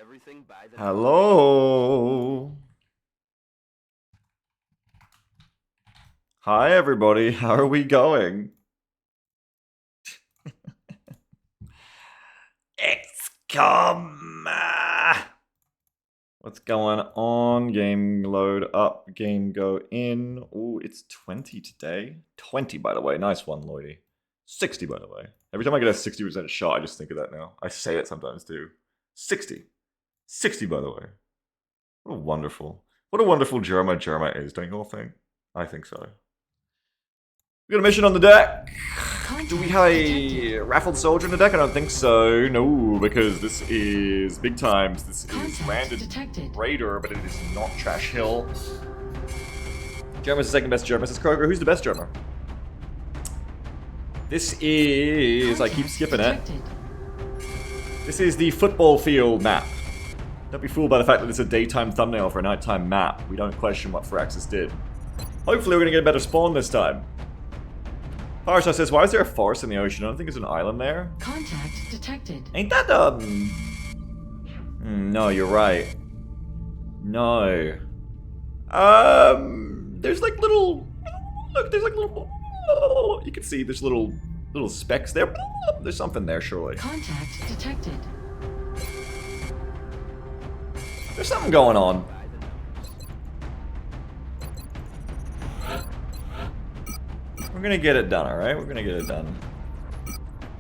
everything by the Hello. Hi, everybody. How are we going? XCOM. What's going on? Game load up. Game go in. Oh, it's 20 today. 20, by the way. Nice one, Lloydie. 60, by the way. Every time I get a 60% shot, I just think of that now. I say it sometimes too. 60. 60, by the way. What a wonderful Germa is, don't you all think? I think so. We got a mission on the deck. Do we have a raffled soldier on the deck? I don't think so. No, because this is big times. This is landed raider, but it is not Trash Hill. Germa's the second best Germa. Says Kroger. Who's the best Germa? This is... I keep skipping it. This is the football field map. Don't be fooled by the fact that it's a daytime thumbnail for a nighttime map. We don't question what Firaxis did. Hopefully we're going to get a better spawn this time. Parsha says, why is there a forest in the ocean? I don't think there's an island there. Contact detected. Ain't that, no, you're right. No. There's like little... Look, there's like little... You can see there's little specks there. There's something there, surely. Contact detected. There's something going on. We're gonna get it done, alright? We're gonna get it done.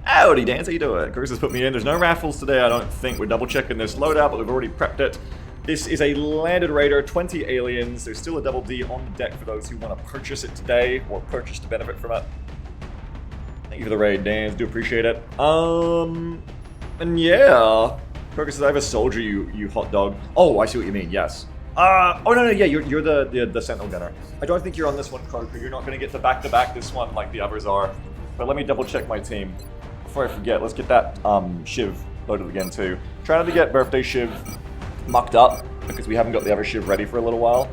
Howdy, Dance, how you doing? Chris has put me in. There's no raffles today, I don't think. We're double checking this loadout, but we've already prepped it. This is a landed raider, 20 aliens. There's still a double D on the deck for those who want to purchase it today, or purchase to benefit from it. Thank you for the raid, Dance. Do appreciate it. And yeah. Croker says, I have a soldier, you hot dog. Oh, I see what you mean, yes. Oh, no, yeah, you're the sentinel gunner. I don't think you're on this one, Croker. You're not going to get the back-to-back this one like the others are. But let me double-check my team. Before I forget, let's get that Shiv loaded again, too. Trying to get Birthday Shiv mucked up, because we haven't got the other Shiv ready for a little while.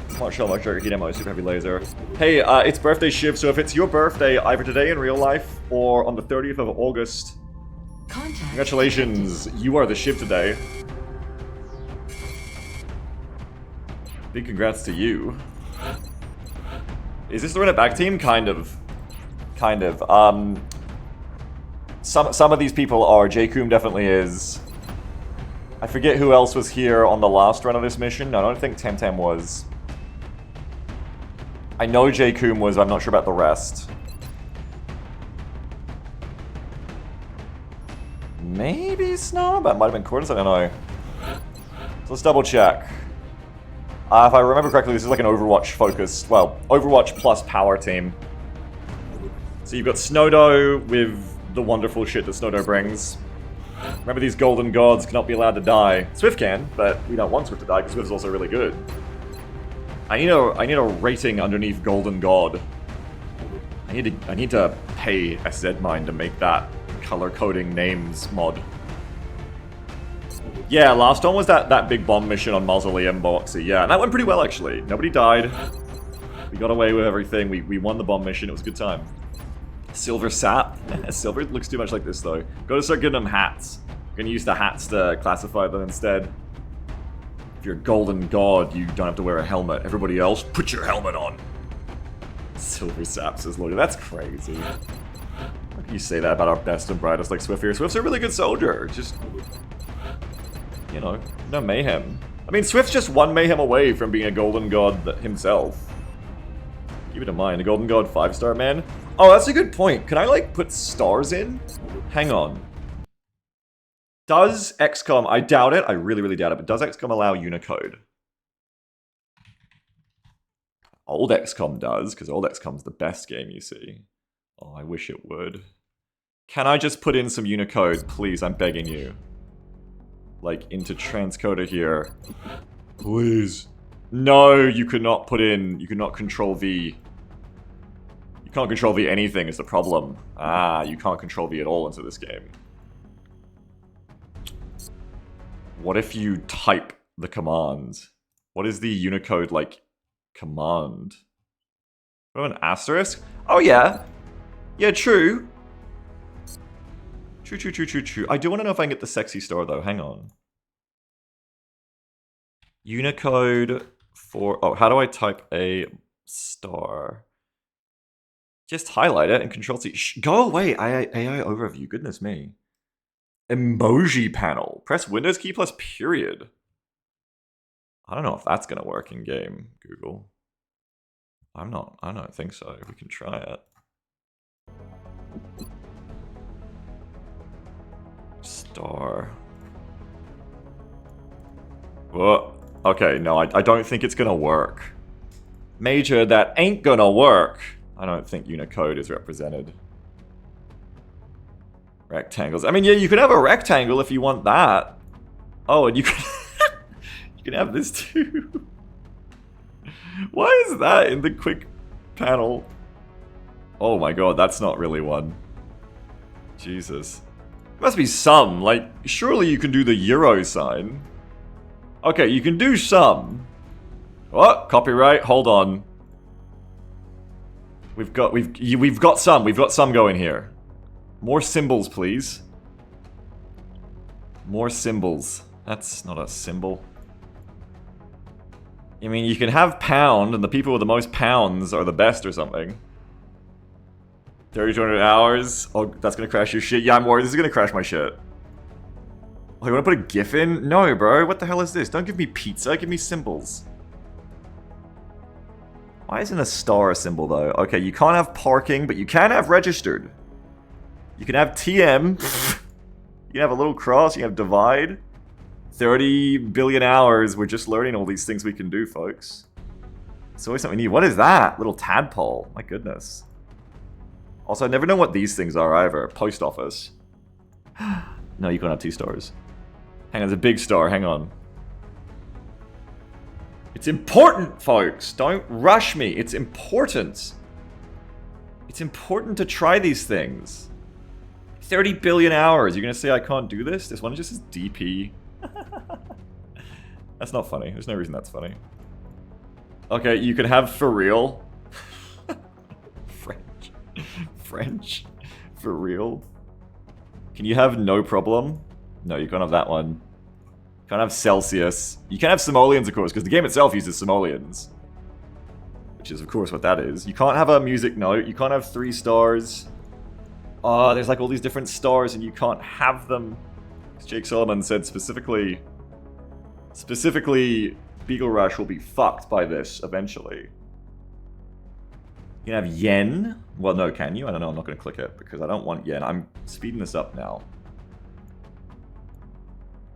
Smart shell, Mark Trigger, heat ammo, super heavy laser. Hey, it's Birthday Shiv, so if it's your birthday, either today in real life, or on the 30th of August, congratulations, you are the Shiv today. Big congrats to you. Is this the run it back team? Kind of. Some of these people are. J-Coom definitely is. I forget who else was here on the last run of this mission. No, I don't think Temtem was. I know J-Coom was, but I'm not sure about the rest. Maybe Snow? That might have been Cordis, I don't know. So let's double check. If I remember correctly, this is like an Overwatch focused, well, Overwatch plus power team. So you've got Snowdo with the wonderful shit that Snowdo brings. Remember, these golden gods cannot be allowed to die. Swift can, but we don't want Swift to die because Swift is also really good. I need a rating underneath golden god. I need to pay SZMine to make that color coding names mod. Yeah, last one was that big bomb mission on Mausoleum Boxy. Yeah, and that went pretty well, actually. Nobody died. We got away with everything. We won the bomb mission. It was a good time. Silver Sap. Silver looks too much like this, though. Gotta start getting them hats. I'm gonna use the hats to classify them instead. If you're a golden god, you don't have to wear a helmet. Everybody else, put your helmet on. Silver Sap, says Lloyd. That's crazy. How can you say that about our best and brightest like Swift here? Swift's a really good soldier. Just... you know, no mayhem. I mean, Swift's just one mayhem away from being a golden god himself. Keep it in mind, a golden god 5-star man. Oh, that's a good point. Can I, like, put stars in? Hang on. Does XCOM... I doubt it. I really, really doubt it. But does XCOM allow Unicode? Old XCOM does, because old XCOM's the best game, you see. Oh, I wish it would. Can I just put in some Unicode? Please, I'm begging you. Like, into transcoder here. Please. No, you could not put in... You could not control V. You can't control V anything is the problem. Ah, you can't control V at all into this game. What if you type the command? What is the Unicode, like, command? Oh, an asterisk? Oh, yeah. Yeah, true. True. I do want to know if I can get the sexy star, though. Hang on. Unicode for... Oh, how do I type a star? Just highlight it and Control-C. Go away, AI overview. Goodness me. Emoji panel. Press Windows key plus period. I don't know if that's going to work in game, Google. I don't think so. We can try it. Star. Whoa. Okay, no, I don't think it's gonna work. Major, that ain't gonna work. I don't think Unicode is represented. Rectangles. I mean, yeah, you can have a rectangle if you want that. Oh, and you can... you can have this too. Why is that in the quick panel? Oh my god, that's not really one. Jesus. Must be some, like, surely you can do the Euro sign. Okay, you can do some. What? Copyright? Hold on. We've got some going here. More symbols, please. More symbols. That's not a symbol. I mean, you can have pound, and the people with the most pounds are the best or something. 3,200 hours. Oh, that's gonna crash your shit. Yeah, I'm worried this is gonna crash my shit. Oh, you wanna put a GIF in? No, bro. What the hell is this? Don't give me pizza. Give me symbols. Why isn't a star a symbol, though? Okay, you can't have parking, but you can have registered. You can have TM. You can have a little cross. You can have divide. 30 billion hours. We're just learning all these things we can do, folks. It's always something new. What is that? Little tadpole. My goodness. Also, I never know what these things are either. Post office. No, you can't have 2 stars. Hang on, there's a big star. Hang on. It's important, folks. Don't rush me. It's important. It's important to try these things. 30 billion hours. You're going to say I can't do this? This one just says DP. That's not funny. There's no reason that's funny. Okay, you can have for real. French? For real? Can you have no problem? No, you can't have that one. You can't have Celsius. You can have simoleons, of course, because the game itself uses simoleons. Which is, of course, what that is. You can't have a music note. You can't have 3 stars. Oh, there's like all these different stars and you can't have them. Jake Solomon said specifically, Beagle Rush will be fucked by this eventually. You can have yen. Well, no, can you? I don't know. I'm not going to click it because I don't want yen. I'm speeding this up now.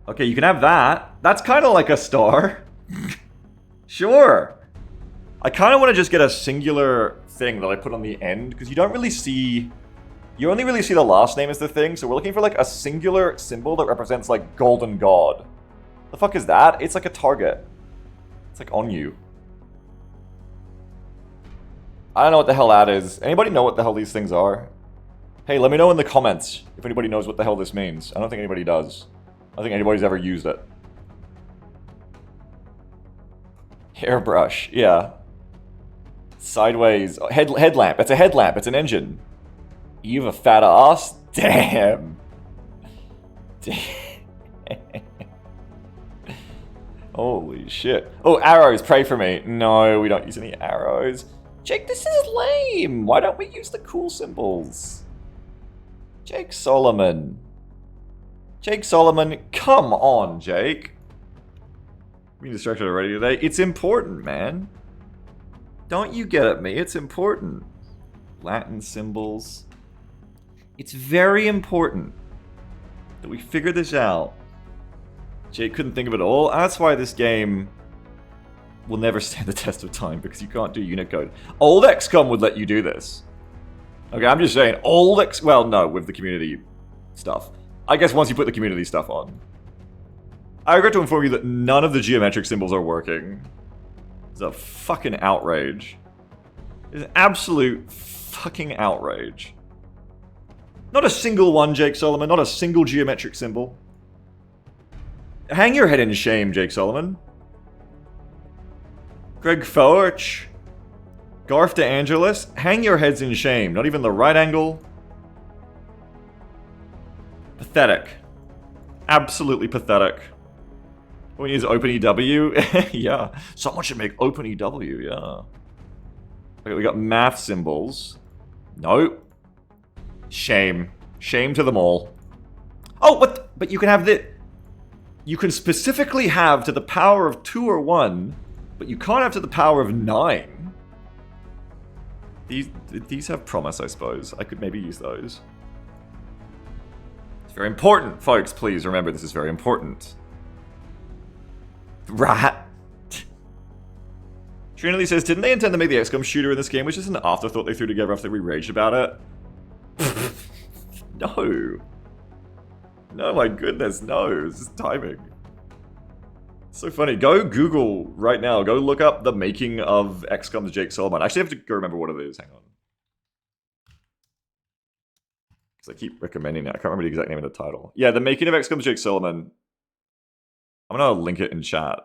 Okay, you can have that. That's kind of like a star. Sure. I kind of want to just get a singular thing that I put on the end because you don't really see... You only really see the last name as the thing, so we're looking for like a singular symbol that represents like Golden God. The fuck is that? It's like a target. It's like on you. I don't know what the hell that is. Anybody know what the hell these things are? Hey, let me know in the comments if anybody knows what the hell this means. I don't think anybody does. I don't think anybody's ever used it. Hairbrush, yeah. Sideways. Headlamp. It's a headlamp. It's an engine. You have a fat ass? Damn. Holy shit. Oh, arrows. Pray for me. No, we don't use any arrows. Jake, this is lame. Why don't we use the cool symbols? Jake Solomon. Jake Solomon, come on, Jake. Being distracted already today. It's important, man. Don't you get at me? It's important. Latin symbols. It's very important that we figure this out. Jake couldn't think of it all. That's why this game will never stand the test of time, because you can't do Unicode. Old XCOM would let you do this. Okay, I'm just saying, well, no, with the community stuff. I guess once you put the community stuff on. I regret to inform you that none of the geometric symbols are working. It's a fucking outrage. It's an absolute fucking outrage. Not a single one, Jake Solomon. Not a single geometric symbol. Hang your head in shame, Jake Solomon. Greg Forch. Garth DeAngelis. Hang your heads in shame. Not even the right angle. Pathetic. Absolutely pathetic. We use OpenEW? Yeah. Someone should make OpenEW, yeah. Okay, we got math symbols. Nope. Shame. Shame to them all. Oh, but you can have the... You can specifically have to the power of 2 or 1, but you can't have to the power of 9. These have promise, I suppose. I could maybe use those. It's very important, folks. Please remember, this is very important. Rat. Trinity says, didn't they intend to make the XCOM shooter in this game, which is an afterthought they threw together after we raged about it? No. No, my goodness, no. This is timing. So funny. Go Google right now. Go look up the making of XCOM's Jake Solomon. I actually have to go remember what it is. Hang on. Because I keep recommending it. I can't remember the exact name of the title. Yeah, the making of XCOM's Jake Solomon. I'm going to link it in chat.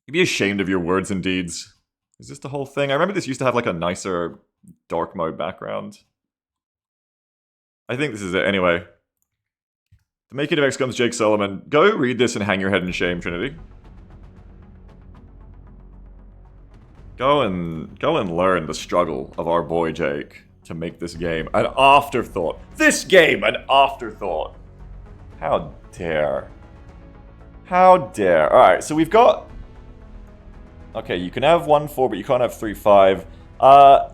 You'd be ashamed of your words and deeds. Is this the whole thing? I remember this used to have like a nicer dark mode background. I think this is it. Anyway. The making of XCOM's Jake Solomon. Go read this and hang your head in shame, Trinity. Go and learn the struggle of our boy Jake to make this game an afterthought. This game an afterthought. How dare. How dare. Alright, so we've got... Okay, you can have 1-4, but you can't have 3-5.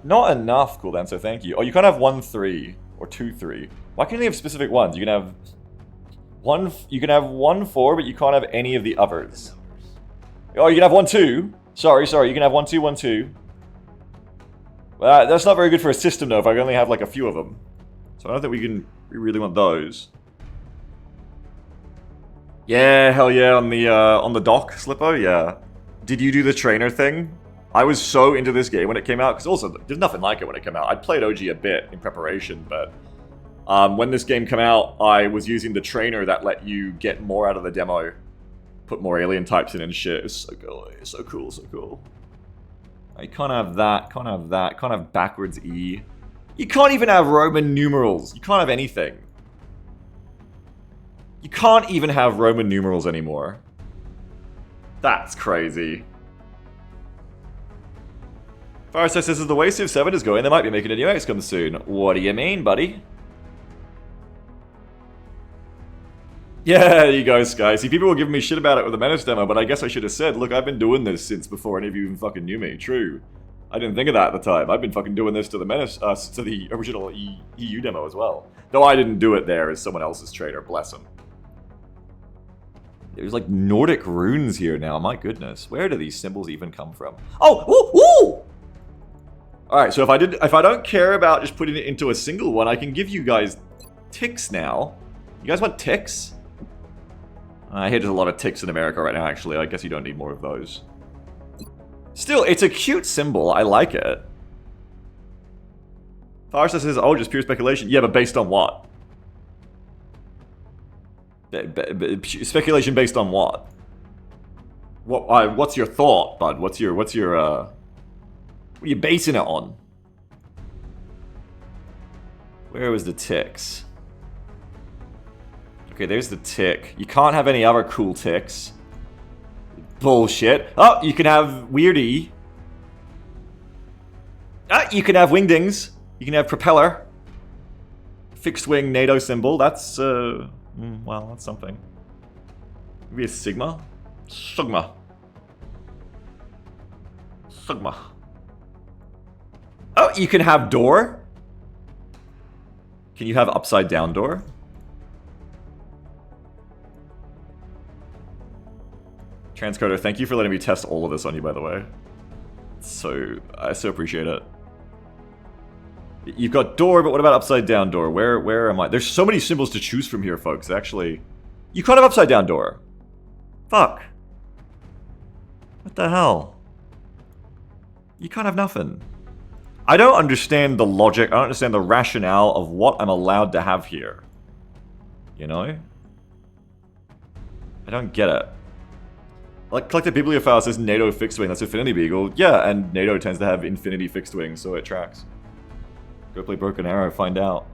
Not enough cooldown, so thank you. Oh, you can't have 1-3 or 2-3. Why can't you have specific ones? You can have 1-4, but you can't have any of the others. Oh, you can have 1-2. Sorry, you can have 1-2, 1-2. That's not very good for a system, though, if I only have, like, a few of them. So I don't think we really want those. Yeah, hell yeah, on the dock, Slippo, yeah. Did you do the trainer thing? I was so into this game when it came out, because also, there's nothing like it when it came out. I played OG a bit in preparation, but when this game came out, I was using the trainer that let you get more out of the demo. Put more alien types in and shit. It's so cool, so cool, so cool. You can't have that, can't have that, can't have backwards E. You can't even have Roman numerals. You can't have anything. You can't even have Roman numerals anymore. That's crazy. Fireside says, as the way Civ 7 is going, they might be making a new XCOM soon. What do you mean, buddy? Yeah, there you go, Sky. See, people were giving me shit about it with the Menace demo, but I guess I should have said, look, I've been doing this since before any of you even fucking knew me. True. I didn't think of that at the time. I've been fucking doing this to the Menace, to the original EU demo as well. Though I didn't do it there as someone else's trainer, bless him. There's like Nordic runes here now, my goodness. Where do these symbols even come from? Oh, ooh, ooh! Alright, so if I don't care about just putting it into a single one, I can give you guys ticks now. You guys want ticks? I hear there's a lot of ticks in America right now, actually. I guess you don't need more of those. Still, it's a cute symbol. I like it. Firestar says, oh, just pure speculation. Yeah, but based on what? Speculation based on what? What's your thought, bud? What are you basing it on? Where was the ticks? Okay, there's the tick. You can't have any other cool ticks. Bullshit. Oh, you can have Weirdy. Ah, you can have Wingdings. You can have Propeller. Fixed wing NATO symbol. That's, well, that's something. Maybe a Sigma? Sigma. Sigma. Oh, you can have door. Can you have upside down door? Transcoder, thank you for letting me test all of this on you, by the way. I so appreciate it. You've got door, but what about upside down door? Where am I? There's so many symbols to choose from here, folks. Actually, you can't have upside down door. Fuck. What the hell? You can't have nothing. I don't understand the logic. I don't understand the rationale of what I'm allowed to have here. You know? I don't get it. Like, Collected Bibliophile says NATO fixed wing. That's Infinity Beagle. Yeah, and NATO tends to have Infinity fixed wing, so it tracks. Go play Broken Arrow, find out.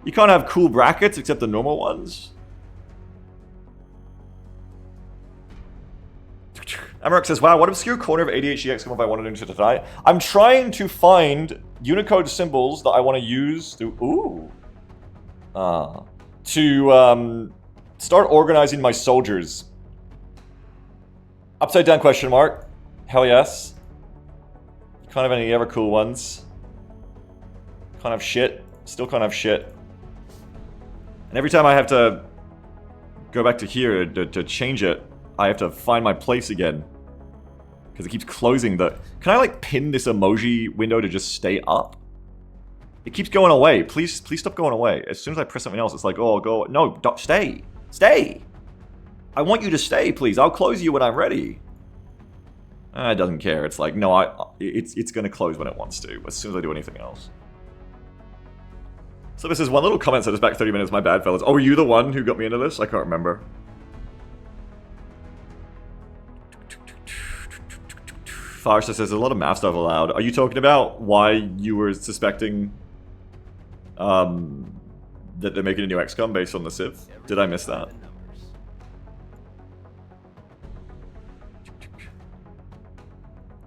You can't have cool brackets except the normal ones? Amarok says, wow, what obscure corner of ADHD XCOM have I wanted into tonight? I'm trying to find Unicode symbols that I want to use to... start organizing my soldiers. Upside down question mark. Hell yes. Can't have any ever cool ones. Can't have shit. Still can't have shit. And every time I have to go back to here to change it, I have to find my place again. Because it keeps closing the... Can I, like, pin this emoji window to just stay up? It keeps going away. Please stop going away. As soon as I press something else, it's like, oh, go... No, don't, stay. Stay! I want you to stay, please. I'll close you when I'm ready. It doesn't care. It's like, no, it's going to close when it wants to, as soon as I do anything else. So this is one little comment said us back 30 minutes. My bad, fellas. Oh, were you the one who got me into this? I can't remember. Farsa says there's a lot of math stuff allowed. Are you talking about why you were suspecting that they're making a new XCOM based on the Civ? Did I miss that?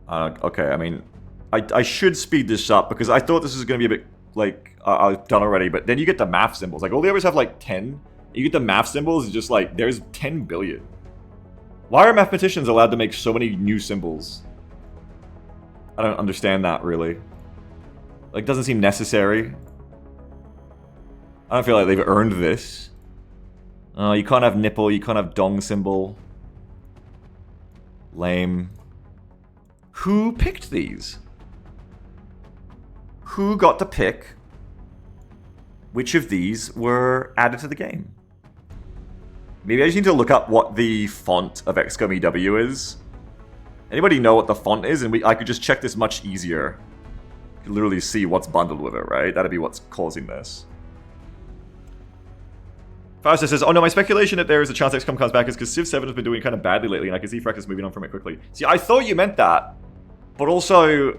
Okay, I mean, I should speed this up because I thought this was going to be a bit, like, I've done already, but then you get the math symbols. Like, all the others have, like, 10. You get the math symbols, it's just like, there's 10 billion. Why are mathematicians allowed to make so many new symbols? I don't understand that, really. Like, doesn't seem necessary. I don't feel like they've earned this. You can't have nipple, you can't have dong symbol. Lame. Who picked these? Who got to pick which of these were added to the game? Maybe I just need to look up what the font of XCOM EW is. Anybody know what the font is? And I could just check this much easier. You could literally see what's bundled with it, right? That'd be what's causing this. Fausta says, oh no, my speculation that there is a chance XCOM comes back is because Civ 7 has been doing kind of badly lately, and I can see Freck is moving on from it quickly. See, I thought you meant that. But also,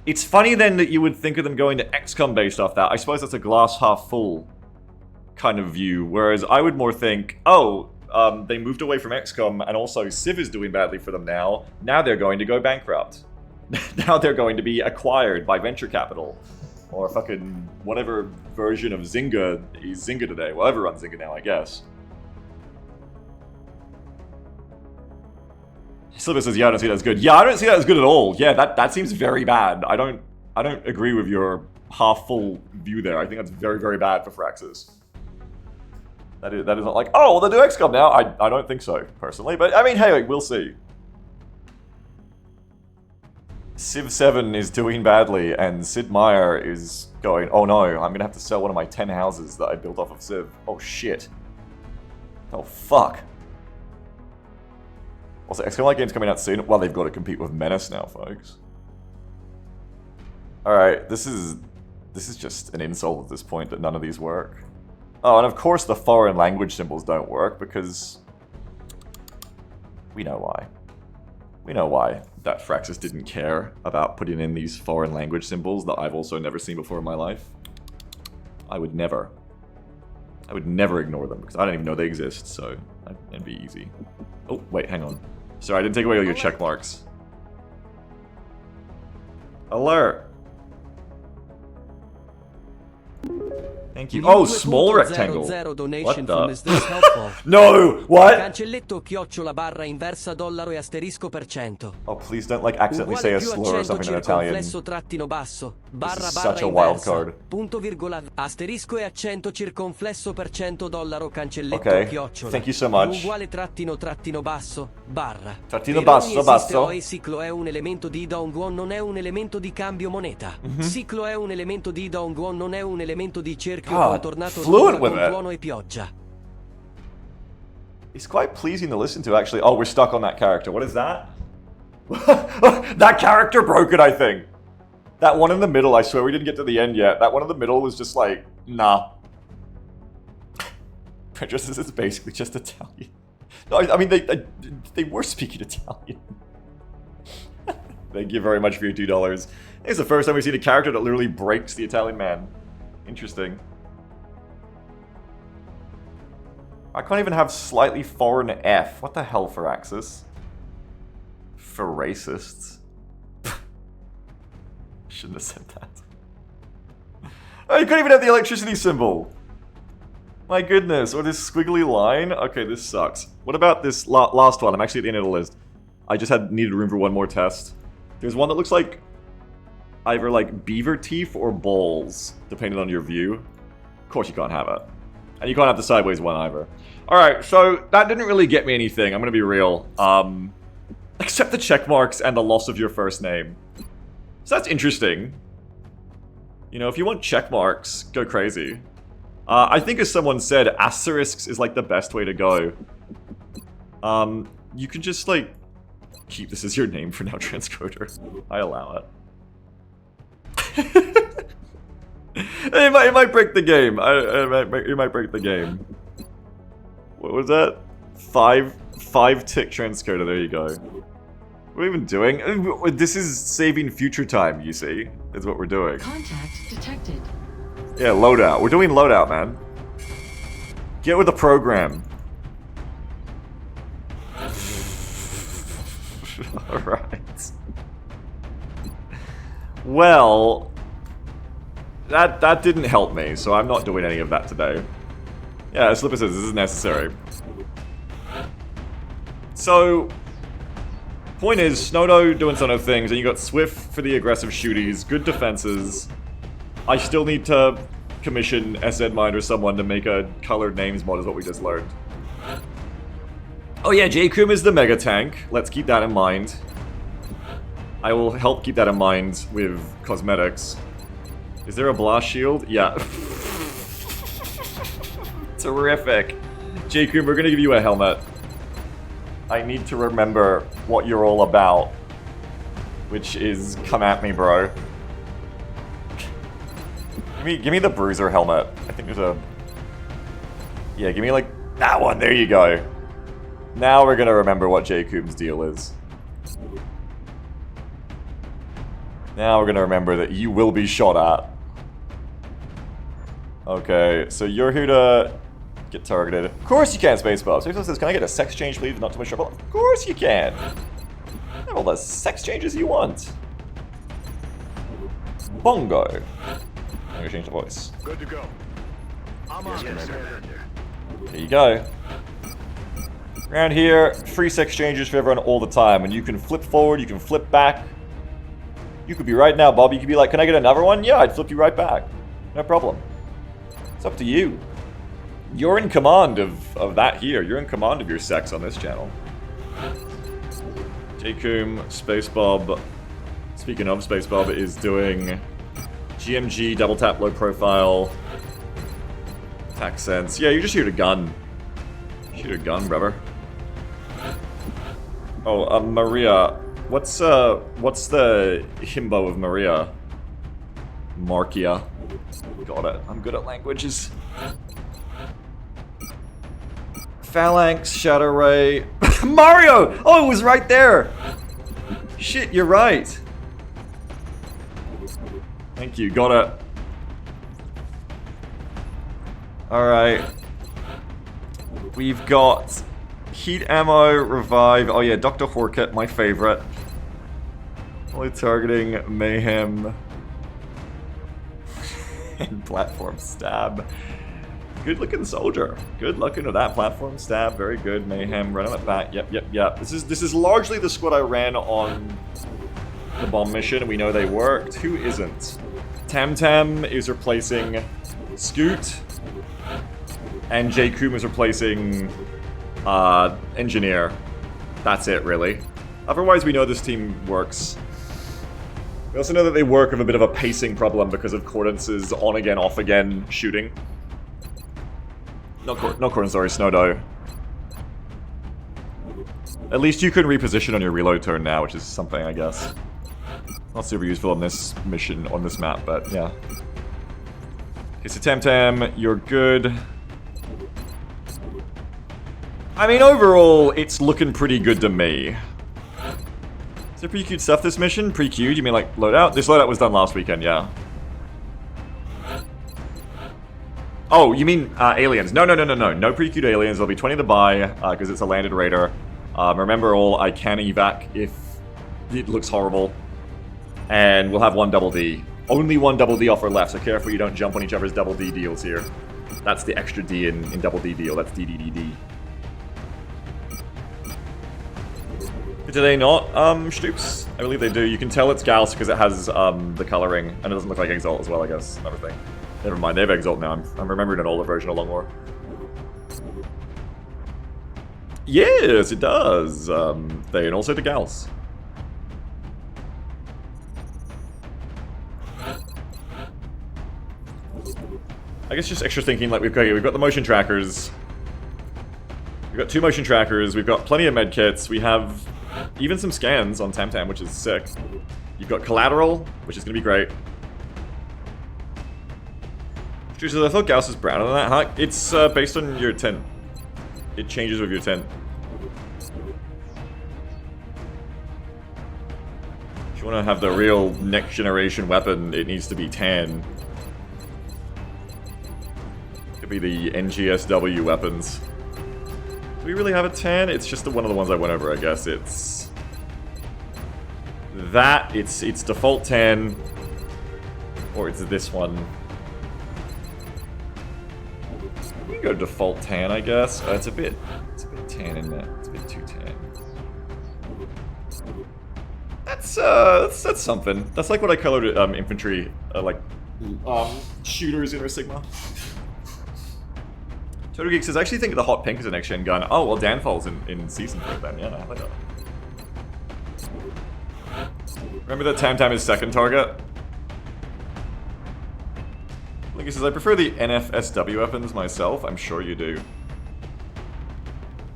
it's funny then that you would think of them going to XCOM based off that. I suppose that's a glass half full kind of view, whereas I would more think, oh, they moved away from XCOM, and also Civ is doing badly for them now. Now they're going to go bankrupt. Now they're going to be acquired by venture capital. Or fucking whatever version of Zynga is Zynga today. Well, everyone's Zynga now, I guess. Sliver says, yeah, I don't see that as good. Yeah, I don't see that as good at all. Yeah, that seems very bad. I don't agree with your half-full view there. I think that's very, very bad for Firaxis. That is not like, oh, well, they'll do XCOM now. I don't think so, personally. But, I mean, hey, we'll see. Civ 7 is doing badly, and Sid Meier is going, oh no, I'm going to have to sell one of my 10 houses that I built off of Civ. Oh, shit. Oh, fuck. Also, XCOM-like game's coming out soon. Well, they've got to compete with Menace now, folks. Alright, this is just an insult at this point that none of these work. Oh, and of course the foreign language symbols don't work, because we know why. We know why that Fraxis didn't care about putting in these foreign language symbols that I've also never seen before in my life. I would never ignore them, because I don't even know they exist, so it'd be easy. Oh, wait, hang on. Sorry, I didn't take away all your check marks. Alert! Thank you. Oh, small rectangle. What the? No! What? Cancelletto chiocciola barra inversa dollaro e asterisco %. Oh, please don't like accidentally say a slur or something in Italian. Trattino basso, this is such a wild card. Punto virgola asterisco e accento circonflesso % dollaro cancelletto chiocciola. Thank you so much. Uguale trattino basso barra. Trattino basso basso. Il ciclo è un elemento di Dongwon, non è un elemento di cambio moneta. Ciclo è un elemento di Dongwon, non è un elemento di cerchio. God, fluent with it. It's quite pleasing to listen to, actually. Oh, we're stuck on that character. What is that? That character broke it, I think. That one in the middle, I swear we didn't get to the end yet. That one in the middle was just like, nah. This is basically just Italian. No, I mean, they were speaking Italian. Thank you very much for your $2. It's the first time we've seen a character that literally breaks the Italian man. Interesting. I can't even have slightly foreign F. What the hell, Firaxis? for racists. Shouldn't have said that. Oh, you couldn't even have the electricity symbol. My goodness, or this squiggly line? Okay, this sucks. What about this last one? I'm actually at the end of the list. I just needed room for one more test. There's one that looks like either like beaver teeth or balls, depending on your view. Of course you can't have it. And you can't have the sideways one either. Alright, so that didn't really get me anything, I'm gonna be real. Except the check marks and the loss of your first name. So that's interesting. You know, if you want check marks, go crazy. I think as someone said, asterisks is like the best way to go. You can just like keep this as your name for now, transcoder. I allow it. it might break the game. It might break the game. What was that? Five tick transcoder. There you go. What are we even doing? This is saving future time. You see, is what we're doing. Contact detected. Yeah, loadout. We're doing loadout, man. Get with the program. Alright. Well, that didn't help me, so I'm not doing any of that today. Yeah, Slipper says this is necessary. So, point is, Snowdo doing Snowdo things, and you got Swift for the aggressive shooties, good defenses. I still need to commission SNMind or someone to make a colored names mod, is what we just learned. Oh yeah, J-Kum is the mega tank. Let's keep that in mind. I will help keep that in mind with cosmetics. Is there a blast shield? Yeah. Terrific. J-Kum, we're gonna give you a helmet. I need to remember what you're all about. Which is, come at me, bro. Give me the bruiser helmet. I think there's a... Yeah, give me like that one. There you go. Now we're gonna remember what J-Kum's deal is. Now we're gonna remember that you will be shot at. Okay, so you're here to get targeted. Of course you can, Spacebar. Spacebar says, can I get a sex change, please? Not too much trouble. Of course you can. Have all the sex changes you want. Bongo. I'm gonna change the voice. Good to go. I'm on it. There you go. Around here, free sex changes for everyone all the time. And you can flip forward, you can flip back. You could be right now, Bob. You could be like, can I get another one? Yeah, I'd flip you right back. No problem. It's up to you. You're in command of that here. You're in command of your sex on this channel. J-Kum, Space Bob. Speaking of, Space Bob is doing GMG, double tap, low profile, attack sense. Yeah, you just shoot a gun. Shoot a gun, brother. Oh, Maria. What's the himbo of Maria? Markia. Got it. I'm good at languages. Phalanx, Shadow Ray. Mario! Oh, it was right there! Shit, you're right. Thank you, got it. Alright. We've got heat ammo, revive. Oh yeah, Dr. Horkett, my favorite. Only targeting, mayhem. And platform stab. Good looking soldier. Good looking to that platform stab. Very good. Mayhem. Run him back. Yep. This is largely the squad I ran on the bomb mission, and we know they worked. Who isn't? Tam is replacing Scoot, and J-Kum is replacing Engineer. That's it, really. Otherwise, we know this team works. We also know that they work with a bit of a pacing problem because of Cordence's on-again, off-again shooting. Not Cordon, sorry, Snowdo. At least you can reposition on your reload turn now, which is something, I guess. Not super useful on this mission, on this map, but yeah. Okay, so Tam, you're good. I mean, overall, it's looking pretty good to me. Is there pre-queued stuff this mission? Pre-queued? You mean like loadout? This loadout was done last weekend, yeah. Oh, you mean aliens? No. No pre-queued aliens. There'll be 20 to buy because it's a landed raider. Remember all, I can evac if it looks horrible. And we'll have one double D. Only one double D offer left, so careful you don't jump on each other's double D deals here. That's the extra D in double D deal. That's DDDD. Do they not, Stoops? I believe they do. You can tell it's Gauss because it has the coloring, and it doesn't look like Exalt as well, I guess. Another thing. Never mind, they have Exalt now. I'm remembering an older version a lot more. Yes, it does. They and also the Gauss. I guess just extra thinking, like we've got the motion trackers. We've got 2 motion trackers, we've got plenty of medkits, we have even some scans on Tam Tam, which is sick. You've got collateral, which is gonna be great. Jesus, I thought Gauss is browner than that, huh? It's based on your tint. It changes with your tint. If you want to have the real next generation weapon, it needs to be tan. Could be the NGSW weapons. Do we really have a 10? It's just one of the ones I went over, I guess. It's that, it's default 10, or it's this one. We can go default tan, I guess. It's a bit tan in there. It's a bit too tan. That's something. That's like what I colored infantry, shooters in Sigma. Total Geek says, I actually think the hot pink is a next gen gun. Oh, well, Danfall's in season 3 then. Yeah, I like that. Remember that Tam Tam is second target? Linky says, I prefer the NFSW weapons myself. I'm sure you do.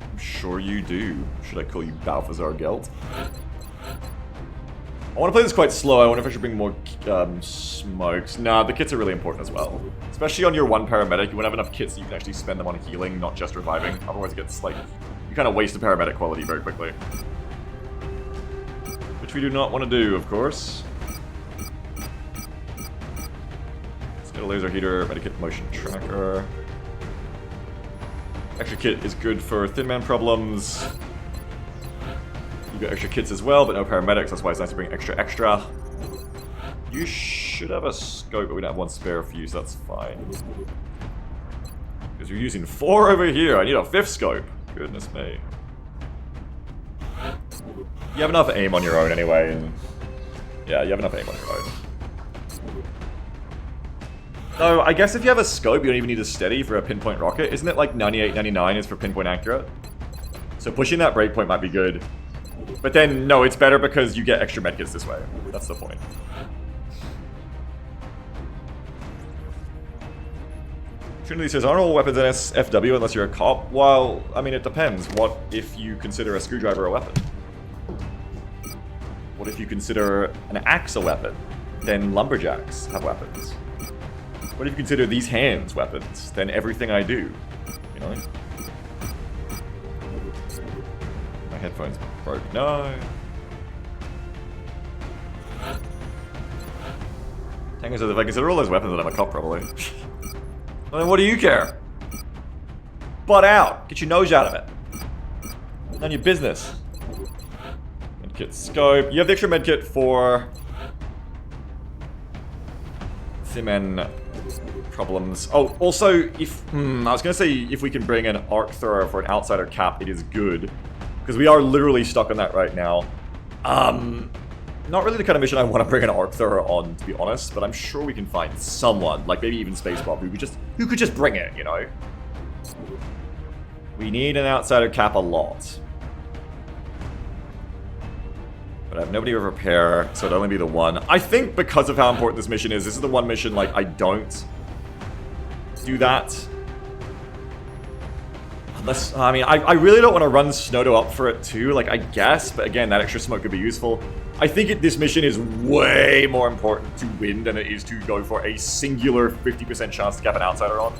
I'm sure you do. Should I call you Balthazar Gelt? I want to play this quite slow. I wonder if I should bring more smokes. Nah, the kits are really important as well. Especially on your one paramedic, you want to have enough kits so you can actually spend them on healing, not just reviving. Otherwise it gets, like, you kind of waste the paramedic quality very quickly. Which we do not want to do, of course. Let's get a laser heater, medikit motion tracker. Extra kit is good for thin man problems. You got extra kits as well, but no paramedics, that's why it's nice to bring extra. You should have a scope, but we don't have one spare for you, so that's fine. Because you're using 4 over here, I need a 5th scope. Goodness me. You have enough aim on your own anyway, and yeah, you have enough aim on your own. Though, I guess if you have a scope, you don't even need a steady for a pinpoint rocket. Isn't it like 98-99 is for pinpoint accurate? So pushing that breakpoint might be good. But then, no, it's better because you get extra medkits this way. That's the point. Trinity says, aren't all weapons NSFW unless you're a cop? Well, I mean, it depends. What if you consider a screwdriver a weapon? What if you consider an axe a weapon? Then lumberjacks have weapons. What if you consider these hands weapons? Then everything I do, you know? My headphones broke. No. Tango says, if I consider all those weapons, then I'm a cop, probably. Well, then what do you care? Butt out. Get your nose out of it. None of your business. Medkit scope. You have the extra medkit for Thimen problems. Oh, also, if I was gonna say if we can bring an arc thrower for an outsider cap, it is good because we are literally stuck on that right now. Not really the kind of mission I want to bring an arc thrower on, to be honest, but I'm sure we can find someone, like maybe even Space Bob, who could just bring it, you know. We need an outsider cap a lot. But I have nobody to repair, so it'd only be the one. I think because of how important this mission is, this is the one mission, like, I don't do that. Unless, I mean, I really don't want to run Snowdo up for it too, like, I guess, but again, that extra smoke could be useful. I think this mission is way more important to win than it is to go for a singular 50% chance to cap an outsider on.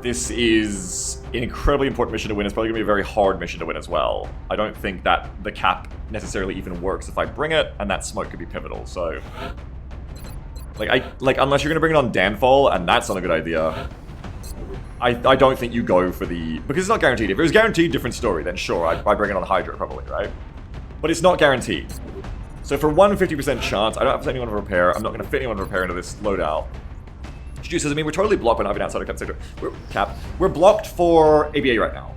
This is an incredibly important mission to win. It's probably going to be a very hard mission to win as well. I don't think that the cap necessarily even works if I bring it, and that smoke could be pivotal, so... Like, unless you're going to bring it on Danfall, and that's not a good idea. I don't think you go for the... Because it's not guaranteed. If it was guaranteed, different story, then sure, I'd bring it on Hydra probably, right? but it's not guaranteed. So for 150% chance, I don't have anyone to repair. I'm not going to fit anyone to repair into this loadout. Juju says, I mean, we're totally blocked by not being outside of cap sector. We're blocked for ABA right now.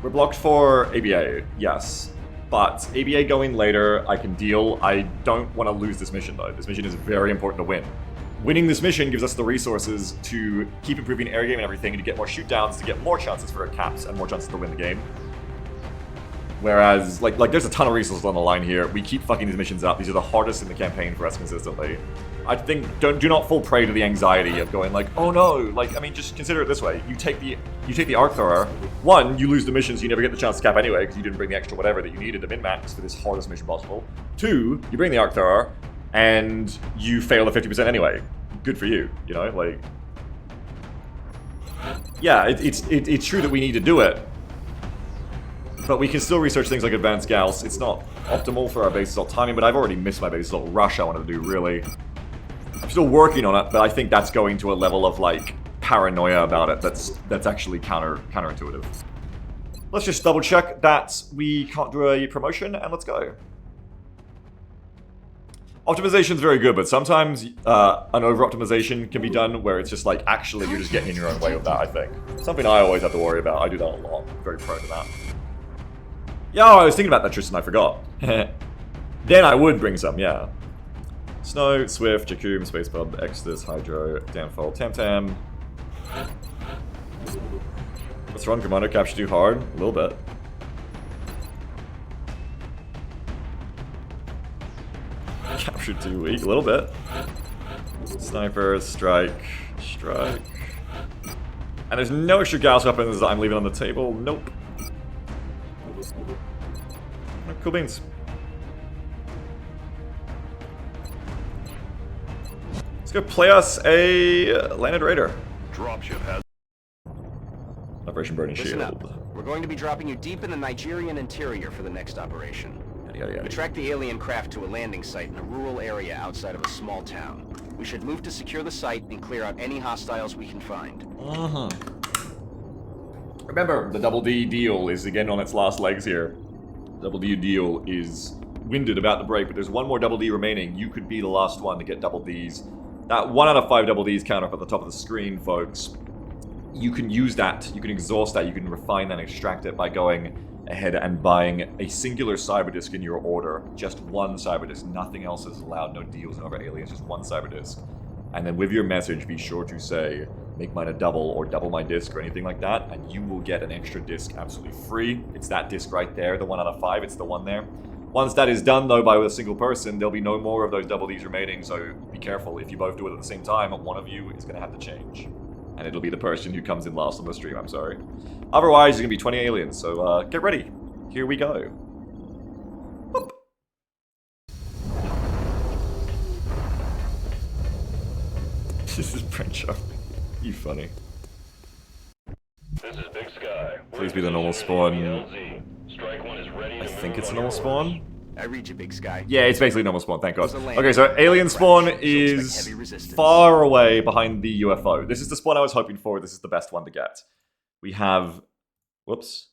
We're blocked for ABA, yes. But ABA going later, I can deal. I don't want to lose this mission, though. This mission is very important to win. Winning this mission gives us the resources to keep improving air game and everything, and to get more shoot-downs, to get more chances for caps, and more chances to win the game. Whereas, like there's a ton of resources on the line here. We keep fucking these missions up. These are the hardest in the campaign for us consistently. I think do not fall prey to the anxiety of going like, oh no, like, I mean, just consider it this way. You take the arc thrower. One, you lose the missions, you never get the chance to cap anyway because you didn't bring the extra whatever that you needed to min-max for this hardest mission possible. Two, you bring the arc thrower and you fail at 50% anyway. Good for you, you know, like. Yeah, it's true that we need to do it. But we can still research things like advanced gals. It's not optimal for our base assault timing, but I've already missed my base assault rush I wanted to do, really. I'm still working on it, but I think that's going to a level of, like, paranoia about it that's actually counterintuitive. Let's just double check that we can't do a promotion, and let's go. Optimization's very good, but sometimes an over-optimization can be done where it's just like, actually, you're just getting in your own way with that, I think. Something I always have to worry about. I do that a lot. I'm very prone to that. Yeah, I was thinking about that, Tristan, I forgot. Then I would bring some, yeah. Snow, Swift, Jakkum, Space Bub, Exodus, Hydro, Downfall, Tam. Let's run Commando Capture too hard? A little bit. Capture too weak? A little bit. Sniper, Strike. And there's no extra Gauss weapons that I'm leaving on the table. Nope. Cool beans. Let's go play us a landed raider. Dropship has. Operation Burning Listen Shield. up. We're going to be dropping you deep in the Nigerian interior for the next operation. Yada. We tracked the alien craft to a landing site in a rural area outside of a small town. We should move to secure the site and clear out any hostiles we can find. Remember, the Double D deal is again on its last legs here. Double D deal is winded about the break, but there's one more Double D remaining. You could be the last one to get Double Ds. That 1 out of 5 Double Ds counter up at the top of the screen, folks. You can use that, you can exhaust that, you can refine and extract it by going ahead and buying a singular Cyberdisc in your order. Just one Cyberdisc, nothing else is allowed, no deals, no other aliens, just one Cyberdisc. And then with your message, be sure to say, make mine a double or double my disc or anything like that, and you will get an extra disc absolutely free. It's that disc right there, the 1 out of 5, it's the one there. Once that is done, though, by a single person, there'll be no more of those Double Ds remaining, so be careful. If you both do it at the same time, one of you is going to have to change. And it'll be the person who comes in last on the stream, I'm sorry. Otherwise, there's going to be 20 aliens, so get ready. Here we go. Whoop. This is Prince Charlie. You funny. This is Big Sky. Please be the normal spawn. Strike one is ready I to think move it's a on normal your spawn. I read you, Big Sky. Yeah, it's basically normal spawn, thank God. There's a landing. Okay, so alien spawn Crash. is Expect heavy resistance. far away behind the UFO. This is the spawn I was hoping for. This is the best one to get. We have, whoops,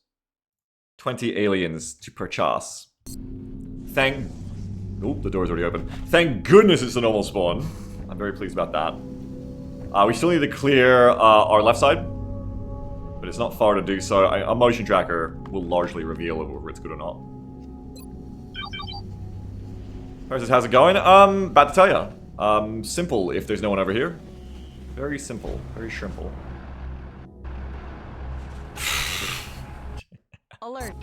20 aliens to purchase. Oop, the door's already open. Thank goodness it's a normal spawn. I'm very pleased about that. We still need to clear our left side, but it's not far to do so. A motion tracker will largely reveal whether it's good or not. How's it going? About to tell ya. Simple if there's no one over here. Very simple. Very shrimple. Alert.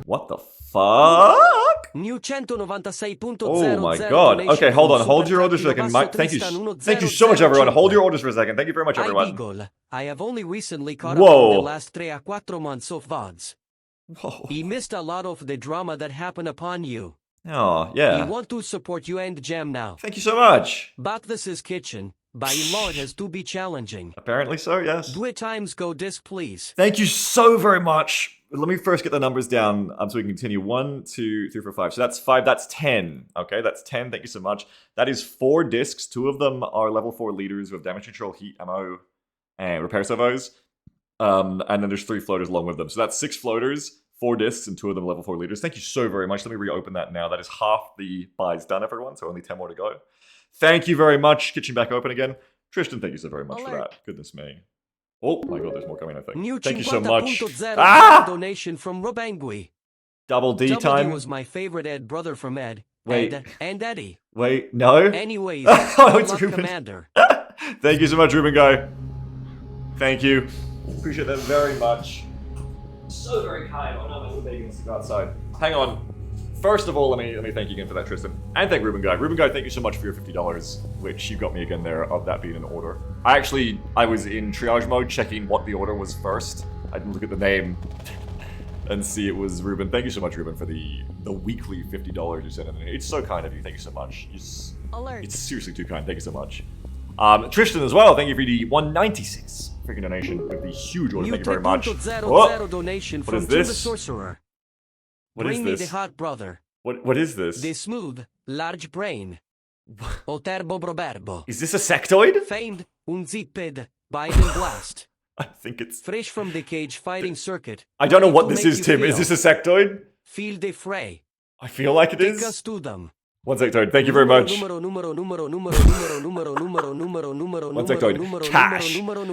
What the fuck? New 196.0. Oh my god. Okay, hold on. Hold your orders for a second. Mike, thank you so much, everyone. Hold your orders for a second. Thank you very much, everyone. Eagle. I have only recently caught Whoa. up in the last 3 or 4 months of VODs. Whoa. He missed a lot of the drama that happened upon you. Oh, We yeah. want to support you and Jam now. Thank you so much. But this is kitchen. By law, it has to be challenging. Apparently so, yes. Do it times go disc, please. Thank you so very much. Let me first get the numbers down so we can continue. 1, 2, 3, 4, 5. So that's 5. That's 10. Okay, that's 10. Thank you so much. That is 4 discs. 2 of them are level 4 leaders with damage control, heat, ammo, and repair servos. And then there's 3 floaters along with them. So that's 6 floaters, 4 discs, and 2 of them level 4 leaders. Thank you so very much. Let me reopen that now. That is half the buys done, everyone, so only 10 more to go. Thank you very much. Kitchen back open again. Tristan, thank you so very much for that. Goodness me. Oh my god, there's more coming, I think. New Thank you so much. 50.0 donation from Robangui. Double D W time. was my favorite Ed brother from Ed. Wait. Ed and Eddie. Wait, no? Anyways, Oh, it's luck, Ruben. Commander. Thank you so much, Ruben Guy. Thank you. Appreciate that very much. So very kind. Oh no, my little baby wants to go outside. Hang on. First of all, let me thank you again for that, Tristan. And thank Ruben Guy. Ruben Guy, thank you so much for your $50, which you got me again there, of that being an order. I was in triage mode checking what the order was first. I didn't look at the name and see it was Ruben. Thank you so much, Ruben, for the weekly $50 you sent in. It's so kind of you. Thank you so much. It's seriously too kind. Thank you so much. Tristan as well, thank you for the 196 freaking donation with the huge order. Thank you very much. 3.00 donation What from is Tim the this? Sorcerer. What is Bring me this? the hot brother. What is this? The smooth, large brain. Oterbo Broberbo. Is this a sectoid? Famed, unzipped, Biden blast. I think it's... Fresh from the cage fighting circuit. I don't know what To this make is, you Tim. feel. Is this a sectoid? Feel the fray. I feel like it Take us is. to them. One sectoid. Thank you very much. Numero. One sectoid. Cash. Numero.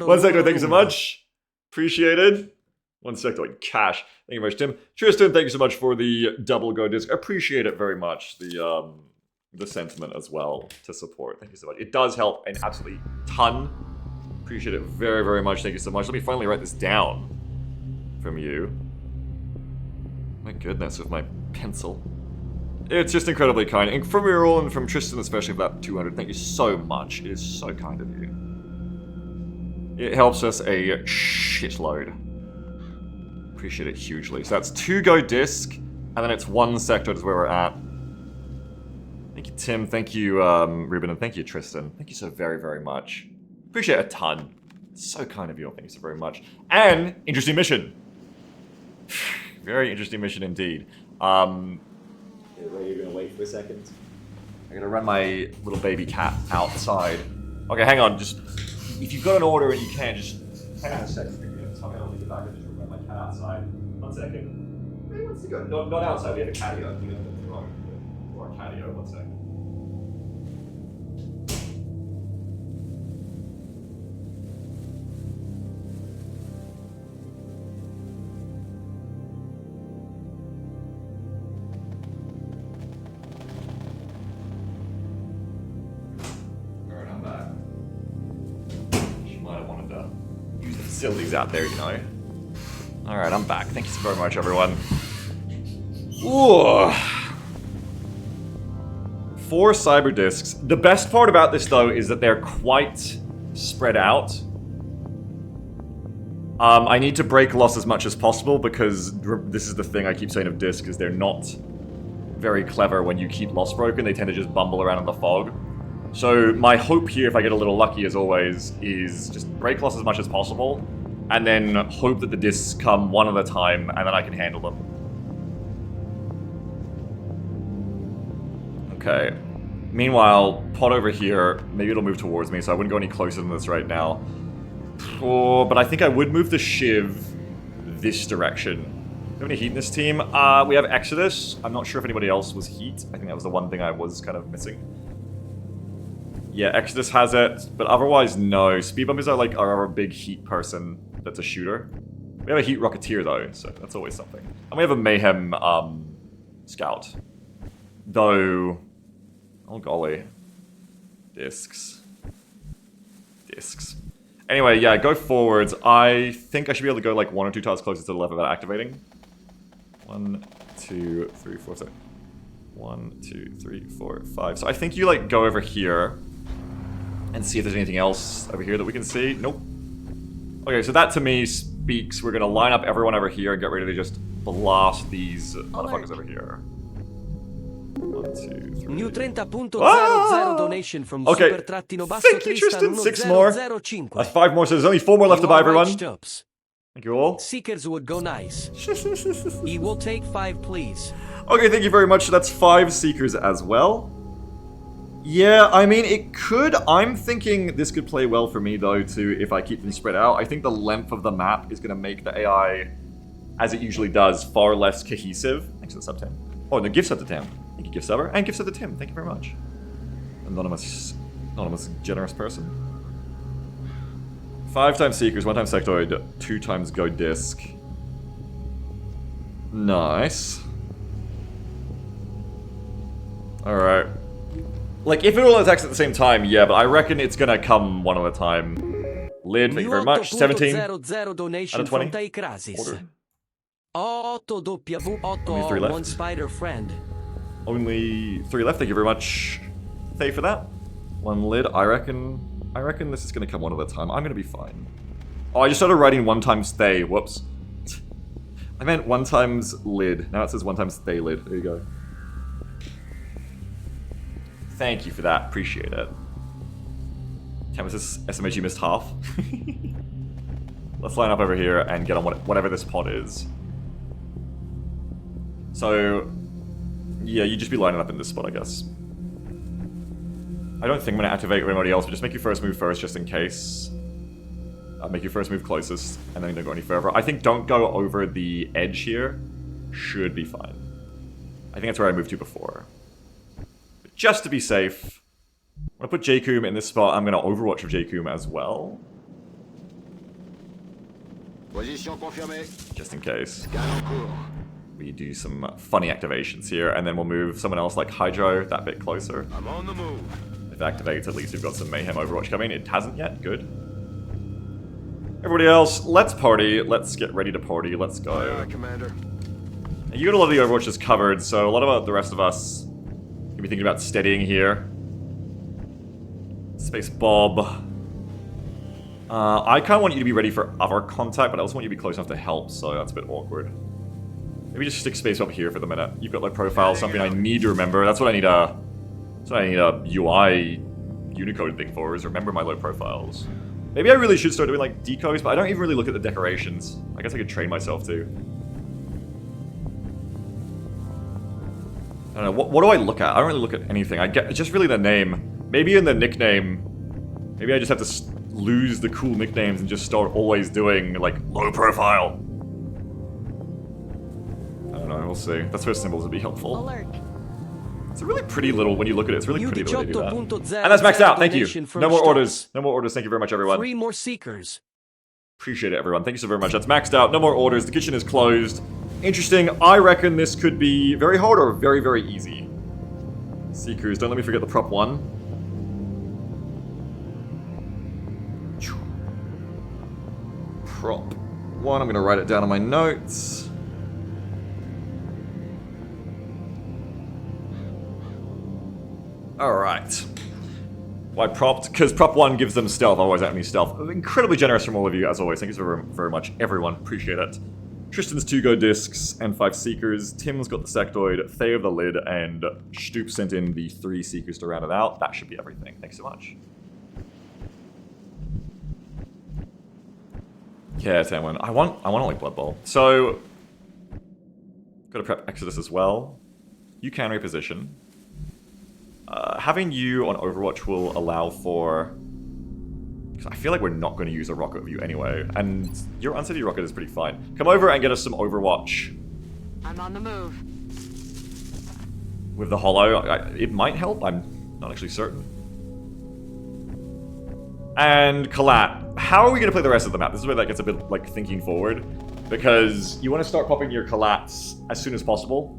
One sectoid. Thank you so much. Appreciated. One sectoid. Cash. Thank you very much, Tim. Tristan, thank you so much for the double go disc. Appreciate it very much. The sentiment as well to support. Thank you so much. It does help an absolutely ton. Appreciate it very, very much. Thank you so much. Let me finally write this down from you. My goodness, with my pencil. It's just incredibly kind. And from you all, and from Tristan especially for that 200, thank you so much. It is so kind of you. It helps us a shitload. Appreciate it hugely. So that's 2 go disc, and then it's 1 sector is where we're at. Thank you, Tim. Thank you, Ruben, and thank you, Tristan. Thank you so very, very much. Appreciate it a ton. It's so kind of you all. Thank you so very much. And interesting mission. Very interesting mission indeed. You're gonna wait for a second. I'm gonna run my little baby cat outside. Okay, hang on. Just if you've got an order and you can, just hang on a second. Tell me I'll leave it back and just run my cat outside. 1 second. Where wants to go? Not outside. We have a catio. We have the wrong catio. 1 second. Facilities out there, you know. Alright, I'm back. Thank you so very much, everyone. Ooh. 4 cyber discs. The best part about this, though, is that they're quite spread out. I need to break loss as much as possible because this is the thing I keep saying of discs, is they're not very clever when you keep loss broken. They tend to just bumble around in the fog. So my hope here, if I get a little lucky as always, is just break loss as much as possible, and then hope that the discs come one at a time, and then I can handle them. Okay. Meanwhile, pod over here, maybe it'll move towards me, so I wouldn't go any closer than this right now. Oh, but I think I would move the Shiv this direction. Do we have any heat in this team? We have Exodus. I'm not sure if anybody else was heat. I think that was the one thing I was kind of missing. Yeah, Exodus has it, but otherwise, no. Speed Bump is our big heat person that's a shooter. We have a heat Rocketeer, though, so that's always something. And we have a Mayhem Scout. Though... Oh, golly. Discs. Anyway, yeah, go forwards. I think I should be able to go like 1 or 2 tiles closer to the left without activating. 1, 2, 3, 4, 7. 1, 2, 3, 4, 5. So I think you like go over here and see if there's anything else over here that we can see. Nope. Okay, so that to me speaks. We're gonna line up everyone over here and get ready to just blast these motherfuckers over here. 1, 2, 3. New 30.00 Ah! donation from Okay. Super-Basso Thank you, Tristan. 6 more. 1005. That's 5 more, so there's only 4 more left to buy, everyone. Stubbs. Thank you all. Seekers would go nice. He will take 5, please. Okay, thank you very much. That's 5 Seekers as well. Yeah, I mean, it could. I'm thinking this could play well for me, though, too, if I keep them spread out. I think the length of the map is going to make the AI, as it usually does, far less cohesive. Thanks for the sub, Tim. Oh, and the gift sub to Tim. Thank you, gift subber. And gift sub to Tim. Thank you very much. Anonymous generous person. 5 times Seekers, 1 times Sectoid, 2 times Go Disc. Nice. Alright. Like, if it all attacks at the same time, yeah, but I reckon it's gonna come one at a time. Lid, thank you very much. 17 out of 20. Order. Only 3 left. One spider friend. Only 3 left, thank you very much. Thank for that. 1 lid, I reckon this is gonna come one at a time. I'm gonna be fine. Oh, I just started writing 1 times stay, whoops. I meant 1 times lid. Now it says 1 times stay lid. There you go. Thank you for that. Appreciate it. Tempest SMHG missed half. Let's line up over here and get on whatever this pod is. So, yeah, you just be lining up in this spot, I guess. I don't think I'm going to activate anybody else, but just make your first move first, just in case. Make your first move closest, and then don't go any further. I think don't go over the edge here. Should be fine. I think that's where I moved to before. But just to be safe, I'm going to put J-Coom in this spot. I'm going to Overwatch with J-Coom as well. Just in case. We do some funny activations here, and then we'll move someone else like Hydro that bit closer. I'm on the move. If it activates, at least we've got some Mayhem Overwatch coming. It hasn't yet. Good. Everybody else, let's party. Let's get ready to party. Let's go. Commander. You got a lot of the Overwatches covered, so a lot of the rest of us can be thinking about steadying here. Space Bob. I kind of want you to be ready for other contact, but I also want you to be close enough to help, so that's a bit awkward. Maybe just stick Space Bob here for the minute. You've got low profile, something I need to remember. That's what I need a UI Unicode thing for, is remember my low profiles. Maybe I really should start doing like decoys, but I don't even really look at the decorations. I guess I could train myself to. I don't know, what do I look at? I don't really look at anything. I get just really the name. Maybe in the nickname, maybe I just have to lose the cool nicknames and just start always doing like low profile. I don't know, we'll see. That's where symbols would be helpful. Alert. It's a really pretty little, when you look at it, it's really pretty the way they do that. And that's maxed out, thank you. No more orders. No more orders, thank you very much, everyone. 3 more seekers. Appreciate it, everyone. Thank you so very much. That's maxed out. No more orders. The kitchen is closed. Interesting. I reckon this could be very hard or very, very easy. Seekers, don't let me forget the prop 1. Prop 1, I'm going to write it down on my notes. Alright. Why propped? Because prop 1 gives them stealth, otherwise I don't need stealth. Incredibly generous from all of you, as always. Thank you so very much, everyone. Appreciate it. Tristan's 2 Go Discs and 5 Seekers. Tim's got the Sectoid, Thay of the Lid, and Stoop sent in the 3 Seekers to round it out. That should be everything. Thanks so much. Yeah, Tamlin. I want like Blood Bowl. So, gotta prep Exodus as well. You can reposition. Having you on Overwatch will allow for... Because I feel like we're not going to use a rocket of you anyway. And your Unsteady rocket is pretty fine. Come over and get us some Overwatch. I'm on the move. With the Hollow. It might help. I'm not actually certain. And Kalat. How are we going to play the rest of the map? This is where that gets a bit like thinking forward. Because you want to start popping your Kalats as soon as possible.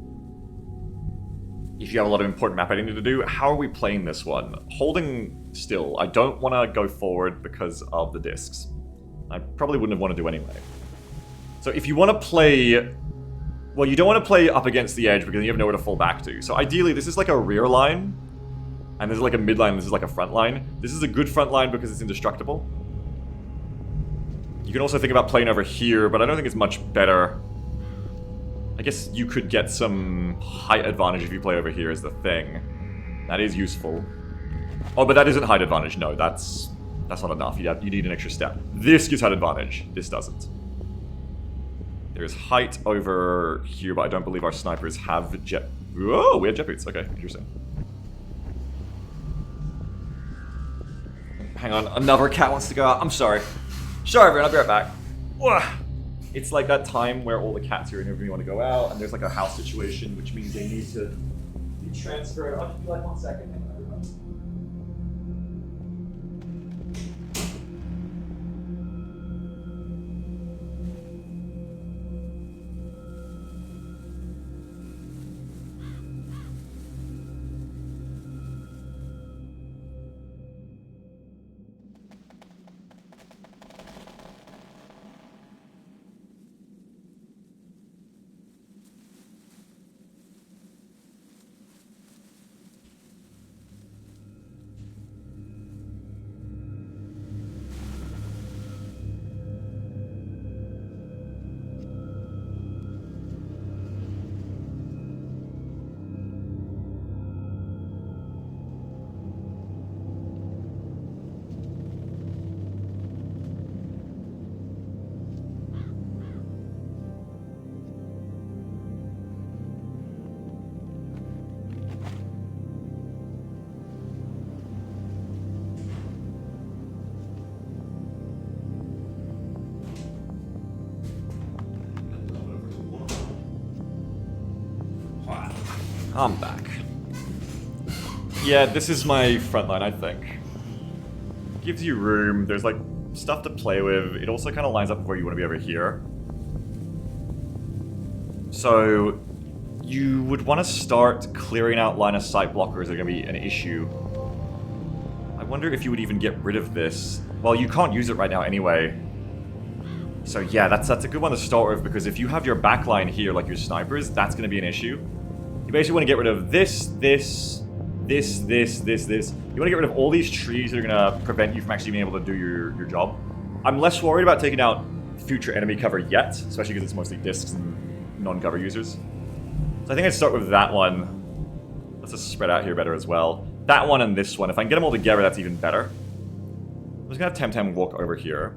If you have a lot of important map editing to do, how are we playing this one? Holding still. I don't want to go forward because of the discs. I probably wouldn't have wanted to anyway. So if you want to play... Well, you don't want to play up against the edge because then you have nowhere to fall back to. So ideally, this is like a rear line. And this is like a mid line, this is like a front line. This is a good front line because it's indestructible. You can also think about playing over here, but I don't think it's much better. I guess you could get some height advantage if you play over here is the thing. That is useful. Oh, but that isn't height advantage. No, that's not enough. You need an extra step. This gives height advantage. This doesn't. There's height over here, but I don't believe our snipers have jet... Whoa, we have jet boots. Okay, interesting. Hang on, another cat wants to go out. I'm sorry. Sorry, everyone, I'll be right back. Ugh. It's like that time where all the cats are in everybody want to go out, and there's like a house situation, which means they need to be transferred. I'll just be like 1 second. Hang on, everyone. I'm back. Yeah, this is my front line, I think. Gives you room, there's like stuff to play with. It also kind of lines up where you want to be over here. So you would want to start clearing out line of sight blockers that are going to be an issue. I wonder if you would even get rid of this. Well, you can't use it right now anyway. So yeah, that's a good one to start with, because if you have your backline here, like your snipers, that's going to be an issue. You basically want to get rid of this. You want to get rid of all these trees that are going to prevent you from actually being able to do your job. I'm less worried about taking out future enemy cover yet, especially because it's mostly discs and non-cover users. So I think I'd start with that one. Let's just spread out here better as well. That one and this one. If I can get them all together, that's even better. I'm just going to have Temtem walk over here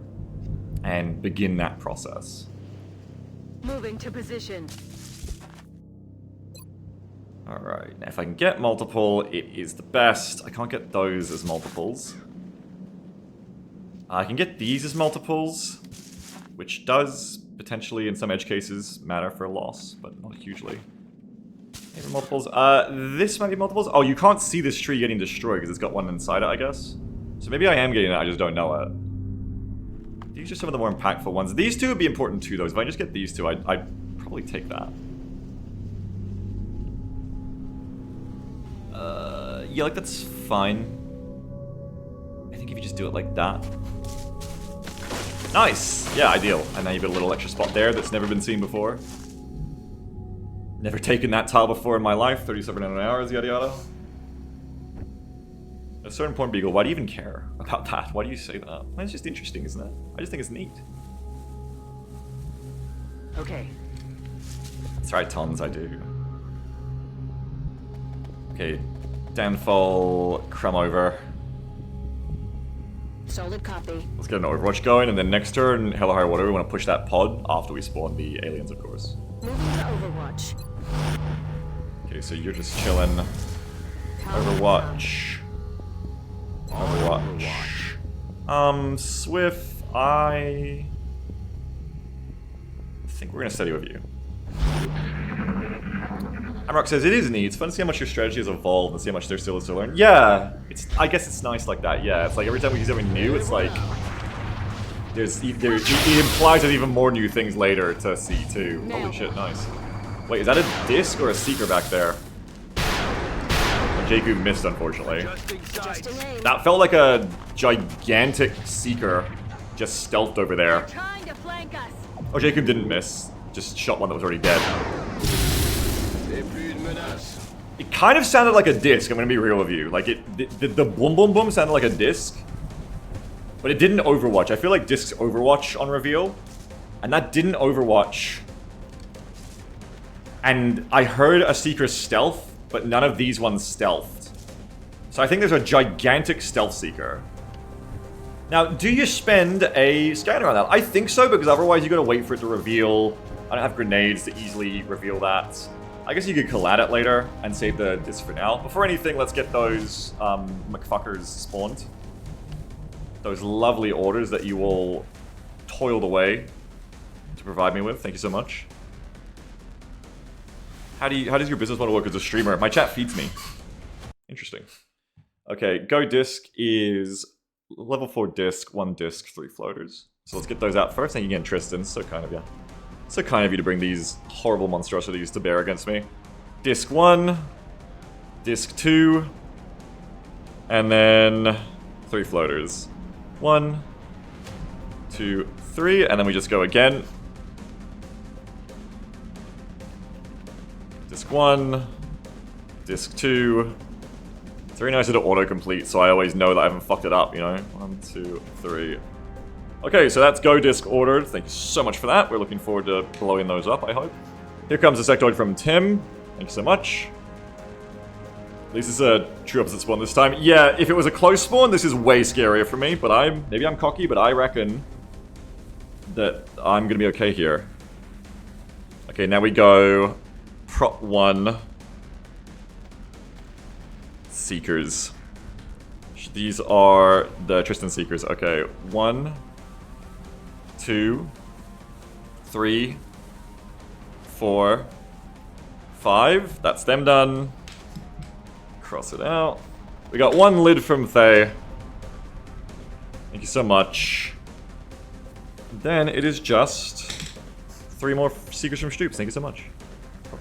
and begin that process. Moving to position. Alright, now if I can get multiple, it is the best. I can't get those as multiples. I can get these as multiples, which does potentially, in some edge cases, matter for a loss, but not hugely. Maybe multiples. This might be multiples. Oh, you can't see this tree getting destroyed because it's got one inside it, I guess. So maybe I am getting it, I just don't know it. These are some of the more impactful ones. These two would be important too, though. If I just get these two, I'd probably take that. Yeah, like, that's fine. I think if you just do it like that. Nice! Yeah, ideal. And now you've got a little extra spot there that's never been seen before. Never taken that tile before in my life. 3700 hours, yada yada. A certain point, Beagle, why do you even care about that? Why do you say that? Well, it's just interesting, isn't it? I just think it's neat. Okay. That's right, Tons, I do. Okay, downfall, crumb over. Solid copy. Let's get an Overwatch going, and then next turn, hell or high water, we want to push that pod after we spawn the aliens, of course. Moving to Overwatch. Okay, so you're just chilling. Overwatch. Swift, I think we're gonna steady with you. Amrock says, it is neat. It's fun to see how much your strategy has evolved and see how much there still is to learn. Yeah, I guess it's nice like that, yeah. It's like every time we use something new, it's like... it implies there's even more new things later to see, too. Holy shit, nice. Wait, is that a disc or a seeker back there? Jakku missed, unfortunately. That felt like a gigantic seeker just stealthed over there. Trying to flank us. Oh, Jakku didn't miss. Just shot one that was already dead. It kind of sounded like a disc, I'm gonna be real with you. Like, the boom boom boom sounded like a disc. But it didn't Overwatch. I feel like discs Overwatch on reveal. And that didn't Overwatch. And I heard a Seeker stealth, but none of these ones stealthed. So I think there's a gigantic stealth Seeker. Now, do you spend a scanner on that? I think so, because otherwise you gotta wait for it to reveal. I don't have grenades to easily reveal that. I guess you could collab it later and save the disc for now. Before anything, let's get those McFuckers spawned. those lovely orders that you all toiled away to provide me with. Thank you so much. How does your business model work as a streamer? My chat feeds me. Interesting. Okay, go disc is level 4 disc, 1 disc, 3 floaters. So let's get those out first. Thank you again, Tristan. So kind of you. So kind of you to bring these horrible monstrosities to bear against me. Disc 1, disc 2, and then 3 floaters. 1, 2, 3, and then we just go again. Disc 1, disc 2. It's very nice to autocomplete, so I always know that I haven't fucked it up, you know? 1, 2, 3. Okay, so that's go disc ordered. Thank you so much for that. We're looking forward to blowing those up, I hope. Here comes a sectoid from Tim. Thank you so much. At least it's a true opposite spawn this time. Yeah, if it was a close spawn, this is way scarier for me, but maybe I'm cocky, but I reckon that I'm gonna be okay here. Okay, now we go prop 1 Seekers. These are the Tristan Seekers. Okay, 1, 2, 3, 4, 5. That's them done. Cross it out. We got 1 lid from Thay. Thank you so much. Then it is just 3 more Seekers from Stoops. Thank you so much.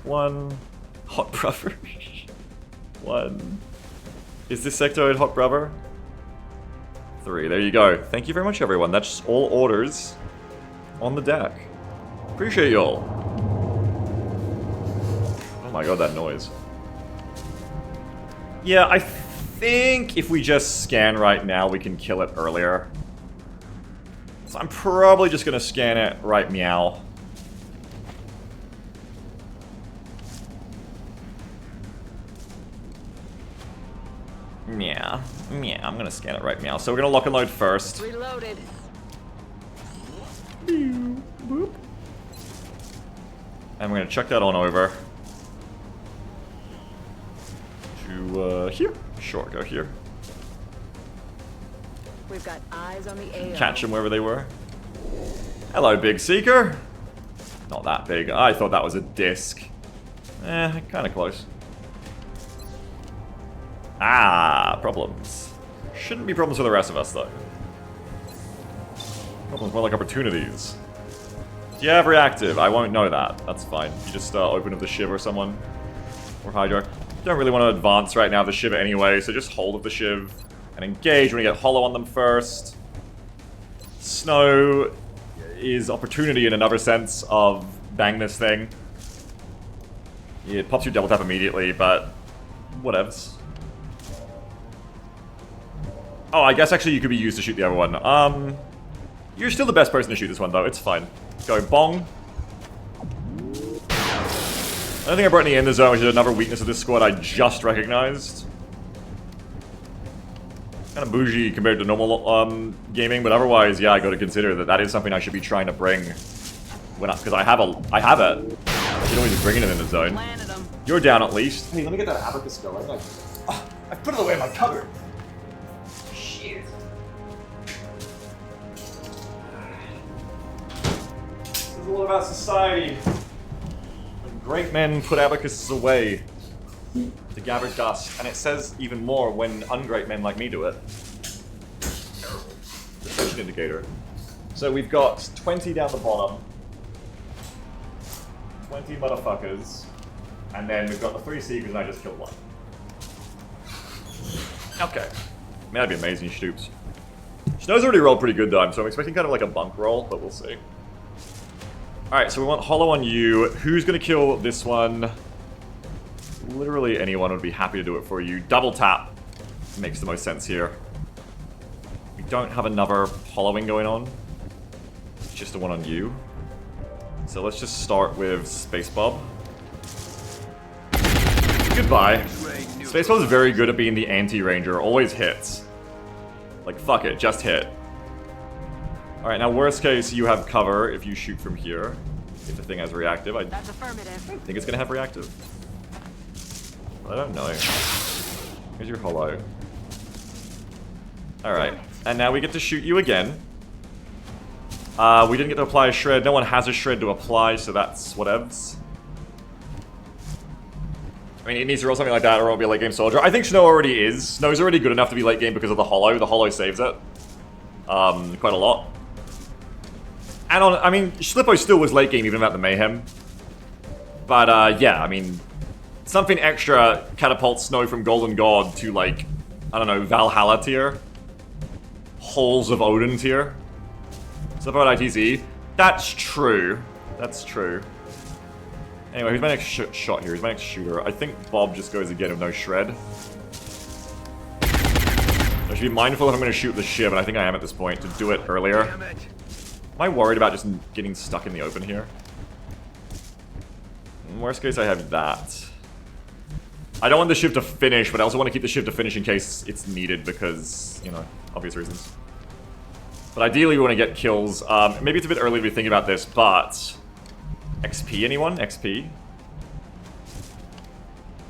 1 hot brother. 1. Is this sectoid hot brother? 3. There you go. Thank you very much, everyone. That's all orders on the deck. Appreciate y'all. Oh my god, that noise. Yeah, I think if we just scan right now, we can kill it earlier. So I'm probably just gonna scan it right meow. Yeah, I'm gonna scan it right meow. So we're gonna lock and load first. Reloaded. Boop. And we're gonna chuck that on over to here. Sure, go here. We've got eyes on the AO. Catch them wherever they were. Hello, Big Seeker. Not that big. I thought that was a disc. Kind of close. Ah, problems. Shouldn't be problems for the rest of us, though. Problems more like opportunities. Do you have reactive? I won't know that. That's fine. You just open up the Shiv or someone. Or Hydra. Don't really want to advance right now the Shiv anyway, so just hold of the Shiv and engage when you get hollow on them first. Snow is opportunity in another sense of bang this thing. It pops you double tap immediately, but whatevs. Oh, I guess actually you could be used to shoot the other one. You're still the best person to shoot this one, though. It's fine. Go bong. I don't think I brought any in the zone, which is another weakness of this squad I just recognized. Kind of bougie compared to normal gaming, but otherwise, yeah, I got to consider that that is something I should be trying to bring when because I have it. I should always be bringing it in the zone. You're down at least. Hey, let me get that abacus going. I put it away in my cupboard. Shit. This is all about society. When great men put abacuses away to gather dust, and it says even more when ungreat men like me do it. Deception indicator. So we've got 20 down the bottom. 20 motherfuckers. And then we've got the 3 Seekers and I just killed 1. Okay. I mean, that'd be amazing, Stoops. Snow's already rolled pretty good though, so I'm expecting kind of like a bunk roll, but we'll see. Alright, so we want hollow on you. Who's gonna kill this one? Literally anyone would be happy to do it for you. Double tap makes the most sense here. We don't have another hollowing going on. It's just the one on you. So let's just start with Space Bob. Goodbye. Space Bob's very good at being the anti-ranger. Always hits. Like, fuck it, just hit. Alright, now worst case, you have cover if you shoot from here. If the thing has reactive. That's affirmative. I think it's gonna have reactive. I don't know. Here's your hollow. Alright. And now we get to shoot you again. We didn't get to apply a shred. No one has a shred to apply, so that's whatevs. I mean, it needs to roll something like that or it won't be a late game soldier. I think Snow already is. Snow's already good enough to be late game because of the Hollow. The Hollow saves it. Quite a lot. And I mean, Schlippo still was late game even without the Mayhem. But, yeah, I mean, something extra catapults Snow from Golden God to, like, I don't know, Valhalla tier. Halls of Odin tier. Stuff about ITZ. That's true. That's true. Anyway, who's my next shot here? Who's my next shooter? I think Bob just goes again with no shred. I should be mindful if I'm going to shoot the Shiv, and I think I am at this point, to do it earlier. Damn it. Am I worried about just getting stuck in the open here? In worst case, I have that. I don't want the Shiv to finish, but I also want to keep the Shiv to finish in case it's needed because, you know, obvious reasons. But ideally, we want to get kills. Maybe it's a bit early to be thinking about this, but... XP, anyone? XP?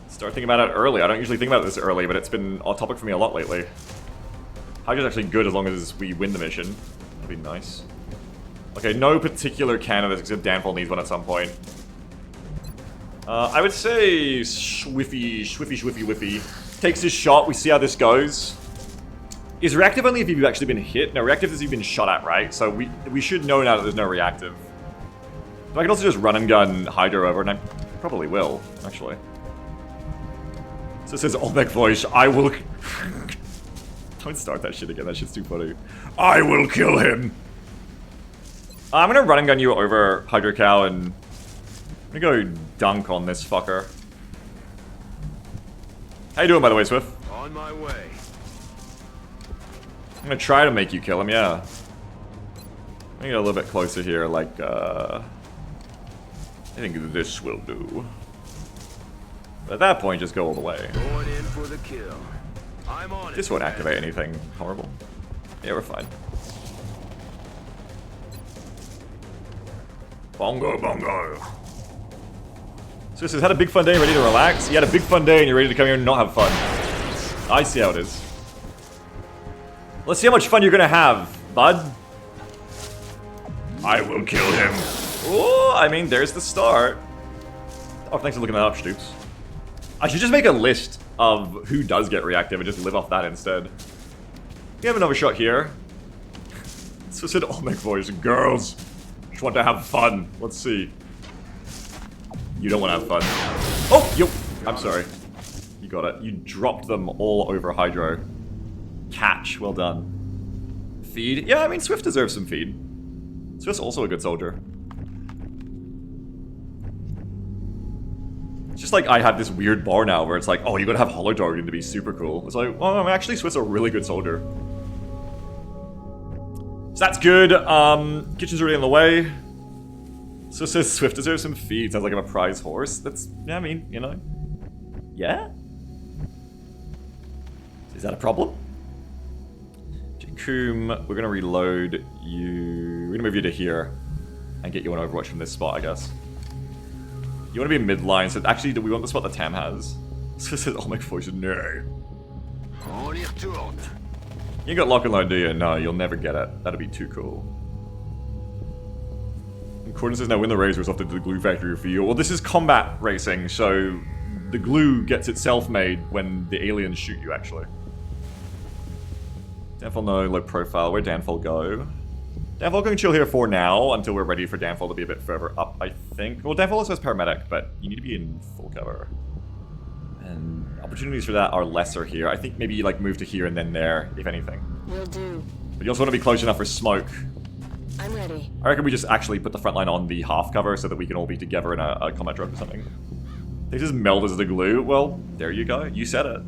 Start thinking about it early. I don't usually think about this early, but it's been on topic for me a lot lately. Hydra's actually good as long as we win the mission. That'd be nice. Okay, no particular candidates except Danfall needs one at some point. I would say Whiffy takes his shot. We see how this goes. Is reactive only if you've actually been hit? No, reactive is if you've been shot at, right? So we should know now that there's no reactive. But I can also just run and gun Hydra over, and I probably will, actually. So it says Olmec voice, I will... Don't start that shit again, that shit's too funny. I will kill him! I'm gonna run and gun you over Hydra Cow, and... I'm gonna go dunk on this fucker. How you doing, by the way, Swift? On my way. I'm gonna try to make you kill him, yeah. I'm gonna get a little bit closer here, like, I think this will do. But at that point, just go all the way. Going in for the kill. I'm on it. This won't activate anything horrible. Yeah, we're fine. Bongo, bongo. So this has had a big fun day and ready to relax. You had a big fun day and you're ready to come here and not have fun. I see how it is. Let's see how much fun you're gonna have, bud. I will kill him. Oh, I mean, there's the start. Oh, thanks for looking that up, Stoops. I should just make a list of who does get reactive and just live off that instead. We have another shot here. So said Olmec voice. Girls, just want to have fun. Let's see. You don't want to have fun. Oh, yo. I'm sorry. You got it. You dropped them all over Hydro. Catch. Well done. Feed. Yeah, I mean, Swift deserves some feed. Swift's also a good soldier. It's just like I have this weird bar now where it's like, oh, you gotta have Hollow Targeting to be super cool. It's like, well, actually, Swift's a really good soldier. So that's good. Kitchen's already on the way. So it says Swift deserves some feed. Sounds like I'm a prize horse. That's, yeah, I mean, you know. Yeah? Is that a problem? Jacoom, we're gonna reload you. We're gonna move you to here and get you an Overwatch from this spot, I guess. You want to be midline, so actually, do we want the spot that Tam has? So it says, oh my voice, no. You ain't got lock and load, do you? No, you'll never get it. That'd be too cool. And Corden says, now when the race was off to the glue factory for you. Well, this is combat racing, so the glue gets itself made when the aliens shoot you, actually. Danfall, no, low profile. Where'd Danfall go? Danfall can chill here for now until we're ready for Danfall to be a bit further up, I think. Well, Danfall also has paramedic, but you need to be in full cover. And opportunities for that are lesser here. I think maybe like move to here and then there, if anything. Will do. But you also want to be close enough for smoke. I'm ready. I reckon we just actually put the front line on the half cover so that we can all be together in a combat drone or something. This is meld as the glue. Well, there you go. You said it.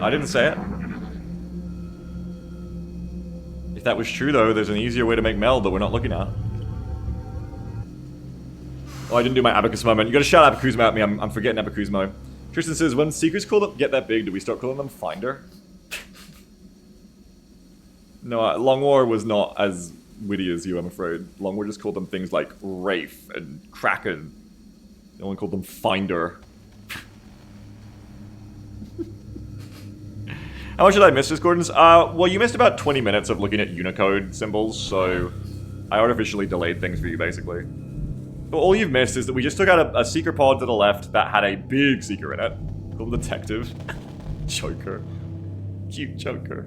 I didn't say it. If that was true, though, there's an easier way to make meld that we're not looking at. Oh, I didn't do my Abacus moment. You gotta shout Abacusmo at me. I'm forgetting Abacusmo. Tristan says, when secrets get that big, do we start calling them Finder? No, Long War was not as witty as you, I'm afraid. Long War just called them things like Wraith and Kraken. No one called them Finder. How much did I miss, Discordance? Well, you missed about 20 minutes of looking at Unicode symbols, so I artificially delayed things for you, basically. But all you've missed is that we just took out a seeker pod to the left that had a big seeker in it, called Detective. Joker. Cute Joker.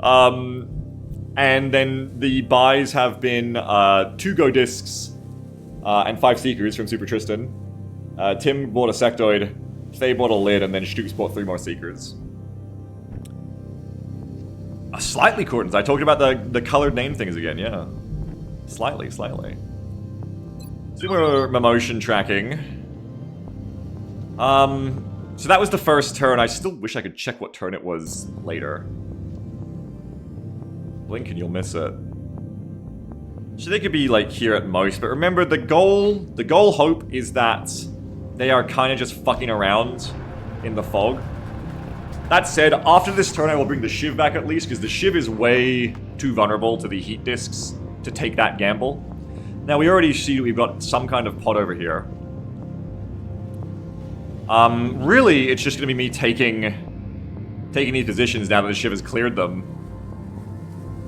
And then the buys have been 2 Go discs and 5 seekers from Super Tristan. Tim bought a sectoid, Faye bought a lid, and then Stoops bought 3 more seekers. Slightly, Cordons. I talked about the colored name things again, yeah. Slightly. Similar motion tracking. So that was the first turn. I still wish I could check what turn it was later. Blink and you'll miss it. So they could be like here at most, but remember the goal hope is that they are kind of just fucking around in the fog. That said, after this turn I will bring the Shiv back at least, because the Shiv is way too vulnerable to the heat discs to take that gamble. Now we already see that we've got some kind of pod over here. Really, it's just going to be me taking these positions now that the Shiv has cleared them.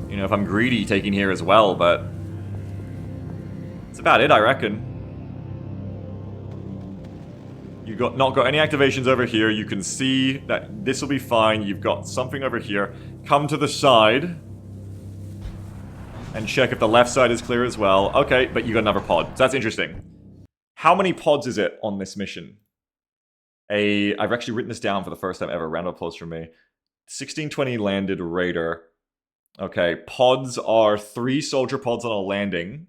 You know, if I'm greedy, taking here as well, but that's about it, I reckon. You've not got any activations over here. You can see that this will be fine. You've got something over here. Come to the side and check if the left side is clear as well. Okay, but you got another pod. So that's interesting. How many pods is it on this mission? I've actually written this down for the first time ever. Round of applause from me. 1620 landed Raider. Okay, pods are 3 soldier pods on a landing.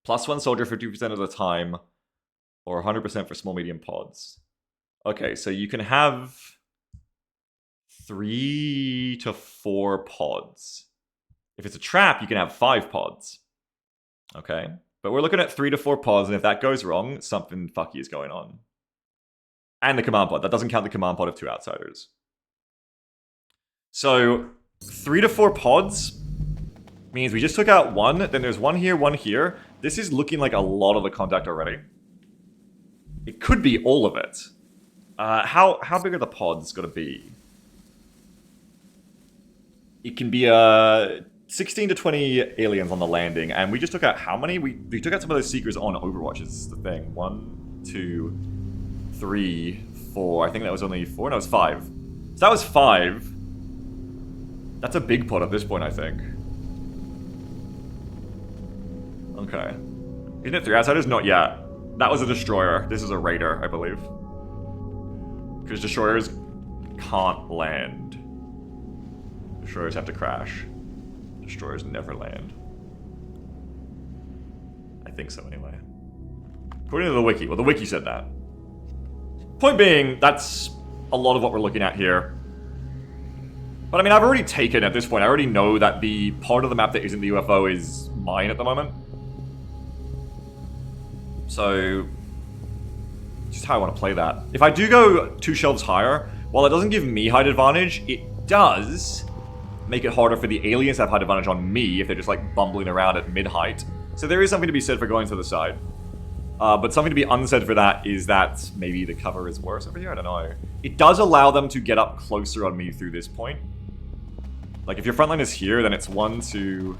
Plus 1 soldier 50% of the time. Or 100% for small medium pods. Okay, so you can have 3 to 4 pods. If it's a trap, you can have 5 pods. Okay, but we're looking at 3 to 4 pods, and if that goes wrong, something fucky is going on. And the command pod. That doesn't count the command pod of 2 outsiders. So 3 to 4 pods means we just took out 1, then there's 1 here, 1 here. This is looking like a lot of the contact already. It could be all of it. How big are the pods going to be? It can be 16 to 20 aliens on the landing, and we just took out how many? We took out some of those seekers on Overwatch, is the thing. 1, 2, 3, 4. I think that was only 4. No, it was 5. So that was 5. That's a big pod at this point, I think. Okay. Isn't it 3 outsiders? Not yet. That was a destroyer. This is a raider, I believe. Because destroyers can't land. Destroyers have to crash. Destroyers never land. I think so, anyway. According to the wiki. Well, the wiki said that. Point being, that's a lot of what we're looking at here. But I mean, I've already taken, at this point, I already know that the part of the map that isn't the UFO is mine at the moment. So, just how I want to play that. If I do go 2 shelves higher, while it doesn't give me height advantage, it does make it harder for the aliens to have height advantage on me if they're just like bumbling around at mid-height. So there is something to be said for going to the side. But something to be unsaid for that is that maybe the cover is worse over here, I don't know. It does allow them to get up closer on me through this point. Like if your front line is here, then it's 1, 2,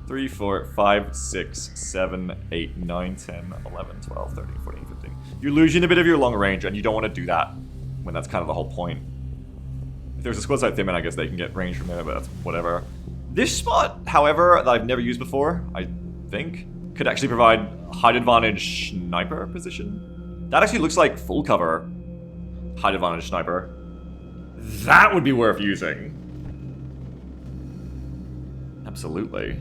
3, 4, 5, 6, 7, 8, 9, 10, 11, 12, 13, 14, 15. You're losing a bit of your long range, and you don't want to do that when that's kind of the whole point. If there's a squad side Thimin, I guess they can get range from there, but that's whatever. This spot, however, that I've never used before, I think, could actually provide height advantage sniper position. That actually looks like full cover height advantage sniper. That would be worth using. Absolutely.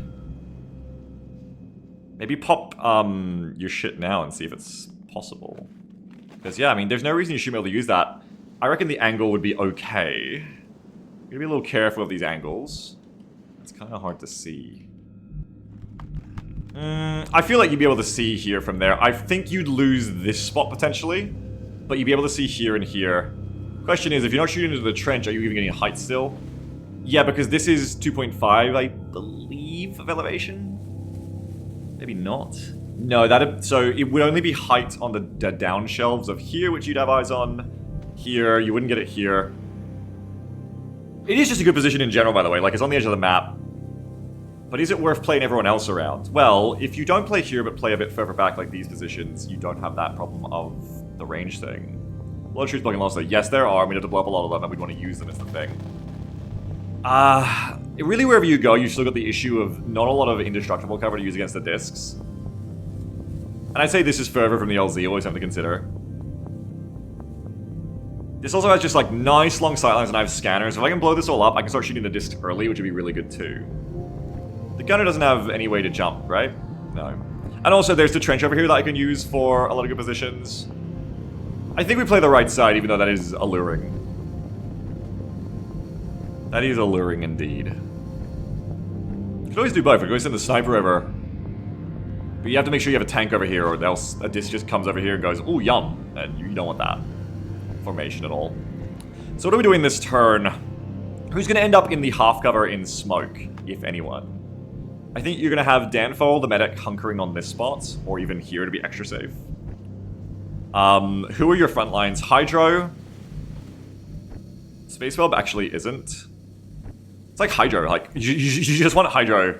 Maybe pop your shit now and see if it's possible. Because yeah, I mean, there's no reason you shouldn't be able to use that. I reckon the angle would be okay. I'm gonna be a little careful of these angles. It's kind of hard to see. I feel like you'd be able to see here from there. I think you'd lose this spot potentially, but you'd be able to see here and here. Question is, if you're not shooting into the trench, are you even getting height still? Yeah, because this is 2.5, I believe, of elevation. Maybe not. No, so it would only be height on the down shelves of here, which you'd have eyes on. Here, you wouldn't get it here. It is just a good position in general, by the way. Like, it's on the edge of the map. But is it worth playing everyone else around? Well, if you don't play here but play a bit further back like these positions, you don't have that problem of the range thing. A lot of troops blocking lost though. Yes, there are. We'd have to blow up a lot of them and we'd want to use them as the thing. Really, wherever you go, you've still got the issue of not a lot of indestructible cover to use against the discs. And I'd say this is further from the LZ, always have to consider. This also has just like nice long sightlines and I have scanners. If I can blow this all up, I can start shooting the disc early, which would be really good too. The gunner doesn't have any way to jump, right? No. And also there's the trench over here that I can use for a lot of good positions. I think we play the right side, even though that is alluring. That is alluring indeed. You could always do both. We could always send the sniper over. But you have to make sure you have a tank over here, or else a disc just comes over here and goes, ooh, yum. And you don't want that formation at all. So what are we doing this turn? Who's going to end up in the half cover in smoke, if anyone? I think you're going to have Danfo, the medic, hunkering on this spot, or even here to be extra safe. Who are your front lines? Hydro. Space Web actually isn't. It's like Hydro, like, you just want Hydro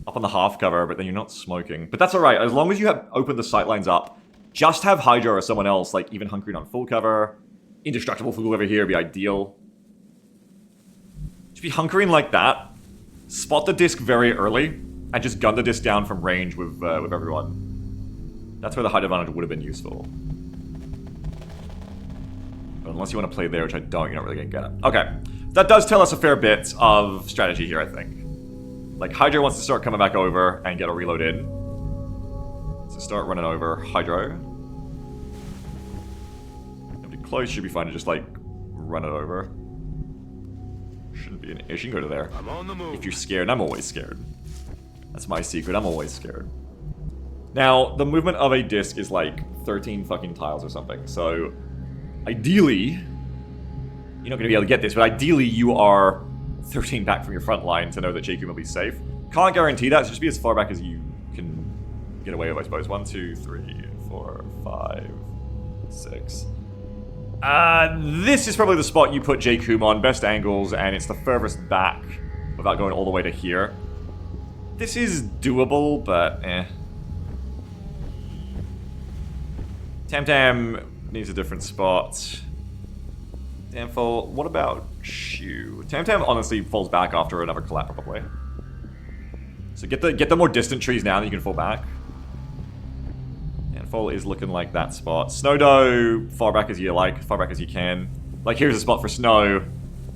up on the half cover, but then you're not smoking. But that's alright, as long as you have opened the sightlines up, just have Hydro or someone else, like even hunkering on full cover. Indestructible full cover here would be ideal. Just be hunkering like that. Spot the disc very early, and just gun the disc down from range with everyone. That's where the height advantage would have been useful. But unless you want to play there, which I don't, you're not really going to get it. Okay. That does tell us a fair bit of strategy here, I think. Like, Hydro wants to start coming back over and get a reload in. So start running over Hydro. Nobody close, should be fine to just, like, run it over. Shouldn't be an issue. You can go to there. I'm on the move. If you're scared, I'm always scared. That's my secret, I'm always scared. Now, the movement of a disc is like 13 fucking tiles or something, so ideally, you're not going to be able to get this, but ideally you are 13 back from your front line to know that JQ will be safe. Can't guarantee that, so just be as far back as you can get away with, I suppose. 1, 2, 3, 4, 5, 6. This is probably the spot you put JQ on, best angles, and it's the furthest back without going all the way to here. This is doable, but eh. Tam Tam needs a different spot. Damfall, what about Shu? Tam Tam honestly falls back after another collapse, probably. So get the more distant trees now, and you can fall back. Damfall is looking like that spot. Snowdoe, far back as you like, far back as you can. Like, here's a spot for Snow.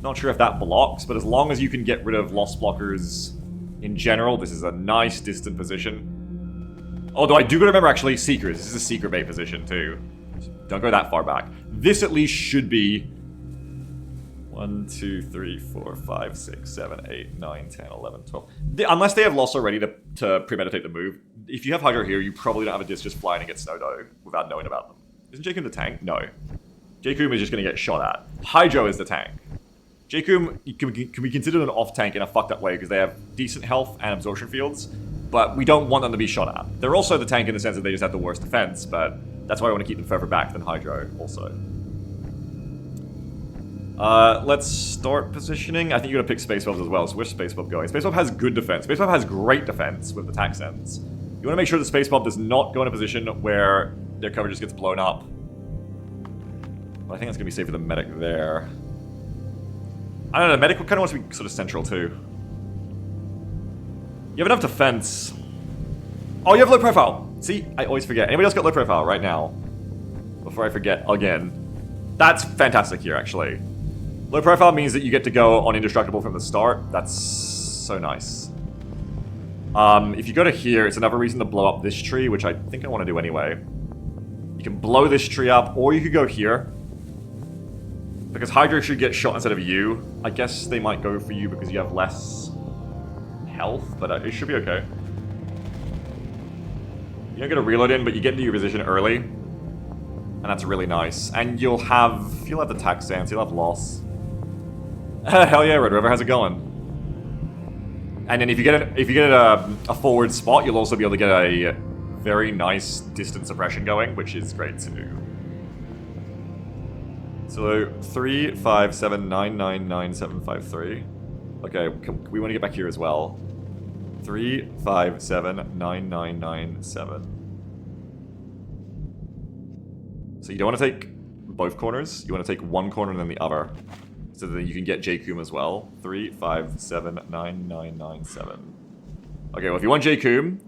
Not sure if that blocks, but as long as you can get rid of lost blockers in general, this is a nice distant position. Although I do gotta remember, actually, Seekers. This is a Seeker bait position, too. Don't go that far back. This, at least, should be 1, 2, 3, 4, 5, 6, 7, 8, 9, 10, 11, 12. Unless they have lost already to premeditate the move. If you have Hydro here, you probably don't have a disc just flying and get Snowdoe without knowing about them. Isn't Jacoom the tank? No. Jacoom is just going to get shot at. Hydro is the tank. Jacoom can be considered an off-tank in a fucked up way because they have decent health and absorption fields, but we don't want them to be shot at. They're also the tank in the sense that they just have the worst defense, but that's why I want to keep them further back than Hydro also. Let's start positioning. I think you're going to pick Space Webs as well, so where's Space Web going? Space Web has good defense. Space Web has great defense with the tac sends. You want to make sure that Space Web does not go in a position where their cover just gets blown up. But I think that's going to be safe for the medic there. I don't know, the medic kind of wants to be sort of central too. You have enough defense. Oh, you have low profile. See, I always forget. Anybody else got low profile right now? Before I forget again. That's fantastic here, actually. Low profile means that you get to go on indestructible from the start. That's so nice. If you go to here, it's another reason to blow up this tree, which I think I want to do anyway. You can blow this tree up, or you could go here. Because Hydra should get shot instead of you. I guess they might go for you because you have less health, but it should be okay. You don't get a reload in, but you get into your position early. And that's really nice. And you'll have the tac stance, you'll have loss. Hell yeah, Red River, how's it going? And then if you get a forward spot, you'll also be able to get a very nice distance suppression going, which is great too. So 3, 5, 7, 9, 9, 9, 7, 5, 3. Okay, we want to get back here as well. 3, 5, 7, 9, 9, 9, 7. So you don't want to take both corners. You want to take one corner and then the other. So that you can get J-Coom as well. 3, 5, 7, 9, 9, 9, 7. Okay, well if you want J-Coom,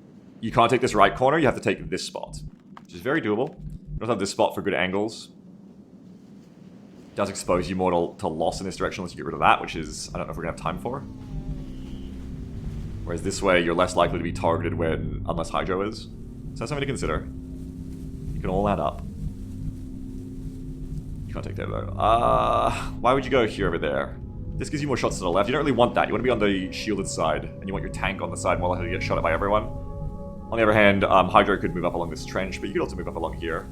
you can't take this right corner. You have to take this spot. Which is very doable. You don't have this spot for good angles. It does expose you more to loss in this direction unless you get rid of that, which is, I don't know if we're going to have time for. Whereas this way, you're less likely to be targeted unless Hydro is. So that's something to consider. You can all add up. You can't take that though. Why would you go here over there? This gives you more shots to the left. You don't really want that. You want to be on the shielded side, and you want your tank on the side more likely to get shot at by everyone. On the other hand, Hydro could move up along this trench, but you could also move up along here.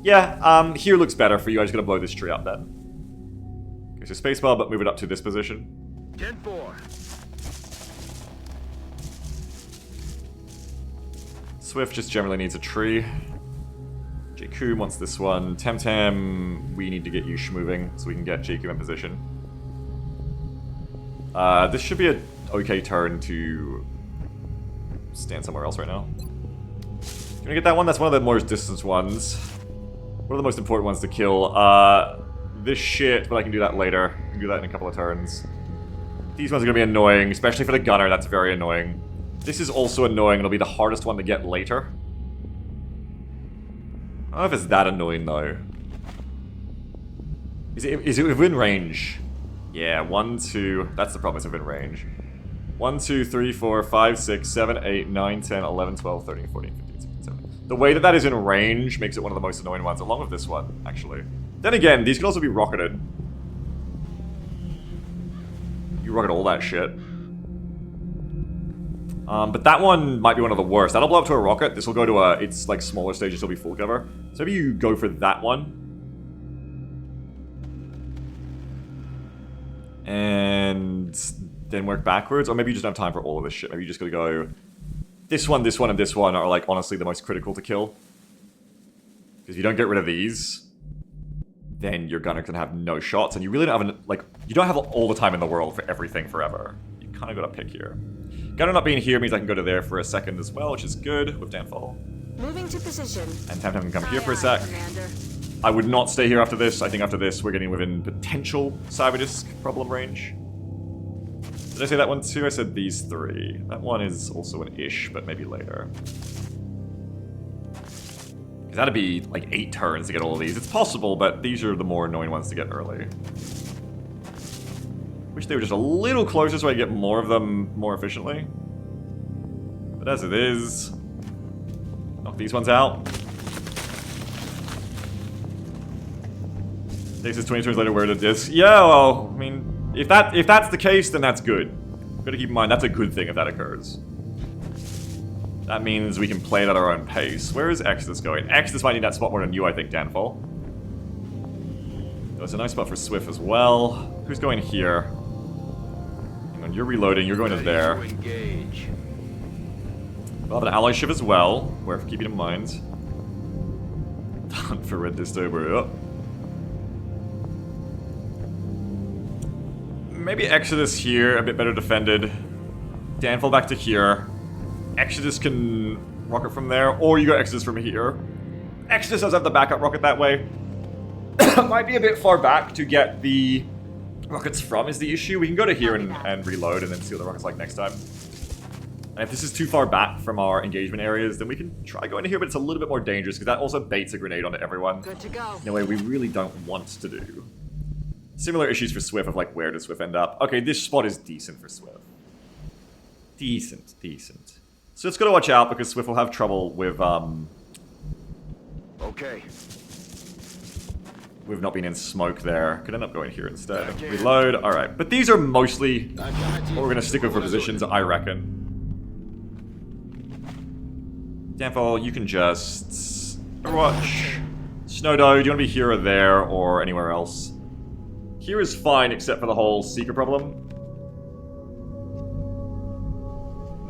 Yeah, here looks better for you. I just gotta blow this tree up then. Okay, so spacebar, but move it up to this position. 10-4. Swift just generally needs a tree. J-Coom wants this one. Temtem, we need to get you moving so we can get J-Coom in position. This should be an okay turn to stand somewhere else right now. Can we get that one? That's one of the most distant ones. One of the most important ones to kill. This shit, but I can do that later. I can do that in a couple of turns. These ones are going to be annoying, especially for the gunner. That's very annoying. This is also annoying. It'll be the hardest one to get later. I don't know if it's that annoying, though. Is it within range? Yeah, 1, 2... That's the problem, it's within range. 1, 2, 3, 4, 5, 6, 7, 8, 9, 10, 11, 12, 13, 14, 15, 16, 17. The way that is in range makes it one of the most annoying ones, along with this one, actually. Then again, these can also be rocketed. You rocket all that shit. But that one might be one of the worst. That'll blow up to a rocket. This will go to its like smaller stage and still be full cover. So maybe you go for that one. And then work backwards. Or maybe you just don't have time for all of this shit. Maybe you just gotta go... This one, and this one are like honestly the most critical to kill. Because if you don't get rid of these, then your gunner can have no shots. And you really don't have, you don't have all the time in the world for everything forever. You kind of gotta pick here. Gunner not being here means I can go to there for a second as well, which is good with Downfall. Moving to position. And Temtem can come here for a sec. Commander. I would not stay here after this. I think after this, we're getting within potential Cyberdisk problem range. Did I say that one too? I said these three. That one is also an ish, but maybe later. Because that'd be like 8 turns to get all of these. It's possible, but these are the more annoying ones to get early. Wish they were just a little closer so I get more of them more efficiently. But as it is, knock these ones out. Takes us 20 turns later where the disc. Yeah, well, I mean, if that's the case, then that's good. Gotta keep in mind that's a good thing if that occurs. That means we can play it at our own pace. Where is Exodus going? Exodus might need that spot more than you, I think, Downfall. That's a nice spot for Swift as well. Who's going here? Hang on, you're reloading, you're going to there. Engage. We'll have an ally ship as well, worth keeping in mind. Done for Red Distober. Oh. Maybe Exodus here, a bit better defended. Downfall back to here. Exodus can rocket from there, or you got Exodus from here. Exodus does have the backup rocket that way. Might be a bit far back to get the rockets from is the issue. We can go to here and reload and then see what the rocket's like next time. And if this is too far back from our engagement areas, then we can try going to here, but it's a little bit more dangerous because that also baits a grenade onto everyone. Good to go. In a way we really don't want to do. Similar issues for Swift of like, where does Swift end up? Okay, this spot is decent for Swift. Decent. So it's got to watch out because Swift will have trouble with, Okay. We've not been in smoke there. Could end up going here instead. Reload. Alright. But these are mostly what we're going to stick with for positions, I reckon. Downfall, you can just watch. Snowdo, do you want to be here or there or anywhere else? Here is fine except for the whole Seeker problem.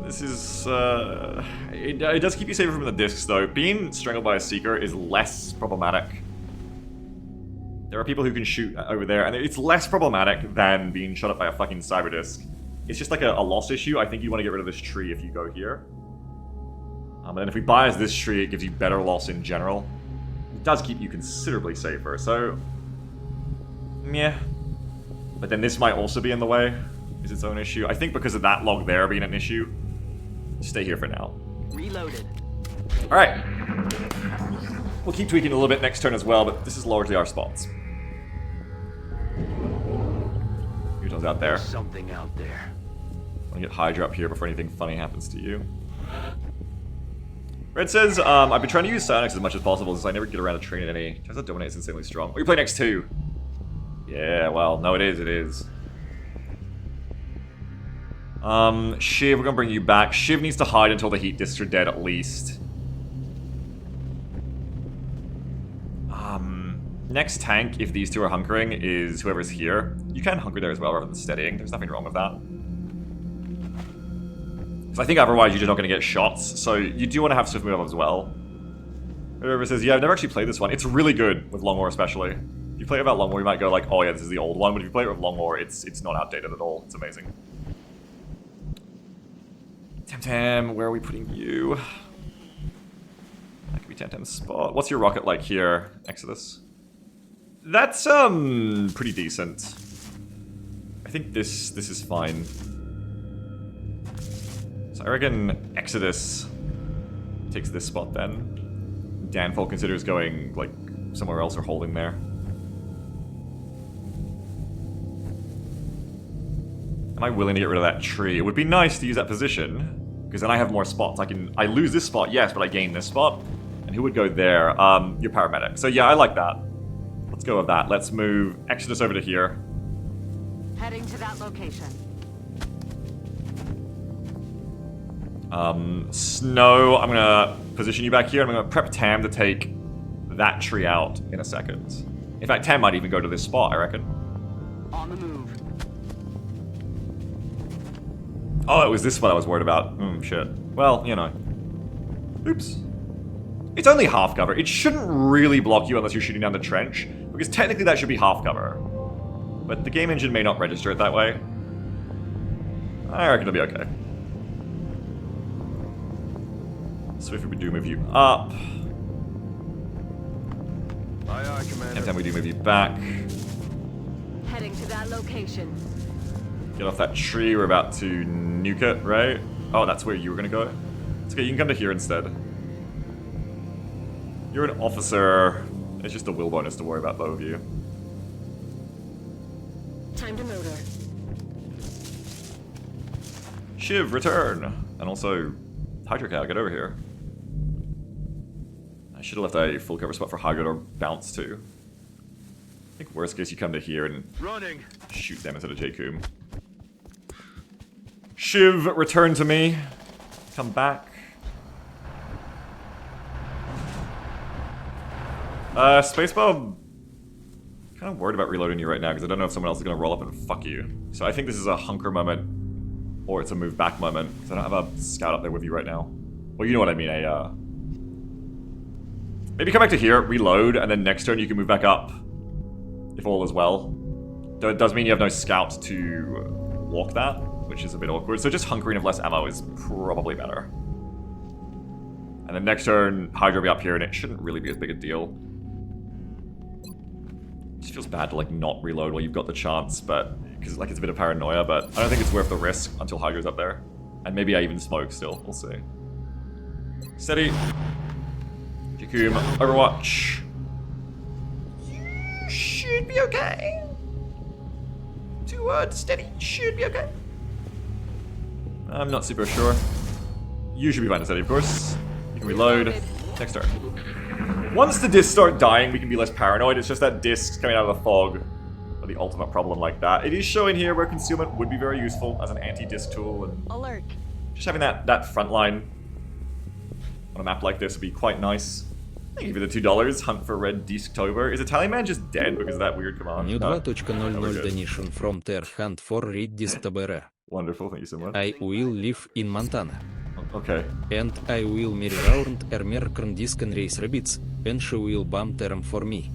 This is, it does keep you safer from the discs though. Being strangled by a Seeker is less problematic There are people who can shoot over there, and it's less problematic than being shot up by a fucking cyber disc. It's just like a loss issue. I think you want to get rid of this tree if you go here. And if we bias this tree, it gives you better loss in general. It does keep you considerably safer, so... yeah. But then this might also be in the way. Is its own issue. I think because of that log there being an issue, stay here for now. Reloaded. Alright. We'll keep tweaking a little bit next turn as well, but this is largely our spots. Mutons out there. Something out there. I'm gonna get Hydra up here before anything funny happens to you. Red says, I've been trying to use Psionics as much as possible since I never get around to training any. Turns out Dominate's insanely strong. Oh, you're playing X2. Yeah, well, no, it is. Shiv, we're gonna bring you back. Shiv needs to hide until the heat discs are dead at least. Next tank, if these two are hunkering, is whoever's here. You can hunker there as well rather than steadying. There's nothing wrong with that. Because I think otherwise you're just not going to get shots, so you do want to have swift move up as well. Whoever says, yeah, I've never actually played this one. It's really good with Long War especially. If you play about Long War, you might go like, oh yeah, this is the old one, but if you play it with Long War, it's not outdated at all. It's amazing. Tam, where are we putting you? That could be Tam's spot. What's your rocket like here, Exodus? That's, pretty decent. I think this is fine. So I reckon Exodus takes this spot then. Danfall considers going, like, somewhere else or holding there. Am I willing to get rid of that tree? It would be nice to use that position, because then I have more spots. I lose this spot, yes, but I gain this spot. And who would go there? Your paramedic. So yeah, I like that. Let's go with that. Let's move Exodus over to here. Heading to that location. Snow, I'm gonna position you back here. I'm gonna prep Tam to take that tree out in a second. In fact, Tam might even go to this spot, I reckon. On the move. Oh, it was this spot I was worried about. Shit. Well, you know. Oops. It's only half cover. It shouldn't really block you unless you're shooting down the trench, because technically that should be half cover. But the game engine may not register it that way. I reckon it'll be okay. Swift, we do move you up. Aye, Commander. Every time we do move you back. Heading to that location. Get off that tree, we're about to nuke it, right? Oh, that's where you were gonna go? It's okay, you can come to here instead. You're an officer. It's just a will bonus to worry about, both of you. Time to motor. Shiv, return! And also, Hydra Cow, get over here. I should have left a full cover spot for Hydra to bounce to. I think worst case you come to here and Running. shoot them instead of J-Coom. Shiv, return to me. Come back. Spacebar, kind of worried about reloading you right now because I don't know if someone else is going to roll up and fuck you. So I think this is a hunker moment, or it's a move back moment, because I don't have a scout up there with you right now. Well, you know what I mean, maybe come back to here, reload, and then next turn you can move back up, if all is well. Though it does mean you have no scout to walk that, which is a bit awkward. So just hunkering of less ammo is probably better. And then next turn, Hydra will be up here, and it shouldn't really be as big a deal. It just feels bad to like not reload while you've got the chance, but because like it's a bit of paranoia, but I don't think it's worth the risk until Hydra's up there. And maybe I even smoke still, we'll see. Steady. J-Coom, Overwatch. You should be okay. Steady, should be okay. I'm not super sure. You should be fine to steady, of course. You can reload. Next turn. Once the discs start dying, we can be less paranoid. It's just that discs coming out of the fog are the ultimate problem like that. It is showing here where concealment would be very useful as an anti-disc tool, and Alert. just having that front line on a map like this would be quite nice. Thank you for the $2. Hunt for Red Disctober. Is Italian Man just dead because of that weird command? New No. 2.00 donation from Ter Hunt for Red Disctober. Wonderful, thank you so much. I will live in Montana. Okay. And I will marry around Ermerkern Disc and race rabbits, and she will bum term for me.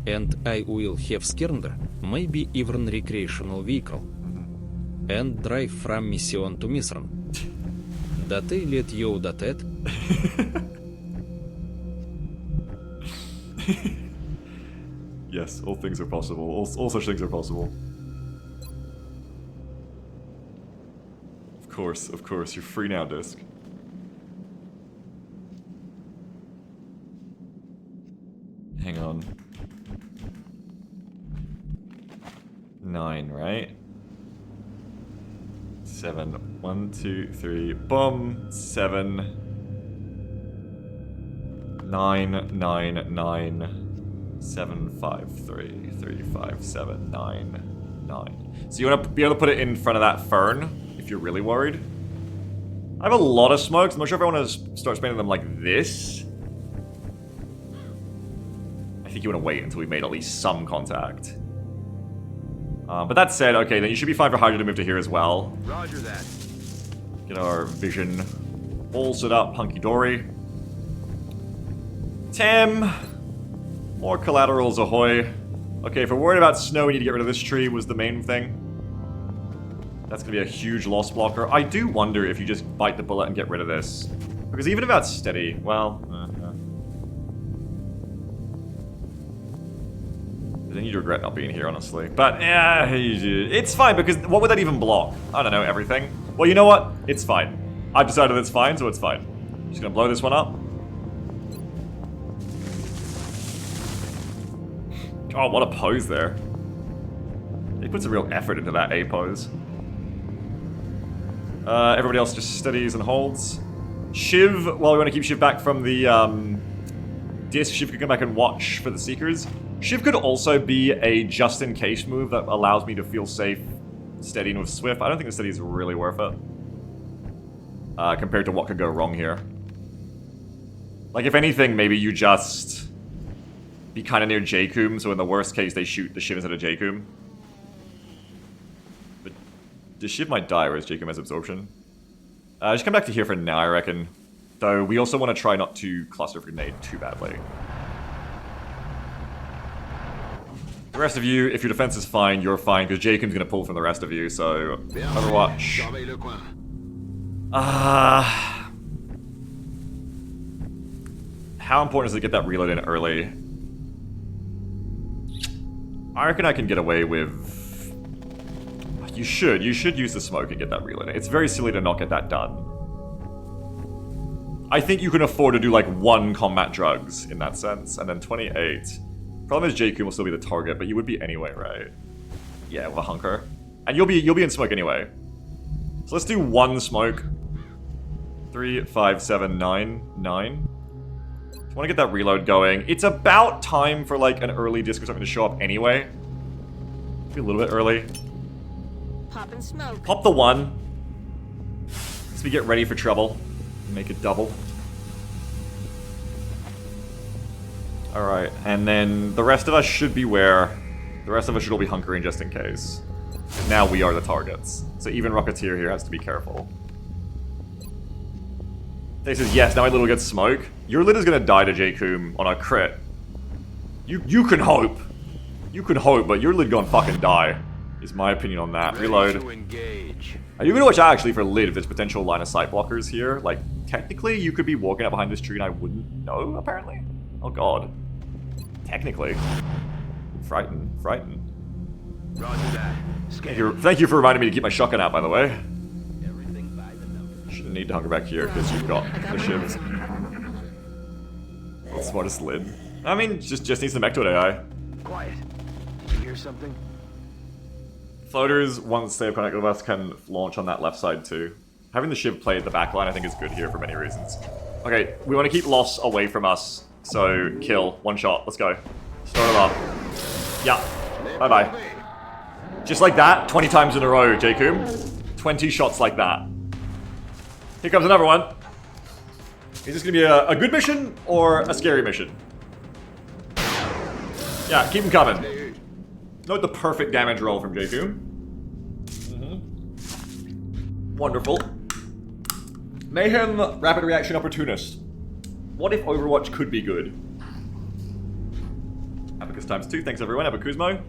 and I will have skirnder, maybe even recreational vehicle, and drive from mission to mission. That I let you that it? Yes, all things are possible. All such things are possible. Of course, you're free now, Disc. Hang on. 9, right? 7. 1, 2, 3. Boom. 7. 9, 9, 9. 7, 5, 3. 3, 5, 7, 9, 9. So you want to be able to put it in front of that fern, if you're really worried. I have a lot of smokes. I'm not sure if I want to start spending them like this. I think you want to wait until we've made at least some contact. But that said, okay, then you should be fine for Hydra to move to here as well. Roger that. Get our vision all set up, hunky-dory. Tim! More collaterals, ahoy. Okay, if we're worried about snow, we need to get rid of this tree was the main thing. That's gonna be a huge loss blocker. I do wonder if you just bite the bullet and get rid of this. Because even if that's steady, well... then you'd regret not being here, honestly. But, yeah, it's fine, because what would that even block? I don't know, everything. Well, you know what? It's fine. I've decided it's fine, so it's fine. Just gonna blow this one up. Oh, what a pose there. He put some real effort into that A pose. Everybody else just steadies and holds. Shiv, while we want to keep Shiv back from the disc, Shiv could come back and watch for the Seekers. Shiv could also be a just-in-case move that allows me to feel safe steadying with Swift. I don't think the steady is really worth it. Compared to what could go wrong here. Like, if anything, maybe you just be kind of near Jacoom, so in the worst case, they shoot the Shiv instead of Jacoom. But the Shiv might die, whereas Jacoom has absorption. Just come back to here for now, I reckon. Though, we also want to try not to cluster grenade too badly. The rest of you, if your defense is fine, you're fine, because Jacob's going to pull from the rest of you, so... Overwatch. How important is it to get that reload in early? I reckon I can get away with... You should use the smoke and get that reload in. It's very silly to not get that done. I think you can afford to do like 1 combat drugs in that sense, and then 28. Problem is Jakun will still be the target, but you would be anyway, right? Yeah, with a hunker. And you'll be in smoke anyway. So let's do 1 smoke. 3, 5, 7, 9, 9. Just want to get that reload going. It's about time for like an early disc or something to show up anyway. Be a little bit early. Pop and smoke. Pop the 1. As we get ready for trouble. Make it double. Alright, and then the rest of us should beware. The rest of us should all be hunkering just in case. Now we are the targets. So even Rocketeer here has to be careful. They says, yes, now my little gets smoke. Your lid is gonna die to Jacoom on a crit. You can hope. You can hope, but your lid gonna fucking die. Is my opinion on that. Reload. Are you gonna watch out actually for lid if there's potential line of sight blockers here? Like, technically you could be walking up behind this tree and I wouldn't know, apparently. Oh god. Technically. Frightened. Roger that. Thank you for reminding me to keep my shotgun out, by the way. Shouldn't need to hunker back here because you've got the shivs. The smartest lid. I mean, just needs some Ectoid AI. Quiet. Did you hear something? Floaters, once they have contact with us, can launch on that left side too. Having the Shiv play at the back line I think is good here for many reasons. Okay, we want to keep Loss away from us. So, kill. 1 shot. Let's go. Start him up. Yeah. Bye-bye. Just like that, 20 times in a row, Jacoom. 20 shots like that. Here comes another one. Is this going to be a good mission or a scary mission? Yeah, keep them coming. Note the perfect damage roll from Jacoom. Wonderful. Mayhem, Rapid Reaction Opportunist. What if Overwatch could be good? Abacus bits times 2. Thanks everyone. Abakuzmo.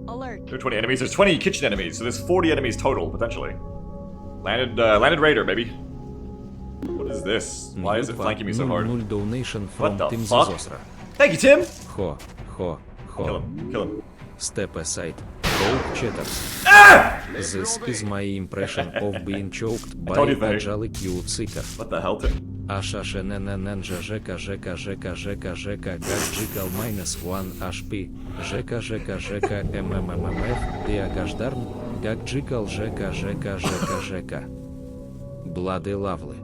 Alert. There are 20 enemies. There's 20 kitchen enemies, so there's 40 enemies total, potentially. Landed Raider, baby. What is this? Why is it flanking me so hard? 0 donation What from the Tim fuck? Zazosra. Thank you, Tim! Ho, ho, Kill ho. him. Kill him. Step aside. Coke chatters. Ah! This is my impression of being choked by told you, a Faye. jolly cute seeker. What the hell, Tim? АШШННН ЖЖК ЖК ЖК ЖК ЖК ГАГДЖИКАЛ -1 HP ЖК ЖК ЖК ММММФ Диагаждарн ГАГДЖИКАЛ ЖК ЖК ЖК ЖК Bloody lovely.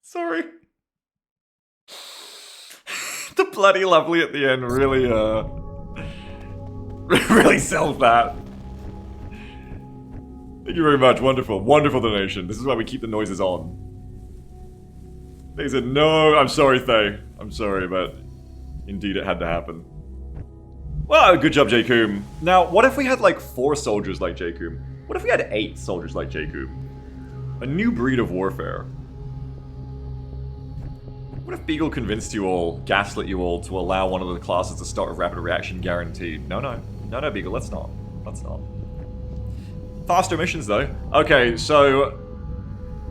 Sorry. The bloody lovely at the end really, really sells that. Thank you very much. Wonderful. Wonderful donation. This is why we keep the noises on. They said, no, I'm sorry, Faye. I'm sorry, but indeed it had to happen. Well, good job, Jacoom. Now, what if we had like 4 soldiers like Jacoom? What if we had 8 soldiers like Jacoom? A new breed of warfare. What if Beagle convinced you all, gaslit you all, to allow one of the classes to start with rapid reaction guaranteed? No, Beagle, let's not. Let's not. Faster missions, though. Okay, so...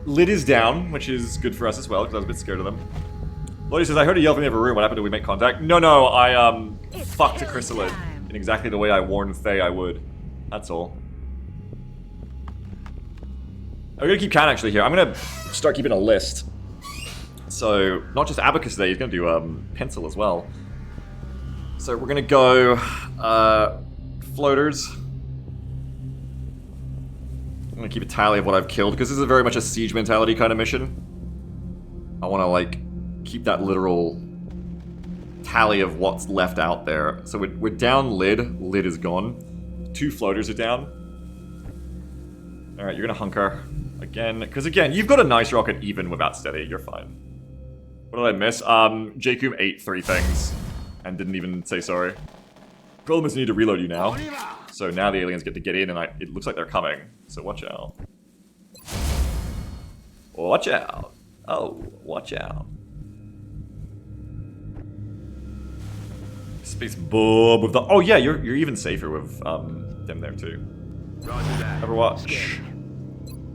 Lid is down, which is good for us as well, because I was a bit scared of them. Lottie says, I heard a yell from the other room. What happened? Did we make contact? No, I, fucked a chrysalid in exactly the way I warned Faye I would. That's all. I'm gonna keep count, actually, here. I'm gonna start keeping a list. So, not just Abacus today, he's gonna do, pencil as well. So, we're gonna go, floaters. I'm gonna keep a tally of what I've killed, because this is very much a siege mentality kind of mission. I wanna, like, keep that literal tally of what's left out there. So we're down Lid. Lid is gone. 2 floaters are down. Alright, you're gonna hunker. Again, because again, you've got a nice rocket even without steady. You're fine. What did I miss? Jacoom ate 3 things and didn't even say sorry. Problem is I need to reload you now. So now the aliens get to get in and it looks like they're coming. So watch out. Watch out. Oh, watch out. Space Bob with the... Oh yeah, you're even safer with them there too. Roger that. Overwatch.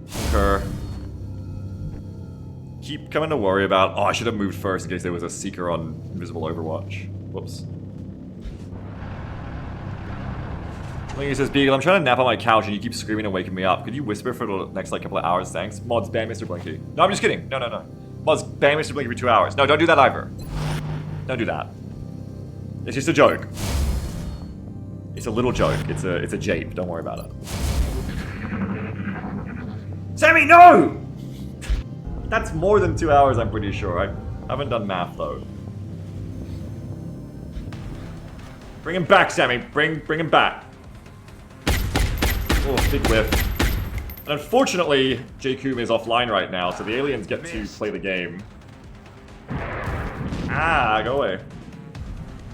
Hunker. Keep coming to worry about... Oh, I should have moved first in case there was a Seeker on Invisible Overwatch. Whoops. Lingy says, Beagle, I'm trying to nap on my couch and you keep screaming and waking me up. Could you whisper for the next like couple of hours, thanks? Mods, ban Mr. Blinky. No, I'm just kidding. No. Mods, ban Mr. Blinky for 2 hours. No, don't do that either. Don't do that. It's just a joke. It's a little joke. It's a jape. Don't worry about it. Sammy, no! That's more than 2 hours, I'm pretty sure. I haven't done math, though. Bring him back, Sammy. Bring him back. Oh, big whiff. And unfortunately, Jacoom is offline right now, so the aliens get to play the game. Ah, go away.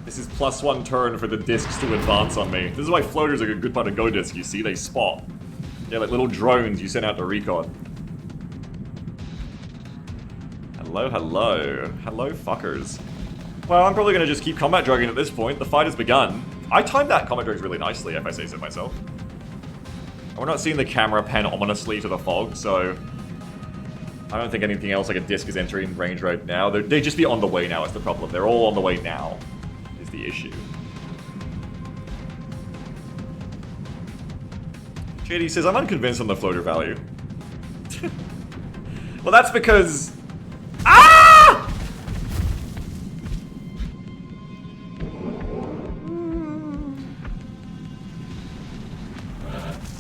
This is +1 turn for the discs to advance on me. This is why floaters are a good part of Go Disc, you see? They spot. They're like little drones you send out to recon. Hello, hello. Hello, fuckers. Well, I'm probably gonna just keep combat drugging at this point. The fight has begun. I timed that combat drugs really nicely, if I say so myself. And we're not seeing the camera pan ominously to the fog, so... I don't think anything else like a disc is entering range right now. They'd just be on the way now is the problem. They're all on the way now. The issue. JD says, I'm unconvinced on the floater value. Well, that's because... Ah!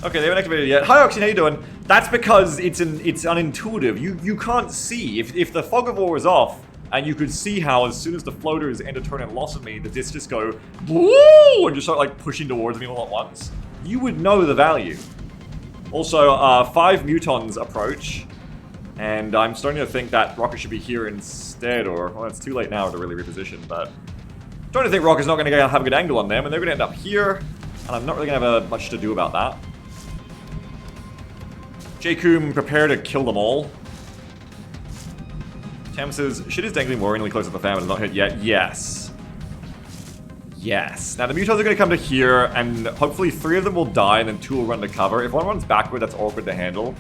Okay, they haven't activated it yet. Hi, Oxy, how you doing? That's because it's unintuitive. You can't see. If the fog of war is off, and you could see how as soon as the floaters end a turn and loss of me, the discs just go woo and just start like pushing towards me all at once. You would know the value. Also, 5 mutons approach, and I'm starting to think that Rocket should be here instead, or well, it's too late now to really reposition. But I'm starting to think Rocket's not going to have a good angle on them, and they're going to end up here, and I'm not really going to have much to do about that. Jacoom, prepare to kill them all. Tam says, shit is dangling worryingly close to the fan, but it's not hit yet. Yes. Yes. Now the mutons are going to come to here, and hopefully 3 of them will die, and then 2 will run to cover. If one runs backward, that's awkward to handle.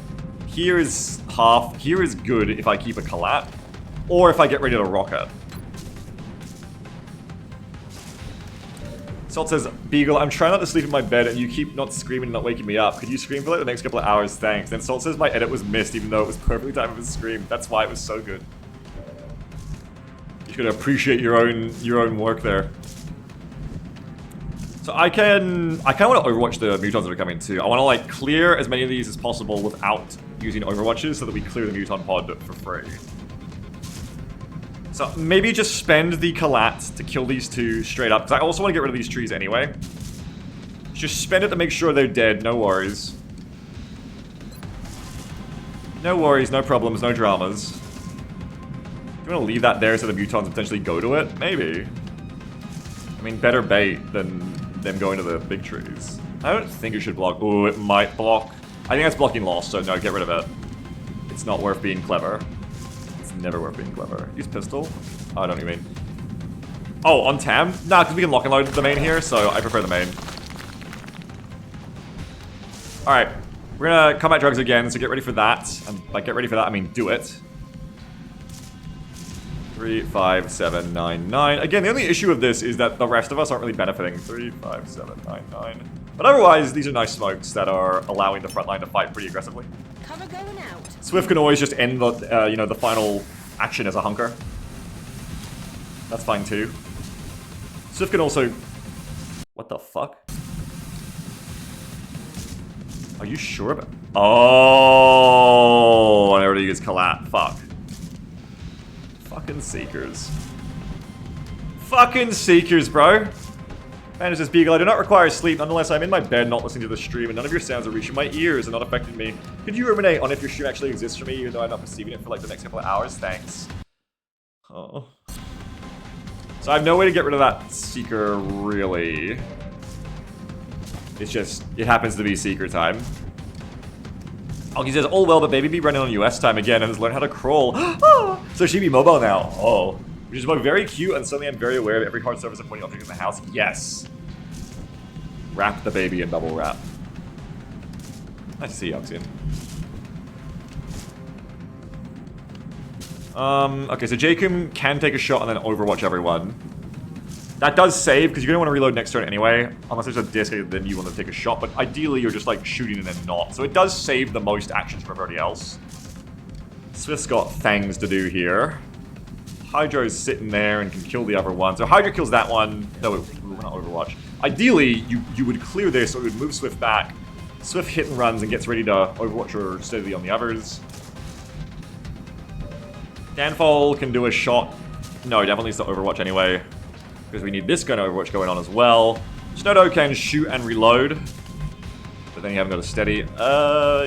Here is half. Here is good if I keep a collat, or if I get ready to rocket. Salt says, Beagle, I'm trying not to sleep in my bed and you keep not screaming and not waking me up. Could you scream for like the next couple of hours? Thanks. Then Salt says my edit was missed even though it was perfectly timed for the scream. That's why it was so good. You gotta appreciate your own work there. So I kinda want to overwatch the mutons that are coming too. I want to like clear as many of these as possible without using overwatches so that we clear the muton pod for free. So maybe just spend the collat to kill these 2 straight up, because I also want to get rid of these trees anyway. Just spend it to make sure they're dead, no worries. No worries, no problems, no dramas. Do you want to leave that there so the mutons potentially go to it? Maybe. I mean, better bait than them going to the big trees. I don't think it should block. Ooh, it might block. I think that's blocking loss, so no, get rid of it. It's not worth being clever. Never worth being clever. Use pistol? Oh, I don't even mean. Oh, on Tam? Nah, because we can lock and load the main here, so I prefer the main. Alright. We're gonna combat drugs again, so get ready for that. And by get ready for that, I mean do it. 3, 5, 7, 9, 9. Again, the only issue of this is that the rest of us aren't really benefiting. 3, 5, 7, 9, 9. But otherwise, these are nice smokes that are allowing the front line to fight pretty aggressively. Cover going out. Swift can always just end the, you know, the final action as a hunker. That's fine too. Swift can also... What the fuck? Are you sure about... Oh, I already used collat. Fuck. Fucking Seekers. Fucking Seekers, bro. Banner says, Beagle, I do not require sleep, nonetheless I'm in my bed not listening to the stream and none of your sounds are reaching my ears and not affecting me. Could you ruminate on if your stream actually exists for me even though I'm not perceiving it for like the next couple of hours? Thanks. Oh. So I have no way to get rid of that Seeker, really. It's just, it happens to be Seeker time. Alki says, oh well, but baby be running on US time again and has learned how to crawl. So she be mobile now. Oh. Which is both very cute and suddenly I'm very aware of every hard surface and pointing object in the house. Yes. Wrap the baby in bubble wrap. Nice to see you, Oxian. Okay, so Jacob can take a shot and then overwatch everyone. That does save, because you're going to want to reload next turn anyway. Unless there's a disc, then you want to take a shot. But ideally, you're just like shooting and then not. So it does save the most actions from everybody else. Swift's got things to do here. Hydro's sitting there and can kill the other one. So Hydra kills that one. No, we're not Overwatch. Ideally, you would clear this, so it would move Swift back. Swift hit and runs and gets ready to Overwatch or steadily on the others. Danfall can do a shot. No, definitely needs to Overwatch anyway. Because we need this gun Overwatch going on as well. Snowdo can shoot and reload. But then you haven't got a steady. You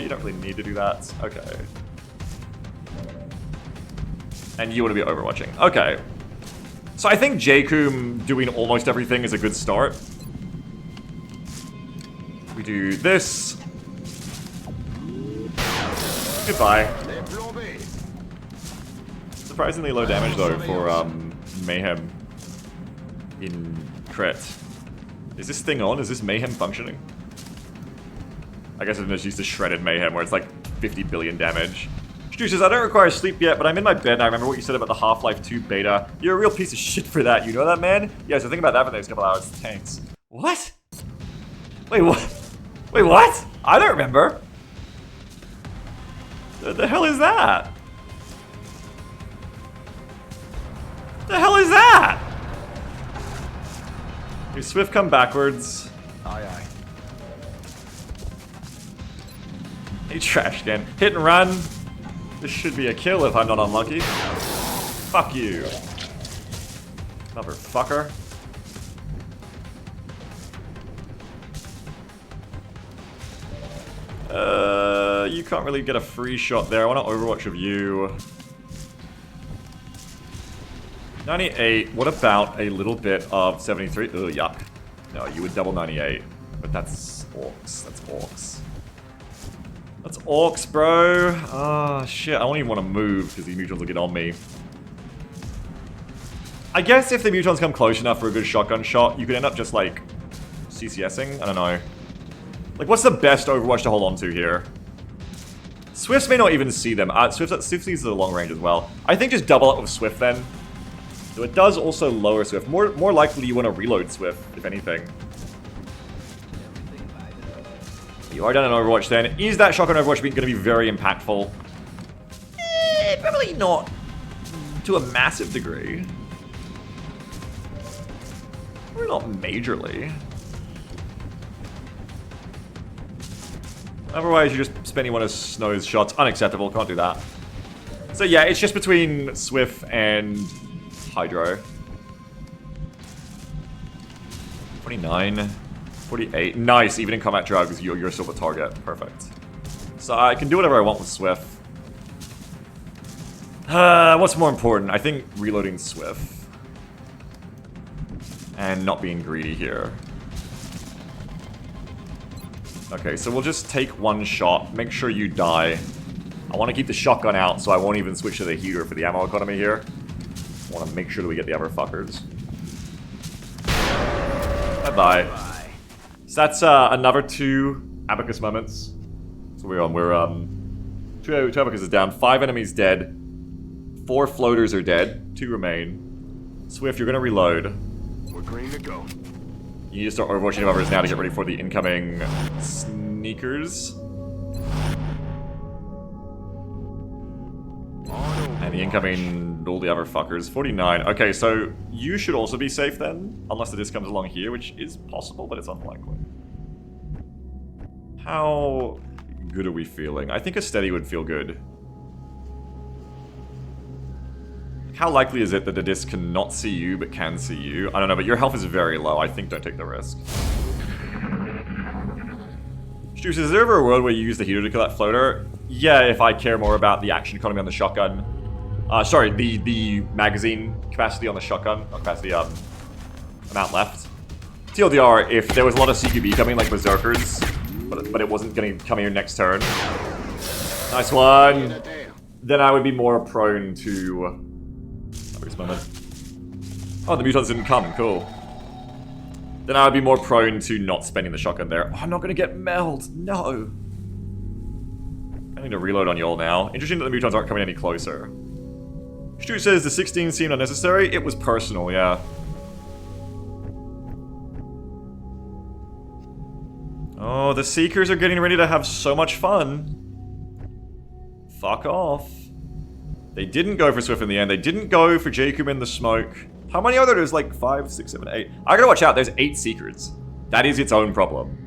don't really need to do that. Okay. And you want to be overwatching. Okay. So I think Jacob doing almost everything is a good start. We do this. Goodbye. Surprisingly low damage though for Mayhem in crit. Is this thing on? Is this Mayhem functioning? I guess I'm just used to shredded Mayhem where it's like 50 billion damage. Stu says, I don't require sleep yet, but I'm in my bed and I remember what you said about the Half-Life 2 beta. You're a real piece of shit for that, you know that, man? Yeah, so think about that for the next couple hours. Thanks. What? Wait, what? Wait, what? I don't remember. The hell is that? The hell is that? Your Swift come backwards. Aye, aye. Hey, trash can. Hit and run. This should be a kill if I'm not unlucky. Fuck you. Motherfucker. You can't really get a free shot there. I want to Overwatch of you. 98. What about a little bit of 73? Ugh, yuck. No, you would double 98. But that's orcs. That's orcs. That's orcs, bro. Oh, shit. I don't even want to move because these neutrals will get on me. I guess if the mutons come close enough for a good shotgun shot, you could end up just, like, CCSing? I don't know. Like, what's the best Overwatch to hold on to here? Swifts may not even see them. Swift sees the long range as well. I think just double up with Swift then. So it does also lower Swift. More likely you want to reload Swift, if anything. You are done in Overwatch then. Is that shotgun Overwatch going to be very impactful? Probably not to a massive degree. Probably not majorly. Otherwise, you're just spending one of Snow's shots. Unacceptable, can't do that. So yeah, it's just between Swift and Hydro. 29, 48. Nice, even in combat drugs, you're still the target. Perfect. So I can do whatever I want with Swift. What's more important? I think reloading Swift. And not being greedy here. Okay, so we'll just take one shot, make sure you die. I want to keep the shotgun out, so I won't even switch to the heater for the ammo economy here. I want to make sure that we get the other fuckers. Bye-bye. So that's another 2 Abacus moments. So we're on. We're, 2 Abacus is down, 5 enemies dead. 4 floaters are dead, 2 remain. Swift, you're going to reload. We're green to go. You need to start overwatching others now to get ready for the incoming sneakers. And the incoming all the other fuckers. 49. Okay, so you should also be safe then. Unless the disc comes along here, which is possible, but it's unlikely. How good are we feeling? I think a steady would feel good. How likely is it that the disc cannot see you, but can see you? I don't know, but your health is very low. I think don't take the risk. Stu's, is there ever a world where you use the heater to kill that floater? Yeah, if I care more about the action economy on the shotgun. Sorry, the magazine capacity on the shotgun. Not capacity, amount left. TLDR, if there was a lot of CQB coming, like Berserkers, but it wasn't going to come here next turn. Nice one. Then I would be more prone to... moment. Oh, the mutants didn't come. Cool. Then I would be more prone to not spending the shotgun there. Oh, I'm not going to get meld. No. I need to reload on y'all now. Interesting that the mutants aren't coming any closer. Stu says the 16 seemed unnecessary. It was personal, yeah. Oh, the Seekers are getting ready to have so much fun. Fuck off. They didn't go for Swift in the end. They didn't go for Jacob in the smoke. How many are there? There's like 5, 6, 7, 8. I gotta watch out. There's 8 Seekers. That is its own problem.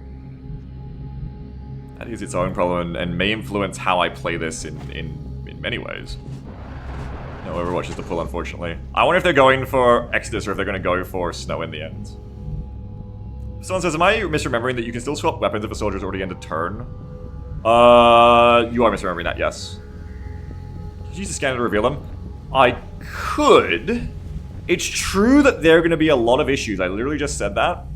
That is its own problem and may influence how I play this in many ways. No Overwatch is the pull, unfortunately. I wonder if they're going for Exodus or if they're going to go for Snow in the end. Someone says, am I misremembering that you can still swap weapons if a soldier's already ended turn? You are misremembering that, yes. Use the scanner to reveal them? I could. It's true that there are going to be a lot of issues. I literally just said that.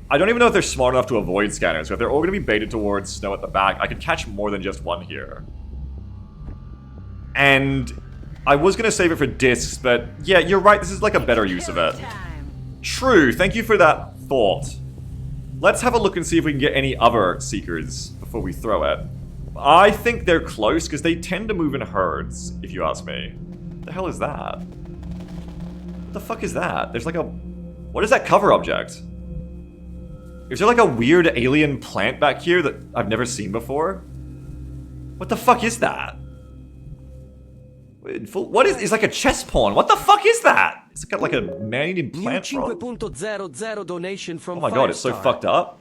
I don't even know if they're smart enough to avoid scanners. So if they're all going to be baited towards Snow at the back, I could catch more than just one here. And I was going to save it for discs, but yeah, you're right. This is like a better use of it. True. Thank you for that thought. Let's have a look and see if we can get any other Seekers before we throw it. I think they're close, because they tend to move in herds, if you ask me. What the hell is that? What the fuck is that? There's like a... What is that cover object? Is there like a weird alien plant back here that I've never seen before? What the fuck is that? What is... It's like a chess pawn. What the fuck is that? It's got like a man-eating plant from... 5.00 donation from Oh my god, it's so fucked up.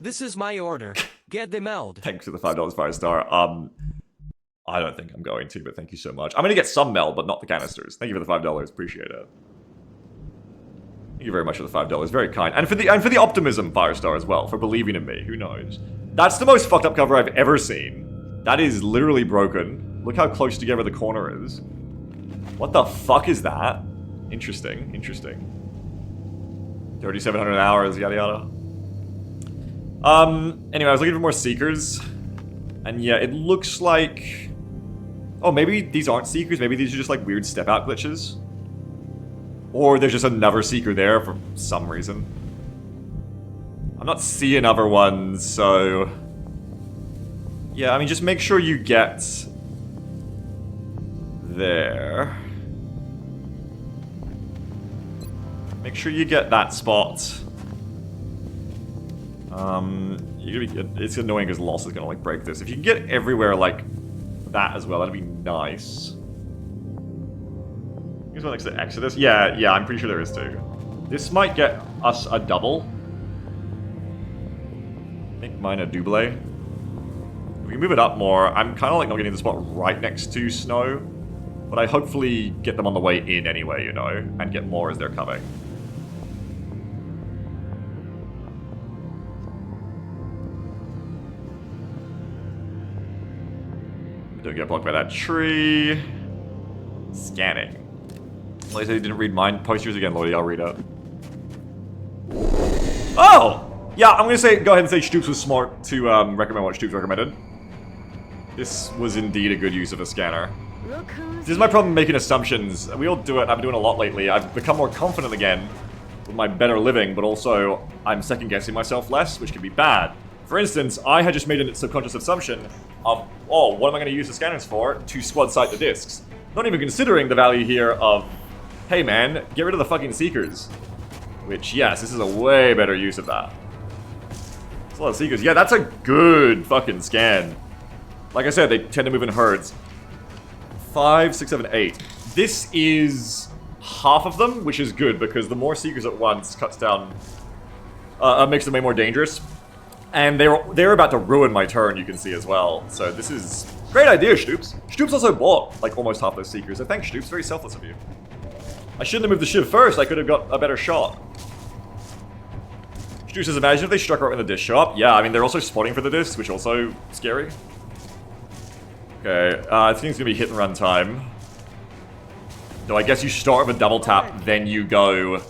This is my order. Get the meld. Thanks for the $5 Firestar. I don't think I'm going to, but thank you so much. I'm going to get some meld, but not the canisters. Thank you for the $5. Appreciate it. Thank you very much for the $5. Very kind. And for the optimism, Firestar, as well, for believing in me. Who knows? That's the most fucked up cover I've ever seen. That is literally broken. Look how close together the corner is. What the fuck is that? Interesting. Interesting. 3,700 hours, yada yada. Anyway, I was looking for more Seekers. And yeah, it looks like... Oh, maybe these aren't Seekers. Maybe these are just like weird step-out glitches. Or there's just another seeker there for some reason. I'm not seeing other ones, so... Yeah, I mean, just make sure you get... there. Make sure you get that spot. It's annoying because Loss is gonna like break this. If you can get everywhere like that as well, that'd be nice. Here's one next to Exodus. Yeah, I'm pretty sure there is too. This might get us a double. Make mine a double. If we can move it up more, I'm kind of like not getting the spot right next to Snow, but I hopefully get them on the way in anyway, you know, and get more as they're coming. Don't get blocked by that tree. Scanning. Well, I said he didn't read mine. Post yours again, Lloydie. I'll read it. Oh! Yeah, I'm gonna say, go ahead and say Stoops was smart to recommend what Stoops recommended. This was indeed a good use of a scanner. This is my problem making assumptions. We all do it, and I've been doing a lot lately. I've become more confident again with my better living, but also I'm second guessing myself less, which can be bad. For instance, I had just made a subconscious assumption of, oh, what am I going to use the scanners for? To squad sight the discs. Not even considering the value here of, hey man, get rid of the fucking Seekers. Which, yes, this is a way better use of that. There's a lot of Seekers. Yeah, that's a good fucking scan. Like I said, they tend to move in herds. 5, 6, 7, 8. This is half of them, which is good, because the more Seekers at once cuts down, makes them way more dangerous. And they're about to ruin my turn, you can see as well. So this is great idea, Stoops. Stoops also bought like almost half those Seekers. So thanks, Stoops. Very selfless of you. I shouldn't have moved the Shiv first. I could have got a better shot. Stoops says, imagine if they struck right in the disc shop. Yeah, I mean, they're also spotting for the discs, which also scary. Okay, I think it's gonna be hit and run time. So I guess you start with a double tap, then you go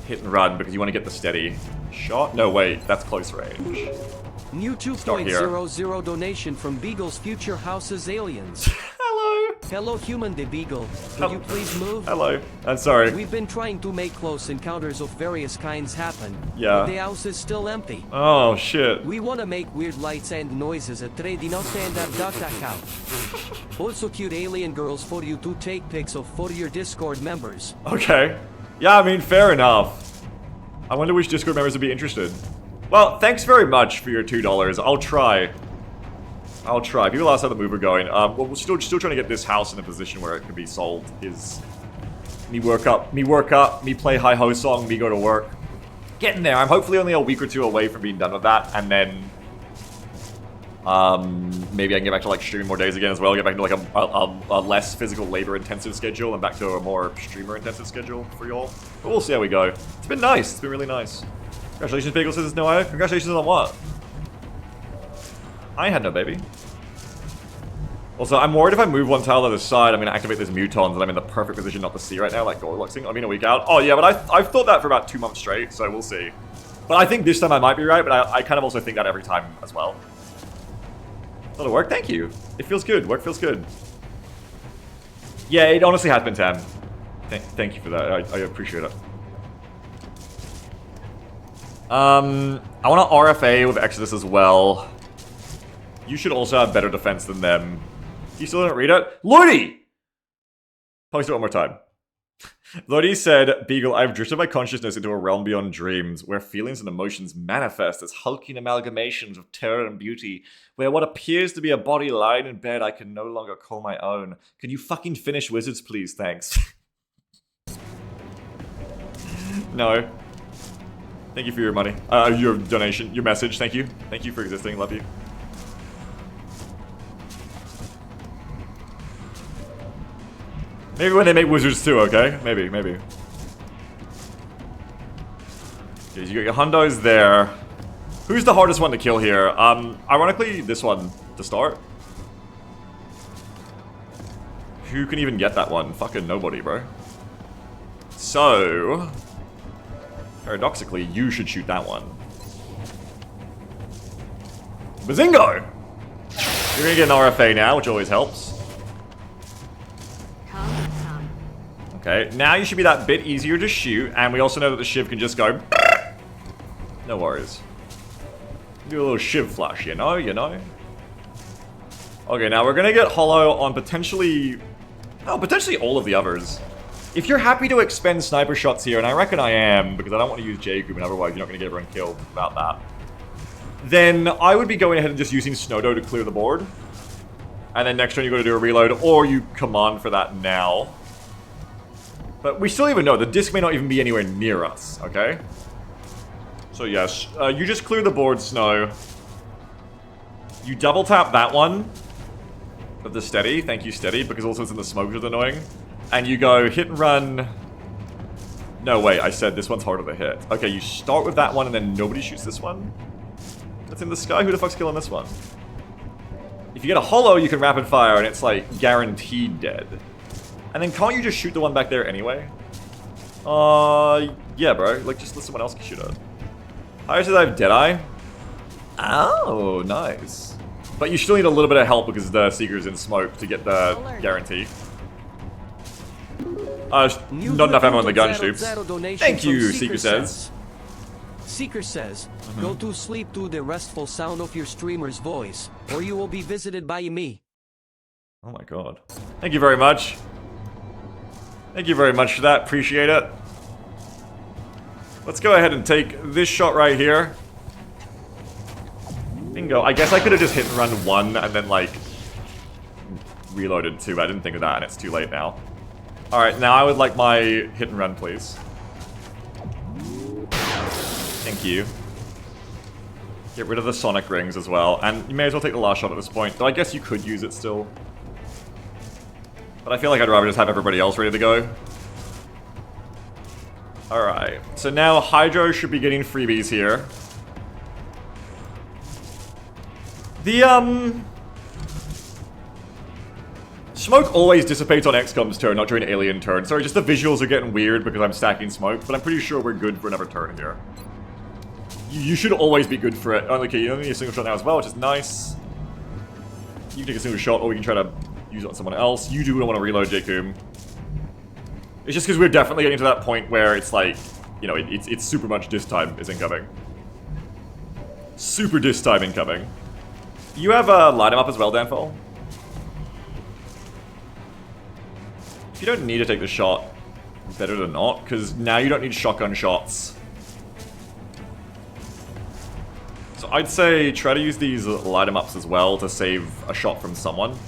hit and run because you want to get the steady shot. No, wait, that's close range. New 2.00 donation from Beagle's Future House's Aliens. Hello. Hello, human de Beagle. Could you please move? Hello. I'm sorry. We've been trying to make close encounters of various kinds happen. Yeah. But the house is still empty. Oh, shit. We want to make weird lights and noises at Trade no Standard out. Also cute alien girls for you to take pics of for your Discord members. Okay. Yeah, I mean, fair enough. I wonder which Discord members would be interested. Well, thanks very much for your $2. I'll try. People asked how the move are going. Well, we're still trying to get this house in a position where it can be sold. Is me work up, me play hi-ho song, me go to work. Getting there. I'm hopefully only a week or two away from being done with that, and then maybe I can get back to like streaming more days again as well. Get back to like a less physical labor-intensive schedule and back to a more streamer-intensive schedule for y'all. But we'll see how we go. It's been nice. It's been really nice. Congratulations, Bagel says no. Congratulations on what? I had no baby. Also, I'm worried if I move one tile to the side, I'm going to activate those mutons that I'm in the perfect position not to see right now, like Goldluxing. I mean, a week out. Oh, yeah, but I've thought that for about 2 months straight, so we'll see. But I think this time I might be right, but I kind of also think that every time as well. That'll work. Thank you. It feels good. Work feels good. Yeah, it honestly has been 10. Thank you for that. I appreciate it. I want to RFA with Exodus as well. You should also have better defense than them. You still didn't read it? Lloydie! Post it one more time. Lloydie said, Beagle, I've drifted my consciousness into a realm beyond dreams, where feelings and emotions manifest as hulking amalgamations of terror and beauty, where what appears to be a body lying in bed I can no longer call my own. Can you fucking finish Wizards, please? Thanks. No. Thank you for your money. Your donation, your message. Thank you. Thank you for existing. Love you. Maybe when they make Wizards too, okay? Maybe. Okay, you got your hundos there. Who's the hardest one to kill here? Ironically, this one to start. Who can even get that one? Fucking nobody, bro. So, paradoxically, you should shoot that one. Bazingo! You're gonna get an RFA now, which always helps. Okay, now you should be that bit easier to shoot, and we also know that the shiv can just go... No worries. Do a little shiv flash, you know? Okay, now we're gonna get holo on potentially... Oh, potentially all of the others. If you're happy to expend sniper shots here, and I reckon I am, because I don't want to use Jacob, and otherwise you're not gonna get everyone killed without that, then I would be going ahead and just using Snowdo to clear the board. And then next turn you go to do a reload, or you command for that now. But we still even know, the disc may not even be anywhere near us, okay? So yes, you just clear the board, Snow. You double tap that one of the steady, thank you steady, because also it's in the smoke, which is annoying. And you go hit and run. No, wait, I said this one's harder to hit. Okay, you start with that one and then nobody shoots this one? That's in the sky? Who the fuck's killing this one? If you get a holo, you can rapid fire and it's like guaranteed dead. And then can't you just shoot the one back there anyway? Yeah, bro. Like, just let someone else shoot it. I said I have Deadeye. Oh, nice. But you still need a little bit of help because the Seeker's in smoke to get the guarantee. Not enough ammo on the gun shoots. Thank you, Seeker says. Seeker says, go to sleep to the restful sound of your streamer's voice, or you will be visited by me. Oh my god. Thank you very much. Thank you very much for that. Appreciate it. Let's go ahead and take this shot right here. Bingo. I guess I could have just hit and run one and then, like, reloaded two. I didn't think of that, and it's too late now. Alright, now I would like my hit and run, please. Thank you. Get rid of the sonic rings as well. And you may as well take the last shot at this point. Though I guess you could use it still. But I feel like I'd rather just have everybody else ready to go. Alright. So now Hydro should be getting freebies here. The, smoke always dissipates on XCOM's turn, not during alien turn. Sorry, just the visuals are getting weird because I'm stacking smoke, but I'm pretty sure we're good for another turn here. You should always be good for it. Okay, you only need a single shot now as well, which is nice. You can take a single shot, or we can try to use it on someone else. You do want to reload, Jacob. It's just because we're definitely getting to that point where it's like, you know, it's super much disc time is incoming. Super disc time incoming. You have light him up as well, Danfall. If you don't need to take the shot, better than not, because now you don't need shotgun shots. So I'd say try to use these light 'em ups as well to save a shot from someone.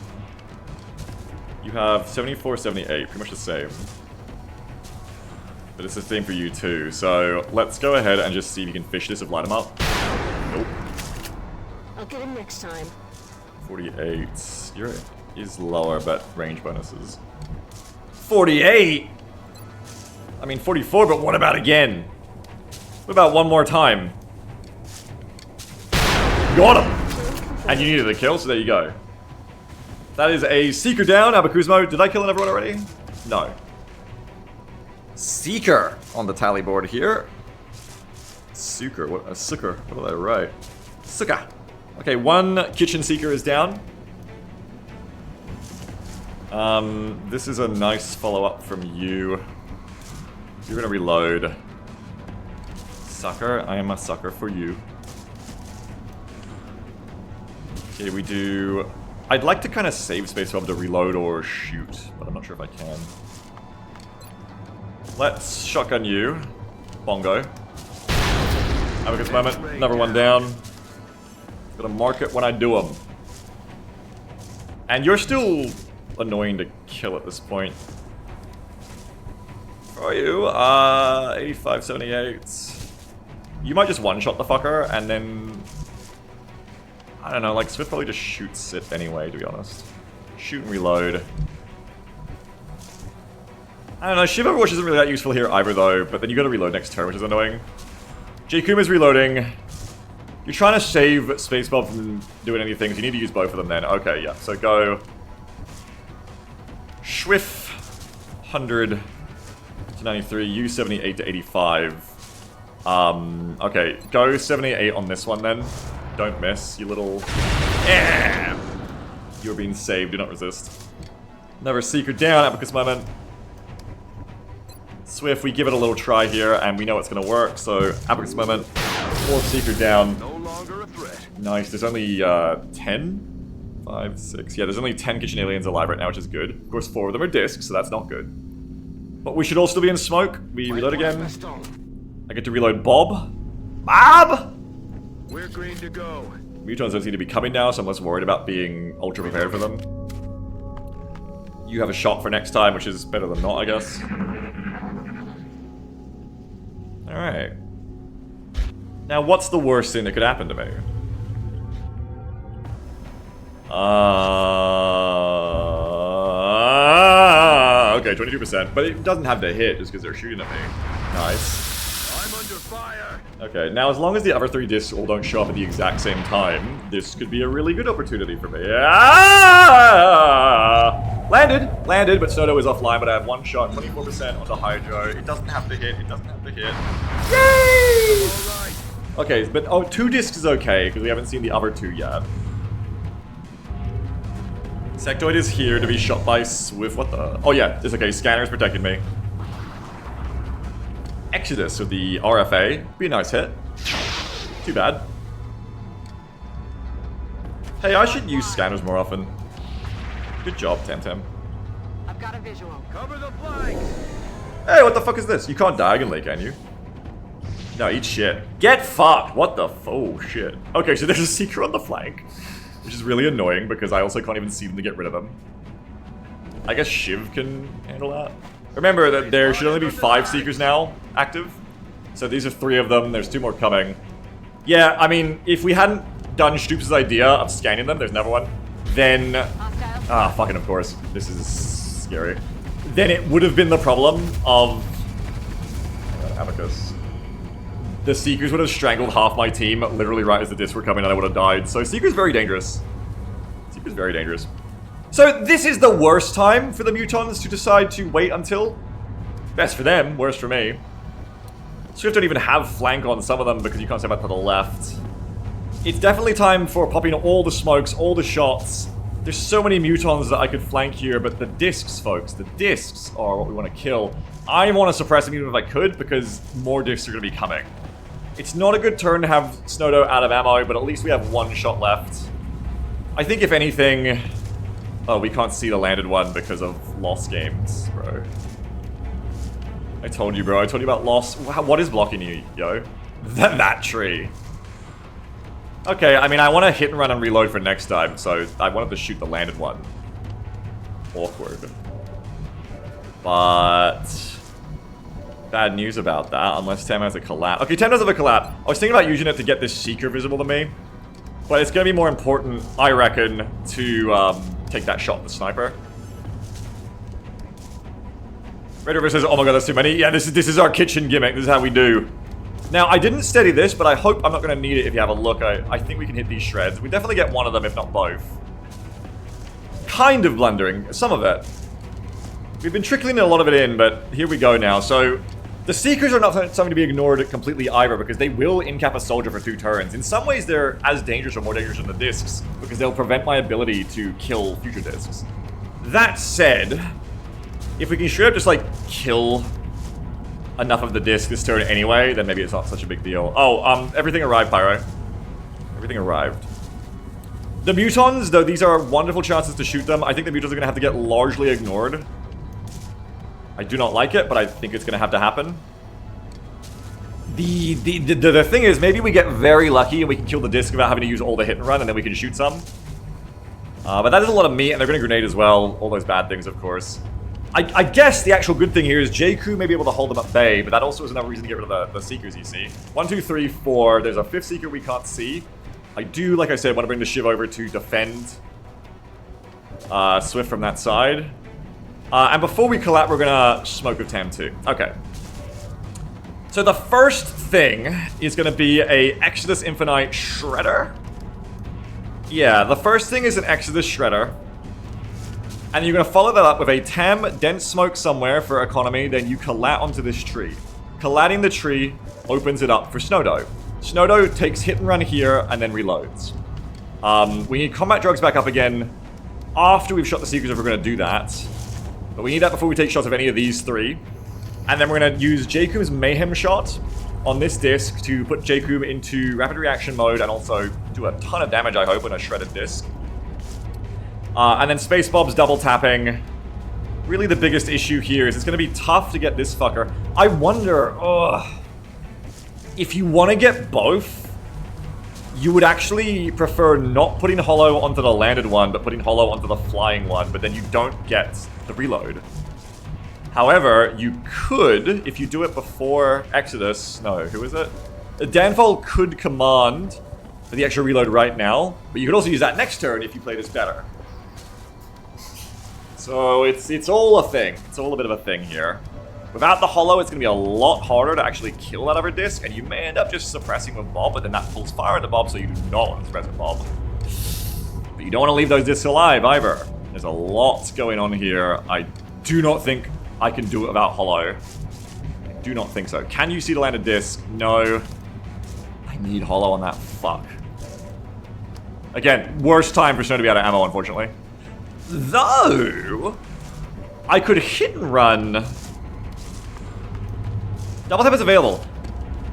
You have 74, 78, pretty much the same. But it's the same for you too, so let's go ahead and just see if you can fish this with light 'em up. Nope. I'll get him next time. 48. Is lower, but range bonuses. 48? I mean 44, but what about again? What about one more time? Got him! And you needed a kill, so there you go. That is a Seeker down, Abacuzmo. Did I kill everyone already? No. Seeker on the tally board here. Seeker, what a Seeker. What did I write? Seeker. Okay, one kitchen Seeker is down. This is a nice follow-up from you. You're gonna reload. Sucker, I am a sucker for you. Okay, we do... I'd like to kind of save space to be able to reload or shoot, but I'm not sure if I can. Let's shotgun you. Bongo. Have a good moment. Another one down. Gotta mark it when I do them. And you're still annoying to kill at this point. How are you? 85, 78. You might just one-shot the fucker, and then... I don't know, like, Swift probably just shoots it anyway, to be honest. Shoot and reload. I don't know, Shiv Overwatch isn't really that useful here either, though, but then you gotta reload next turn, which is annoying. J-Kuma's reloading. You're trying to save Spaceball from doing anything, so you need to use both of them then. Okay, yeah, so go... Schwiff, 100 to 93, you 78 to 85. Okay, go 78 on this one then. Don't miss, you little... Yeah! You're being saved, do not resist. Another Seeker down, Abacus moment. Swift, we give it a little try here, and we know it's going to work, so Apex moment. 4th Seeker down. No longer a threat. Nice, there's only 10? 5, 6, yeah, there's only 10 kitchen aliens alive right now, which is good. Of course, 4 of them are discs, so that's not good. But we should all still be in smoke. We reload again. I get to reload Bob. Bob! We're green to go. Mutons don't seem to be coming now, so I'm less worried about being ultra prepared for them. You have a shot for next time, which is better than not, I guess. Alright. Now, what's the worst thing that could happen to me? Okay, 22%, but it doesn't have to hit just because they're shooting at me. Nice. I'm under fire. Okay, now as long as the other 3 discs all don't show up at the exact same time, this could be a really good opportunity for me. Ah! Landed, but Snowdo is offline, but I have 1 shot, 24% on the Hydro. It doesn't have to hit, Yay! All right. Okay, but 2 discs is okay, because we haven't seen the other 2 yet. Sectoid is here to be shot by Swift. What the? Oh yeah, it's okay. Scanner's protecting me. Exodus with the RFA. Be a nice hit. Too bad. Hey, I should use scanners more often. Good job, Temtem. I've got a visual. Cover the flanks. Hey, what the fuck is this? You can't diagonally, can you? No, eat shit. Get fucked! What the oh shit. Okay, so there's a Seeker on the flank. Which is really annoying because I also can't even see them to get rid of them. I guess Shiv can handle that. Remember that there should only be 5 Seekers now active. So these are 3 of them, there's 2 more coming. Yeah, I mean, if we hadn't done Stoops' idea of scanning them, there's another one, then... Ah, fucking of course. This is scary. Then it would have been the problem of... Abacus. The Seekers would have strangled half my team literally right as the discs were coming and I would have died. So Seeker's very dangerous. Seeker's very dangerous. So this is the worst time for the Mutons to decide to wait until. Best for them, worst for me. Swift don't even have flank on some of them because you can't step up to the left. It's definitely time for popping all the smokes, all the shots. There's so many Mutons that I could flank here, but the discs, folks, the discs are what we want to kill. I want to suppress them even if I could because more discs are going to be coming. It's not a good turn to have Snowdo out of ammo, but at least we have 1 shot left. I think if anything... Oh, we can't see the landed one because of lost games, bro. I told you, bro. I told you about lost. What is blocking you, yo? That tree. Okay, I mean, I want to hit and run and reload for next time, so I wanted to shoot the landed one. Awkward. But... bad news about that, unless Tem has a collapse. Okay, Tem does have a collapse. I was thinking about using it to get this Seeker visible to me. But it's going to be more important, I reckon, to take that shot with the sniper. Red River says, oh my god, that's too many. Yeah, this is our kitchen gimmick. This is how we do. Now, I didn't steady this, but I hope I'm not going to need it if you have a look. I think we can hit these shreds. We definitely get one of them, if not both. Kind of blundering. Some of it. We've been trickling a lot of it in, but here we go now. So, the Seekers are not something to be ignored completely either, because they will incap a soldier for 2 turns. In some ways, they're as dangerous or more dangerous than the discs, because they'll prevent my ability to kill future discs. That said, if we can straight up just, like, kill enough of the disc this turn anyway, then maybe it's not such a big deal. Oh, everything arrived, Pyro. Everything arrived. The Mutons, though these are wonderful chances to shoot them, I think the Mutons are going to have to get largely ignored. I do not like it, but I think it's going to have to happen. The thing is, maybe we get very lucky and we can kill the disc without having to use all the hit and run, and then we can shoot some. But that is a lot of meat, and they're going to grenade as well. All those bad things, of course. I guess the actual good thing here is J-Crew may be able to hold them at bay, but that also is another reason to get rid of the Seekers, you see. 1, 2, 3, 4. There's a 5th Seeker we can't see. I do, like I said, want to bring the Shiv over to defend Swift from that side. And before we collapse, we're gonna smoke with Tam too. Okay. So the first thing is gonna be a Exodus Infinite Shredder. Yeah, the first thing is an Exodus Shredder. And you're gonna follow that up with a Tam Dense Smoke somewhere for economy, then you collat onto this tree. Collatting the tree opens it up for Snowdo. Snowdo takes hit and run here and then reloads. We need combat drugs back up again after we've shot the Seekers if we're gonna do that. But we need that before we take shots of any of these 3. And then we're going to use Jakub's Mayhem Shot on this disc to put Jakub into rapid reaction mode and also do a ton of damage, I hope, on a shredded disc. And then Space Bob's double tapping. Really the biggest issue here is it's going to be tough to get this fucker. I wonder, if you want to get both, you would actually prefer not putting Hollow onto the landed one, but putting Hollow onto the flying one, but then you don't get the reload. However, you could, if you do it before Exodus, no, who is it? Danfall could command for the extra reload right now, but you could also use that next turn if you play this better. So it's all a thing. It's all a bit of a thing here. Without the Hollow, it's going to be a lot harder to actually kill that other disc, and you may end up just suppressing with Bob, but then that pulls fire into Bob, so you do not want to suppress with Bob. But you don't want to leave those discs alive either. There's a lot going on here. I do not think I can do it without Hollow. I do not think so. Can you see the landed disc? No. I need Hollow on that. Fuck. Again, worst time for Snow to be out of ammo, unfortunately. Though, I could hit and run. Double tap is available.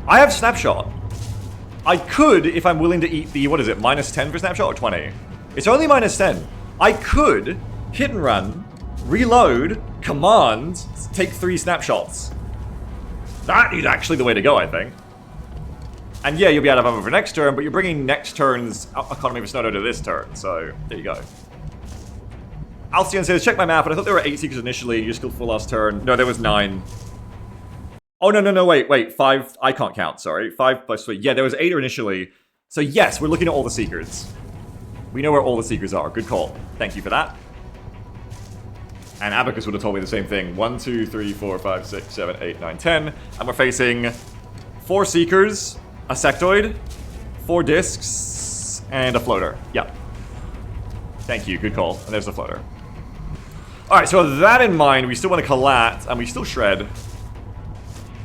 I have Snapshot. I could, if I'm willing to eat the, what is it, -10 for Snapshot or 20? It's only -10. I could hit and run, reload, command, take 3 snapshots. That is actually the way to go, I think. And yeah, you'll be out of ammo for next turn, but you're bringing next turn's economy for Snowdo to this turn, so there you go. Alcyon says, check my map, but I thought there were 8 Seekers initially, you just killed 4 last turn. No, there was 9. Oh, no, wait, 5, I can't count, sorry. 5 plus 3, yeah, there was 8 initially. So yes, we're looking at all the Seekers. We know where all the Seekers are, good call. Thank you for that. And Abacus would have told me the same thing. 1, 2, 3, 4, 5, 6, 7, 8, 9, 10. And we're facing 4 Seekers, a Sectoid, 4 Discs, and a Floater. Yeah. Thank you, good call. And there's the Floater. Alright, so with that in mind, we still want to collat, and we still shred.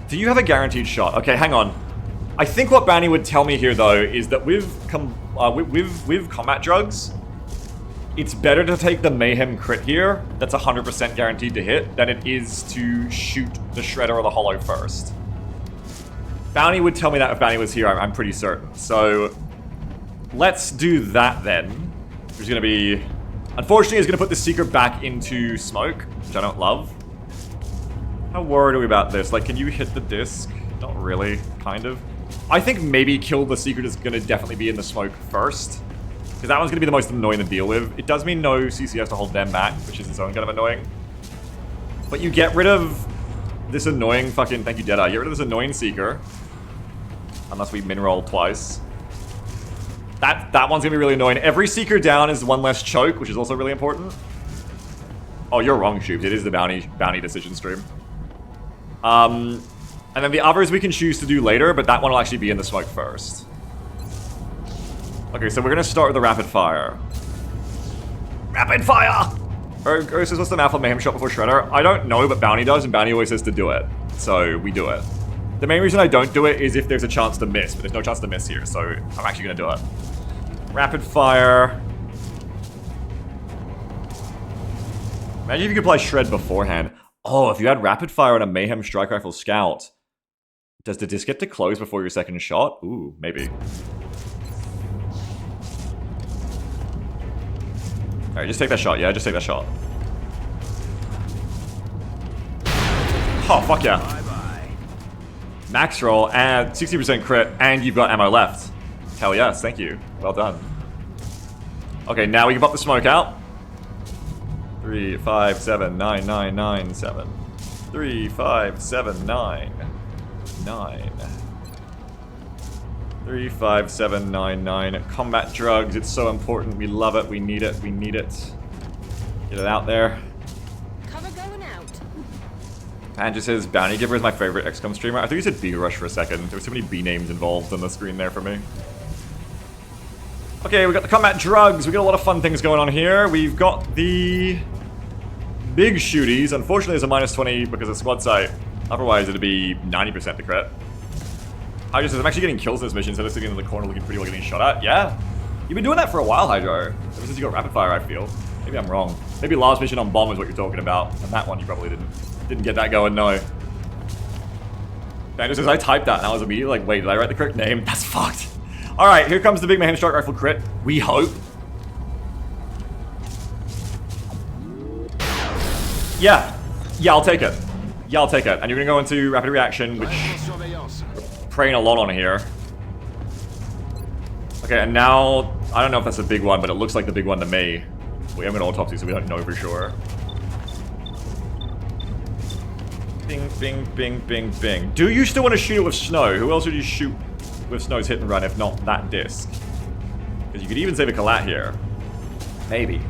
Do you have a guaranteed shot? Okay, hang on. I think what Bounty would tell me here, though, is that with combat drugs, it's better to take the Mayhem crit here, that's 100% guaranteed to hit, than it is to shoot the Shredder or the Hollow first. Bounty would tell me that if Bounty was here, I'm pretty certain. So, let's do that then. There's going to be... Unfortunately, it's going to put the Seeker back into smoke, which I don't love. How worried are we about this? Like, can you hit the disc? Not really, kind of. I think maybe kill the Secret is going to definitely be in the smoke first. Because that one's going to be the most annoying to deal with. It does mean no CCS to hold them back, which is its own kind of annoying. But you get rid of this annoying fucking... Thank you, Deadeye. Get rid of this annoying Seeker. Unless we min roll twice. That one's going to be really annoying. Every Seeker down is one less choke, which is also really important. Oh, you're wrong, Shoobs. It is the bounty decision stream. And then the others we can choose to do later, but that one will actually be in the smoke first. Okay, so we're gonna start with the rapid fire. Rapid fire! Or says, what's the math on Mayhem Shot before Shredder? I don't know, but Bounty does, and Bounty always says to do it. So, we do it. The main reason I don't do it is if there's a chance to miss, but there's no chance to miss here, so I'm actually gonna do it. Rapid fire. Imagine if you could apply Shred beforehand. Oh, if you had Rapid Fire on a Mayhem Strike Rifle Scout, does the disc get to close before your second shot? Ooh, maybe. Alright, just take that shot, yeah? Just take that shot. Oh, fuck yeah. Bye-bye. Max roll and 60% crit, and you've got ammo left. Hell yes, thank you. Well done. Okay, now we can pop the smoke out. 3, 5, 7, 9, 9, 9, 7. 3, 5, 7, 9. 9. 3, 5, 7, 9, 9. Combat drugs, it's so important. We love it, we need it, we need it. Get it out there. Cover going out. And just says, Bounty Giver is my favorite XCOM streamer. I think you said B-Rush for a second. There were so many B names involved on the screen there for me. Okay, we got the combat drugs. We got a lot of fun things going on here. We've got the big shooties. Unfortunately, there's a -20 because of squad sight. Otherwise, it'd be 90% the crit. Hydro says, I'm actually getting kills in this mission instead of sitting in the corner looking pretty while getting shot at. Yeah. You've been doing that for a while, Hydro. Ever since you got rapid fire, I feel. Maybe I'm wrong. Maybe last mission on bomb is what you're talking about. And that one you probably didn't get that going, no. Daniel says, I typed that and I was immediately like, wait, did I write the correct name? That's fucked. Alright, here comes the big man strike rifle crit. We hope. Yeah. Yeah, I'll take it. Yeah, I'll take it. And you're gonna go into rapid reaction, which we're praying a lot on here. Okay, and now, I don't know if that's a big one, but it looks like the big one to me. We haven't got autopsy, so we don't know for sure. Bing, bing, bing, bing, bing. Do you still want to shoot it with snow? Who else would you shoot with snow's hit and run if not that disc? Because you could even save a collat here. Maybe.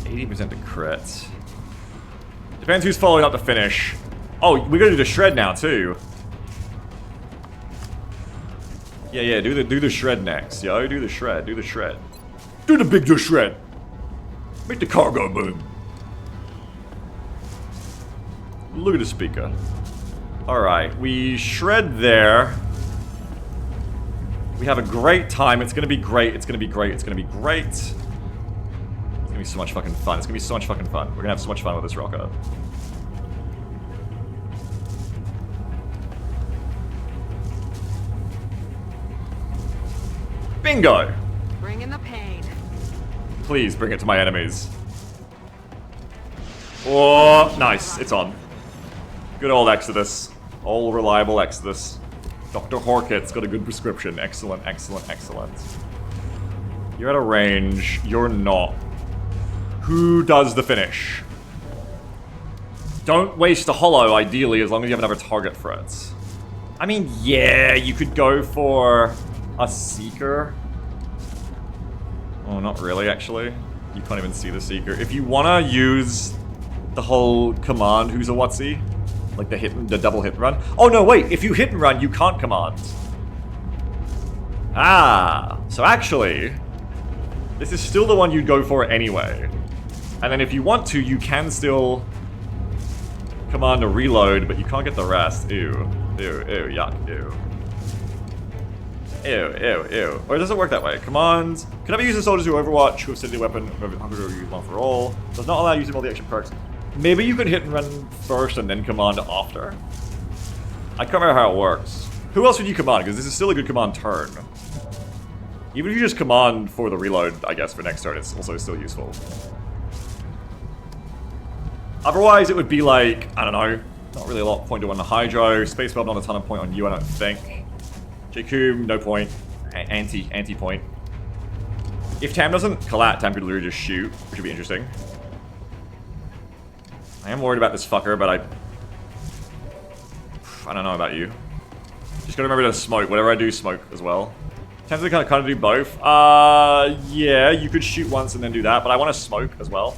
80% to crit. Depends who's following up the finish. Oh, we're gonna do the shred now too. Yeah, do the shred next, yo. Do the shred. Do the big shred. Make the car go boom. Look at the speaker. Alright, we shred there. We have a great time. It's gonna be great. It's gonna be great. It's gonna be great. It's gonna be so much fucking fun. It's gonna be so much fucking fun. We're gonna have so much fun with this rocket. Bingo! Bring in the pain. Please bring it to my enemies. Oh, nice. It's on. Good old Exodus. All reliable Exodus. Dr. Horkit's got a good prescription. Excellent, excellent, excellent. You're at a range. You're not. Who does the finish? Don't waste a holo, ideally, as long as you have another target for it. I mean, yeah, you could go for a Seeker. Oh, not really, actually. You can't even see the Seeker. If you want to use the whole command, who's a whatsy? Like the double hit and run. Oh, no, wait. If you hit and run, you can't command. Ah. So actually, this is still the one you'd go for anyway. And then if you want to, you can still command a reload, but you can't get the rest. Ew. Ew, ew, yuck, ew. Ew, ew, ew. Or does it work that way? Command. Can I be using soldiers who Overwatch, who have steady weapon, or use one for all? Does not allow using all the extra perks. Maybe you could hit and run first and then command after. I can't remember how it works. Who else would you command? Because this is still a good command turn. Even if you just command for the reload, I guess, for next turn, it's also still useful. Otherwise, it would be like, I don't know, not really a lot of point to on the Hydro. Space Web, not a ton of point on you, I don't think. Jakub, no point. Anti-point. If Tam doesn't collat, Tam could literally just shoot, which would be interesting. I am worried about this fucker, but I don't know about you. Just gotta remember to smoke. Whatever I do, smoke as well. Tam's gonna kind of do both. Yeah, you could shoot once and then do that, but I want to smoke as well.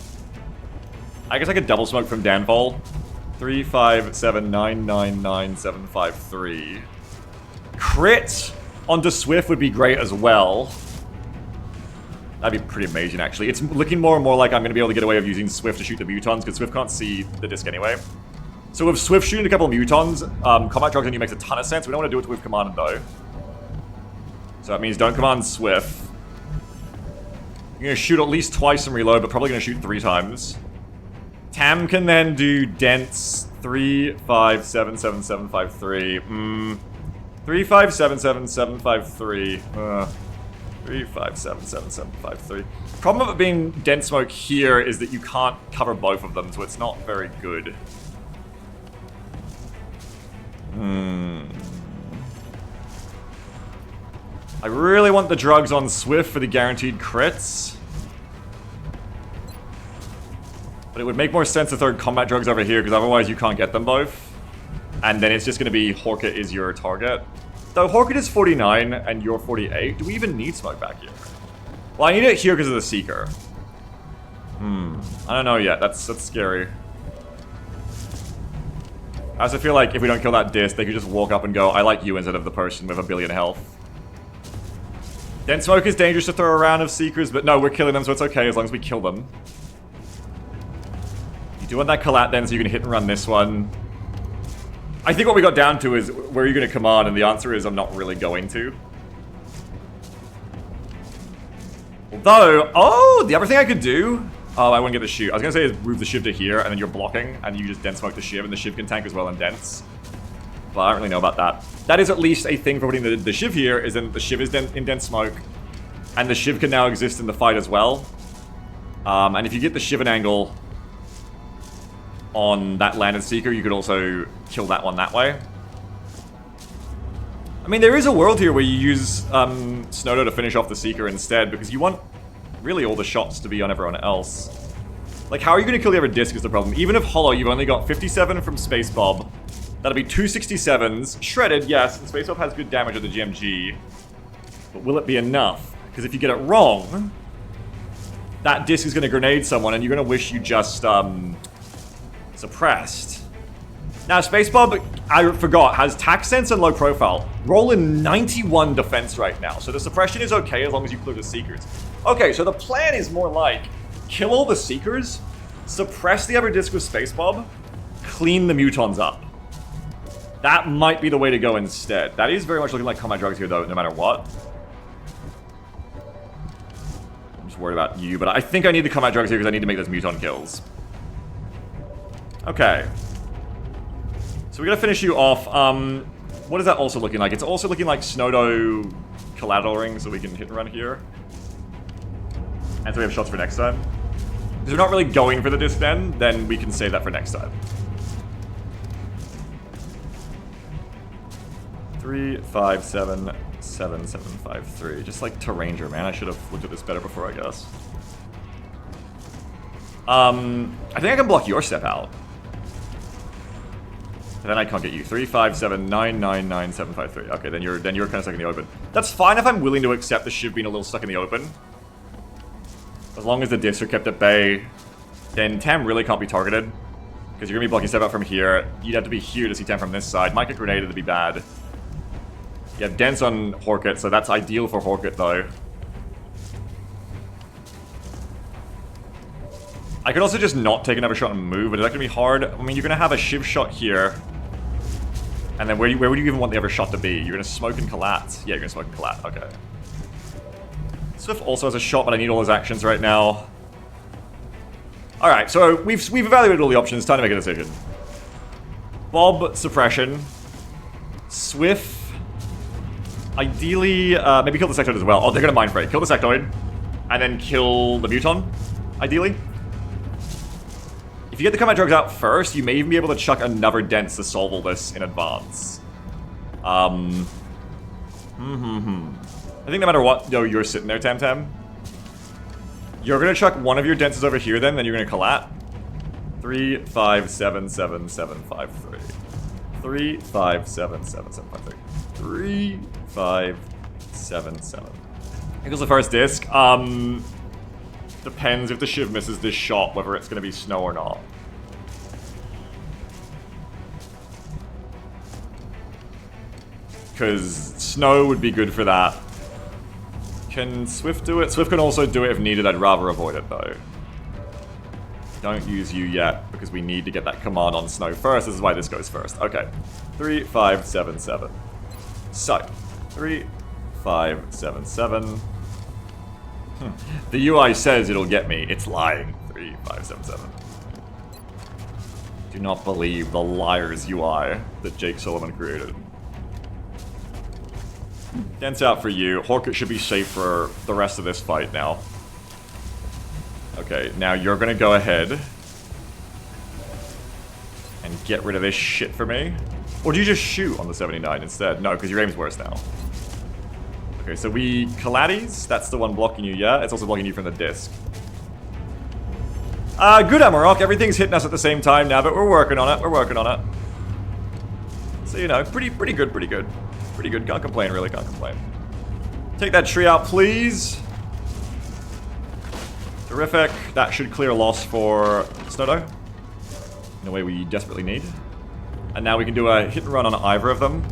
I guess I could double smoke from Danfall. 3, 5, 7, 9, 9, 9, 7, 5, 3. Crit onto Swift would be great as well. That'd be pretty amazing, actually. It's looking more and more like I'm going to be able to get away with using Swift to shoot the mutons, because Swift can't see the disc anyway. So with Swift shooting a couple of mutons, combat drugs on you makes a ton of sense. We don't want to do it with command, though. So that means don't command Swift. You're going to shoot at least twice and reload, but probably going to shoot 3 times. Tam can then do Dents 3, 5, 7, 7, 7, 5, 3. 3, 5, 7, 7, 7, 5, 3. 3, 5, 7, 7, 7, 5, 3. Problem of it being dense smoke here is that you can't cover both of them, so it's not very good. I really want the drugs on Swift for the guaranteed crits. But it would make more sense to throw combat drugs over here, because otherwise you can't get them both. And then it's just going to be Horkit is your target. Though Horkit is 49 and you're 48, do we even need smoke back here? Well, I need it here because of the Seeker. I don't know yet. That's scary. I also feel like if we don't kill that disc, they could just walk up and go, I like you instead of the person with 1 billion health. Dense smoke is dangerous to throw around of Seekers, but no, we're killing them, so it's okay as long as we kill them. You do want that collat then, so you can hit and run this one. I think what we got down to is, where are you going to command? And the answer is, I'm not really going to. Although, oh, the other thing I could do... Oh, I wouldn't get the Shiv. I was going to say is move the Shiv to here, and then you're blocking, and you just dense smoke the Shiv, and the Shiv can tank as well and dense. but I don't really know about that. That is at least a thing for putting the Shiv here, is then the Shiv is in dense smoke, and the Shiv can now exist in the fight as well. And if you get the Shiv an angle on that landed Seeker, you could also kill that one that way. I mean, there is a world here where you use Snowdo to finish off the Seeker instead, because you want really all the shots to be on everyone else. Like, how are you going to kill the other disc is the problem. Even if Hollow, you've only got 57 from Space Bob. That'll be 2 67s. Shredded, yes, and Space Bob has good damage with the GMG. But will it be enough? Because if you get it wrong, that disc is going to grenade someone, and you're going to wish you just suppressed. Now, Space Bob, I forgot, has tack sense and low profile. Roll in 91 defense right now, so the suppression is okay as long as you clear the Seekers. Okay, so the plan is more like, kill all the Seekers, suppress the other disc with Space Bob, clean the Mutons up. That might be the way to go instead. That is very much looking like combat drugs here, though, no matter what. I'm just worried about you, but I think I need the combat drugs here because I need to make those Muton kills. Okay. So we're going to finish you off. What is that also looking like? It's also looking like Snowdo collateral ring, so we can hit and run here. And so we have shots for next time. If we're not really going for the disc then we can save that for next time. 3, 5, 7, 7, 7, 5, 3. Just like to Ranger, man. I should have looked at this better before, I guess. I think I can block your step out. And then I can't get you. 3, 5, 7, 9, 9, 9, 7, 5, 3. Okay, then you're kind of stuck in the open. That's fine if I'm willing to accept the Shiv being a little stuck in the open. As long as the discs are kept at bay, then Tam really can't be targeted. Because you're going to be blocking step out from here. You'd have to be here to see Tam from this side. Might get grenaded to be bad. You have Dents on Horkit, so that's ideal for Horkit, though. I could also just not take another shot and move, but is that going to be hard? I mean, you're going to have a Shiv shot here. And then where would you even want the other shot to be? You're going to smoke and collat. Yeah, you're going to smoke and collat. Okay. Swift also has a shot, but I need all his actions right now. Alright, so we've evaluated all the options. Time to make a decision. Bob, suppression. Swift. Ideally, maybe kill the sectoid as well. Oh, they're going to mind fray. Kill the sectoid. And then kill the Muton, ideally. If you get the combat drugs out first, you may even be able to chuck another Dents to solve all this in advance. I think no matter what, though, you're sitting there, Tam Tam. You're going to chuck one of your Dents over here, then you're going to collat. 3, 5, 7, 7, 7, 5, 3. 3, 5, 7, 7, 7, 5, 3. 3, 5, 7, 7. Here goes the first disc. Depends if the Shiv misses this shot, whether it's going to be snow or not. Because snow would be good for that. Can Swift do it? Swift can also do it if needed. I'd rather avoid it, though. Don't use you yet, because we need to get that command on snow first. This is why this goes first. Okay. 3, 5, 7, 7. So, 3, 5, 7, 7. The UI says it'll get me. It's lying. 3, 5, 7, 7. Do not believe the liar's UI that Jake Sullivan created. Dents out for you. Horkit should be safe for the rest of this fight now. Okay, now you're gonna go ahead and get rid of this shit for me. Or do you just shoot on the 79 instead? No, because your aim's worse now. Okay, so we... Calates, that's the one blocking you, yeah? It's also blocking you from the disc. Good, Amarok. Everything's hitting us at the same time now, but we're working on it. We're working on it. So, you know, pretty good, pretty good. Pretty good. Can't complain, really. Can't complain. Take that tree out, please. Terrific. That should clear loss for Snowdo. In a way we desperately need. And now we can do a hit and run on either of them.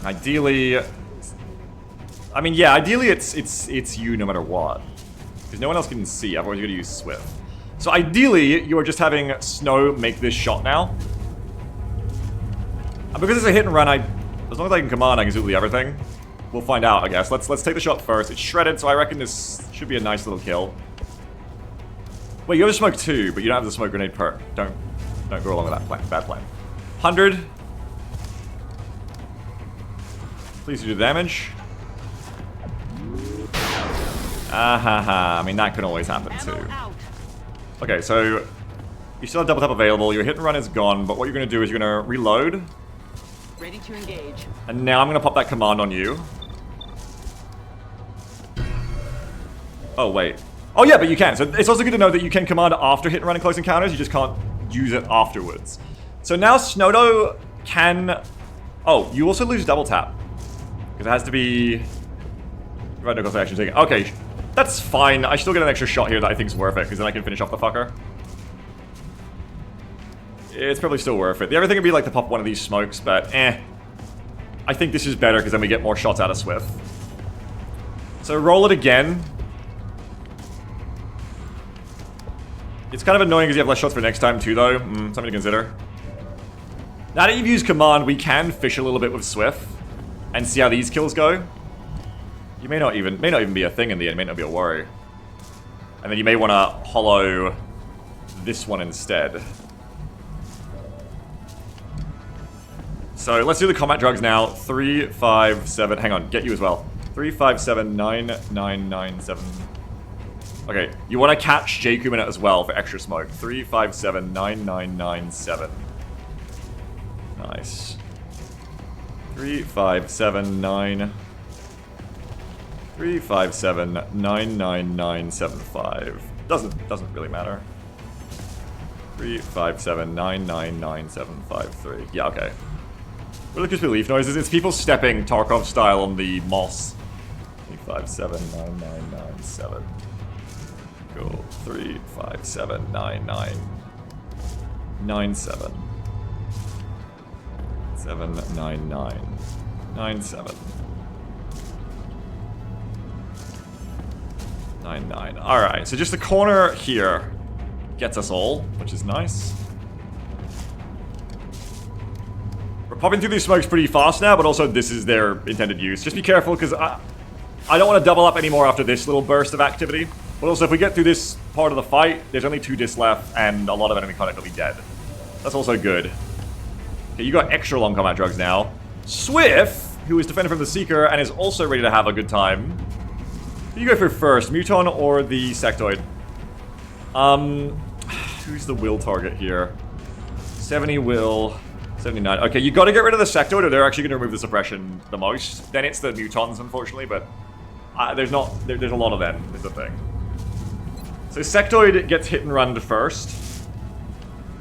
Ideally... I mean, yeah, ideally it's you no matter what. Because no one else can see, otherwise you're going to use Swift. So ideally, you are just having Snow make this shot now. And because it's a hit and run, as long as I can command, I can do everything. We'll find out, I guess. Let's take the shot first. It's shredded, so I reckon this should be a nice little kill. Wait, you have a smoke too, but you don't have the smoke grenade perk. Don't Don't go along with that plan. Bad plan. 100. Please do damage. I mean, that can always happen too. Okay, so you still have double tap available. Your hit and run is gone, but what you're going to do is you're going to reload. Ready to engage. And now I'm going to pop that command on you. Oh, wait. Oh, yeah, but you can. So it's also good to know that you can command after hit and run in close encounters. You just can't use it afterwards. So now Snowdo can... Oh, you also lose double tap. Because it has to be... Right, no close action taken. Okay, that's fine. I still get an extra shot here that I think is worth it, because then I can finish off the fucker. It's probably still worth it. The other thing would be like to pop one of these smokes, but I think this is better, because then we get more shots out of Swift. So roll it again. It's kind of annoying because you have less shots for next time too, though. Something to consider. Now that you've used command, we can fish a little bit with Swift and see how these kills go. You may not even be a thing in the end. It may not be a worry. And then you may want to hollow this one instead. So let's do the combat drugs now. 3, 5, 7. Hang on, get you as well. 3, 5, 7, 9, 9, 9, 7. Okay, you want to catch Jakub in it as well for extra smoke. 3, 5, 7, 9, 9, 9, 7. Nice. 3, 5, 7, 9. 3, 5, 7, 9, 9, 9, 7, 5. Doesn't really matter. 3, 5, 7, 9, 9, 9, 7, 5, 3. Yeah, okay. What are the crispy leaf noises? It's people stepping Tarkov style on the moss. 3, 5, 7, 9, 9, 9, 7. Cool. 3, 5, 7, 9, 9. 9, 7. 7, 9, 9. 9, 7. 9, 9. Alright, so just the corner here gets us all, which is nice. We're popping through these smokes pretty fast now, but also this is their intended use. Just be careful, because I don't want to double up anymore after this little burst of activity. But also, if we get through this part of the fight, there's only 2 discs left, and a lot of enemy contact will be dead. That's also good. Okay, you got extra long combat drugs now. Swift, who is defended from the Seeker, and is also ready to have a good time. Who do you go for first, Muton or the Sectoid? Who's the will target here? 70 will, 79. Okay, you gotta get rid of the Sectoid, or they're actually gonna remove the suppression the most. Then it's the Mutons, unfortunately, but there's a lot of them, is the thing. So Sectoid gets hit and run first.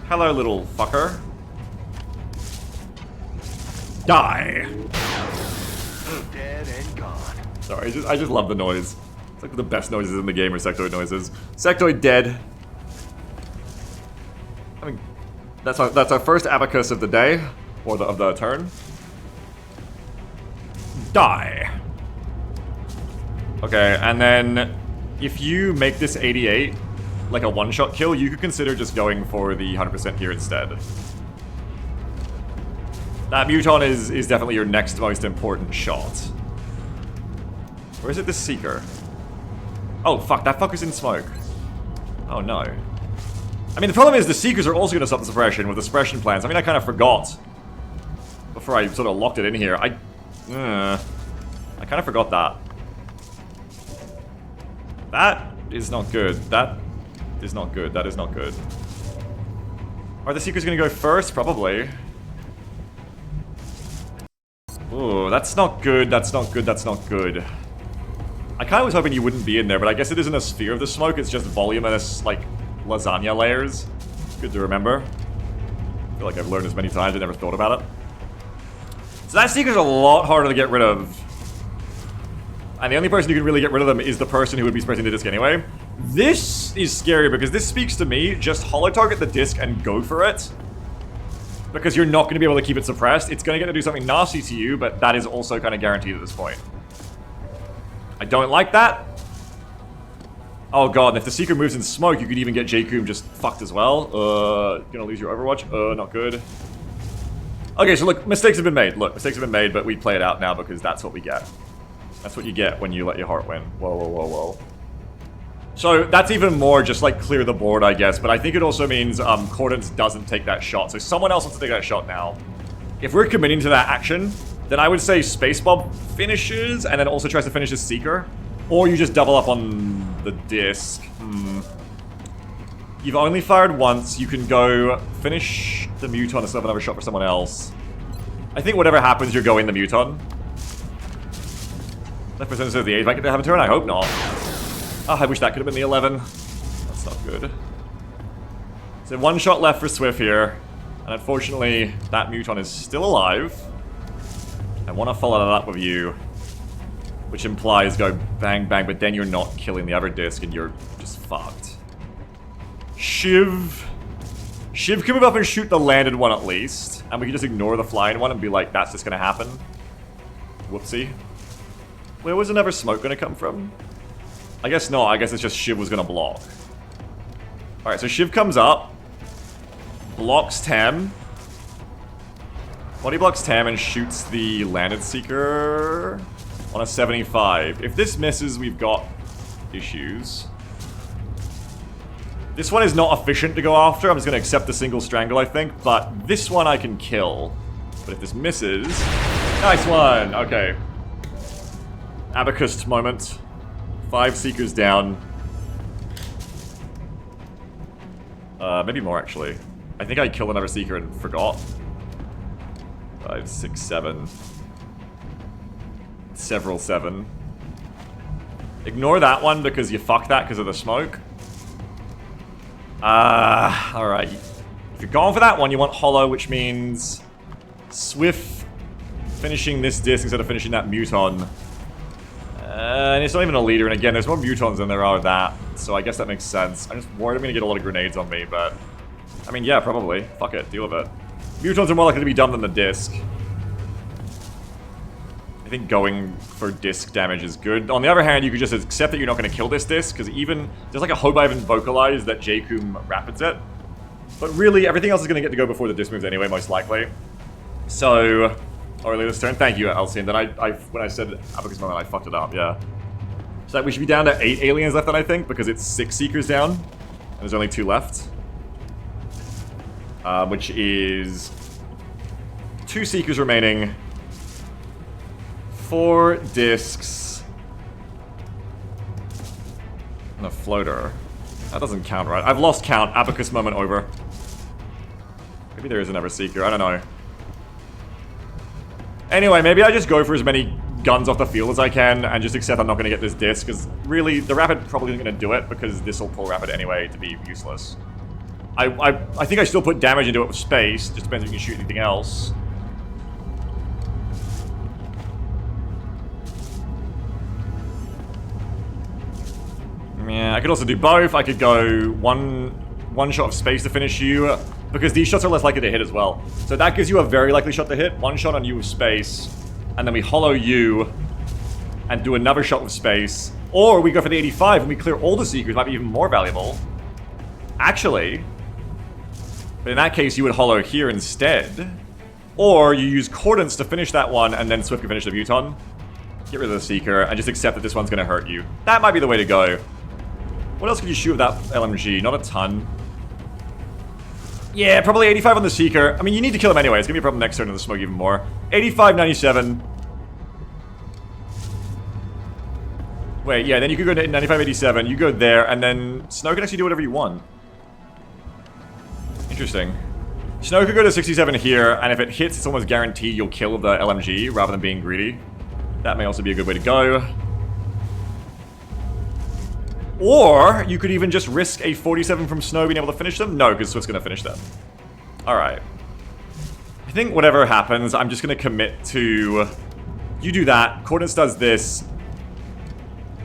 Hello, little fucker. Die! Dead and gone. Sorry, I just love the noise. It's like the best noises in the game are Sectoid noises. Sectoid dead. I mean, that's our first abacus of the day, or of the turn. Die. Okay, and then if you make this 88 like a one-shot kill, you could consider just going for the 100% here instead. That Muton is definitely your next most important shot. Or is it the Seeker? Oh, fuck, that fucker's in smoke. Oh, no. I mean, the problem is the Seekers are also going to stop the suppression with the suppression plans. I mean, I kind of forgot before I sort of locked it in here. I kind of forgot that. That is not good. That is not good. That is not good. Are the Seekers going to go first? Probably. Ooh, that's not good. That's not good. That's not good. I kind of was hoping you wouldn't be in there, but I guess it isn't a sphere of the smoke. It's just voluminous, like, lasagna layers. Good to remember. I feel like I've learned this many times. I never thought about it. So that Seeker's a lot harder to get rid of. And the only person who can really get rid of them is the person who would be suppressing the disc anyway. This is scary because this speaks to me. Just holo target the disc and go for it. Because you're not going to be able to keep it suppressed. It's going to get to do something nasty to you, but that is also kind of guaranteed at this point. I don't like that. Oh god, and if the Seeker moves in smoke, you could even get Jakub just fucked as well. Gonna lose your Overwatch. Not good. Okay, so look, mistakes have been made. Look, mistakes have been made, but we play it out now because that's what we get. That's what you get when you let your heart win. Whoa, whoa, whoa, whoa. So that's even more just like clear the board, I guess. But I think it also means Cordance doesn't take that shot. So someone else wants to take that shot now. If we're committing to that action, then I would say Space Bob finishes and then also tries to finish his Seeker. Or you just double up on the disc. You've only fired once. You can go finish the Muton and still have another shot for someone else. I think whatever happens, you're going the Muton. Left percent says the 8 might get to have a turn. I hope not. Oh, I wish that could have been the 11. That's not good. So one shot left for Swift here. And unfortunately, that Muton is still alive. I want to follow that up with you. Which implies go bang bang, but then you're not killing the other disc and you're just fucked. Shiv. Shiv can move up and shoot the landed one at least. And we can just ignore the flying one and be like, that's just going to happen. Whoopsie. Where was another smoke going to come from? I guess not. I guess it's just Shiv was going to block. Alright, so Shiv comes up. Blocks Tam. Body blocks Tam and shoots the landed Seeker on a 75. If this misses, we've got issues. This one is not efficient to go after. I'm just going to accept the single strangle, I think. But this one I can kill. But if this misses... Nice one! Okay. Abacus moment. 5 Seekers down. Maybe more, actually. I think I killed another Seeker and forgot. 5, 6, 7. Several 7. Ignore that one because you fucked that because of the smoke. Alright. If you're going for that one, you want Hollow, which means Swift finishing this disc instead of finishing that Muton. And it's not even a leader, and again, there's more Mutons than there are that, so I guess that makes sense. I'm just worried I'm gonna get a lot of grenades on me, but... I mean, yeah, probably. Fuck it, deal with it. Mutons are more likely to be dumb than the disc. I think going for disc damage is good. On the other hand, you could just accept that you're not going to kill this disc, because even... There's like a hope I haven't vocalized that Jakun rapids it. But really, everything else is going to get to go before the disc moves anyway, most likely. So... Early this turn. Thank you, Elsie. And then when I said Abacus moment, I fucked it up, yeah. So we should be down to 8 aliens left then, I think, because it's 6 Seekers down. And there's only 2 left. Which is... 2 Seekers remaining. 4 discs. And a floater. That doesn't count, right? I've lost count. Abacus moment over. Maybe there is another Seeker. I don't know. Anyway, maybe I just go for as many guns off the field as I can and just accept I'm not going to get this disc, because really, the Rapid probably isn't going to do it, because this will pull Rapid anyway to be useless. I think I still put damage into it with space, just depends if you can shoot anything else. Yeah, I could also do both. I could go one shot of space to finish you, because these shots are less likely to hit as well. So that gives you a very likely shot to hit. One shot on you with space, and then we hollow you and do another shot with space. Or we go for the 85 and we clear all the Seekers, might be even more valuable. Actually, but in that case you would hollow here instead. Or you use Cordance to finish that one and then Swift can finish the Muton. Get rid of the Seeker and just accept that this one's going to hurt you. That might be the way to go. What else could you shoot with that LMG? Not a ton. Yeah, probably 85 on the Seeker. I mean, you need to kill him anyway. It's going to be a problem next turn to the smoke even more. 85, 97. Wait, yeah, then you could go to 95, 87. You go there, and then Snow can actually do whatever you want. Interesting. Snow could go to 67 here, and if it hits, it's almost guaranteed you'll kill the LMG rather than being greedy. That may also be a good way to go. Or, you could even just risk a 47 from Snow being able to finish them. No, because Swift's going to finish them. Alright. I think whatever happens, I'm just going to commit to... You do that. Cordance does this.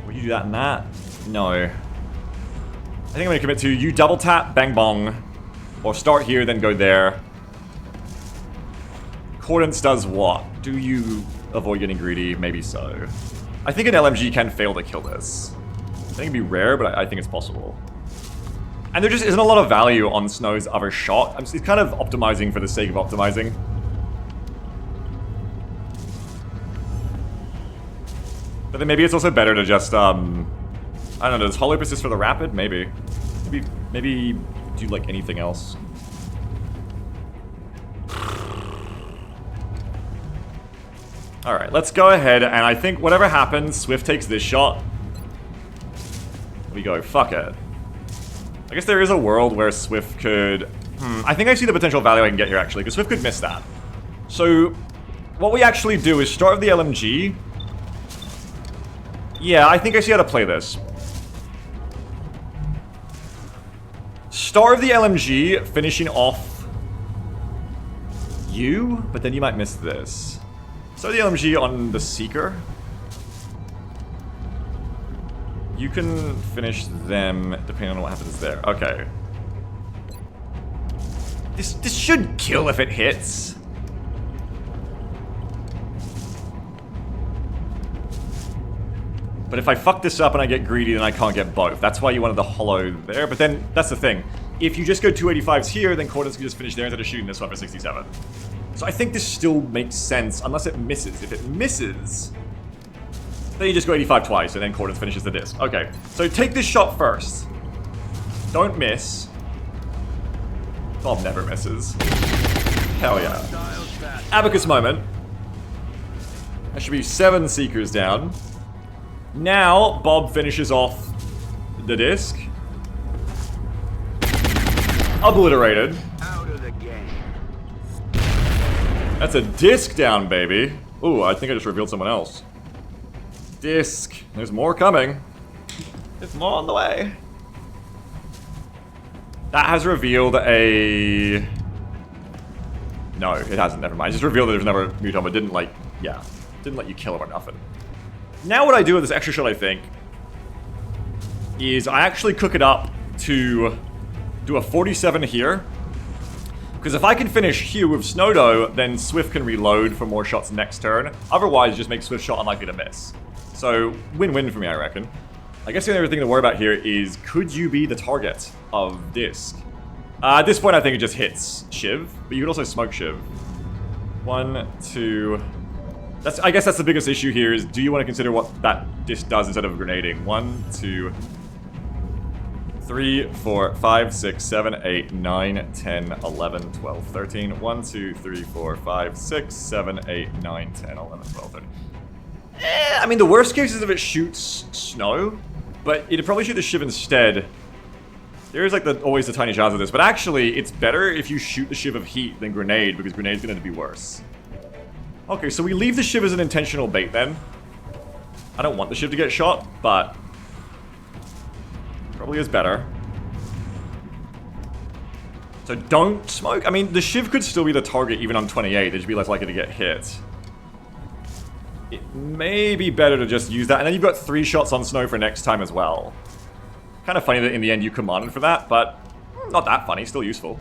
Will you do that and that? No. I think I'm going to commit to you double tap, bang bong. Or start here, then go there. Cordance does what? Do you avoid getting greedy? Maybe so. I think an LMG can fail to kill this. I think it'd be rare, but I think it's possible. And there just isn't a lot of value on Snow's other shot. He's kind of optimizing for the sake of optimizing. But then maybe it's also better to just I don't know, does Hollow persist for the rapid? Maybe. Maybe do like anything else. Alright, let's go ahead, and I think whatever happens, Swift takes this shot. We go, fuck it. I guess there is a world where Swift could... I think I see the potential value I can get here, actually, because Swift could miss that. So, what we actually do is start with the LMG. Yeah, I think I see how to play this. Start of the LMG, finishing off you, but then you might miss this. Start the LMG on the Seeker. You can finish them depending on what happens there. Okay. This should kill if it hits. But if I fuck this up and I get greedy, then I can't get both. That's why you wanted the hollow there. But then, that's the thing. If you just go 285s here, then Cordons can just finish there instead of shooting this one for 67. So I think this still makes sense, unless it misses. If it misses, then you just go 85 twice, and then Cordons finishes the disc. Okay, so take this shot first. Don't miss. Bob never misses. Hell yeah. Abacus moment. That should be 7 Seekers down. Now, Bob finishes off the disc. Obliterated. Out of the game. That's a disc down, baby. Ooh, I think I just revealed someone else. Disc. There's more coming. There's more on the way. That has revealed a... No, it hasn't. Never mind. It just revealed that there's another muton, but didn't, like... Yeah. Didn't let you kill him or nothing. Now what I do with this extra shot, I think, is I actually cook it up to do a 47 here. Because if I can finish Hugh with Snowdo, then Swift can reload for more shots next turn. Otherwise, just make Swift shot unlikely to miss. So, win-win for me, I reckon. I guess the only thing to worry about here is, could you be the target of Disc? At this point, I think it just hits Shiv, but you could also smoke Shiv. 1, 2... I guess that's the biggest issue here, is do you want to consider what that disc does instead of grenading? 1, 2, 3, 4, 5, 6, 7, 8, 9, 10, 11, 12, 13. 1, 2, 3, 4, 5, 6, 7, 8, 9, 10, 11, 12, 13. I mean, the worst case is if it shoots Snow, but it'd probably shoot the Shiv instead. There's like always the tiny chance of this, but actually, it's better if you shoot the Shiv of Heat than Grenade, because Grenade's going to be worse. Okay, so we leave the Shiv as an intentional bait then. I don't want the Shiv to get shot, but probably is better. So don't smoke. I mean, the Shiv could still be the target even on 28. They'd just be less likely to get hit. It may be better to just use that. And then you've got 3 shots on Snow for next time as well. Kind of funny that in the end you commanded for that, but not that funny. Still useful.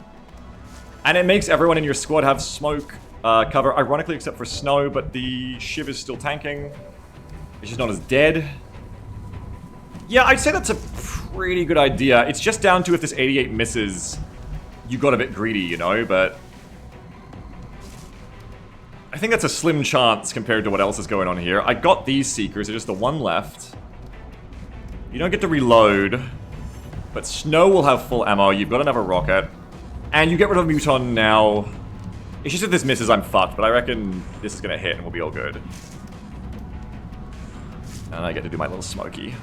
And it makes everyone in your squad have smoke cover, ironically, except for Snow, but the Shiv is still tanking. It's just not as dead. Yeah, I'd say that's a pretty good idea. It's just down to if this 88 misses, you got a bit greedy, you know, but I think that's a slim chance compared to what else is going on here. I got these Seekers, there's just the one left. You don't get to reload, but Snow will have full ammo. You've got another rocket, and you get rid of Muton now. It's just if this misses, I'm fucked, but I reckon this is gonna hit and we'll be all good. And I get to do my little smoky.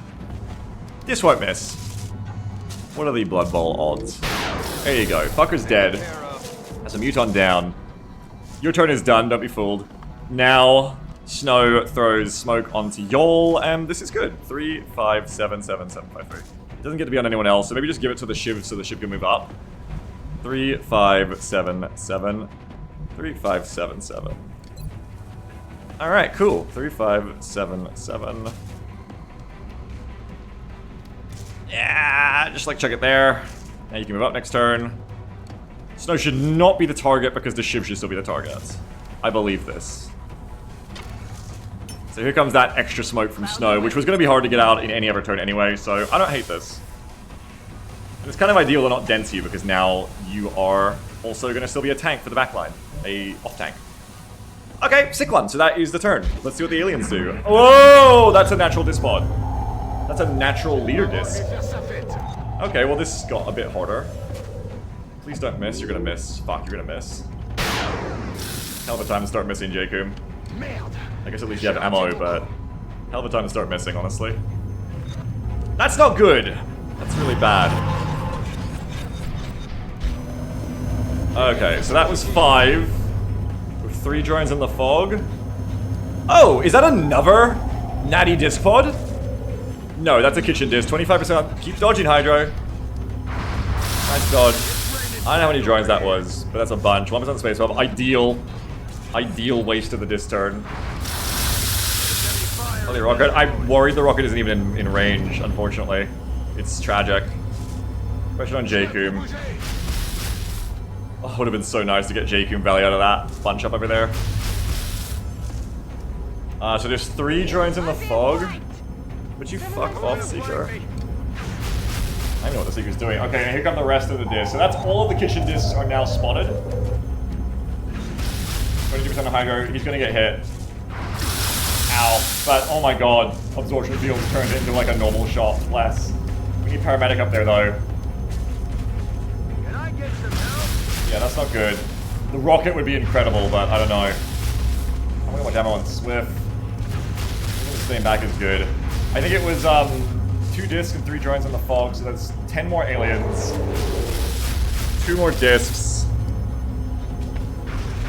This won't miss. What are the Blood Bowl odds? There you go. Fucker's dead. Has a Muton down. Your turn is done, don't be fooled. Now, Snow throws smoke onto Yol, and this is good. 3, 5, 7, 7, 7, 5, 3. It doesn't get to be on anyone else, so maybe just give it to the Shiv so the Shiv can move up. 3, 5, 7, 7. 3, 5, 7, 7. Alright, cool. 3, 5, 7, 7. Yeah, just like check it there. Now you can move up next turn. Snow should not be the target because the Shiv should still be the target. I believe this. So here comes that extra smoke from Snow, which was going to be hard to get out in any other turn anyway, so I don't hate this. And it's kind of ideal to not dense you because now you are also going to still be a tank for the backline. A off-tank. Okay, sick one. So that is the turn. Let's see what the aliens do. Whoa! That's a natural dispod. That's a natural leader disc. Okay, well this got a bit harder. Please don't miss, you're gonna miss. Fuck, you're gonna miss. Hell of a time to start missing, Jacob. I guess at least you have ammo, but hell of a time to start missing, honestly. That's not good! That's really bad. Okay, so that was 5. With 3 drones in the fog. Oh, is that another natty disc pod? No, that's a kitchen disc. 25%. Keep dodging, Hydro. Nice dodge. I don't know how many drones that was, but that's a bunch. 1% space swap. Ideal. Ideal waste of the disc turn. Oh, the rocket. I'm worried the rocket isn't even in range, unfortunately. It's tragic. Question on J-Coom. Oh, it would have been so nice to get J-Coom Valley out of that bunch up over there. So there's 3 drones in the fog. Would you fuck off, Seeker? I know what the Seeker's doing. Okay, and here come the rest of the discs. So that's all of the kitchen discs are now spotted. 22% of Hydro. He's gonna get hit. Ow. But, oh my god. Absorption field turned into like a normal shot. Less. We need paramedic up there though. Can I get some help? Yeah, that's not good. The rocket would be incredible, but I don't know. I'm gonna watch ammo on Swift. I think staying back is good. I think it was 2 discs and 3 drones in the fog, so that's 10 more aliens. 2 more discs.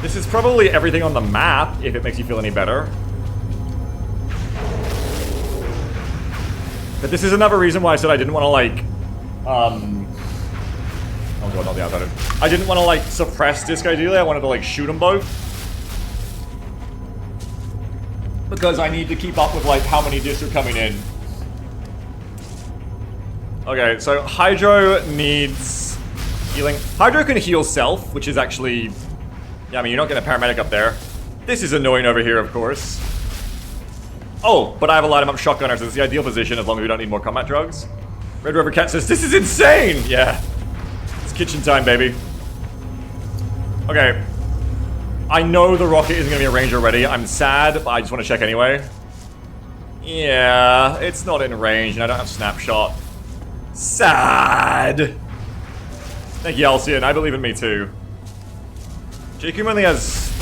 This is probably everything on the map, if it makes you feel any better. But this is another reason why I said I didn't want to, like, oh god, not the outsider. I didn't want to, like, suppress disc ideally, I wanted to, like, shoot them both. Because I need to keep up with, like, how many discs are coming in. Okay, so Hydro needs healing. Hydro can heal self, which is actually... Yeah, I mean, you're not getting a paramedic up there. This is annoying over here, of course. Oh, but I have a light him up shotgunner, so it's the ideal position as long as we don't need more combat drugs. Red River Cat says, this is insane! Yeah. It's kitchen time, baby. Okay. I know the rocket isn't going to be in range already. I'm sad, but I just want to check anyway. Yeah, it's not in range, and I don't have snapshot. Sad! Thank you, Alcyon. I believe in me, too. Jacob only has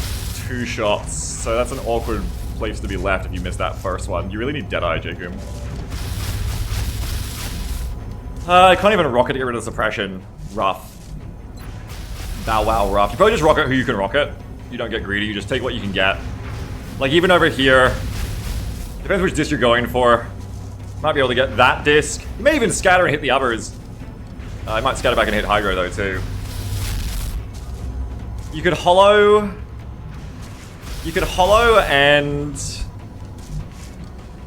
2 shots, so that's an awkward place to be left if you miss that first one. You really need Deadeye, Jacob. I can't even rocket to get rid of suppression. Rough. Bow wow, rough. You probably just rocket who you can rocket. You don't get greedy, you just take what you can get. Like, even over here, depends which disc you're going for. Might be able to get that disc. You may even scatter and hit the others. I might scatter back and hit Hydro, though, too. You could hollow... You could hollow and...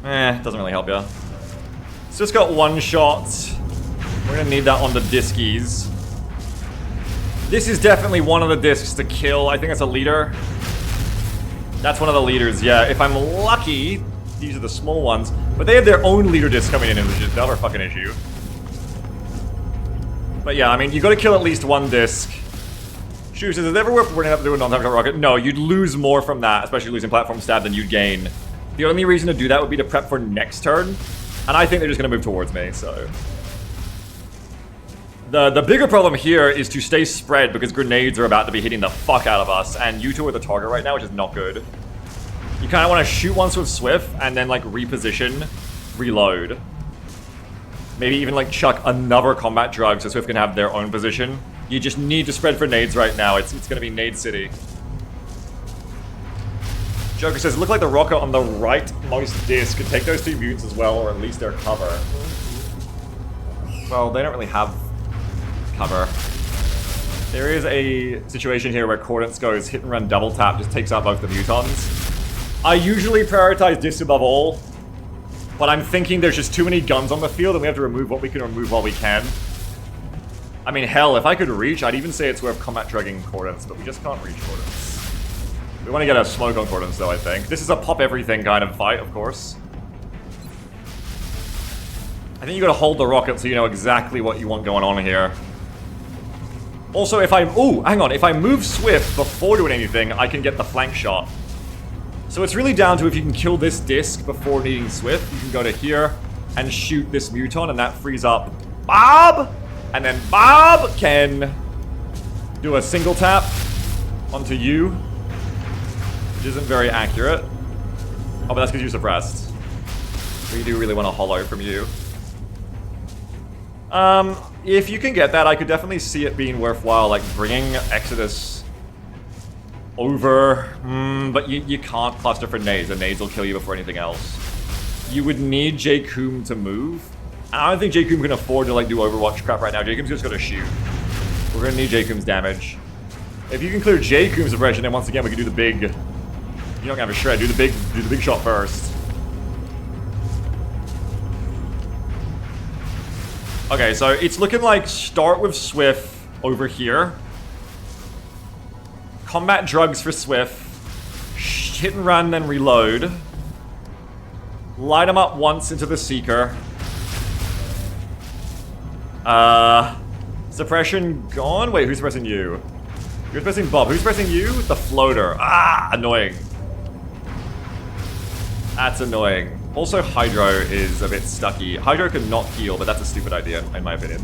doesn't really help you. It's just got 1 shot. We're gonna need that on the discies. This is definitely one of the discs to kill. I think that's a leader. That's one of the leaders, yeah. If I'm lucky, these are the small ones. But they have their own leader disc coming in, which is another fucking issue. But yeah, I mean, you gotta kill at least 1 disc. Shoot, is it ever worth running up to do a non-time shot rocket? No, you'd lose more from that, especially losing platform stab, than you'd gain. The only reason to do that would be to prep for next turn. And I think they're just gonna move towards me, so... The bigger problem here is to stay spread because grenades are about to be hitting the fuck out of us, and you two are the target right now, which is not good. You kind of want to shoot once with Swift, and then, like, reposition, reload. Maybe even, like, chuck another combat drug so Swift can have their own position. You just need to spread for nades right now. It's going to be Nade City. Joker says, look like the rocket on the rightmost disc could take those 2 mutants as well, or at least their cover. Well, they don't really have cover. There is a situation here where Cordance goes hit and run double tap, just takes out both the mutons. I usually prioritize discs above all, but I'm thinking there's just too many guns on the field and we have to remove what we can remove while we can. I mean, hell, if I could reach, I'd even say it's worth combat drugging Cordance, but we just can't reach Cordance. We want to get a smoke on Cordance, though, I think. This is a pop everything kind of fight, of course. I think you gotta hold the rocket so you know exactly what you want going on here. Also, if I... Ooh, hang on. If I move Swift before doing anything, I can get the flank shot. So it's really down to if you can kill this disc before needing Swift. You can go to here, and shoot this Muton, and that frees up Bob! And then Bob can do a single tap onto you, which isn't very accurate. Oh, but that's because you're suppressed. We do really want to hollow from you. If you can get that, I could definitely see it being worthwhile, like bringing Exodus over. But you can't cluster for nades. The nades will kill you before anything else. You would need J-Coom to move. I don't think J-Coom can afford to like do Overwatch crap right now. J-Coom's just gonna shoot. We're gonna need J-Coom's damage. If you can clear J-Coom's suppression, then once again we can do the big. You're not gonna have a shred. Do the big shot first. Okay, so it's looking like start with Swift over here. Combat drugs for Swift. Hit and run, then reload. Light him up once into the Seeker. Suppression gone? Wait, who's suppressing you? You're suppressing Bob. Who's suppressing you? The floater. Ah, annoying. That's annoying. Also, Hydro is a bit stucky. Hydro can not heal, but that's a stupid idea, in my opinion.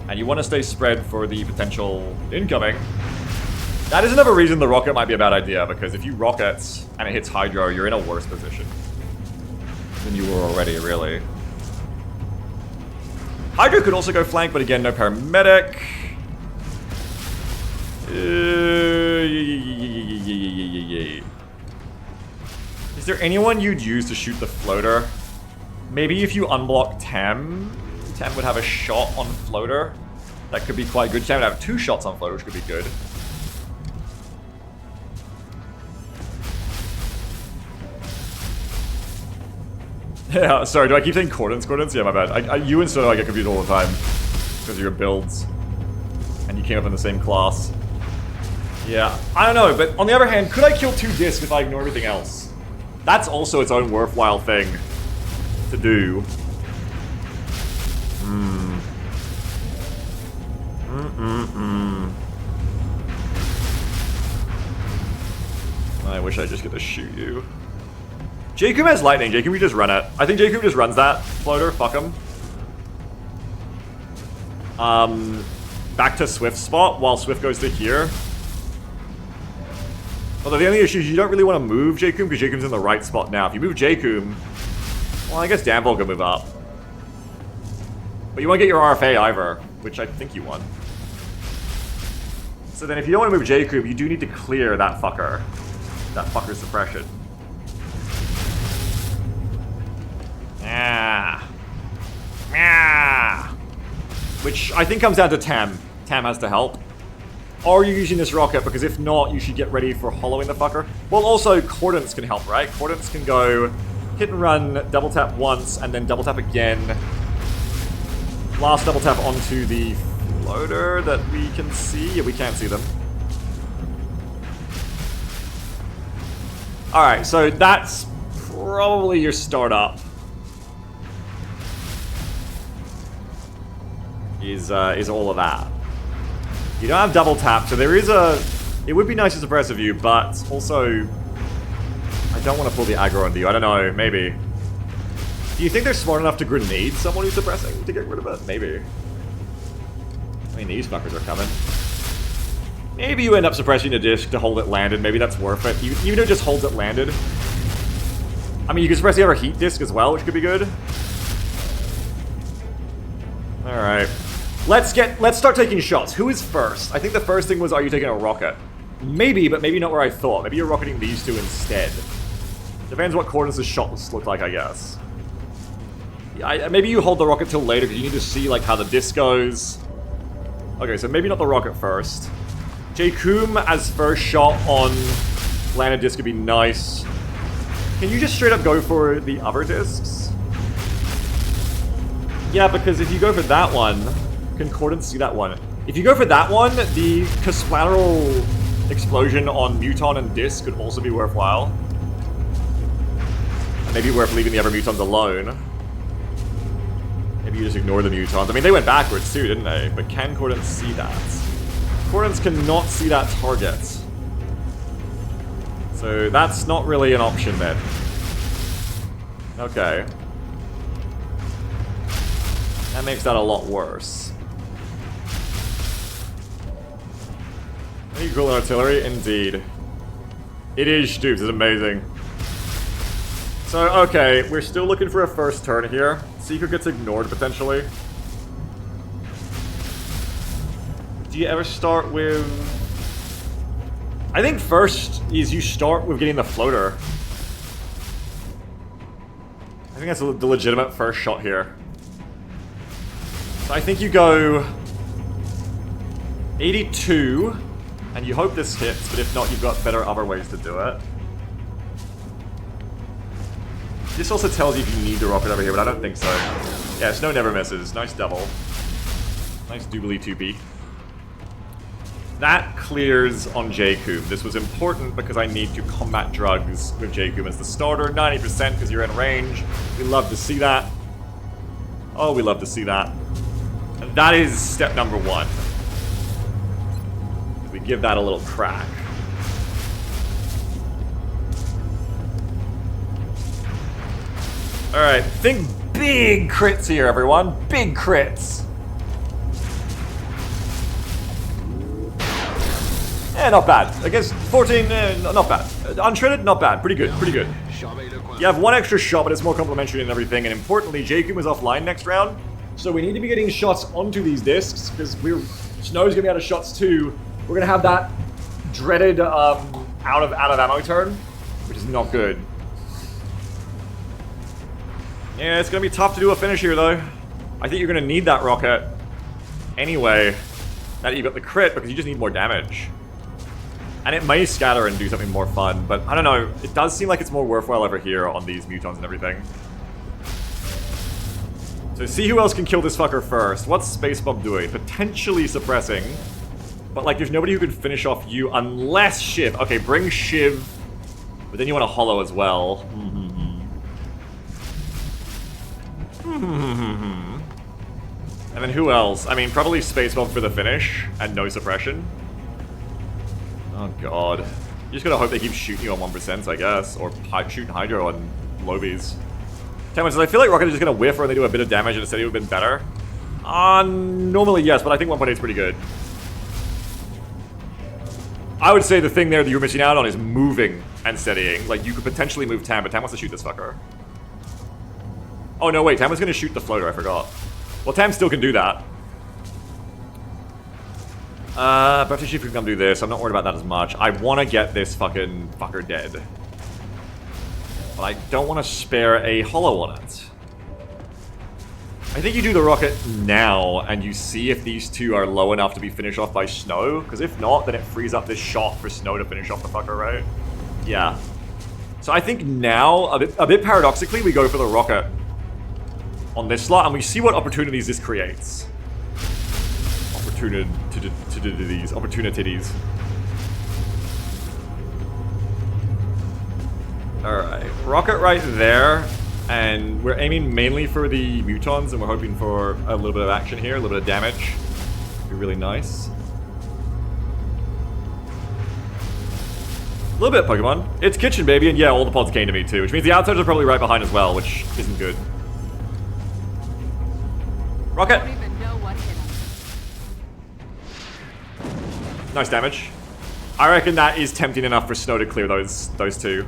And you want to stay spread for the potential incoming. That is another reason the rocket might be a bad idea, because if you rocket and it hits Hydro, you're in a worse position than you were already, really. Hydro could also go flank, but again, no paramedic. Is there anyone you'd use to shoot the floater? Maybe if you unblock Tem, Tem would have a shot on floater. That could be quite good. Tem would have 2 shots on floater, which could be good. Yeah, sorry, do I keep saying Cordons? Yeah, my bad. You and Soto I get confused all the time. Because of your builds. And you came up in the same class. Yeah, I don't know, but on the other hand, could I kill 2 discs if I ignore everything else? That's also its own worthwhile thing to do. I wish I just get to shoot you. J-Coom has lightning. J-Coom, we just run it. I think J-Coom just runs that floater. Fuck him. Back to Swift's spot while Swift goes to here. Although the only issue is you don't really want to move J-Coom because J-Coom's in the right spot now. If you move J-Coom, well, I guess Danville can move up. But you won't get your RFA either, which I think you want. So then if you don't want to move J-Coom, you do need to clear that fucker. That fucker's suppression. Yeah. Yeah. Which I think comes down to Tam. Tam has to help. Or you're using this rocket, because if not, you should get ready for hollowing the fucker. Well, also, Cordons can help, right? Cordons can go hit and run, double tap once, and then double tap again. Last double tap onto the floater that we can see. Yeah, we can't see them. Alright, so that's probably your startup. Is all of that. You don't have double tap, so there is a... It would be nice to suppress of you, but also... I don't want to pull the aggro onto you. I don't know, maybe. Do you think they're smart enough to grenade someone who's suppressing to get rid of it? Maybe. I mean, these fuckers are coming. Maybe you end up suppressing a disc to hold it landed. Maybe that's worth it. Even though it just holds it landed. I mean, you can suppress the other heat disc as well, which could be good. Alright. Let's start taking shots. Who is first? I think the first thing was, are you taking a rocket? Maybe, but maybe not where I thought. Maybe you're rocketing these 2 instead. Depends what Cordons' shots look like, I guess. Yeah, maybe you hold the rocket till later, because you need to see like how the disc goes. Okay, so maybe not the rocket first. J-Coom as first shot on landed disc would be nice. Can you just straight up go for the other discs? Yeah, because if you go for that one... Concordance, see that one. If you go for that one, the collateral explosion on Muton and Disc could also be worthwhile. And maybe worth leaving the other Mutons alone. Maybe you just ignore the Mutons. I mean, they went backwards too, didn't they? But can Cordons see that? Cordons cannot see that target. So that's not really an option then. Okay. That makes that a lot worse. Any cool artillery? Indeed. It is, Stoops. It's amazing. So, okay, we're still looking for a first turn here. Seeker gets ignored, potentially. Do you ever start with... I think first is you start with getting the floater. I think that's the legitimate first shot here. So I think you go 82, and you hope this hits, but if not, you've got better other ways to do it. This also tells you if you need the rocket over here, but I don't think so. Yeah, Snow never misses. Nice double. Nice doobly 2B. That clears on Jakub. This was important because I need to combat drugs with Jakub as the starter. 90% because you're in range. We love to see that. Oh, we love to see that. And that is step number 1. We give that a little crack. Alright, think big crits here, everyone. Big crits. Eh, not bad. I guess 14, not bad. Untreaded, not bad. Pretty good, pretty good. You have one extra shot, but it's more complimentary and everything. And importantly, Jakub is offline next round. So we need to be getting shots onto these discs, because Snow's gonna be out of shots too. We're gonna have that dreaded out of ammo turn, which is not good. Yeah, it's gonna be tough to do a finish here though. I think you're gonna need that rocket anyway. Now that you got the crit, because you just need more damage. And it may scatter and do something more fun, but I don't know. It does seem like it's more worthwhile over here on these mutons and everything. So see who else can kill this fucker first. What's Space Bomb doing? Potentially suppressing. But like, there's nobody who can finish off you unless Shiv. Okay, bring Shiv. But then you want a hollow as well. And then who else? I mean, probably Space Bomb for the finish and no suppression. Oh god. You just gotta hope they keep shooting you on 1%, I guess. Or shooting Hydro on Lobies. Tenwin says, I feel like Rocket is just gonna whiff or they do a bit of damage and instead it would have been better. Normally yes, but I think 1.8 is pretty good. I would say the thing there that you're missing out on is moving and steadying. Like, you could potentially move Tam, but Tam wants to shoot this fucker. Oh no, wait, Tam was gonna shoot the floater, I forgot. Well, Tam still can do that. But if you can come do this, I'm not worried about that as much. I want to get this fucking fucker dead. But I don't want to spare a hollow on it. I think you do the rocket now, and you see if these two are low enough to be finished off by Snow. Because if not, then it frees up this shot for Snow to finish off the fucker, right? Yeah. So I think now, a bit paradoxically, we go for the rocket on this slot, and we see what opportunities this creates. Opportunities. Alright, rocket right there, and we're aiming mainly for the mutons, and we're hoping for a little bit of action here, a little bit of damage. Be really nice. A little bit of Pokemon. It's kitchen, baby, and yeah, all the pods came to me too, which means the outsiders are probably right behind as well, which isn't good. Rocket! Nice damage. I reckon that is tempting enough for Snow to clear those two.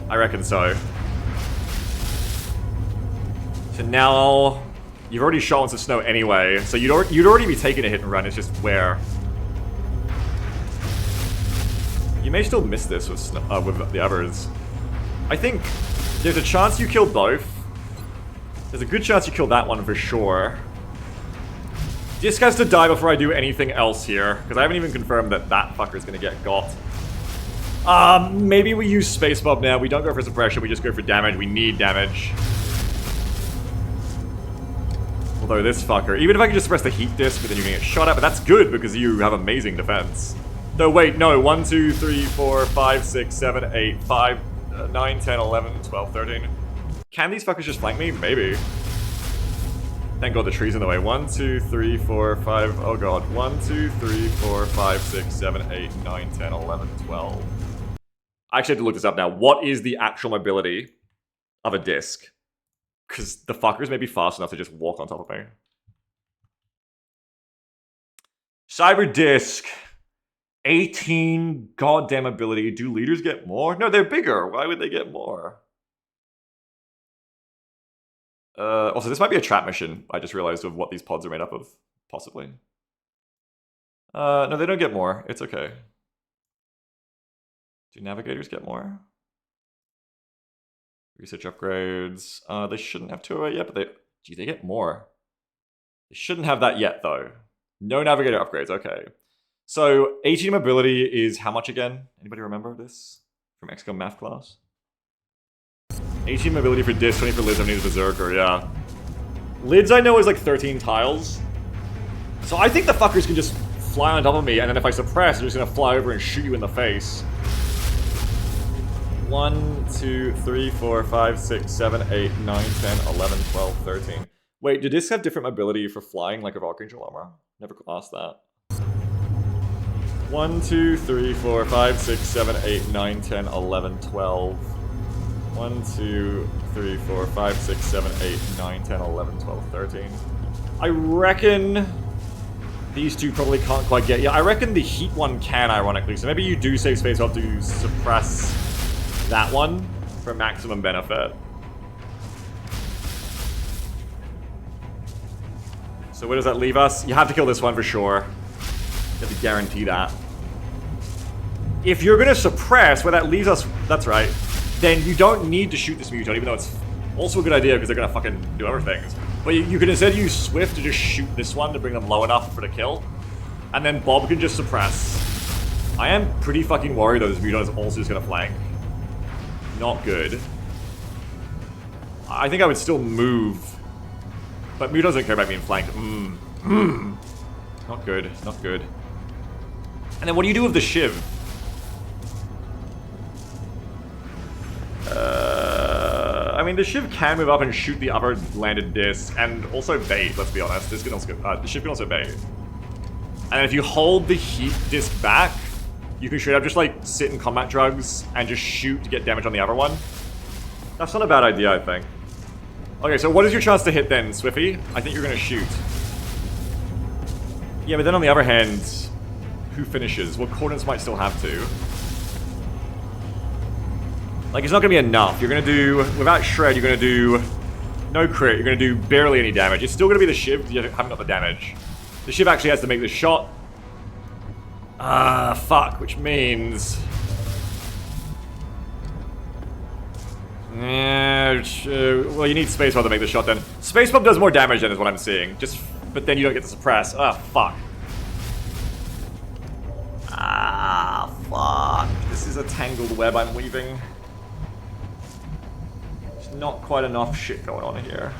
I reckon so. So now you've already shot onto Snow anyway, so you'd already be taking a hit and run. It's just where you may still miss this with the others. I think there's a chance you kill both. There's a good chance you kill that one for sure. Disc has to die before I do anything else here, because I haven't even confirmed that that fucker's gonna get got. Maybe we use Space Bomb now. We don't go for suppression, we just go for damage. We need damage. Although this fucker, even if I can just suppress the heat disc, but then you're gonna get shot at, but that's good because you have amazing defense. No, wait, no. 1, 2, 3, 4, 5, 6, 7, 8, 5, 9, 10, 11, 12, 13. Can these fuckers just flank me? Maybe. Thank god the tree's in the way. 1, 2, 3, 4, 5. Oh god. 1, 2, 3, 4, 5, 6, 7, 8, 9, 10, 11, 12. I actually have to look this up now. What is the actual mobility of a disc? Because the fuckers may be fast enough to just walk on top of me. Cyber Disc. 18 goddamn ability. Do leaders get more? No, they're bigger. Why would they get more? Also, this might be a trap mission. I just realized of what these pods are made up of. Possibly. No, they don't get more. It's okay. Do navigators get more? Research upgrades. They shouldn't have 208 yet, but they get more. They shouldn't have that yet, though. No navigator upgrades, okay. So, 18 mobility is how much again? Anybody remember this? From XCOM math class? 18 mobility for Disc, 20 for Lids, I need a Berserker, yeah. Lids I know is like 13 tiles. So I think the fuckers can just fly on top of me, and then if I suppress, they're just gonna fly over and shoot you in the face. 1, 2, 3, 4, 5, 6, 7, 8, 9, 10, 11, 12, 13. Wait, do Discs have different mobility for flying like a Archangel armor? Never asked that. 1, 2, 3, 4, 5, 6, 7, 8, 9, 10, 11, 12. 1, 2, 3, 4, 5, 6, 7, 8, 9, 10, 11, 12, 13. I reckon these two probably can't quite get... Yeah, I reckon the heat one can, ironically. So maybe you do save space up to suppress that one for maximum benefit. So where does that leave us? You have to kill this one for sure. You have to guarantee that. If you're going to suppress, where that leaves us... That's right. Then you don't need to shoot this mutant, even though it's also a good idea because they're going to fucking do other things. But you can instead use Swift to just shoot this one to bring them low enough for the kill. And then Bob can just suppress. I am pretty fucking worried though this mutant is also just going to flank. Not good. I think I would still move. But Muto doesn't care about being flanked. Not good, not good. And then what do you do with the Shiv? I mean, the Shiv can move up and shoot the other landed disc, and also bait, let's be honest. This can also, the Shiv can also bait. And if you hold the heat disc back, you can straight up just like sit in combat drugs and just shoot to get damage on the other one. That's not a bad idea, I think. Okay, so what is your chance to hit then, Swiffy? I think you're gonna shoot. Yeah, but then on the other hand, who finishes? Well, Cordons might still have to. Like, it's not gonna be enough. You're gonna do, without Shred, you're gonna do no crit. You're gonna do barely any damage. It's still gonna be the Shiv because you haven't got the damage. The Shiv actually has to make the shot. Fuck, which means... well, you need Space Bomb to make the shot then. Space Bomb does more damage then is what I'm seeing. But then you don't get to suppress. Fuck. Fuck. This is a tangled web I'm weaving. There's not quite enough shit going on here.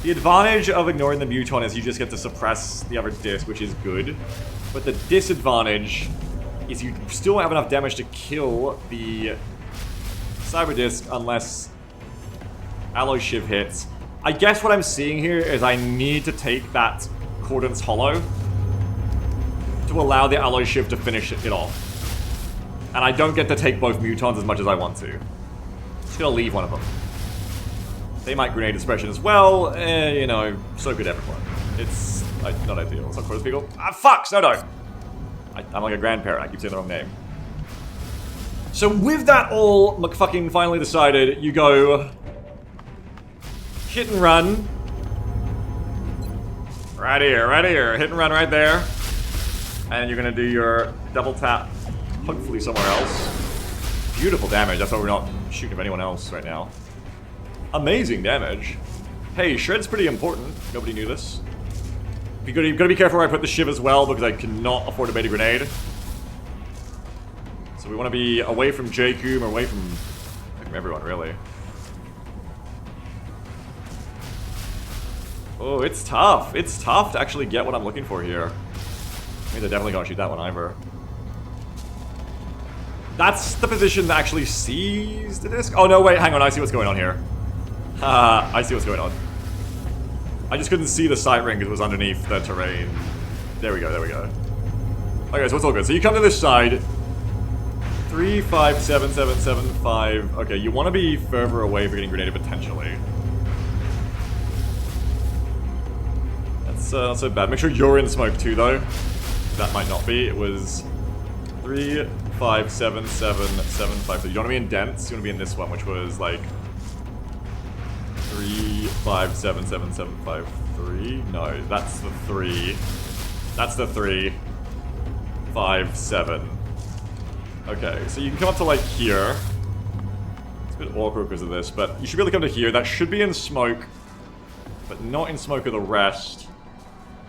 The advantage of ignoring the Muton is you just get to suppress the other disc, which is good. But the disadvantage is you still have enough damage to kill the Cyber Disc unless Alloy Shiv hits. I guess what I'm seeing here is I need to take that Cordon's Hollow to allow the Alloy Shiv to finish it off. And I don't get to take both Mutons as much as I want to. Just gonna leave one of them. They might grenade dispersion as well. You know, so good everyone. It's not ideal. It's not Cordon's people. Fuck! No. I'm like a grandparent. I keep saying the wrong name. So with that all McFucking finally decided, you go hit and run. Right here. Hit and run right there. And you're gonna do your double tap, hopefully somewhere else. Beautiful damage, that's why we're not shooting at anyone else right now. Amazing damage. Hey, Shred's pretty important. Nobody knew this. You've got to be careful where I put the Shiv as well, because I cannot afford to bait a grenade. So we want to be away from Jakub, or away from everyone, really. Oh, it's tough. It's tough to actually get what I'm looking for here. I mean, I definitely can't shoot that one either. That's the position that actually sees the disc? Oh, no, wait, hang on. I see what's going on here. I see what's going on. I just couldn't see the sight ring because it was underneath the terrain. There we go. Okay, so it's all good. So you come to this side. 3, 5, 7, 7, 7, 5. Okay, you want to be further away for getting grenaded potentially. not so bad. Make sure you're in smoke too, though. That might not be. It was 3, 5, 7, 7, 7, 5. So you don't want to be in dense. You want to be in this one, which was like 3, 5, 7, 7, 7, 5, 3. No, that's the 3. That's the 3, 5, 7. Okay, so you can come up to like here. It's a bit awkward because of this, but you should be able to come to here. That should be in smoke, but not in smoke of the rest.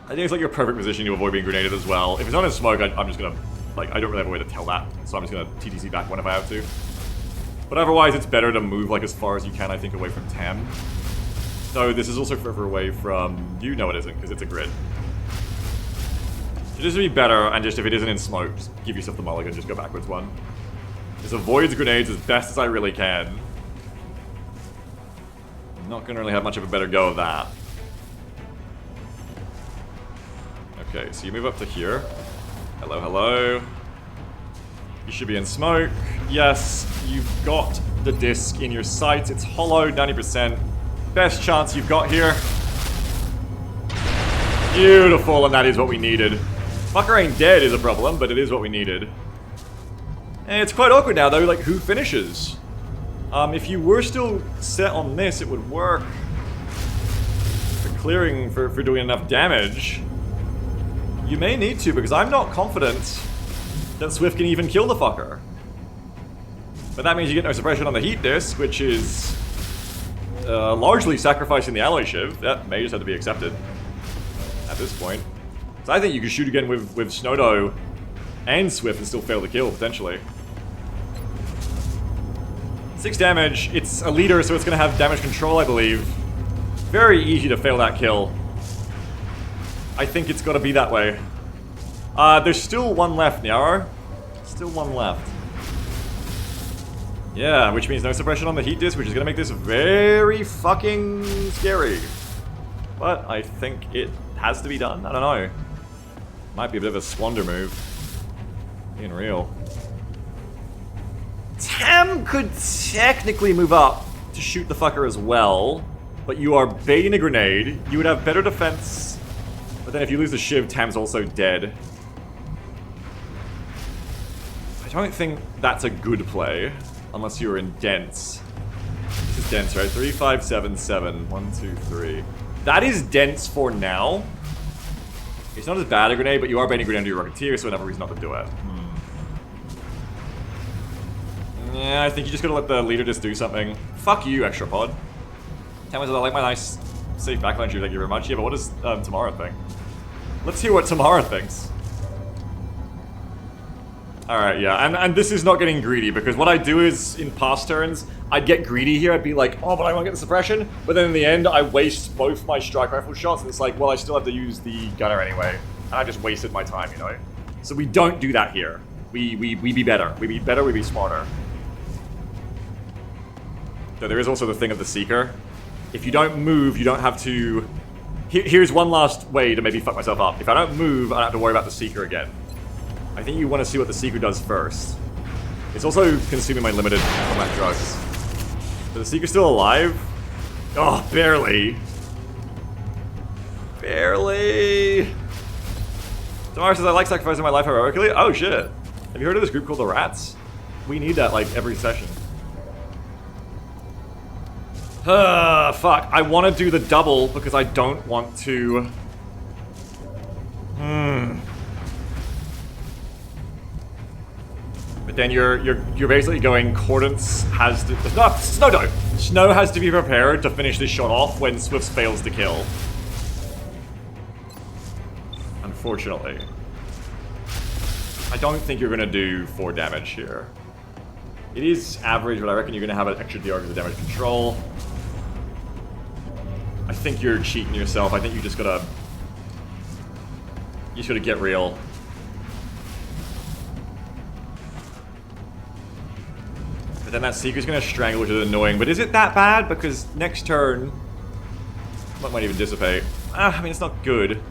I think it's like your perfect position to avoid being grenaded as well. If it's not in smoke, I'm just gonna, like, I don't really have a way to tell that, so I'm just gonna TTC back one if I have to. But otherwise, it's better to move like as far as you can, I think, away from Tem. Though this is also further away from you. No, it isn't, because it's a grid. So just to be better, and just if it isn't in smoke, just give yourself the mulligan, just go backwards one. Just avoid grenades as best as I really can. I'm not gonna really have much of a better go of that. Okay, so you move up to here. Hello, hello. You should be in smoke. Yes, you've got the disc in your sights. It's hollow, 90%. Best chance you've got here. Beautiful, and that is what we needed. Fucker ain't dead is a problem, but it is what we needed. And it's quite awkward now, though, like, who finishes? If you were still set on this, it would work. For clearing, for doing enough damage. You may need to, because I'm not confident that Swift can even kill the fucker. But that means you get no suppression on the heat disc, which is largely sacrificing the alloy shiv. That may just have to be accepted at this point. So I think you could shoot again with Snowdo and Swift and still fail the kill, potentially. 6 damage. It's a leader, so it's going to have damage control, I believe. Very easy to fail that kill. I think it's got to be that way. There's still one left, Nyaro. Still one left. Yeah, which means no suppression on the heat disc, which is going to make this very fucking scary. But I think it has to be done. I don't know. Might be a bit of a squander move. Being real. Tam could technically move up to shoot the fucker as well, but you are baiting a grenade. You would have better defense, but then if you lose the shiv, Tam's also dead. I don't think that's a good play, unless you're in dense. This is dense, right? 3, 5, 7, 7. 1, 2, 3. That is dense for now. It's not as bad a grenade, but you are baiting a grenade to your Rocketeer, so another reason not to do it. Yeah, I think you just gotta let the leader just do something. Fuck you, Extra Pod. Tell me that I like my nice, safe backline shoot, thank you very much. Yeah, but what does Tamara think? Let's hear what Tamara thinks. Alright, yeah, and this is not getting greedy, because what I do is, in past turns, I'd get greedy here, I'd be like, oh, but I want to get the suppression, but then in the end, I waste both my strike rifle shots, and it's like, well, I still have to use the gunner anyway, and I just wasted my time, you know? So we don't do that here. We be better. We be better, we be smarter. So there is also the thing of the Seeker. If you don't move, you don't have to... Here's one last way to maybe fuck myself up. If I don't move, I don't have to worry about the Seeker again. I think you want to see what the Seeker does first. It's also consuming my limited combat drugs. Is the Seeker still alive? Oh, barely. Barely. Tamara says, I like sacrificing my life heroically. Oh, shit. Have you heard of this group called the Rats? We need that, like, every session. Fuck. I want to do the double because I don't want to... But then you're basically going Cordance has to... No, Snowdo! Snow has to be prepared to finish this shot off when Swift fails to kill. Unfortunately. I don't think you're going to do 4 damage here. It is average, but I reckon you're going to have an extra DR because of damage control. I think you're cheating yourself. I think you just gotta... You just gotta get real. But then that Seeker's gonna strangle, which is annoying. But is it that bad? Because next turn... It might even dissipate. I mean, it's not good.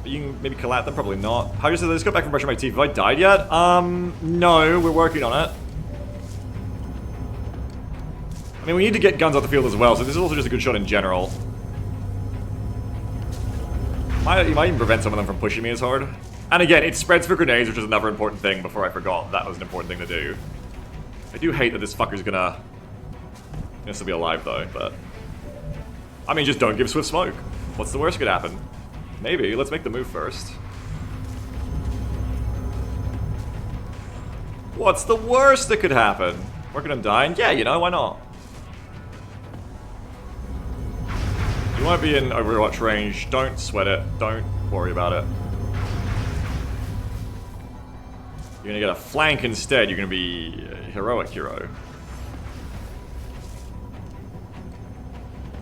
But you can maybe collapse them? Probably not. How just let's go back and brushing my teeth. Have I died yet? No, we're working on it. I mean, we need to get guns off the field as well, so this is also just a good shot in general. You might even prevent some of them from pushing me as hard. And again, it spreads for grenades, which is another important thing before I forgot. That was an important thing to do. I do hate that this fucker's gonna... He'll still be alive though, but... I mean, just don't give Swift smoke. What's the worst that could happen? Maybe. Let's make the move first. What's the worst that could happen? Working on dying? Yeah, you know, why not? You won't be in Overwatch range. Don't sweat it. Don't worry about it. You're gonna get a flank instead. You're gonna be a heroic hero.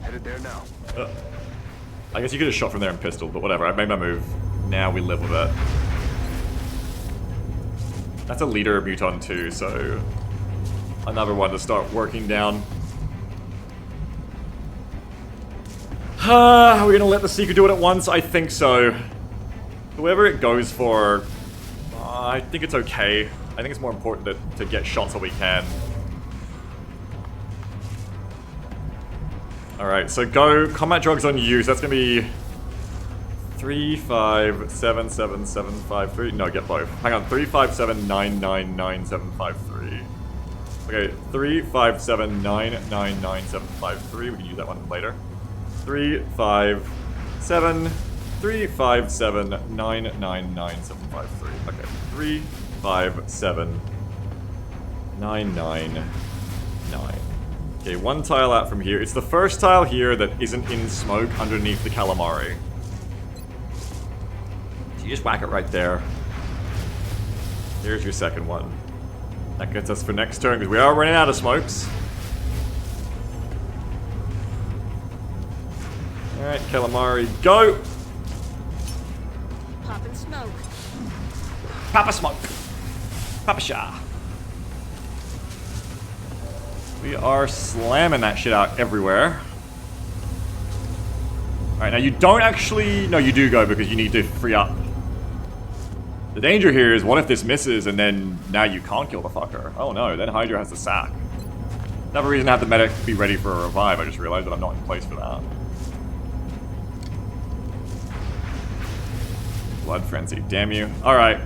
Headed there now. I guess you could have shot from there and pistol, but whatever. I've made my move. Now we live with it. That's a leader muton too, so another one to start working down. Are we gonna let the Seeker do it at once? I think so. Whoever it goes for, I think it's okay. I think it's more important to get shots while we can. Alright, so go combat drugs on you, so that's gonna be 3577753. No, get both. Hang on, 357999753. Okay, 357999753. We can use that one later. 357999753. Okay, 3579999. Okay, one tile out from here. It's the first tile here that isn't in smoke underneath the calamari. So you just whack it right there. Here's your second one. That gets us for next turn, because we are running out of smokes. Alright, calamari, go! Poppin' smoke. Papa smoke! Papa Shah! We are slamming that shit out everywhere. Alright, now you don't actually... No, you do go because you need to free up. The danger here is, what if this misses and then now you can't kill the fucker? Oh no, then Hydra has to sack. Another reason to have the medic be ready for a revive. I just realized that I'm not in place for that. Blood Frenzy, damn you. Alright.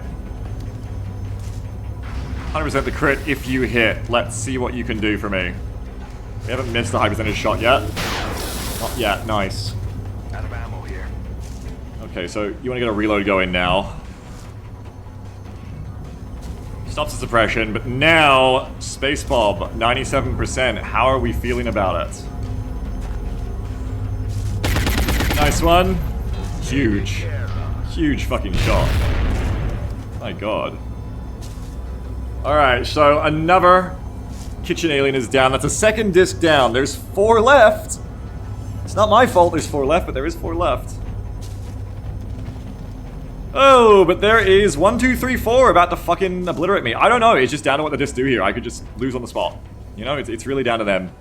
100% the crit if you hit. Let's see what you can do for me. We haven't missed a high percentage shot yet. Not yet, nice. Out of ammo here. Okay, so you want to get a reload going now. Stops the suppression, but now, Space Bob, 97%. How are we feeling about it? Nice one. Huge. Huge fucking shot. My god. Alright, so another kitchen alien is down. That's a second disc down. There's 4 left. It's not my fault there's 4 left, but there is 4 left. Oh, but there is 1, 2, 3, 4 about to fucking obliterate me. I don't know. It's just down to what the discs do here. I could just lose on the spot. You know, it's really down to them.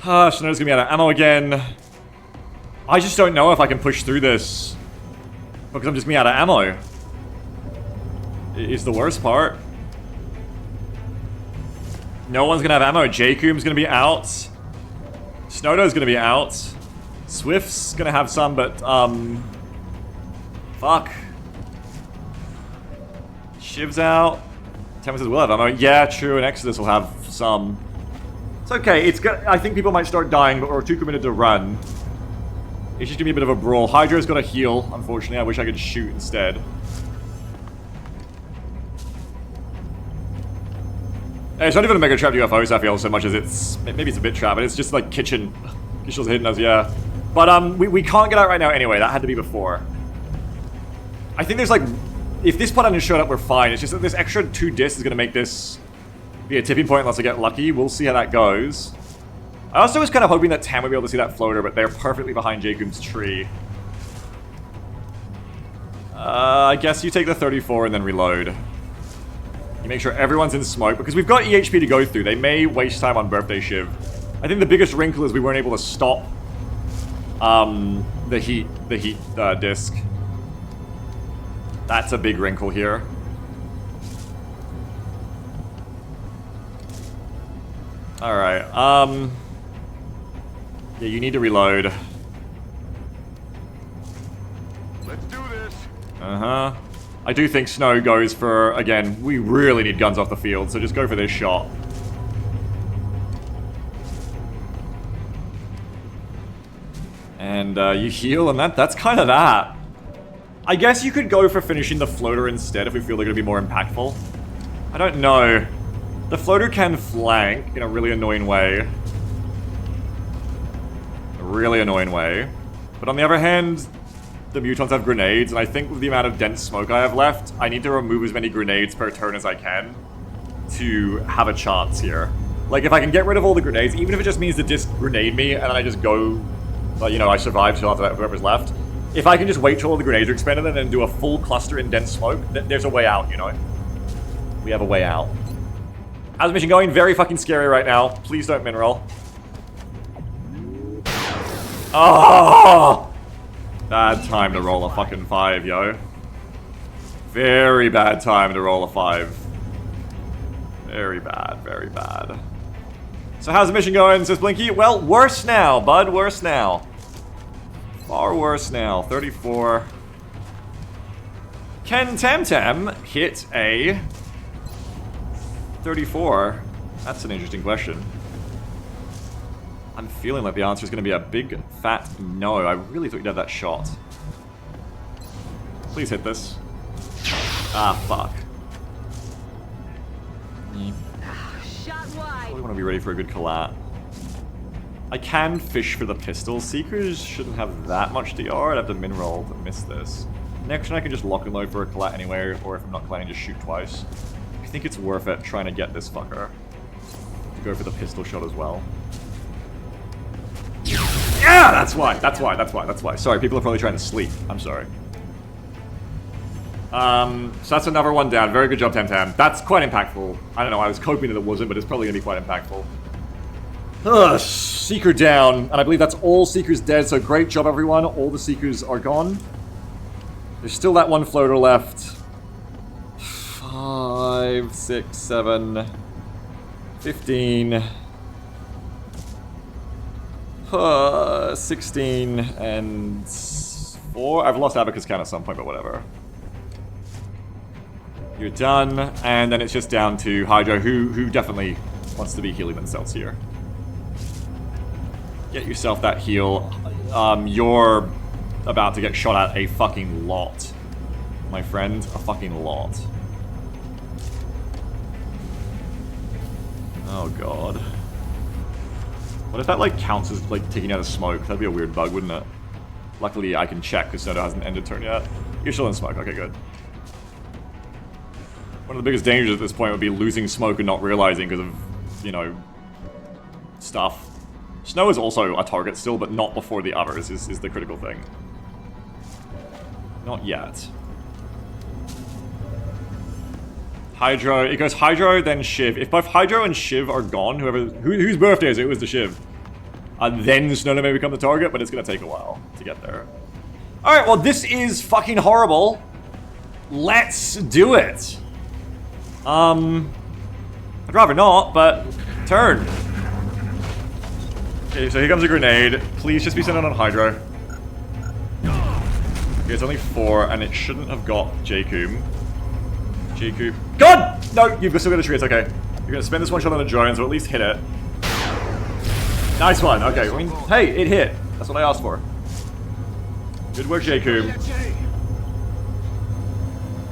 Shinoda's gonna be out of ammo again. I just don't know if I can push through this. Because I'm just me out of ammo. Is the worst part. No one's gonna have ammo. Jacoom's gonna be out. Snowdo's gonna be out. Swift's gonna have some, but, fuck. Shiv's out. Tempest says we'll have ammo. Yeah, true, and Exodus will have some. It's okay, it's good. I think people might start dying, but we're too committed to run. It's just gonna be a bit of a brawl. Hydra's got a heal, unfortunately. I wish I could shoot instead. It's not even a Mega Trap UFOs, I feel, so much as it's... Maybe it's a bit trap, but it's just like kitchen. Kitchen's hitting us, yeah. But, we can't get out right now anyway. That had to be before. I think there's like... If this pod hadn't showed up, we're fine. It's just that this extra 2 discs is gonna make this be a tipping point unless I get lucky. We'll see how that goes. I also was kind of hoping that Tam would be able to see that floater, but they're perfectly behind Jacoom's tree. I guess you take the 34 and then reload. You make sure everyone's in smoke, because we've got EHP to go through. They may waste time on Birthday Shiv. I think the biggest wrinkle is we weren't able to stop the heat disc. That's a big wrinkle here. Alright, yeah, you need to reload. Let's do this. Uh-huh. I do think Snow goes for, again, we really need guns off the field, so just go for this shot. And you heal, and that's kind of that. I guess you could go for finishing the floater instead if we feel they're going to be more impactful. I don't know. The floater can flank in a really annoying way. A really annoying way. But on the other hand, the mutons have grenades, and I think with the amount of dense smoke I have left, I need to remove as many grenades per turn as I can to have a chance here. Like, if I can get rid of all the grenades, even if it just means to just grenade me, and then I just go, you know, I survive till after that, whoever's left. If I can just wait till all the grenades are expended and then do a full cluster in dense smoke, there's a way out, you know? We have a way out. How's the mission going? Very fucking scary right now. Please don't mineral. Oh! Bad time to roll a fucking 5, yo. Very bad time to roll a 5. Very bad, very bad. So how's the mission going, says Blinky? Well, worse now, bud, worse now. Far worse now, 34. Can Temtem hit a 34? That's an interesting question. I'm feeling like the answer is going to be a big, fat no. I really thought you'd have that shot. Please hit this. Ah, fuck. Shot wide. We want to be ready for a good collat. I can fish for the pistol. Seekers shouldn't have that much DR. I'd have to min-roll to miss this. Next one I can just lock and load for a collat anyway, or if I'm not collatting, just shoot twice. I think it's worth it trying to get this fucker to go for the pistol shot as well. Yeah, that's why. Sorry, people are probably trying to sleep. I'm sorry. So that's another one down. Very good job, Temtem. That's quite impactful. I don't know, I was hoping that it wasn't, but it's probably going to be quite impactful. Ugh, Seeker down. And I believe that's all Seekers dead, so great job, everyone. All the Seekers are gone. There's still that one floater left. 5, 6, 7, 15... 16 and 4. I've lost Abacus count at some point, but whatever. You're done, and then it's just down to Hydro, who definitely wants to be healing themselves here. Get yourself that heal. You're about to get shot at a fucking lot, my friend. A fucking lot. Oh god. What if that, like, counts as, like, taking out a smoke? That'd be a weird bug, wouldn't it? Luckily, I can check, because Soda hasn't ended turn yet. You're still in smoke. Okay, good. One of the biggest dangers at this point would be losing smoke and not realizing because of, you know, stuff. Snow is also a target still, but not before the others is the critical thing. Not yet. Hydro, it goes Hydro, then Shiv. If both Hydro and Shiv are gone, whose birthday is it? It was the Shiv. Then Snow may become the target, but it's gonna take a while to get there. Alright, well this is fucking horrible. Let's do it. I'd rather not, but turn. Okay, so here comes a grenade. Please just be sent on Hydro. Okay, it's only 4, and it shouldn't have got J-Coom. J-Coom. God! No, you've still got a tree, it's okay. You're gonna spend this one shot on a drone, so at least hit it. Nice one, okay. I mean, hey, it hit. That's what I asked for. Good work, J-Coom.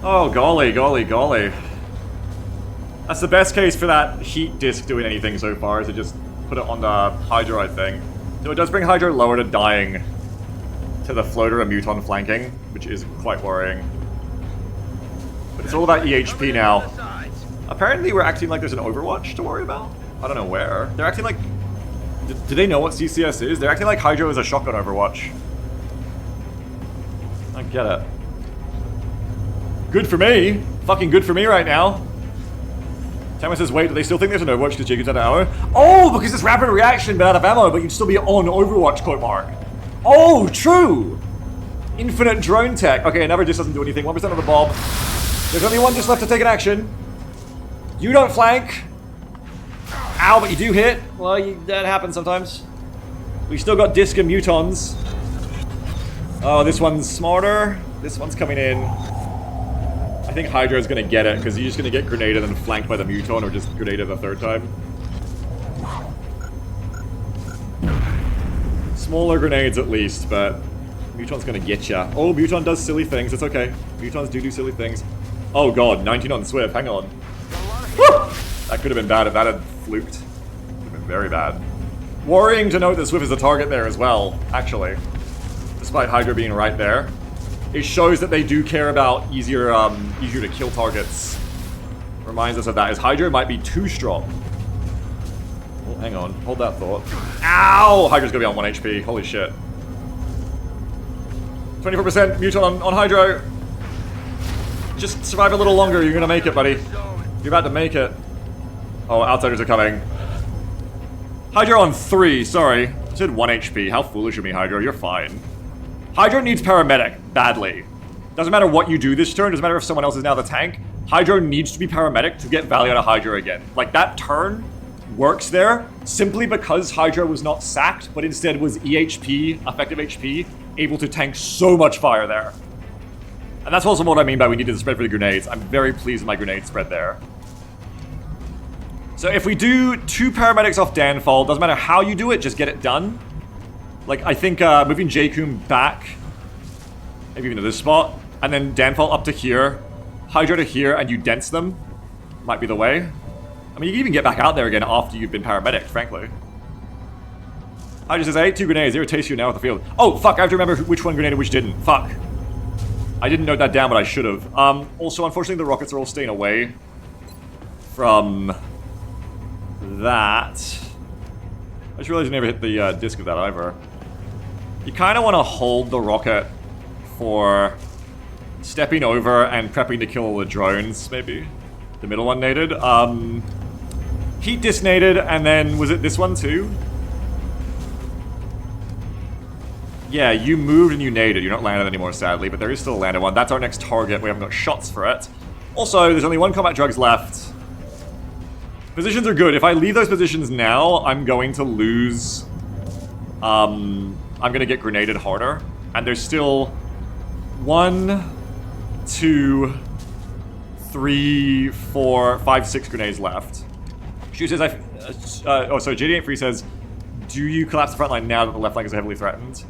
Oh, golly, golly, golly. That's the best case for that heat disc doing anything so far, is to just put it on the Hydro, I think. So it does bring Hydro lower to dying to the floater and Muton flanking, which is quite worrying. But it's all about EHP now. Apparently we're acting like there's an Overwatch to worry about. I don't know where. They're acting like... Do they know what CCS is? They're acting like Hydro is a shotgun Overwatch. I get it. Good for me. Fucking good for me right now. Timer says, wait, do they still think there's an Overwatch because Jacob's out of ammo? Oh, because it's rapid reaction but out of ammo, but you'd still be on Overwatch, quote mark. Oh, true! Infinite drone tech. Okay, another just doesn't do anything. 1% of the bomb. There's only one just left to take an action. You don't flank. Ow, but you do hit. Well, that happens sometimes. We still got Disc and Mutons. Oh, this one's smarter. This one's coming in. I think Hydra's gonna get it, because he's just gonna get grenaded and then flanked by the Muton, or just grenaded the third time. Smaller grenades at least, but Muton's gonna get ya. Oh, Muton does silly things, it's okay. Mutons do silly things. Oh god, 19 on Swift, hang on. Woo! That could have been bad if that had fluked. Could have been very bad. Worrying to note that Swift is the target there as well, actually. Despite Hydra being right there. It shows that they do care about easier to kill targets. Reminds us of that, as Hydra might be too strong. Oh, hang on, hold that thought. Ow! Hydra's gonna be on 1 HP, holy shit. 24% Muton on Hydro. Just survive a little longer, you're gonna make it, buddy. You're about to make it. Oh, outsiders are coming. Hydro on 3, sorry. I said 1 HP, how foolish of me, Hydro, you're fine. Hydro needs paramedic, badly. Doesn't matter what you do this turn, doesn't matter if someone else is now the tank. Hydro needs to be paramedic to get value out of Hydro again. Like, that turn works there simply because Hydro was not sacked, but instead was EHP, effective HP, able to tank so much fire there. And that's also what I mean by we needed to spread for the grenades. I'm very pleased with my grenade spread there. So if we do 2 paramedics off Danfall, doesn't matter how you do it, just get it done. Like, I think moving Jakun back, maybe even to this spot, and then Danfall up to here, Hydra to here, and you dense them, might be the way. I mean, you can even get back out there again after you've been paramedic, frankly. Hydra says, I ate 2 grenades, irritates you now at the field. Oh, fuck, I have to remember which one grenaded, which didn't. Fuck. I didn't note that down, but I should have. Also, unfortunately, the rockets are all staying away from that. I just realized I never hit the disc of that either. You kind of want to hold the rocket for stepping over and prepping to kill all the drones, maybe. The middle one naded. Heat disc naded, and then was it this one too? Yeah, you moved and you naded. You're not landed anymore, sadly, but there is still a landed one. That's our next target. We haven't got shots for it. Also, there's only 1 combat drugs left. Positions are good. If I leave those positions now, I'm going to lose... I'm going to get grenaded harder. And there's still 1, 2, 3, 4, 5, 6 grenades left. She says, JD8 Free says, do you collapse the front line now that the left flank is heavily threatened?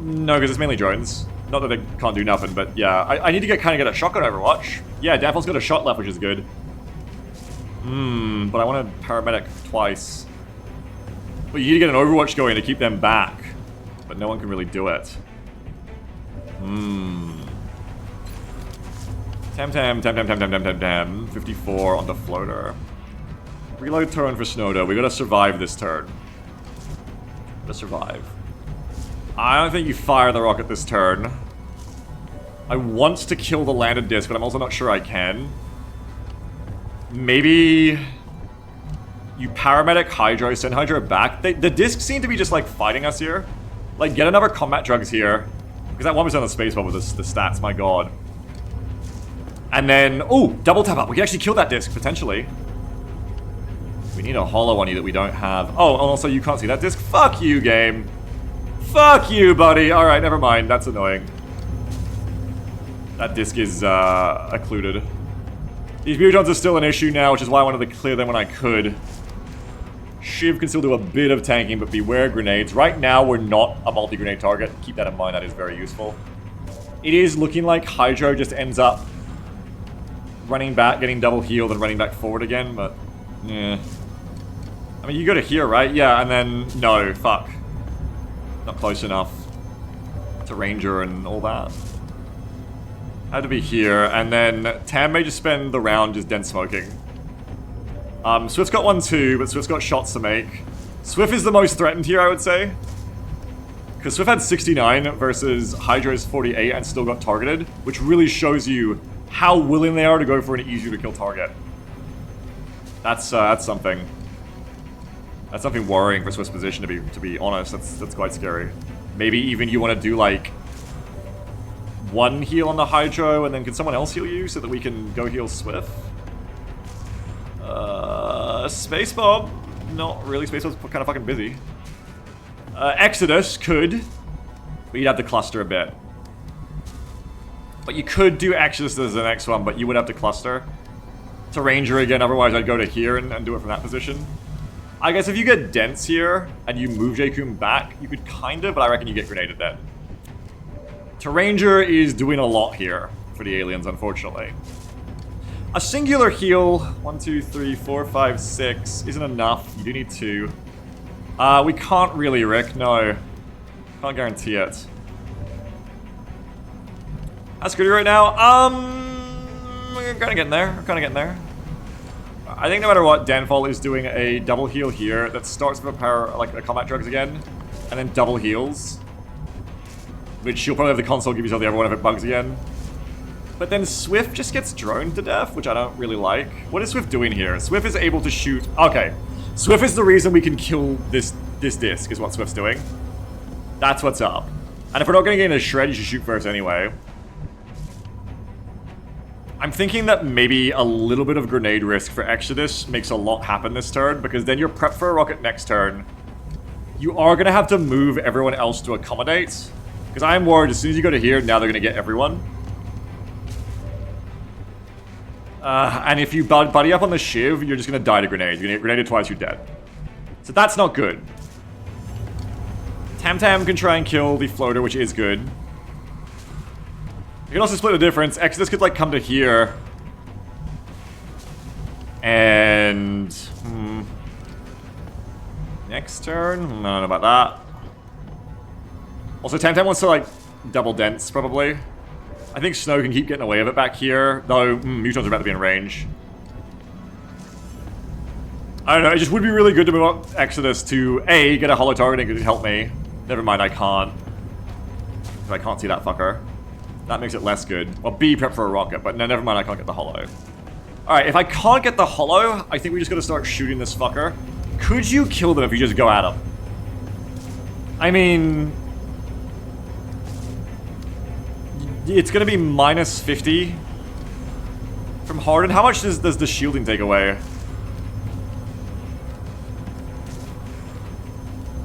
No, because it's mainly drones. Not that they can't do nothing, but yeah. I need to get a shotgun Overwatch. Yeah, Danfall's got a shot left, which is good. But I want a paramedic twice. But you need to get an Overwatch going to keep them back. But no one can really do it. Tam. 54 on the floater. Reload turn for Snowdo. We gotta survive this turn. Gotta survive. I don't think you fire the rocket this turn. I want to kill the landed disc, but I'm also not sure I can. Maybe you paramedic Hydro, send Hydro back. The discs seem to be just like fighting us here. Like, get another combat drugs here. Because that 1% on the space bar with the stats, my god. And then, oh, double tap up. We can actually kill that disc, potentially. We need a hollow on you that we don't have. Oh, and also you can't see that disc. Fuck you, game. Fuck you, buddy. Alright, never mind. That's annoying. That disc is occluded. These mutons are still an issue now, which is why I wanted to clear them when I could. Shiv can still do a bit of tanking, but beware grenades. Right now, we're not a multi-grenade target. Keep that in mind, that is very useful. It is looking like Hydro just ends up running back, getting double healed, and running back forward again, but... yeah. I mean, you go to here, right? Yeah, and then... no, fuck. Not close enough to Ranger and all that. Had to be here, and then Tam may just spend the round just dense smoking. Swift's got 1 too, but Swift's got shots to make. Swift is the most threatened here, I would say. Because Swift had 69 versus Hydra's 48 and still got targeted, which really shows you how willing they are to go for an easier to kill target. That's something. That's something worrying for Swift's position, to be honest. That's quite scary. Maybe even you want to do like 1 heal on the Hydro, and then can someone else heal you so that we can go heal Swift? Space Bomb. not really. Space Force kind of fucking busy. Exodus could, but you'd have to cluster a bit. But you could do Exodus as the next one, but you would have to cluster. To Ranger again, otherwise I'd go to here and do it from that position. I guess if you get dense here, and you move Jakun back, you could kind of, but I reckon you get grenaded then. To Ranger is doing a lot here for the aliens, unfortunately. A singular heal, 1, 2, 3, 4, 5, 6, isn't enough. You do need 2. We can't really, Rick, no. Can't guarantee it. That's good right now. We're kind of getting there. We're kind of getting there. I think no matter what, Danfall is doing a double heal here that starts with a power, like a combat drugs again, and then double heals. Which she'll probably have the console give yourself the other one if it bugs again. But then Swift just gets droned to death, which I don't really like. What is Swift doing here? Swift is able to shoot... Okay. Swift is the reason we can kill this disc, is what Swift's doing. That's what's up. And if we're not going to get in a shred, you should shoot first anyway. I'm thinking that maybe a little bit of grenade risk for Exodus makes a lot happen this turn, because then you're prepped for a rocket next turn. You are going to have to move everyone else to accommodate. Because I'm worried as soon as you go to here, now they're going to get everyone. And if you buddy up on the Shiv, you're just going to die to grenades. You're going to get grenaded twice, you're dead. So that's not good. Tam Tam can try and kill the floater, which is good. You can also split the difference. Exodus could, like, come to here. And... Next turn? I don't know about that. Also, Tam Tam wants to, like, double dense, probably. I think Snow can keep getting away with it back here, though Mutons are about to be in range. I don't know, it just would be really good to move up Exodus to, A, get a holo target and could help me. Never mind, I can't. If I can't see that fucker. That makes it less good. Well, B, prep for a rocket, but no, never mind, I can't get the holo. Alright, if I can't get the holo, I think we just gotta start shooting this fucker. Could you kill them if you just go at them? I mean... It's gonna be minus 50 from Harden. How much does the shielding take away?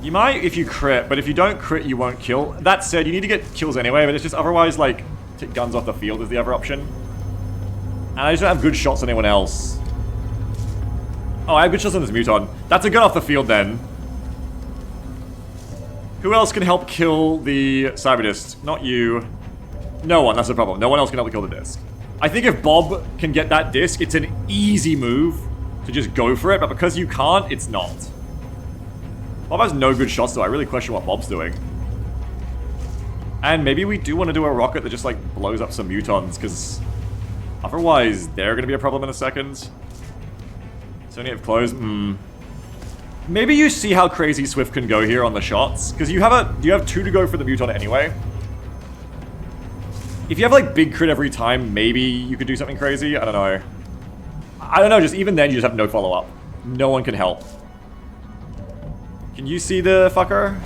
You might if you crit, but if you don't crit, you won't kill. That said, you need to get kills anyway, but it's just otherwise, like, take guns off the field is the other option. And I just don't have good shots on anyone else. Oh, I have good shots on this Muton. That's a gun off the field then. Who else can help kill the Cyberdist? Not you. No one, that's the problem. No one else can help kill the disc. I think if Bob can get that disc, it's an easy move to just go for it, but because you can't, it's not. Bob has no good shots though. I really question what Bob's doing. And maybe we do want to do a rocket that just, like, blows up some Mutons, because otherwise they're going to be a problem in a second. So only have close. Maybe you see how crazy Swift can go here on the shots, because you have 2 to go for the Muton anyway. If you have, like, big crit every time, maybe you could do something crazy. I don't know. I don't know, just even then you just have no follow-up. No one can help. Can you see the fucker?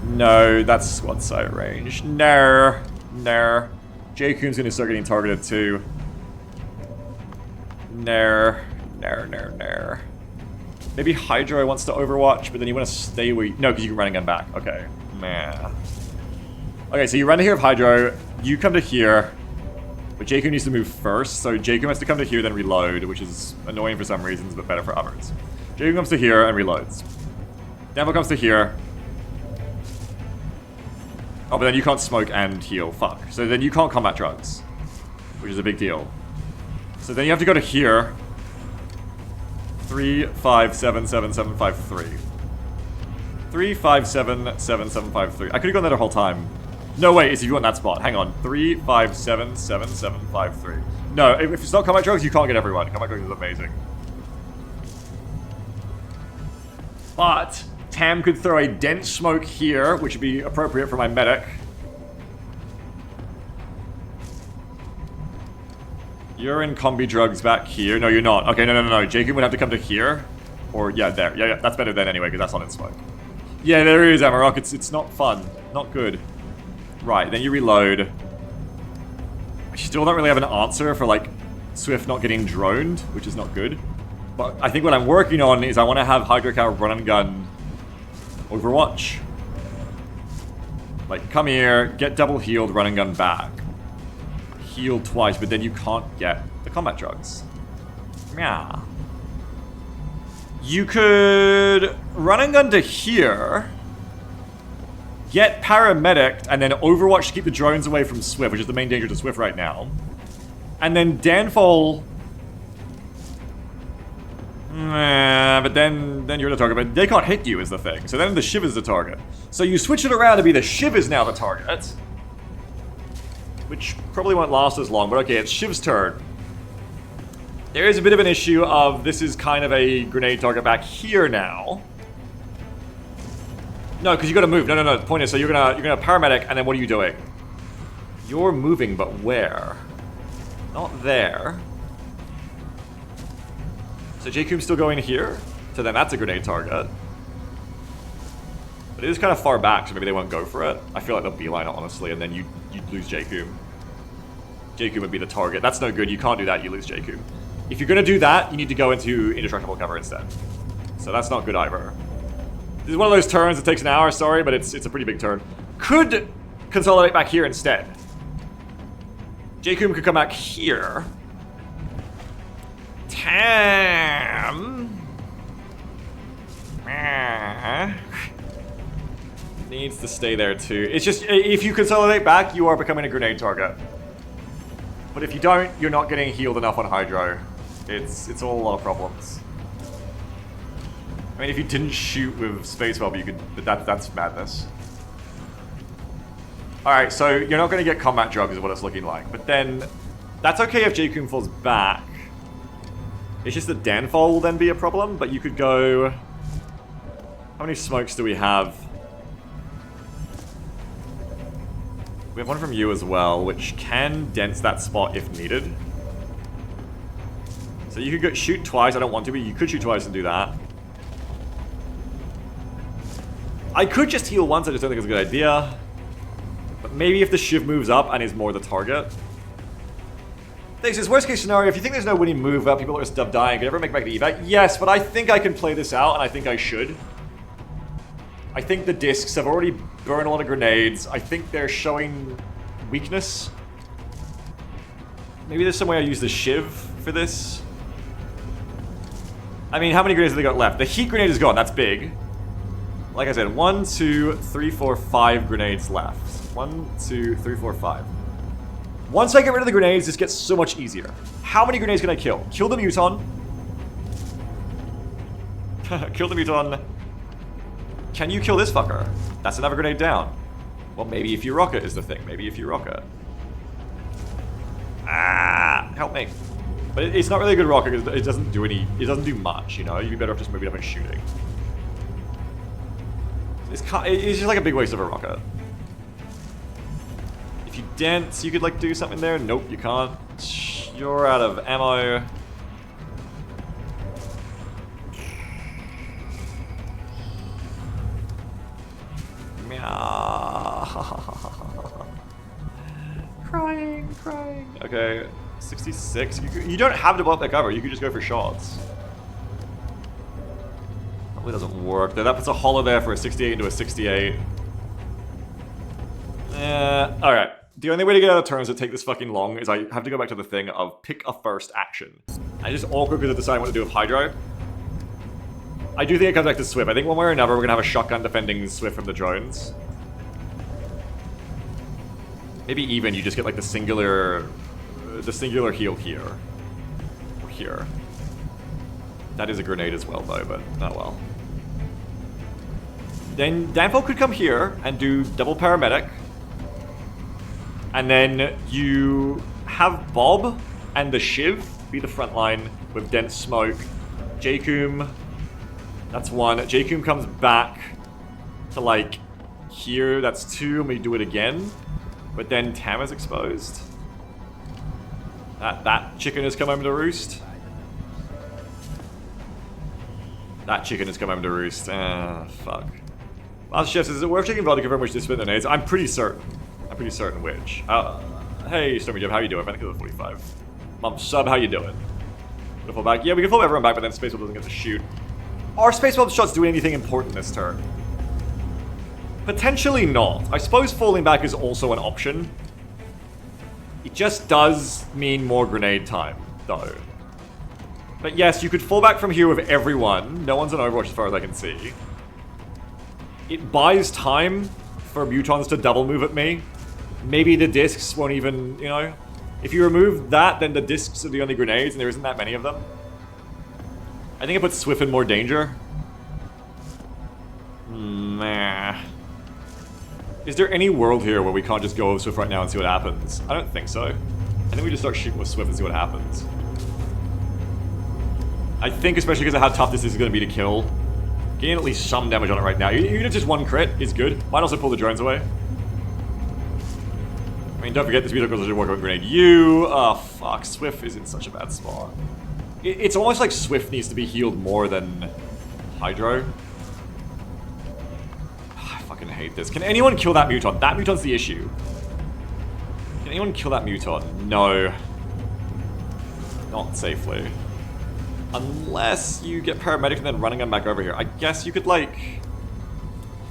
No, that's squad sight range. No. No. Jakun's gonna start getting targeted too. No. No, no, no. Maybe Hydro wants to overwatch, but then you want to stay where you... No, because you can run again back. Okay. Meh. Okay, so you run to here with Hydro, you come to here, but Jakun needs to move first, so Jakun has to come to here, then reload, which is annoying for some reasons, but better for others. Jakun comes to here and reloads. Danville comes to here. Oh, but then you can't smoke and heal, fuck. So then you can't combat drugs, which is a big deal. So then you have to go to here. 3, 5, 7, 7, 7, 5, 3. 3, 5, 7, 7, 7, 5, 3. I could have gone there the whole time. No, wait, it's if you want that spot. Hang on. 3, 5, 7, 7, 7, 5, 3. No, if it's not combat drugs, you can't get everyone. Combat drugs is amazing. But Tam could throw a dense smoke here, which would be appropriate for my medic. You're in combi drugs back here. No, you're not. Okay, no. Jakun would have to come to here. Or, yeah, there. Yeah, that's better than anyway, because that's not in smoke. Yeah, there is, Amarok. It's not fun. Not good. Right, then you reload. I still don't really have an answer for, like, Swift not getting droned, which is not good. But I think what I'm working on is I want to have Hydrocow run and gun Overwatch. Like, come here, get double healed, run and gun back. Heal twice, but then you can't get the combat drugs. Yeah. You could run and gun to here, get paramedic, and then Overwatch to keep the drones away from Swift, which is the main danger to Swift right now. And then Danfall... but then you're the target, but they can't hit you is the thing. So then the Shiv is the target. So you switch it around to be the Shiv is now the target. Which probably won't last as long, but okay, it's Shiv's turn. There is a bit of an issue of this is kind of a grenade target back here now. No, because you gotta move. No. The point is, so you're gonna paramedic, and then what are you doing? You're moving, but where? Not there. So J-Coom's still going here? So then that's a grenade target. But it is kind of far back, so maybe they won't go for it. I feel like they'll beeline it, honestly, and then you'd lose J-Coom. J-Coom would be the target. That's no good. You can't do that. You lose J-Coom. If you're going to do that, you need to go into indestructible cover instead. So that's not good either. This is one of those turns that takes an hour, sorry, but it's a pretty big turn. Could consolidate back here instead. J-Coom could come back here. Tam needs to stay there too. It's just, if you consolidate back, you are becoming a grenade target. But if you don't, you're not getting healed enough on Hydro. It's all a lot of problems. I mean, if you didn't shoot with Space Valve, you could, but that's madness. Alright, so you're not going to get combat drugs is what it's looking like. But then, that's okay if J-Coom falls back. It's just that Danfall will then be a problem, but you could go... How many smokes do we have? We have one from you as well, which can dents that spot if needed. So you could go shoot twice, I don't want to, but you could shoot twice and do that. I could just heal once, I just don't think it's a good idea. But maybe if the Shiv moves up and is more the target. This is worst case scenario, if you think there's no winning move, people are just dying, can ever make back the evac? Yes, but I think I can play this out, and I think I should. I think the discs have already burned a lot of grenades. I think they're showing weakness. Maybe there's some way I use the Shiv for this. I mean, how many grenades have they got left? The heat grenade is gone, that's big. Like I said, 1, 2, 3, 4, 5 grenades left. 1, 2, 3, 4, 5. Once I get rid of the grenades, this gets so much easier. How many grenades can I kill? Kill the Muton. Kill the Muton. Can you kill this fucker? That's another grenade down. Well, maybe if you rocket is the thing. Maybe if you rocket. Ah, help me. But it's not really a good rocket because it doesn't do much, you know? You'd be better off just moving up and shooting. It's just like a big waste of a rocket. If you dance, you could like do something there. Nope, you can't. You're out of ammo. Crying. Okay, 66. You don't have to blow up that cover. You could just go for shots. Probably doesn't work. That puts a hollow there for a 68 into a 68. Alright. The only way to get out of turns that take this fucking long is I have to go back to the thing of pick a first action. I just awkward because I decide what to do with Hydro. I do think it comes back to Swift. I think one way or another we're gonna have a shotgun defending Swift from the drones. Maybe even you just get like the singular heal here. Or here. That is a grenade as well though, but not well. Then Danfall could come here and do double paramedic. And then you have Bob and the Shiv be the front line with dense smoke. J-Coom, that's 1. J-Coom comes back to like here, that's 2, and we do it again. But then Tam is exposed. That chicken has come home to roost. That chicken has come home to roost. Ah, fuck. Last chef says, is it worth taking vodka from which to spin the nades? I'm pretty certain. Which. Hey, Stormy Jeb, how you doing? Thank you for the 45. Mom, sub, how you doing? Gonna fall back. Yeah, we can fall everyone back, but then Space Wolf doesn't get to shoot. Are Space Wolf shots doing anything important this turn? Potentially not. I suppose falling back is also an option. It just does mean more grenade time, though. But yes, you could fall back from here with everyone. No one's on Overwatch as far as I can see. It buys time for mutons to double move at me. Maybe the discs won't even, you know... If you remove that, then the discs are the only grenades, and there isn't that many of them. I think it puts Swift in more danger. Nah. Is there any world here where we can't just go over Swift right now and see what happens? I don't think so. I think we just start shooting with Swift and see what happens. I think, especially because of how tough this is going to be to kill, getting at least some damage on it right now. Even if just one crit is good. Might also pull the drones away. I mean, don't forget this vehicle doesn't work on grenade. Oh, fuck. Swift is in such a bad spot. It's almost like Swift needs to be healed more than Hydro. I fucking hate this. Can anyone kill that muton? That muton's the issue. Can anyone kill that muton? No. Not safely. Unless you get paramedic and then running them back over here. I guess you could, like...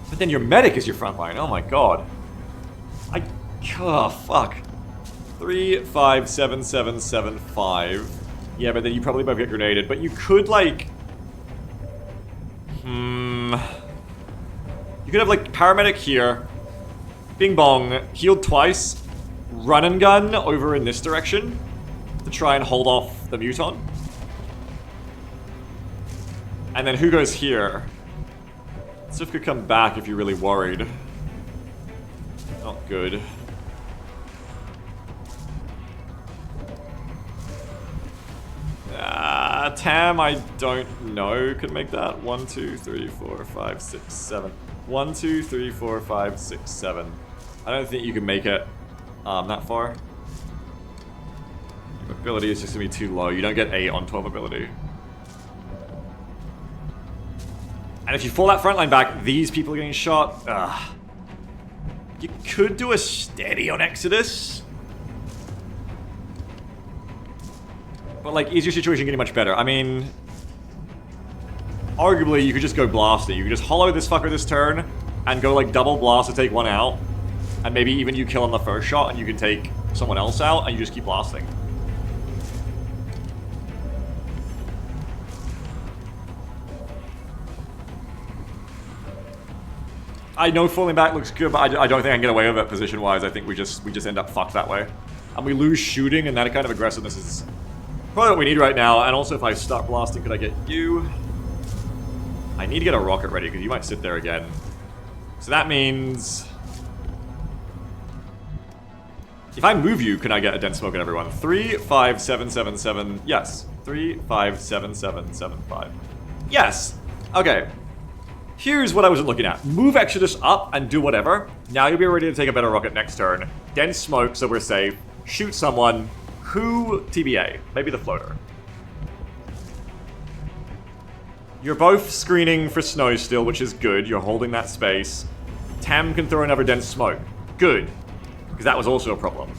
But then your medic is your front line. Oh my god. Oh, fuck. 3, 5, 7, 7, 7, 5. Yeah, but then you probably both get grenaded. But you could, like... You could have, like, paramedic here. Bing bong. Healed twice. Run and gun over in this direction. To try and hold off the muton. And then who goes here? Sif could come back if you're really worried. Not good. Tam, I don't know, could make that. 1, 2, 3, 4, 5, 6, 7. 1, 2, 3, 4, 5, 6, 7. I don't think you can make it that far. Your ability is just gonna be too low. You don't get 8 on 12 ability. And if you fall that front line back, these people are getting shot. Ugh. You could do a steady on Exodus. But, like, is your situation getting much better? I mean... Arguably, you could just go blast it. You could just hollow this fucker this turn, and go, like, double blast to take one out. And maybe even you kill on the first shot, and you can take someone else out, and you just keep blasting. I know falling back looks good, but I don't think I can get away with it position-wise. I think we just end up fucked that way. And we lose shooting, and that kind of aggressiveness is probably what we need right now. And also, if I start blasting, could I get you? I need to get a rocket ready, because you might sit there again. So that means... If I move you, can I get a dense smoke at everyone? 3, 5, 7, 7, 7. Yes. 3, 5, 7, 7, 7, 5. Yes. Okay. Here's what I was looking at. Move Exodus up and do whatever. Now you'll be ready to take a better rocket next turn. Dense smoke, so we're safe. Shoot someone. Who? TBA. Maybe the floater. You're both screening for snow still, which is good. You're holding that space. Tam can throw another dense smoke. Good. Because that was also a problem.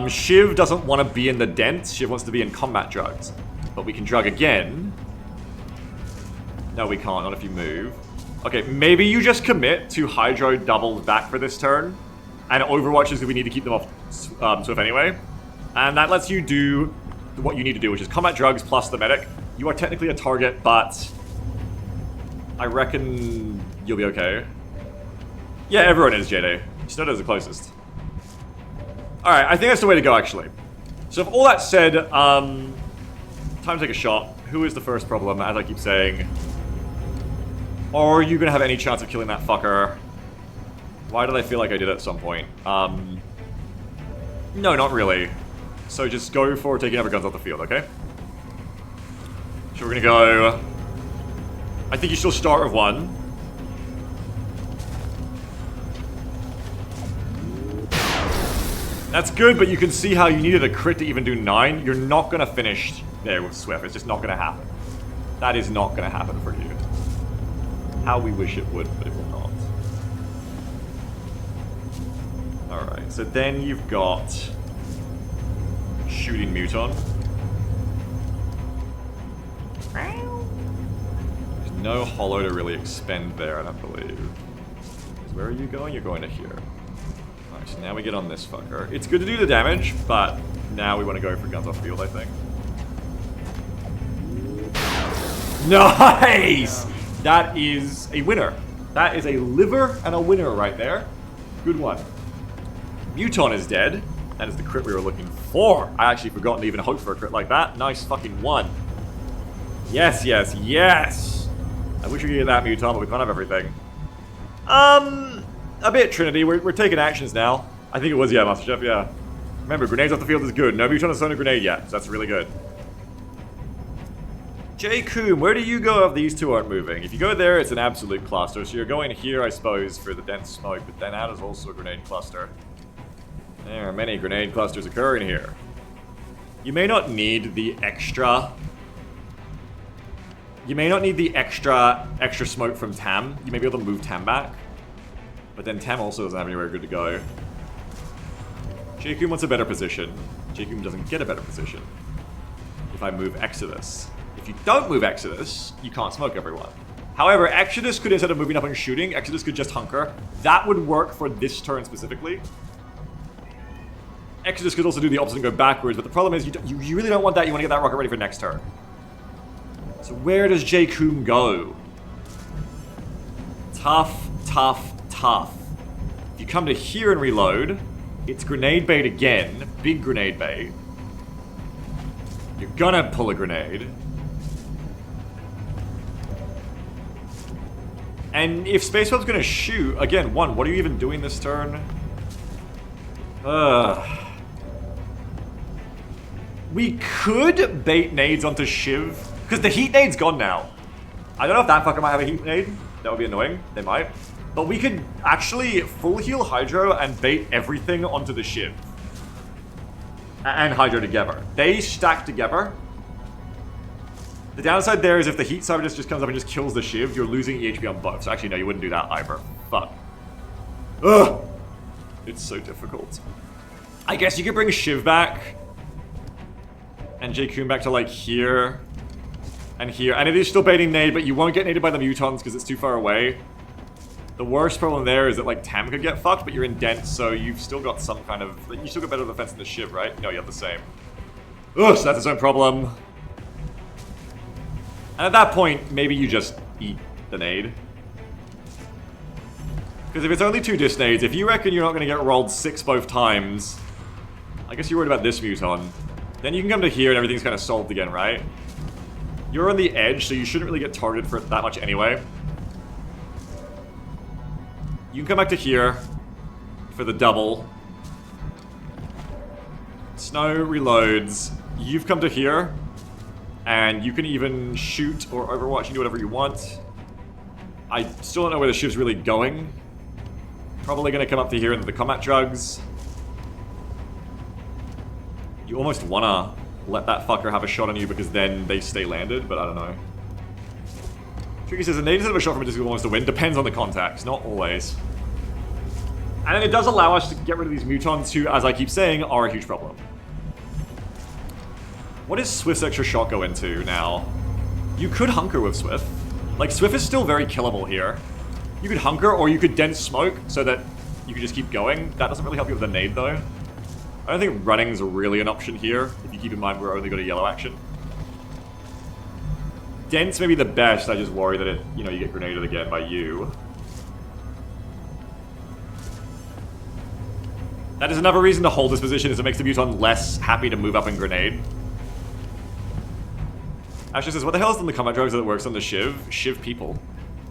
Shiv doesn't want to be in the dent. Shiv wants to be in combat drugs. But we can drug again. No, we can't. Not if you move. Okay, maybe you just commit to Hydro doubles back for this turn. And Overwatch is we need to keep them off Swift anyway. And that lets you do what you need to do, which is combat drugs plus the medic. You are technically a target, but I reckon you'll be okay. Yeah, everyone is, JD. Snowdo's the closest. Alright, I think that's the way to go, actually. So if all that said, time to take a shot. Who is the first problem, as I keep saying? Are you gonna have any chance of killing that fucker? Why did I feel like I did at some point? No, not really. So just go for taking other guns off the field, okay? So we're gonna go... I think you still start with 1. That's good, but you can see how you needed a crit to even do 9. You're not gonna finish there with Swift. It's just not gonna happen. That is not gonna happen for you. How we wish it would, but it will not. Alright, so then you've got... Shooting Muton. There's no hollow to really expend there, I don't believe. Where are you going? You're going to here. Alright, so now we get on this fucker. It's good to do the damage, but now we want to go for guns off field, I think. Nice! That is a winner. That is a liver and a winner right there. Good one. Muton is dead. That is the crit we were looking for. I actually forgot to even hope for a crit like that. Nice fucking one. Yes, yes, yes! I wish we could get that Muton, but we can't have everything. A bit Trinity. We're taking actions now. I think it was, yeah, Master Chef, yeah. Remember, grenades off the field is good. No Muton has thrown a grenade yet, so that's really good. J. Coom, where do you go if these two aren't moving? If you go there, it's an absolute cluster. So you're going here, I suppose, for the dense smoke, but then that is also a grenade cluster. There are many grenade clusters occurring here. You may not need the extra... You may not need the extra smoke from Tam. You may be able to move Tam back. But then Tam also doesn't have anywhere good to go. J. Coom wants a better position. J. Coom doesn't get a better position if I move Exodus. If you don't move Exodus, you can't smoke everyone. However, Exodus could, instead of moving up and shooting, Exodus could just hunker. That would work for this turn specifically. Exodus could also do the opposite and go backwards, but the problem is you really don't want that. You want to get that rocket ready for next turn. So where does J. Coom go? Tough, tough, tough. If you come to here and reload, it's grenade bait again. Big grenade bait. You're gonna pull a grenade. And if Spacewell's gonna shoot, again, one, what are you even doing this turn? We could bait nades onto Shiv, because the heat nade's gone now. I don't know if that fucker might have a heat nade. That would be annoying. They might. But we could actually full heal Hydro and bait everything onto the Shiv. And Hydro together. They stack together. The downside there is if the heat Cyberdysk just comes up and just kills the Shiv, you're losing EHP on both. So actually, no, you wouldn't do that either. Fuck. Ugh! It's so difficult. I guess you could bring Shiv back. And J. Coom back to, like, here. And here. And it is still baiting nade, but you won't get naded by the Mutons because it's too far away. The worst problem there is that, like, Tam could get fucked, but you're in dense, so you've still got some kind of... You still got better defense than the Shiv, right? No, you have the same. Ugh, so that's its own problem. And at that point, maybe you just eat the nade. Because if it's only 2 disc nades, if you reckon you're not going to get rolled 6 both times, I guess you're worried about this Muton. Then you can come to here and everything's kind of solved again, right? You're on the edge, so you shouldn't really get targeted for it that much anyway. You can come back to here for the double. Snow reloads. You've come to here. And you can even shoot or overwatch and do whatever you want. I still don't know where the Shiv's really going. Probably going to come up to here into the combat drugs. You almost want to let that fucker have a shot on you because then they stay landed, but I don't know. Tricky says, a nade instead of a shot from a distance wants to win. Depends on the context, not always. And then it does allow us to get rid of these Mutons who, as I keep saying, are a huge problem. What does Swift's extra shot go into now? You could hunker with Swift. Like, Swift is still very killable here. You could hunker, or you could dense smoke so that you could just keep going. That doesn't really help you with the nade, though. I don't think running's really an option here, if you keep in mind we're only got a yellow action. Dense may be the best, I just worry that it, you know, you get grenaded again by you. That is another reason to hold this position, is it makes the Muton less happy to move up and grenade. Ashley says, what the hell is in the combat drugs that works on the Shiv? Shiv people.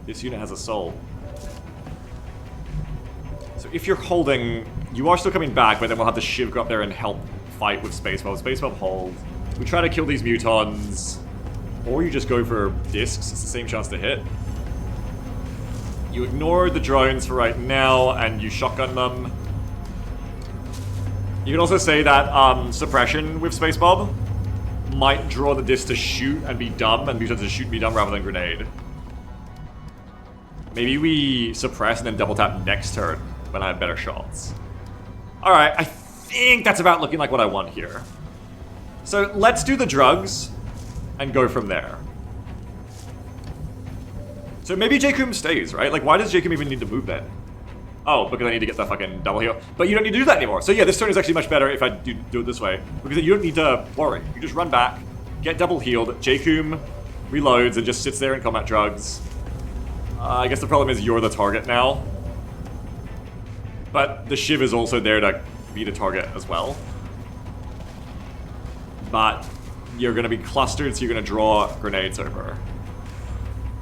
This unit has a soul. So if you're holding, you are still coming back, but then we'll have the Shiv go up there and help fight with Spacewell. Spacewell hold. We try to kill these Mutons, or you just go for discs. It's the same chance to hit. You ignore the drones for right now, and you shotgun them. You can also say that suppression with Space Bob might draw the disc to shoot and be dumb, and Mutons to shoot and be dumb rather than grenade. Maybe we suppress and then double tap next turn when I have better shots. Alright, I think that's about looking like what I want here. So let's do the drugs and go from there. So maybe JCOM stays, right? Like, why does JCOM even need to move then? Oh, because I need to get the fucking double heal. But you don't need to do that anymore. So yeah, this turn is actually much better if I do it this way. Because you don't need to worry. You just run back, get double healed, JCOM reloads and just sits there in combat drugs. I guess the problem is you're the target now. But the Shiv is also there to be the target as well. But you're going to be clustered, so you're going to draw grenades over.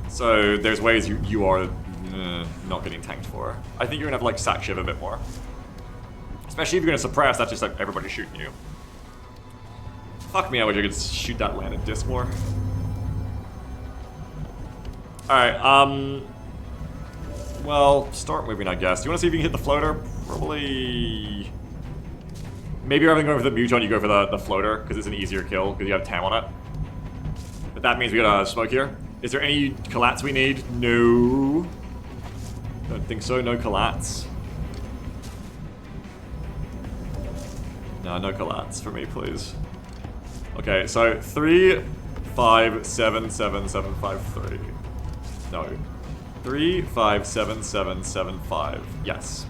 So there's ways you are not getting tanked for. I think you're going to have to like sack Shiv a bit more. Especially if you're going to suppress, that's just like everybody shooting you. Fuck me, I wish I could shoot that landed disc more. Alright, well, start moving, I guess. Do you want to see if you can hit the floater? Probably... Maybe rather than going for the Muton, you go for the floater, because it's an easier kill, because you have TAM on it. But that means we got a smoke here. Is there any collats we need? No. Don't think so, no collats. No collats for me, please. Okay, so 3, 5, 7, 7, 7, 5, 3. No. 3, 5, 7, 7, 7, 5. Yes.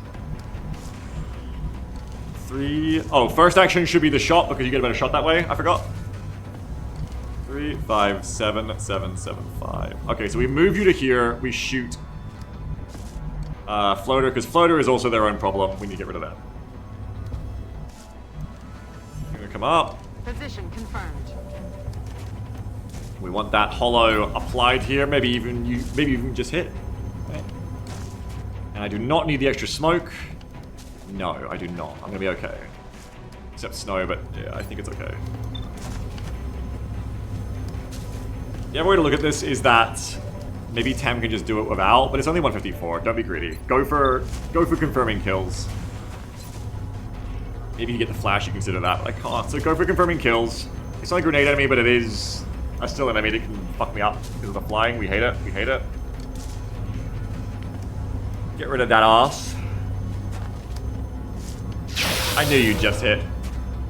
3... Oh, first action should be the shot, because you get a better shot that way. I forgot. 3, 5, 7, 7, 7, 5. Okay, so we move you to here. We shoot floater, because floater is also their own problem. We need to get rid of that. You're gonna come up. Position confirmed. We want that hollow applied here. Maybe even just hit. Okay. And I do not need the extra smoke. No, I do not. I'm gonna be okay. Except snow, but yeah, I think it's okay. The other way to look at this is that maybe Tam can just do it without, but it's only 154. Don't be greedy. Go for confirming kills. Maybe you get the flash, you consider that, but I can't. So go for confirming kills. It's not a grenade enemy, but it is still an enemy that can fuck me up because of the flying. We hate it. We hate it. Get rid of that ass. I knew you'd just hit.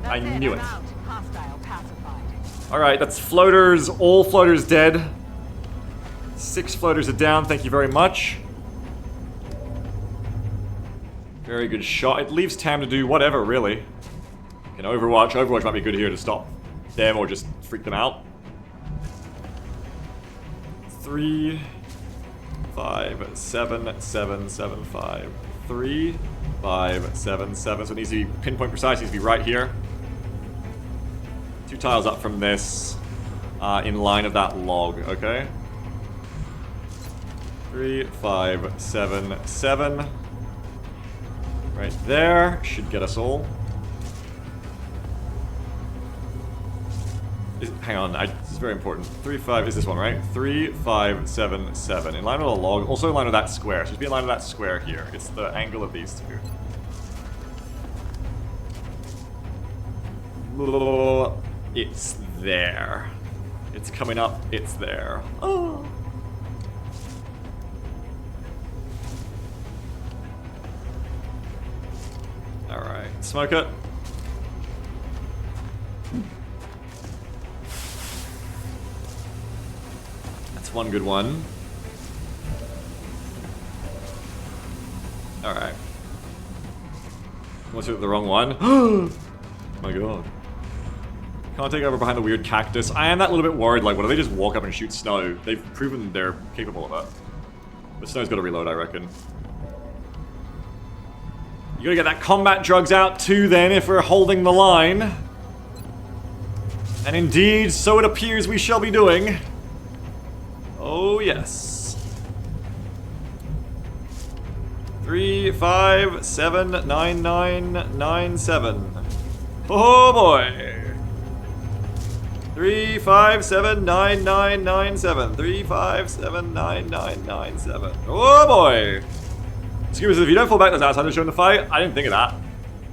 I knew it. Hostile pacified. Alright, that's floaters. All floaters dead. 6 floaters are down. Thank you very much. Very good shot. It leaves Tam to do whatever, really. In Overwatch. Overwatch might be good here to stop them or just freak them out. 3, 5, 7, 7, 7, 5. 3, 5, 7, 7. So it needs to be pinpoint precise. It needs to be right here. 2 tiles up from this. In line of that log, okay? 3, 5, 7, 7. Right there. Should get us all. Hang on, this is very important. 3, 5 is this one, right? 3, 5, 7, 7. In line with a log, also in line with that square. So just be in line with that square here. It's the angle of these two. It's there. It's coming up. It's there. Oh. Alright, smoke it. One good one. Alright. What's it, the wrong one? Oh my god. Can't take over behind the weird cactus. I am that little bit worried, like, what if they just walk up and shoot Snow? They've proven they're capable of it. But Snow's got to reload, I reckon. You gotta get that combat drugs out too, then, if we're holding the line. And indeed, so it appears we shall be doing. Oh, yes. 3, 5, 7, 9, 9, 9, 7. Oh, boy. 3, 5, 7, 9, 9, 9, 7. 3, 5, 7, 9, 9, 9, 7. Oh, boy. Excuse me, if you don't fall back, those outsiders showing the fight. I didn't think of that.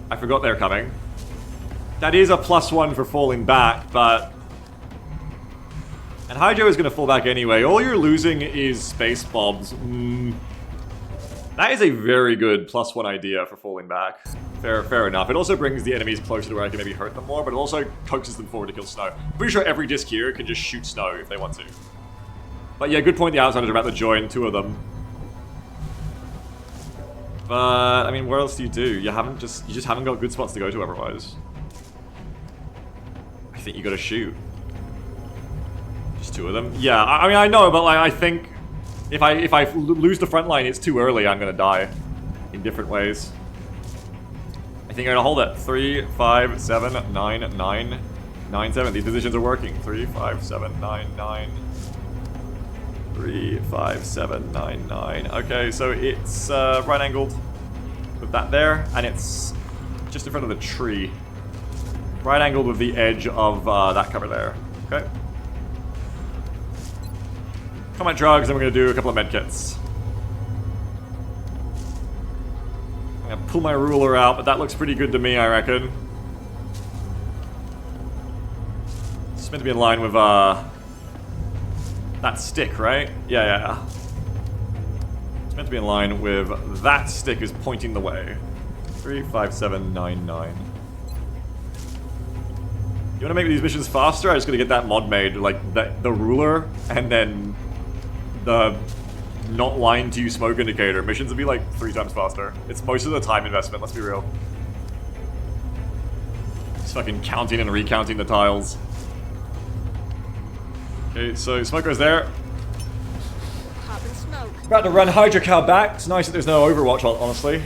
I forgot they're coming. That is a +1 for falling back, but... And Hydro is going to fall back anyway. All you're losing is space bombs. That is a very good +1 idea for falling back. Fair enough. It also brings the enemies closer to where I can maybe hurt them more, but it also coaxes them forward to kill Snow. I'm pretty sure every disc here can just shoot Snow if they want to. But yeah, good point. The Outsiders are about to join, 2 of them. But I mean, what else do? You just haven't got good spots to go to otherwise. I think you got to shoot. Just 2 of them. Yeah, I mean I know, but like I think if I lose the front line, it's too early. I'm gonna die in different ways. I think I'm gonna hold it. 3, 5, 7, 9, 9, 9, 7. These positions are working. 3, 5, 7, 9, 9. 3, 5, 7, 9, 9. Okay, so it's right angled with that there, and it's just in front of the tree. Right angled with the edge of that cover there. Okay. Combat drugs, and we're gonna do a couple of medkits. I'm gonna pull my ruler out, but that looks pretty good to me, I reckon. It's meant to be in line with that stick, right? Yeah. It's meant to be in line with that stick is pointing the way. 3, 5, 7, 9, 9. You wanna make these missions faster? I just gotta get that mod made, like the ruler, and then the not lying to you smoke indicator. Missions would be like 3 times faster. It's most of the time investment, let's be real. Just fucking counting and recounting the tiles. Okay, so smoke goes there. Pop and smoke. About to run Hydra Cow back. It's nice that there's no Overwatch, honestly.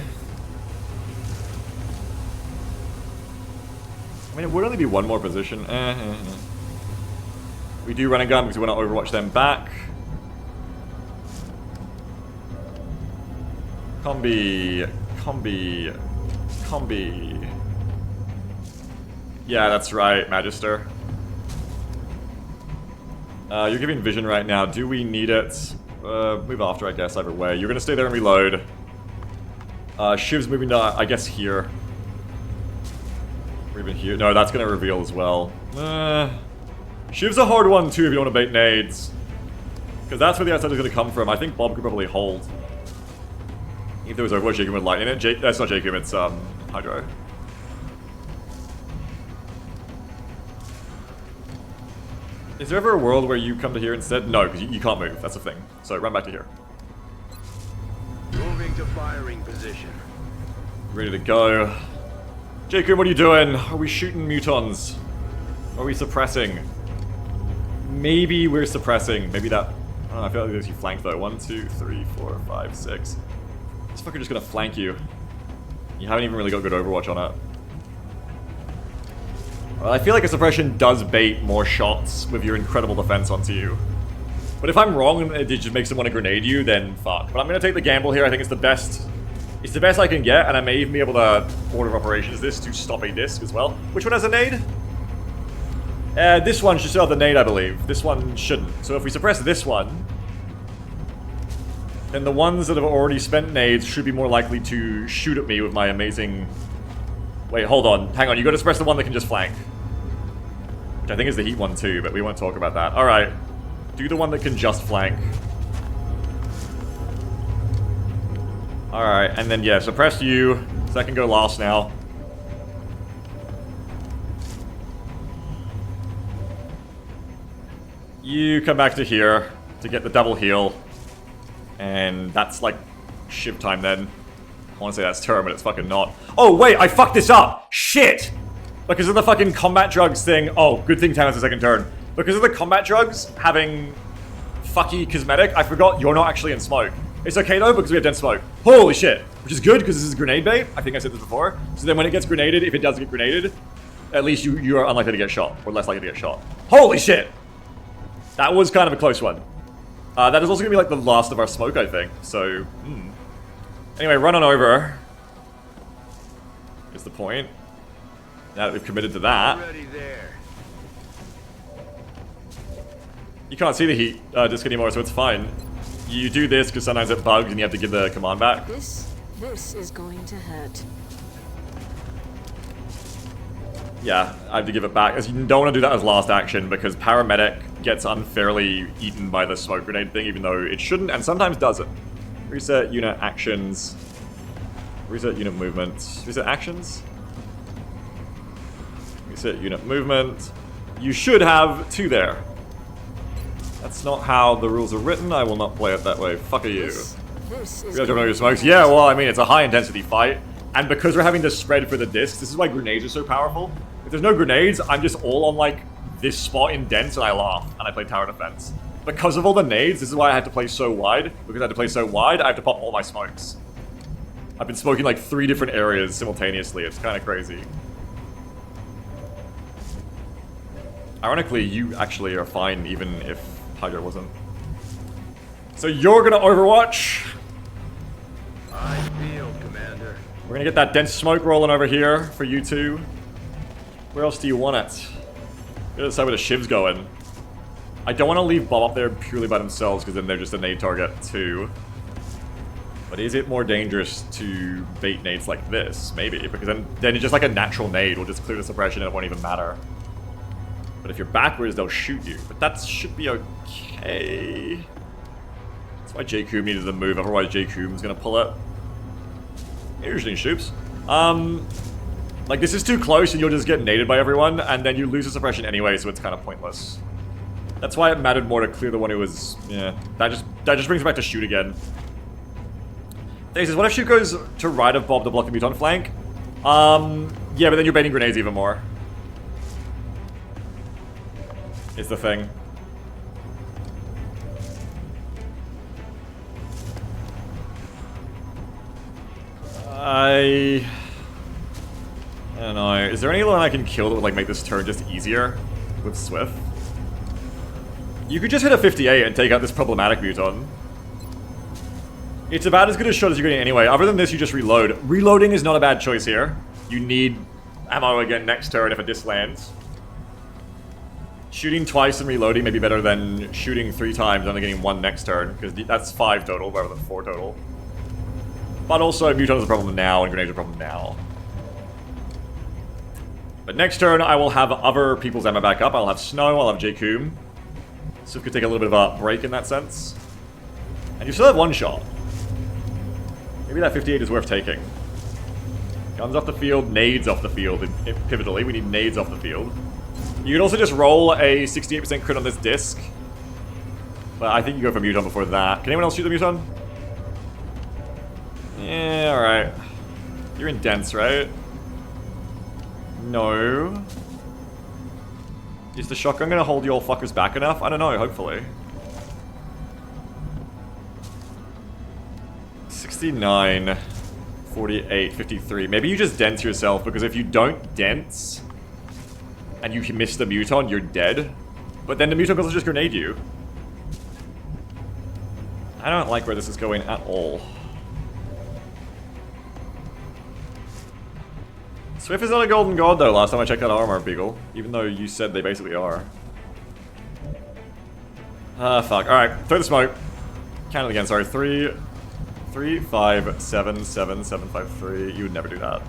I mean, it would only be 1 more position. We do run a gun because we want to Overwatch them back. Combi. Yeah, that's right, Magister. You're giving vision right now. Do we need it? Move after, I guess, either way. You're gonna stay there and reload. Shiv's moving to, I guess, here. Or even here. No, that's gonna reveal as well. Shiv's a hard one, too, if you don't want to bait nades. Because that's where the outside is gonna come from. I think Bob could probably hold. If there was Overwatch, Jacob would light in it. That's not Jacob, it's Hydro. Is there ever a world where you come to here instead? No, because you can't move. That's the thing. So run back to here. Moving to firing position. Ready to go. Jacob, what are you doing? Are we shooting mutons? Are we suppressing? Maybe we're suppressing. Maybe that... I don't know, I feel like there's you flanked though. 1, 2, 3, 4, 5, 6. This fucker just gonna flank you. You haven't even really got good Overwatch on it. Well, I feel like a suppression does bait more shots with your incredible defense onto you. But if I'm wrong and it just makes them want to grenade you, then fuck. But I'm gonna take the gamble here. I think it's the best. It's the best I can get, and I may even be able to order of operations this to stop a disc as well. Which one has a nade? This one should still have the nade, I believe. This one shouldn't. So if we suppress this one, then the ones that have already spent nades should be more likely to shoot at me with my amazing... Wait, hold on. Hang on, you gotta suppress the one that can just flank. Which I think is the heat one too, but we won't talk about that. Alright. Do the one that can just flank. Alright, and then yeah, suppress you. So that can go last now. You come back to here to get the double heal. And that's like shiv time then. I want to say that's turn, but it's fucking not. Oh wait, I fucked this up! Shit! Because of the fucking combat drugs thing. Oh, good thing Tam has a second turn. Because of the combat drugs having fucky cosmetic, I forgot you're not actually in smoke. It's okay though, because we have dense smoke. Holy shit! Which is good, because this is grenade bait. I think I said this before. So then when it gets grenaded, if it does get grenaded, at least you are unlikely to get shot. Or less likely to get shot. Holy shit! That was kind of a close one. That is also going to be like the last of our smoke, I think. So, Anyway, run on over. Is the point. Now that we've committed to that. Ready there. You can't see the heat disc anymore, so it's fine. You do this because sometimes it bugs and you have to give the command back. This is going to hurt. Yeah, I have to give it back. As you don't want to do that as last action because paramedic gets unfairly eaten by the smoke grenade thing, even though it shouldn't, and sometimes doesn't. Reset unit actions. Reset unit movement. Reset actions. Reset unit movement. You should have 2 there. That's not how the rules are written. I will not play it that way. Fuck are you. This is You guys don't know going who to smokes? hurt. Yeah, well, I mean, it's a high-intensity fight. And because we're having to spread for the discs, this is why grenades are so powerful. If there's no grenades, I'm just all on, like, this spot in dense, and I laugh. And I play tower defense. Because of all the nades, this is why I had to play so wide. Because I had to play so wide, I have to pop all my smokes. I've been smoking, like, 3 different areas simultaneously. It's kind of crazy. Ironically, you actually are fine, even if Hydra wasn't. So you're gonna Overwatch. I feel, Commander. We're gonna get that dense smoke rolling over here for you two. Where else do you want it? Gotta decide where the shiv's going. I don't want to leave Bob up there purely by themselves, because then they're just a nade target too. But is it more dangerous to bait nades like this? Maybe, because then it's just like a natural nade. Will just clear the suppression and it won't even matter. But if you're backwards, they'll shoot you. But that should be okay. That's why J-Coom needed the move, otherwise J-Coom's gonna pull it. Usually shoots. Like this is too close and you'll just get naded by everyone, and then you lose the suppression anyway, so it's kind of pointless. That's why it mattered more to clear the one who was, yeah. That just brings it back to shoot again. He says, what if shoot goes to right of Bob to block the mutant flank? Yeah, but then you're baiting grenades even more. Is the thing. I don't know. Is there anyone I can kill that would like make this turn just easier with Swift? You could just hit a 58 and take out this problematic mutant. It's about as good a shot as you're getting anyway. Other than this, you just reload. Reloading is not a bad choice here. You need ammo again next turn if a disc lands. Shooting twice and reloading may be better than shooting 3 times and only getting 1 next turn, because that's 5 total rather than 4 total. But also, mutant is a problem now and grenades are a problem now. But next turn, I will have other people's ammo back up. I'll have Snow, I'll have J-Coom. So we could take a little bit of a break in that sense. And you still have 1 shot. Maybe that 58 is worth taking. Guns off the field, nades off the field. Pivotally, we need nades off the field. You could also just roll a 68% crit on this disc. But I think you go for Muton before that. Can anyone else shoot the Muton? Yeah, alright. You're in dense, right? No. Is the shotgun gonna hold you all fuckers back enough? I don't know, hopefully. 69, 48, 53. Maybe you just dense yourself, because if you don't dense and you miss the muton, you're dead. But then the muton will just grenade you. I don't like where this is going at all. Swift is not a golden god though, last time I checked out Armor Beagle. Even though you said they basically are. Ah, fuck. Alright, throw the smoke. Count it again, sorry. 3, 5, 7, 7, 7, 5, 3. You would never do that.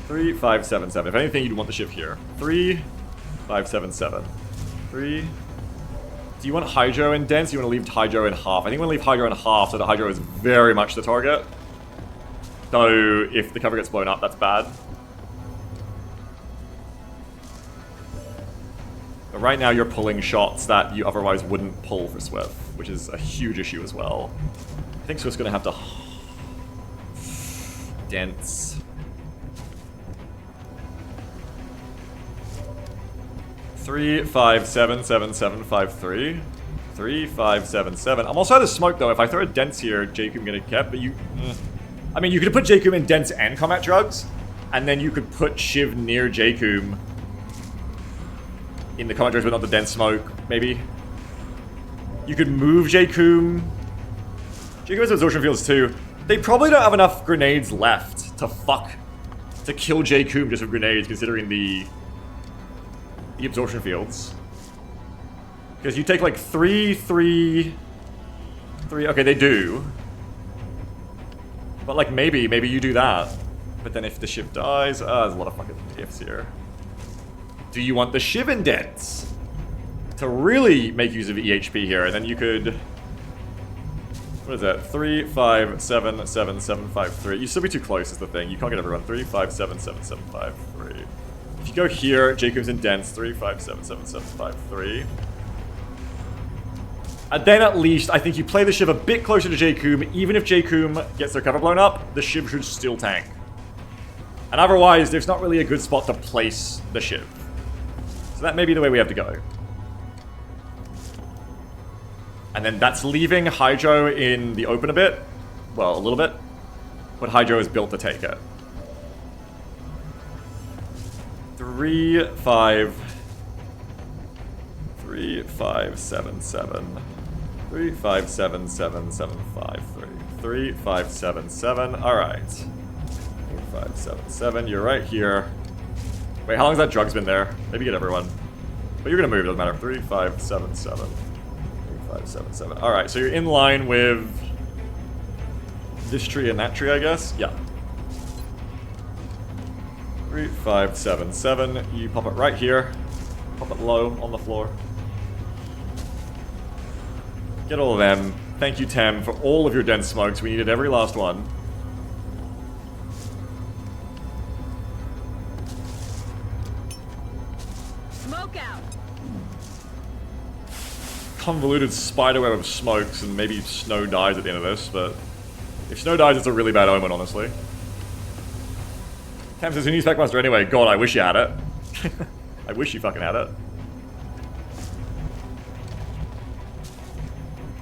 3, 5, 7, 7. If anything, you'd want the shift here. 3, 5, 7, 7. 3. Do you want Hydro in dense? You want to leave Hydro in half? I think we're going to leave Hydro in half so that Hydro is very much the target. Though, if the cover gets blown up, that's bad. But right now, you're pulling shots that you otherwise wouldn't pull for Swift, which is a huge issue as well. I think Swift's going to have to dense. 3, 5, 7, 7, 7, 5, 3. 3, 5, 7, 7. I'm also out of smoke though. If I throw a dense here, J-Coom gonna kept, but you... I mean, you could put J-Coom in dense and combat drugs, and then you could put Shiv near J-Coom in the combat drugs, but not the dense smoke, maybe. You could move J-Coom. J-Coom has absorption fields too. They probably don't have enough grenades left to kill J-Coom just with grenades, considering the absorption fields. Because you take like 3, 3... Okay, they do. But like maybe you do that. But then if the Shiv dies, there's a lot of fucking ifs here. Do you want the Shiv indents to really make use of EHP here? And then you could... What is that? 3, 5, 7, 7, 7, 5, 3. You still be too close is the thing. You can't get everyone. 3, 5, 7, 7, 7, 5, 3. If you go here, J-Coom's in dense. 3, 5, 7, 7, 7, 5, 3. And then at least, I think you play the Shiv a bit closer to J-Coom. Even if J-Coom gets their cover blown up, the Shiv should still tank. And otherwise, there's not really a good spot to place the Shiv. So that may be the way we have to go. And then that's leaving Hydro in the open a bit. Well, a little bit. But Hydro is built to take it. 3, 5... 3, 5, 7, 7. 3, 5, 7, 7, 7, 5, 3. 3, 5, 7, 7. Alright. 3, 5, 7, 7. You're right here. Wait, how long has that drug's been there? Maybe get everyone. But you're gonna move, doesn't matter. 3, 5, 7, 7. 3, 5, 7, 7. Alright, so you're in line with this tree and that tree, I guess? Yeah. 3, 5, 7, 7. You pop it right here. Pop it low on the floor. Get all of them. Thank you, Tem, for all of your dense smokes. We needed every last one. Smoke out. Convoluted spiderweb of smokes, and maybe Snow dies at the end of this, but if Snow dies, it's a really bad omen, honestly. Tem says, who needs Packmaster anyway? God, I wish you had it. I wish you fucking had it.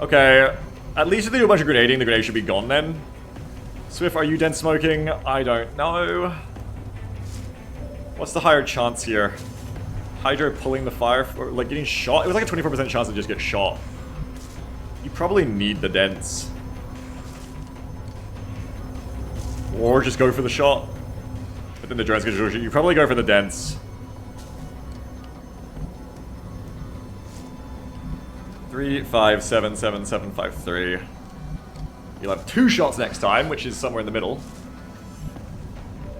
Okay, at least if they do a bunch of grenading, the grenade should be gone then. Swift, are you dense smoking? I don't know. What's the higher chance here? Hydro pulling the fire, for, like getting shot? It was like a 24% chance to just get shot. You probably need the dense. Or just go for the shot. But then the drone's gonna shoot. You probably go for the dense. 3, 5, 7, 7, 7, 5, 3. You'll have 2 shots next time, which is somewhere in the middle.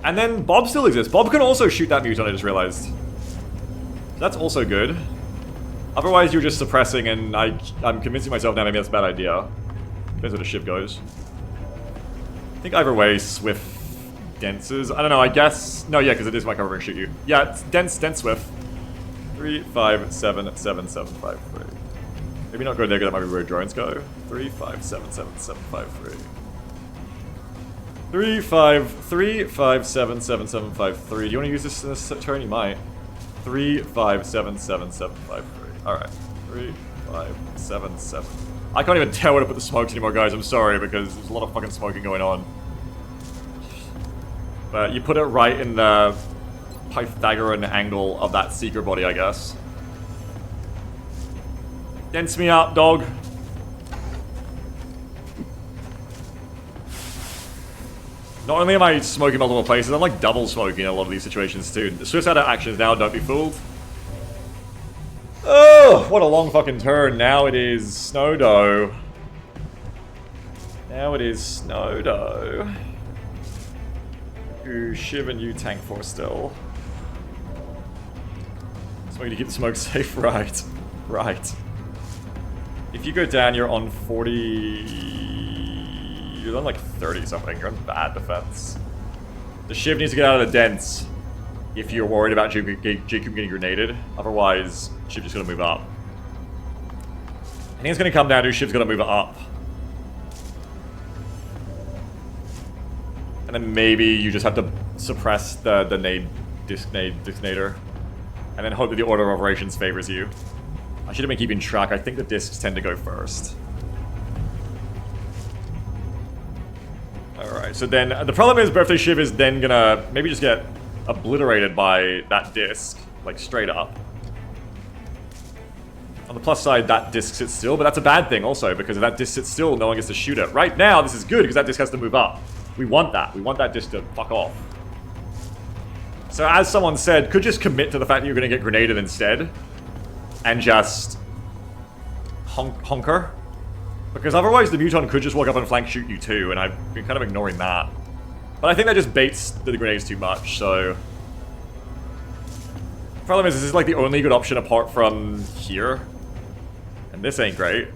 And then Bob still exists. Bob can also shoot that mutant, I just realized. That's also good. Otherwise, you're just suppressing, and I'm convincing myself now maybe that's a bad idea. Depends where the Shiv goes. I think either way, Swift denses. I don't know, I guess... No, yeah, because it is my cover and shoot you. Yeah, it's dense Swift. 3, 5, 7, 7, 7, 5, 3. Maybe not go there, because that might be where drones go. 3, 5, 7, 7, 7, 5, 3. 3, 5, 3, 5, 7, 7, 7, 5, 3. Do you want to use this in this turn? You might. 3, 5, 7, 7, 7, 5, 3. Alright. 3, 5, 7, 7. I can't even tell where to put the smokes anymore, guys. I'm sorry, because there's a lot of fucking smoking going on. But you put it right in the Pythagorean angle of that seeker body, I guess. Dense me up, dog. Not only am I smoking multiple places, I'm like double smoking in a lot of these situations too. The Swift's out of actions now, don't be fooled. Oh, what a long fucking turn. Now it is Snowdoe. Now it is Snowdoe. Who Shiv and you tank for still. Smoking to keep the smoke safe, right. Right. If you go down, you're on 40... You're on like 30 something. You're on bad defense. The Shiv needs to get out of the dents if you're worried about Jacob getting grenaded. Otherwise, Shiv's just gonna move up. I think it's gonna come down to Shiv's gonna move up. And then maybe you just have to suppress the discnator. And then hope that the order of operations favors you. I should have been keeping track. I think the discs tend to go first. Alright, so then the problem is Birthday Shiv is then gonna maybe just get obliterated by that disc, like straight up. On the plus side, that disc sits still, but that's a bad thing also, because if that disc sits still, no one gets to shoot it. Right now, this is good, because that disc has to move up. We want that. We want that disc to fuck off. So as someone said, could just commit to the fact that you're gonna get grenaded instead. And just honker. Because otherwise the Muton could just walk up and flank shoot you too, and I've been kind of ignoring that. But I think that just baits the grenades too much, so... Problem is, this is like the only good option apart from here. And this ain't great.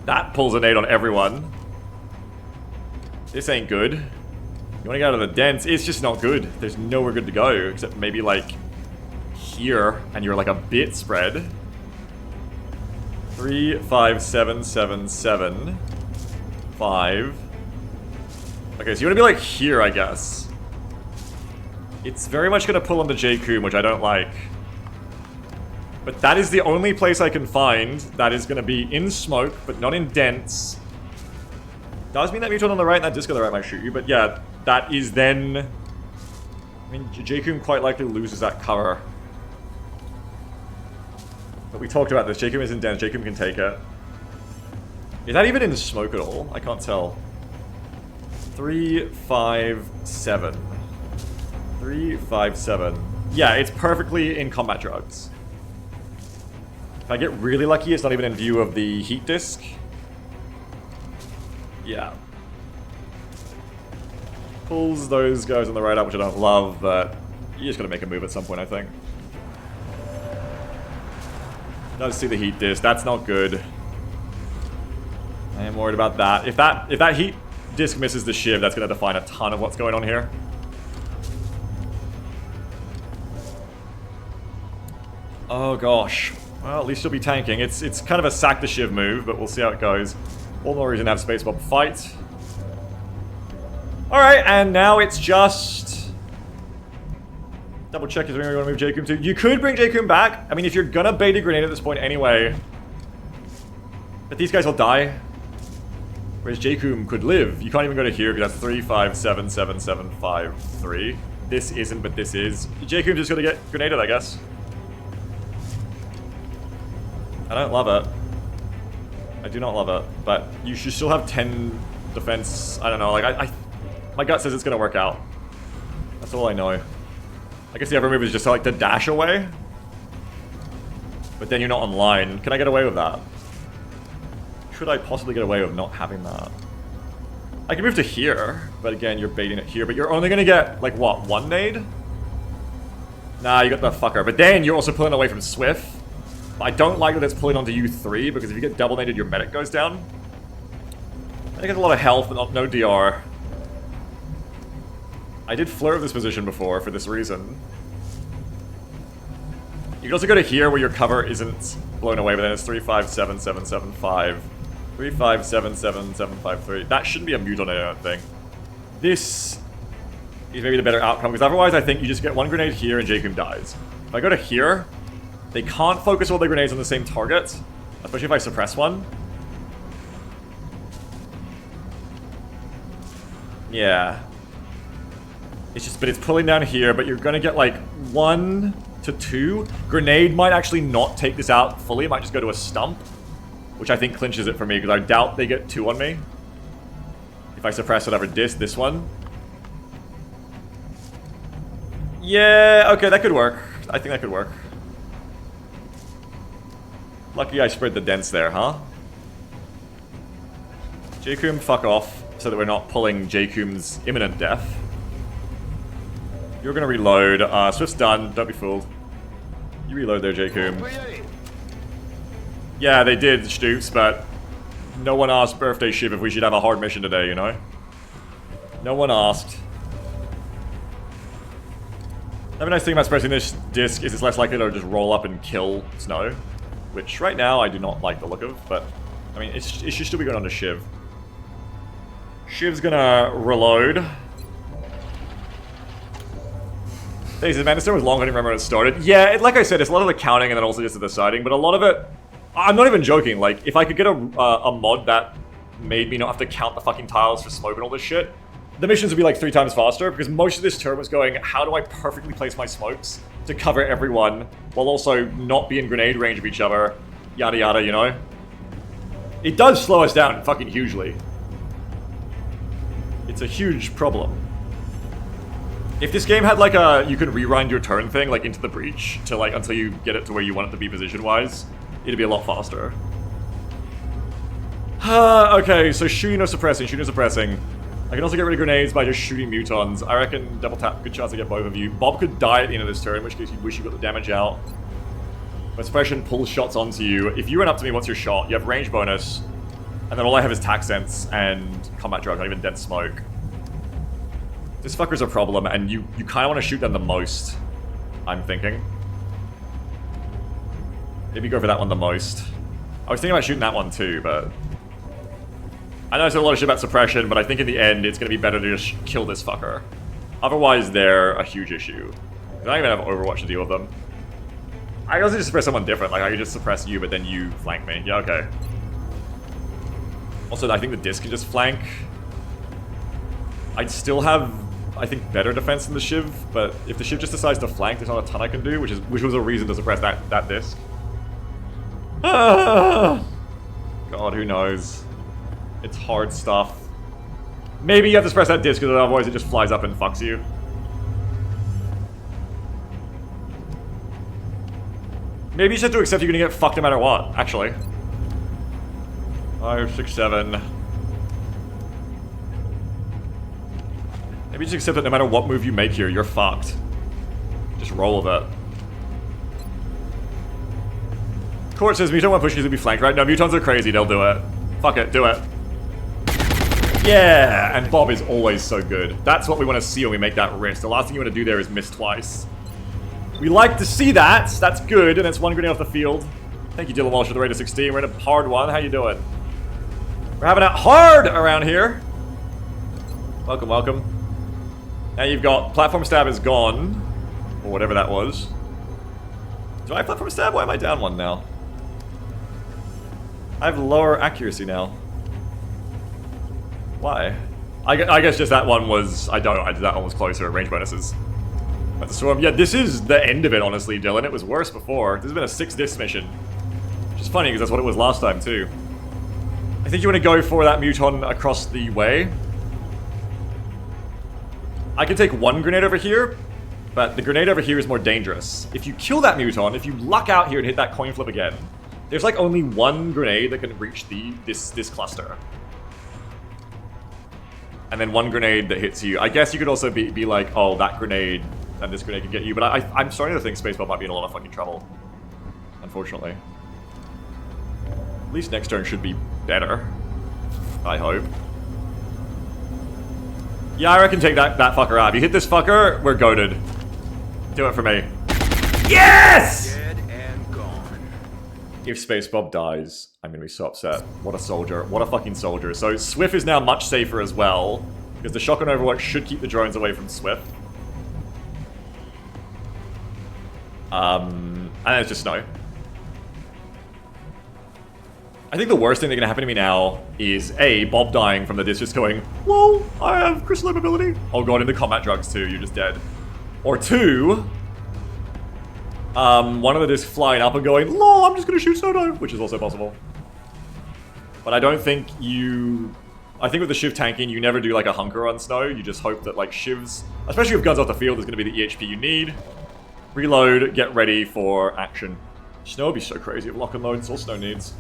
That pulls a nade on everyone. This ain't good. You wanna get out of the dents, it's just not good. There's nowhere good to go, except maybe like... here, and you're like a bit spread. 3, 5, 7, 7, 7, 5. Okay, so you want to be like here, I guess. It's very much going to pull onto J-Coom, which I don't like. But that is the only place I can find that is going to be in smoke, but not in dense. Does mean that mutant on the right and that disc on the right might shoot you, but yeah, that is then... I mean, J-Coom quite likely loses that cover. But we talked about this. J-Coom is in dense. J-Coom can take it. Is that even in smoke at all? I can't tell. 3, 5, 7. 3, 5, 7. Yeah, it's perfectly in combat drugs. If I get really lucky, it's not even in view of the heat disc. Yeah. Pulls those guys on the right up, which I don't love, but you just gotta make a move at some point, I think. Does see the heat disc. That's not good. I am worried about that. If that heat disc misses the shiv, that's gonna define a ton of what's going on here. Oh gosh. Well, at least you'll be tanking. It's kind of a sack the shiv move, but we'll see how it goes. All the more reason to have Space Mob fight. Alright, and now it's just... double check is there anywhere you want to move J-Coom to. You could bring J-Coom back. I mean, if you're gonna bait a grenade at this point anyway. But these guys will die. Whereas J-Coom could live. You can't even go to here because that's 3, 5, 7, 7, 7, 5, 3. This isn't, but this is. J-Coom's just gonna get grenaded, I guess. I don't love it. I do not love it, but you should still have 10 defense. I don't know, like, my gut says it's gonna work out. That's all I know. I guess the other move is just like to dash away. But then you're not online. Can I get away with that? Should I possibly get away with not having that? I can move to here, but again, you're baiting it here. But you're only gonna get, like, what, 1 nade? Nah, you got the fucker. But then you're also pulling away from Swift. I don't like that it's pulling onto you 3, because if you get double naded, your medic goes down. I think it's a lot of health, but no DR. I did flirt with this position before for this reason. You can also go to here where your cover isn't blown away, but then it's 3, 5, 7, 7, 7, 5. 3, 5, 7, 7, 7, 5, 3. That shouldn't be a mute on it, I don't think. This is maybe the better outcome, because otherwise I think you just get 1 grenade here and J-Coom dies. If I go to here, they can't focus all their grenades on the same target, especially if I suppress one. Yeah. It's just, but it's pulling down here, but you're gonna get like 1 to 2. Grenade might actually not take this out fully, it might just go to a stump, which I think clinches it for me, because I doubt they get 2 on me. If I suppress whatever disc, this one. Yeah, okay, that could work. I think that could work. Lucky I spread the dents there, huh? J-Coom, fuck off, so that we're not pulling J-Coom's imminent death. You're gonna reload. Swift's done, don't be fooled. You reload there, J-Coom. Yeah, they did, Stoops, but no one asked Birthday Shiv if we should have a hard mission today, you know? No one asked. Another nice thing about suppressing this disc is it's less likely to just roll up and kill Snow. Which, right now, I do not like the look of, but... I mean, it should still be going on to Shiv. Shiv's gonna reload. Days of Madness was long, I didn't remember when it started. Yeah, like I said, it's a lot of the counting and then also just the deciding, but a lot of it... I'm not even joking, like, if I could get a mod that made me not have to count the fucking tiles for smoke and all this shit, the missions would be like 3 times faster, because most of this turn was going, how do I perfectly place my smokes to cover everyone, while also not be in grenade range of each other, yada yada, you know? It does slow us down fucking hugely. It's a huge problem. If this game had like a, you can rewind your turn thing, like into the breach, to like, until you get it to where you want it to be position-wise, it'd be a lot faster. Okay, so shooting or suppressing, shooting or suppressing. I can also get rid of grenades by just shooting mutons. I reckon double tap, good chance to get both of you. Bob could die at the end of this turn, in which case you wish you got the damage out. But suppression pulls shots onto you. If you run up to me, what's your shot? You have range bonus, and then all I have is tac sense and combat drug, not even dense smoke. This fucker's a problem, and you kind of want to shoot them the most, I'm thinking. Maybe go for that one the most. I was thinking about shooting that one too, but... I know I said a lot of shit about suppression, but I think in the end it's going to be better to just kill this fucker. Otherwise, they're a huge issue. I don't even have Overwatch to deal with them. I can also just suppress someone different. Like, I could just suppress you, but then you flank me. Yeah, okay. Also, I think the disc can just flank. I'd still have, I think, better defense than the Shiv, but if the Shiv just decides to flank, there's not a ton I can do, which was a reason to suppress that disc. Ah! God, who knows? It's hard stuff. Maybe you have to suppress that disc, because otherwise it just flies up and fucks you. Maybe you just have to accept you're gonna get fucked no matter what, actually. 5, 6, 7. Maybe just accept that no matter what move you make here, you're fucked. Just roll with it. Court says Muton won't push because it'll be flanked, right? No, Mutons are crazy, they'll do it. Fuck it, do it. Yeah! And Bob is always so good. That's what we want to see when we make that risk. The last thing you want to do there is miss twice. We like to see that. That's good, and it's one grenade off the field. Thank you, Dylan Walsh, for the rate of 16. We're in a hard one. How you doing? We're having it hard around here. Welcome, welcome. Now you've got Platform Stab is gone. Or whatever that was. Do I have Platform Stab? Why am I down one now? I have lower accuracy now. Why? I guess just that one was... that one was closer. Range bonuses. But the Storm... Yeah, this is the end of it, honestly, Dylan. It was worse before. This has been a 6-disc mission. Which is funny, because that's what it was last time, too. I think you want to go for that Muton across the way. I can take one grenade over here, but the grenade over here is more dangerous. If you kill that Muton, if you luck out here and hit that coin flip again, there's like only one grenade that can reach this cluster. And then one grenade that hits you. I guess you could also be like, oh, that grenade and this grenade can get you, but I'm starting to think Spaceball might be in a lot of fucking trouble. Unfortunately. At least next turn should be better. I hope. Yeah, I reckon take that fucker out. If you hit this fucker, we're goated. Do it for me. Yes! Dead and gone. If Space Bob dies, I'm gonna be so upset. What a soldier. What a fucking soldier. So Swift is now much safer as well, because the shotgun Overwatch should keep the drones away from Swift. And it's just snow. I think the worst thing that can happen to me now is A, Bob dying from the disc just going, well, I have crystal mobility. Oh god, into combat drugs too, you're just dead. Or 2, one of the discs flying up and going, lol, I'm just gonna shoot Soto, which is also possible. But I don't think you... I think with the Shiv tanking, you never do like a hunker on snow, you just hope that like Shivs, especially with guns off the field, is gonna be the EHP you need. Reload, get ready for action. Snow would be so crazy if lock and load, it's all snow needs.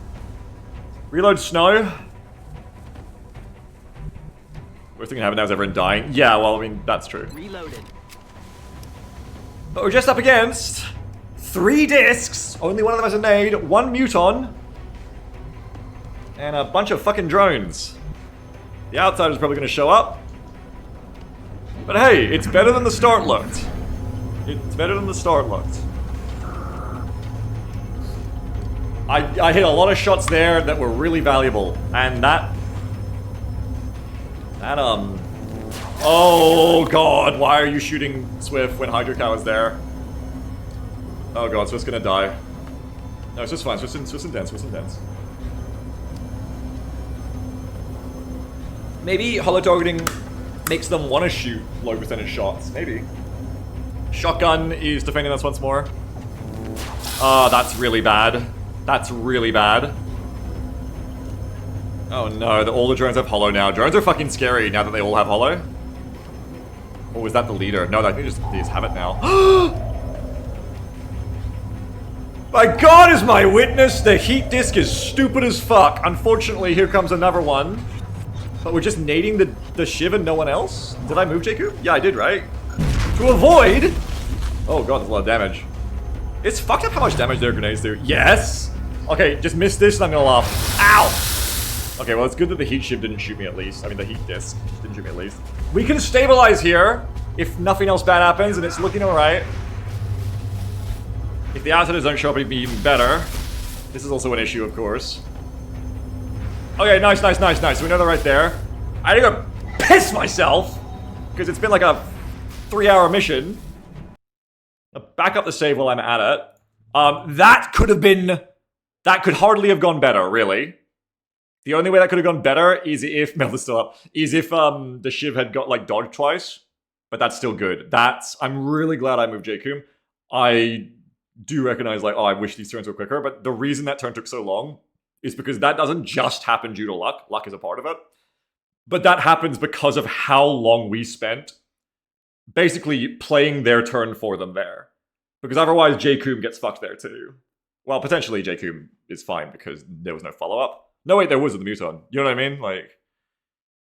Reload snow. Worst thing that happened now is everyone dying. Yeah, well, I mean, that's true. Reloaded. But we're just up against 3 discs. Only one of them has a nade, 1 Muton, and a bunch of fucking drones. The outsider's probably going to show up. But hey, it's better than the start looked. It's better than the start looked. I hit a lot of shots there that were really valuable, and oh god, why are you shooting Swift when Hydro Cow is there? Oh god, Swift's gonna die. No, Swift's fine, Swift's in dense. Maybe holo targeting makes them want to shoot low percentage shots, maybe. Shotgun is defending us once more. Oh, that's really bad. That's really bad. Oh no, all the drones have holo now. Drones are fucking scary now that they all have holo. Or was that the leader? No, I think they just have it now. My god is my witness! The heat disc is stupid as fuck. Unfortunately, here comes another one. But we're just nading the Shiv and no one else? Did I move Jakub? Yeah, I did, right? To avoid... Oh god, that's a lot of damage. It's fucked up how much damage their grenades do. Yes! Okay, just miss this and I'm gonna laugh. Ow! Okay, well it's good that the heat shiv didn't shoot me at least. I mean the heat disc didn't shoot me at least. We can stabilize here if nothing else bad happens and it's looking alright. If the outsiders don't show up, it'd be even better. This is also an issue, of course. Okay, nice. We know they're right there. I need to piss myself! Because it's been like a 3-hour mission. I'll back up the save while I'm at it. That could hardly have gone better, really. The only way that could have gone better is if, Mel is still up, is if the Shiv had got like dodged twice. But that's still good. I'm really glad I moved Jacoom. I do recognize like, oh, I wish these turns were quicker, but the reason that turn took so long is because that doesn't just happen due to luck. Luck is a part of it. But that happens because of how long we spent basically playing their turn for them there. Because otherwise Jacoom gets fucked there too. Well, potentially Jacoom is fine because there was no follow-up. No, wait, there was with the Muton. You know what I mean? Like,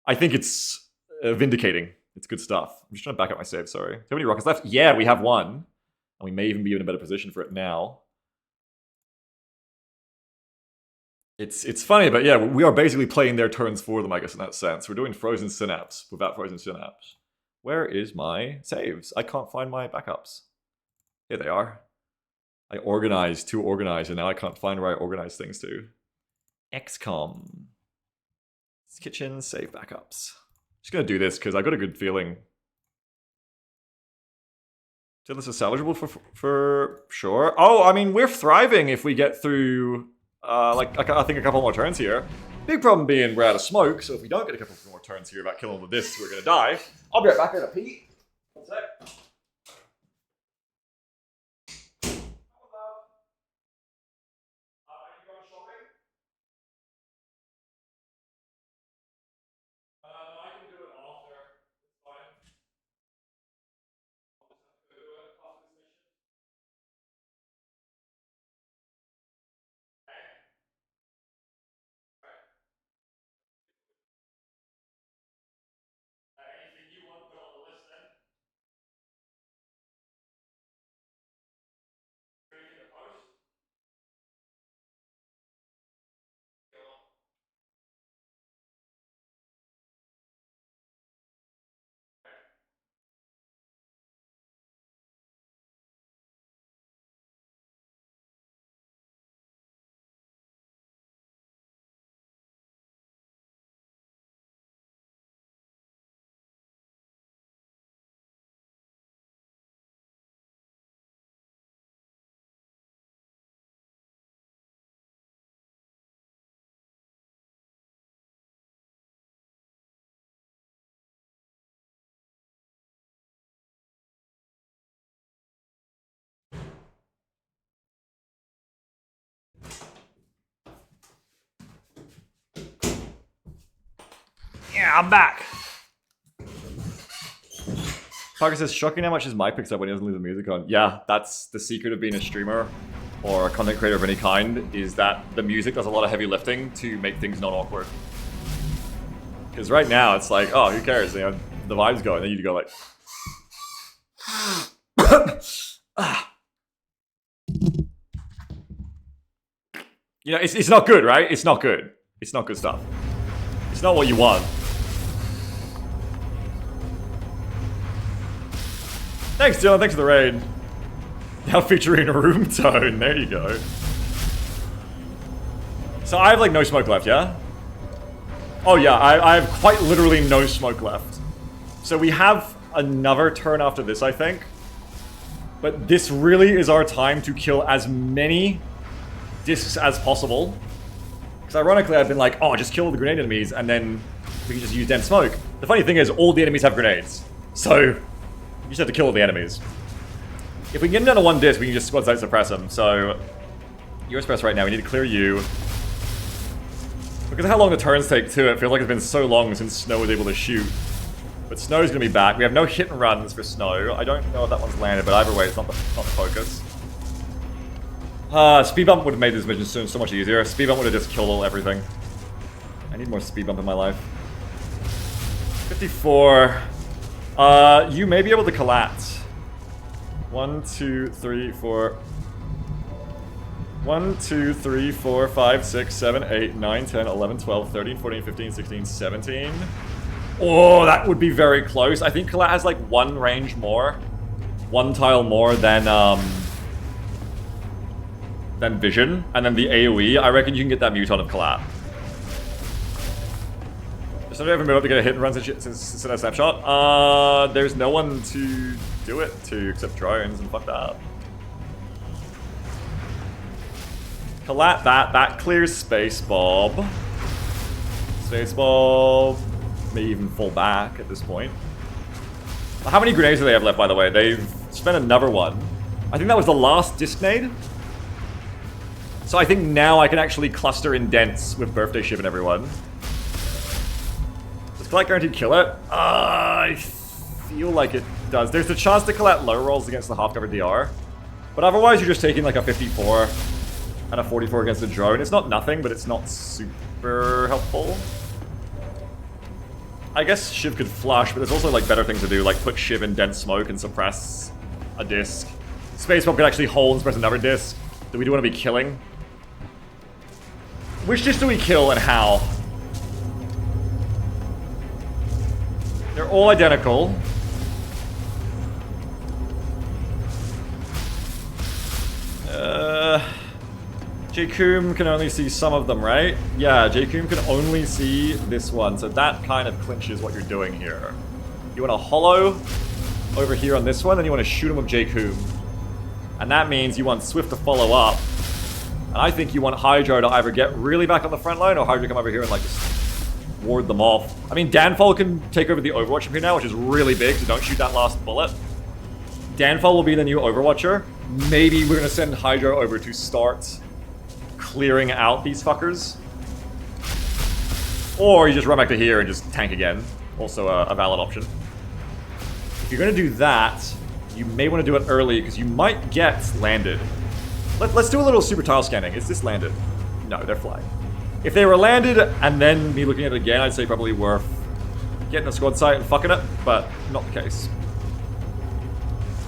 I think it's vindicating. It's good stuff. I'm just trying to back up my save, sorry. Do you have any rockets left? Yeah, we have one. And we may even be in a better position for it now. It's funny, but yeah, we are basically playing their turns for them, I guess, in that sense. We're doing Frozen Synapse without Frozen Synapse. Where is my saves? I can't find my backups. Here they are. I organized to organize, and now I can't find where I organize things to. XCOM. It's kitchen, save backups. Just gonna do this because I got a good feeling. So this is salvageable for sure. Oh, I mean, we're thriving if we get through, I think a couple more turns here. Big problem being we're out of smoke, so if we don't get a couple more turns here about killing all of this, we're gonna die. I'll be right back in a pee. One sec. Yeah, I'm back. Parker says, shocking how much his mic picks up when he doesn't leave the music on. Yeah, that's the secret of being a streamer or a content creator of any kind, is that the music does a lot of heavy lifting to make things not awkward. Because right now, it's like, oh, who cares? You know, the vibe's going, then you go like... You know, it's not good, right? It's not good. It's not good stuff. It's not what you want. Thanks, Dylan. Thanks for the raid. Now featuring a room tone. There you go. So I have like no smoke left, yeah? Oh yeah, I have quite literally no smoke left. So we have another turn after this, I think. But this really is our time to kill as many discs as possible. Because ironically I've been like, oh, just kill the grenade enemies and then we can just use dense smoke. The funny thing is all the enemies have grenades. So you just have to kill all the enemies. If we can get them down to one disc, we can just squad site suppress them. So you're suppressed right now, we need to clear you. Because of how long the turns take too, it feels like it's been so long since Snow was able to shoot. But Snow's gonna be back. We have no hit and runs for Snow. I don't know if that one's landed, but either way, it's not the focus. Speed bump would have made this mission so much easier. Speed bump would have just killed everything. I need more speed bump in my life. 54. You may be able to collapse. 1, 2, 3, 4. 1, 2, 3, 4, 5, 6, 7, 8, 9, 10, 11, 12, 13, 14, 15, 16, 17. Oh, that would be very close. I think Collat has like one range more. One tile more than then Vision, and then the AoE, I reckon you can get that Muton of Collat. Does somebody ever move up to get a hit and run since that snapshot? There's no one to do it to except drones, and fuck that. Collat that clears Space Bob. Space Bob may even fall back at this point. How many grenades do they have left, by the way? They've spent another one. I think that was the last disc nade. So I think now I can actually cluster in dents with birthday ship and everyone. Does Collat guaranteed kill it? I feel like it does. There's a chance to Collat low rolls against the half-cover DR. But otherwise you're just taking like a 54 and a 44 against the drone. It's not nothing, but it's not super helpful. I guess Shiv could flush, but there's also like better things to do, like put Shiv in dense smoke and suppress a disc. Space Bomb could actually hold and suppress another disc. Do we want to be killing? Which disc do we kill and how? They're all identical. J-Coom can only see some of them, right? Yeah, J-Coom can only see this one, so that kind of clinches what you're doing here. You want to hollow over here on this one, then you want to shoot him with J-Coom. And that means you want Swift to follow up. And I think you want Hydro to either get really back on the front line, or Hydro come over here and like just ward them off. I mean, Danfall can take over the Overwatch from here now, which is really big, so don't shoot that last bullet. Danfall will be the new Overwatcher. Maybe we're going to send Hydro over to start clearing out these fuckers. Or you just run back to here and just tank again. Also a valid option. If you're going to do that, you may want to do it early because you might get landed. Let's do a little super tile scanning. Is this landed? No, they're flying. If they were landed and then me looking at it again, I'd say probably worth getting a squad site and fucking it, but not the case.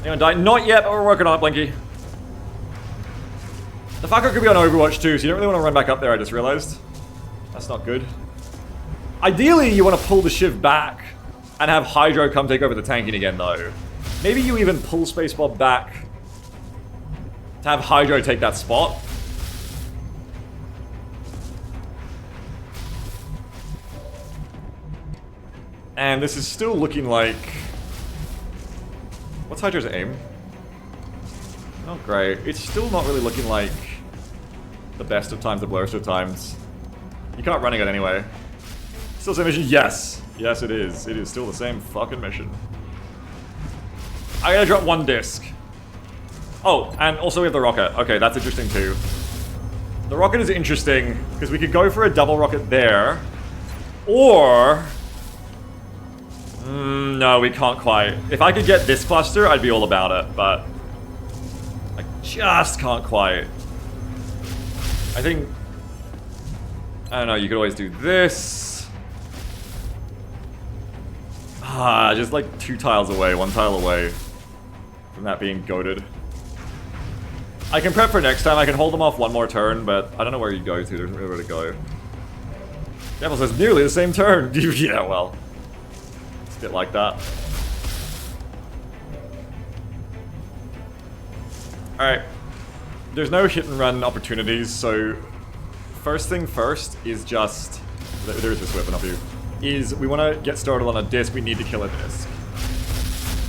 Anyone died? Not yet, but we're working on it, Blinky. The fucker could be on Overwatch too, so you don't really want to run back up there, I just realized. That's not good. Ideally, you want to pull the Shiv back and have Hydro come take over the tanking again, though. Maybe you even pull Space Bob back to have Hydro take that spot. And this is still looking like... What's Hydro's aim? Not great. It's still not really looking like the best of times, the worst of times. You can't running it anyway. Still the same mission? Yes! Yes, it is. It is still the same fucking mission. I gotta drop one disc. Oh, and also we have the rocket. Okay, that's interesting too. The rocket is interesting because we could go for a double rocket there. Or... no, we can't quite. If I could get this cluster, I'd be all about it, but... I just can't quite. I think... I don't know, you could always do this. Just like 2 tiles away, 1 tile away from that being goated. I can prep for next time, I can hold them off 1 more turn, but I don't know where you go to, there's nowhere to go. Devil says nearly the same turn. Yeah, well. It's a bit like that. Alright. There's no hit and run opportunities, so first thing first is just... There's this weapon up here. Is we want to get started on a disc, we need to kill a disc.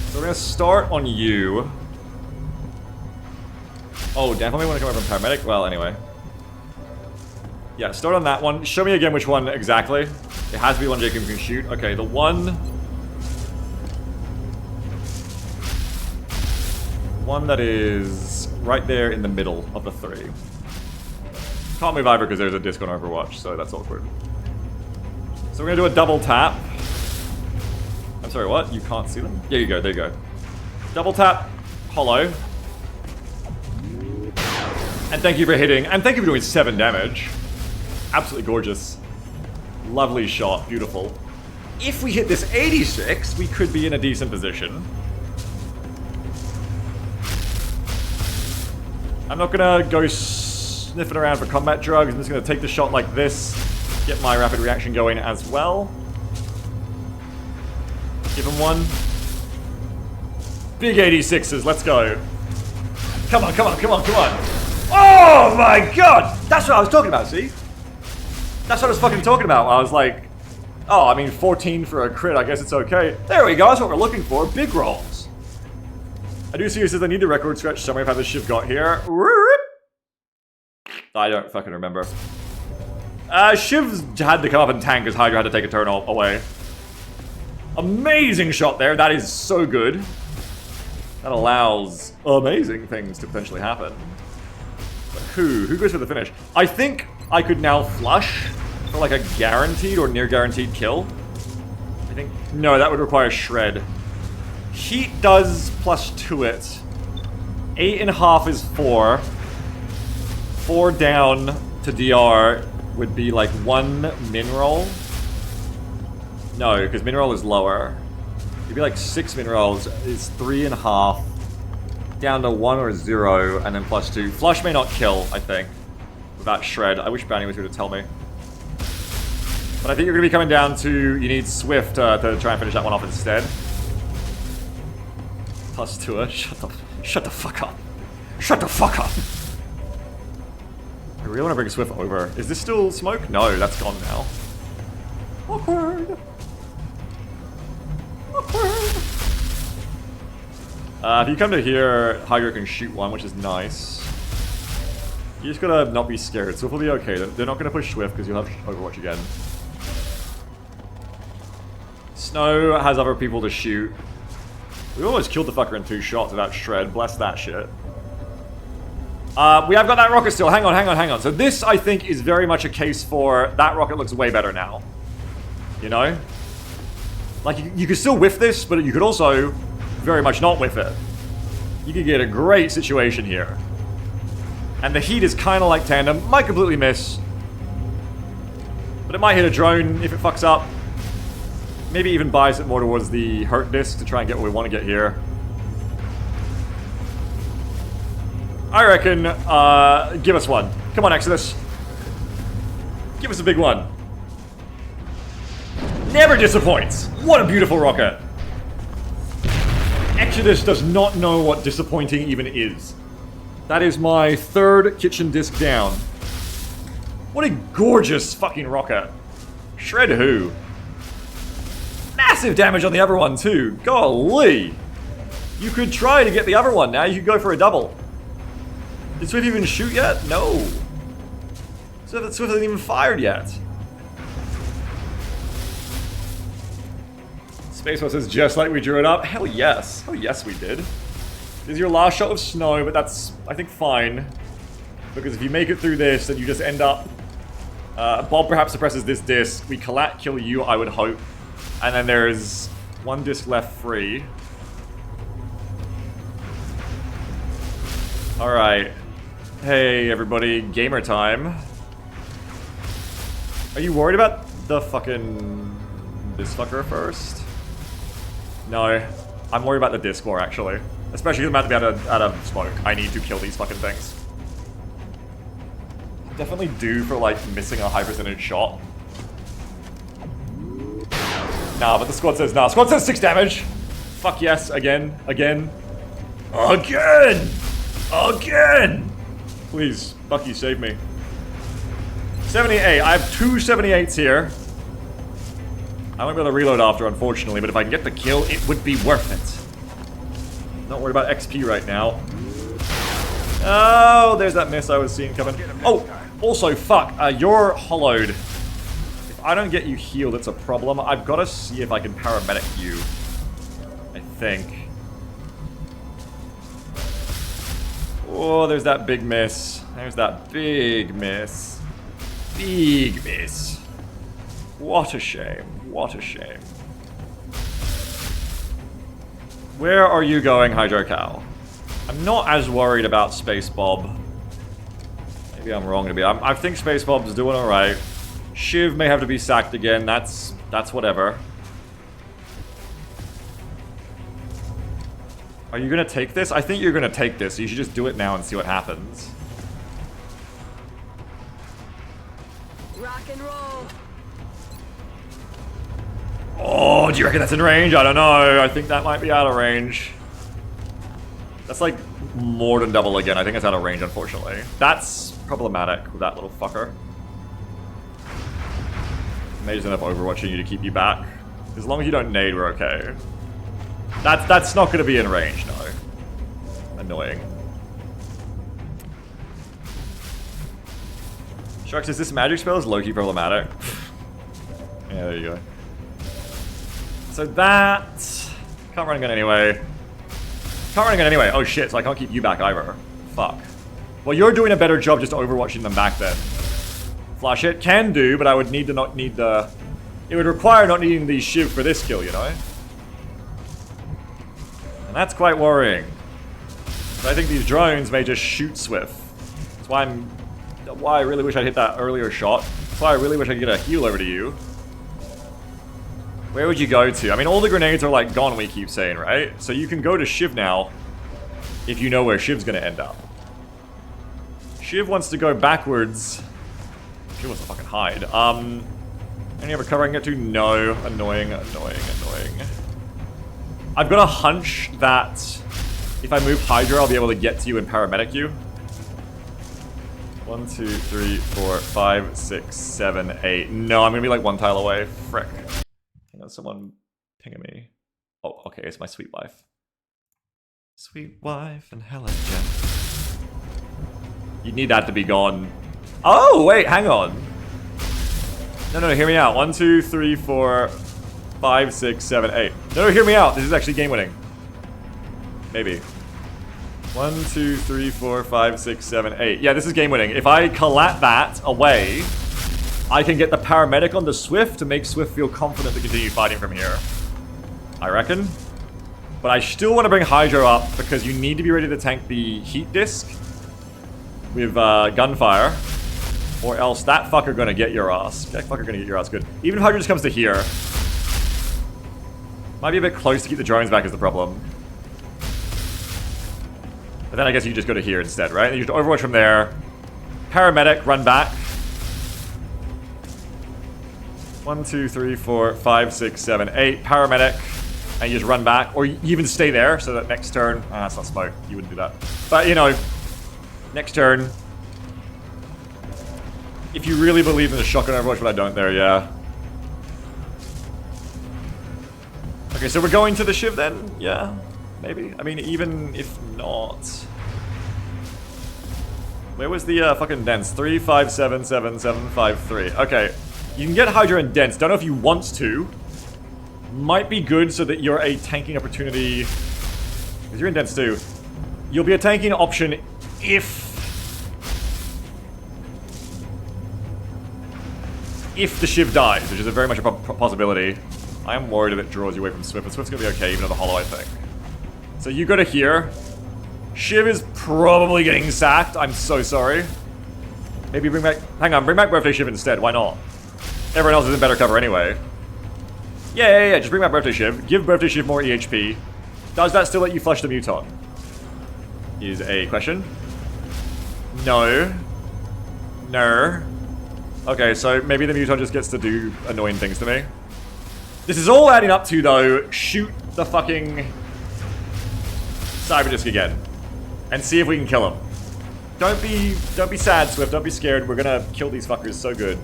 So we're going to start on you. Oh, damn, I want to come over from paramedic? Well, anyway. Yeah, start on that one. Show me again which one exactly. It has to be one Jacob can shoot. Okay, the one... One that is right there in the middle of the 3. Can't move either because there's a disc on Overwatch, so that's awkward. So we're gonna do a double tap. I'm sorry, what? You can't see them? There you go, there you go. Double tap, hollow. And thank you for hitting, and thank you for doing 7 damage. Absolutely gorgeous. Lovely shot, beautiful. If we hit this 86, we could be in a decent position. I'm not gonna go sniffing around for combat drugs, I'm just gonna take the shot like this. Get my rapid reaction going as well. Give him one. Big 86s, let's go. Come on, come on, come on, come on. Oh my god! That's what I was talking about, see? That's what I was fucking talking about. I was like, oh, I mean, 14 for a crit, I guess it's okay. There we go, that's what we're looking for, big rolls. I do see who says I need a record scratch summary of how this shiv got here. I don't fucking remember. Shiv's had to come up and tank because Hydra had to take a turn away. Amazing shot there, that is so good. That allows amazing things to potentially happen. But who goes for the finish? I think I could now flush for like a guaranteed or near guaranteed kill. I think, no, that would require shred. Heat does +2 it. 8.5 is 4. 4 down to DR would be like 1 min roll. No, because min roll is lower. It'd be like 6 min rolls is 3.5. Down to 1 or 0, and then +2. Flush may not kill, I think, without shred. I wish Bounty was here to tell me. But I think you're going to be coming down to, you need Swift to try and finish that one off instead. +2. Shut the fuck up. Shut the fuck up. I really want to bring Swift over. Is this still smoke? No, that's gone now. Awkward. Awkward. If you come to here, Hydra can shoot one, which is nice. You just gotta not be scared. Swift will be okay. They're not gonna push Swift because you'll have Overwatch again. Snow has other people to shoot. We almost killed the fucker in 2 shots without shred. Bless that shit. We have got that rocket still. Hang on. So this, I think, is very much a case for that rocket looks way better now. You know? Like, you could still whiff this, but you could also very much not whiff it. You could get a great situation here. And the heat is kind of like tandem. Might completely miss. But it might hit a drone if it fucks up. Maybe even bias it more towards the hurt disc to try and get what we want to get here. I reckon, give us one. Come on, Exodus. Give us a big one. Never disappoints. What a beautiful rocket. Exodus does not know what disappointing even is. That is my 3rd kitchen disc down. What a gorgeous fucking rocket. Shred who? Massive damage on the other one too. Golly. You could try to get the other one now. You could go for a double. Did Swift even shoot yet? No. Swift hasn't even fired yet. Spacebar says, just like we drew it up. Hell yes. Oh yes we did. This is your last shot of snow, but that's, I think, fine. Because if you make it through this, then you just end up... Bob perhaps suppresses this disc. We collat kill you, I would hope. And then there's 1 disc left free. Alright. Hey, everybody. Gamer time. Are you worried about the fucking... this fucker first? No. I'm worried about the disc more, actually. Especially because I'm about to be out of smoke. I need to kill these fucking things. Definitely due for, like, missing a high percentage shot. Nah, but the squad says nah. Squad says 6 damage! Fuck yes, again. Again! Please, Bucky, save me. 78. I have 2 78s here. I won't be able to reload after, unfortunately, but if I can get the kill, it would be worth it. Not worried about XP right now. Oh, there's that miss I was seeing coming. Oh, also, fuck, you're hollowed. If I don't get you healed, it's a problem. I've got to see if I can paramedic you. I think. Oh, there's that big miss. There's that big miss. Big miss. What a shame. What a shame. Where are you going, Hydro Cow? I'm not as worried about Space Bob. Maybe I'm wrong to be. I think Space Bob's doing alright. Shiv may have to be sacked again. That's whatever. Are you gonna take this? I think you're gonna take this. So you should just do it now and see what happens. Rock and roll. Oh, do you reckon that's in range? I don't know. I think that might be out of range. That's like more than double again. I think it's out of range, unfortunately. That's problematic with that little fucker. Nade's enough overwatching you to keep you back. As long as you don't nade, we're okay. That's not going to be in range, no. Annoying. Sharks, is this magic spell is low-key problematic? Yeah, there you go. So that... Can't run a gun anyway. Can't run a gun anyway. Oh shit, so I can't keep you back either. Fuck. Well, you're doing a better job just overwatching them back then. Flash it. Can do, but I would need to not need the... It would require not needing the shiv for this kill, you know? And that's quite worrying. So I think these drones may just shoot Swift. That's why I really wish I'd hit that earlier shot. That's why I really wish I could get a heal over to you. Where would you go to? I mean, all the grenades are like gone, we keep saying, right? So you can go to Shiv now if you know where Shiv's gonna end up. Shiv wants to go backwards. Shiv wants to fucking hide. Any other cover I can get to? No. Annoying, annoying, annoying. I've got a hunch that if I move Hydra, I'll be able to get to you and paramedic you. 1, 2, 3, 4, 5, 6, 7, 8. No, I'm gonna be like one tile away. Frick. Hang on, someone pinging me. Oh, okay, it's my sweet wife. Sweet wife and Helen Jen. You need that to be gone. Oh, wait, hang on. No, hear me out. 1, 2, 3, 4, 5, 6, 7, 8. No, hear me out. This is actually game winning. Maybe. 1, 2, 3, 4, 5, 6, 7, 8. Yeah, this is game winning. If I collat that away, I can get the paramedic onto Swift to make Swift feel confident to continue fighting from here. I reckon. But I still want to bring Hydro up because you need to be ready to tank the heat disc with gunfire. Or else that fucker gonna get your ass. That fucker gonna get your ass good. Even if Hydra just comes to here. Might be a bit close to keep the drones back is the problem. But then I guess you just go to here instead, right? And you just overwatch from there. Paramedic, run back. 1, 2, 3, 4, 5, 6, 7, 8. Paramedic. And you just run back. Or you even stay there so that next turn... Ah, that's not smoke. You wouldn't do that. But, you know, next turn... If you really believe in the shotgun overwatch, but I don't there, yeah. Okay, so we're going to the Shiv then? Yeah, maybe. I mean, even if not... Where was the fucking dense? 3, 5, 7, 7, 7, 5, 3. Okay, you can get Hydra and dense. Don't know if you want to. Might be good so that you're a tanking opportunity. Because you're in dense too. You'll be a tanking option if the Shiv dies, which is a very much a possibility. I am worried that it draws you away from Swift, but Swift's gonna be okay even though the hollow, I think. So you go to here. Shiv is probably getting sacked. I'm so sorry. Maybe bring back... Hang on, bring back Birthday Shiv instead. Why not? Everyone else is in better cover anyway. Yeah. Just bring back Birthday Shiv. Give Birthday Shiv more EHP. Does that still let you flush the Muton? Is a question. No. Okay, so maybe the Muton just gets to do annoying things to me. This is all adding up to, though, shoot the fucking Cyber Disc again. And see if we can kill him. Don't be sad, Swift. Don't be scared. We're gonna kill these fuckers so good.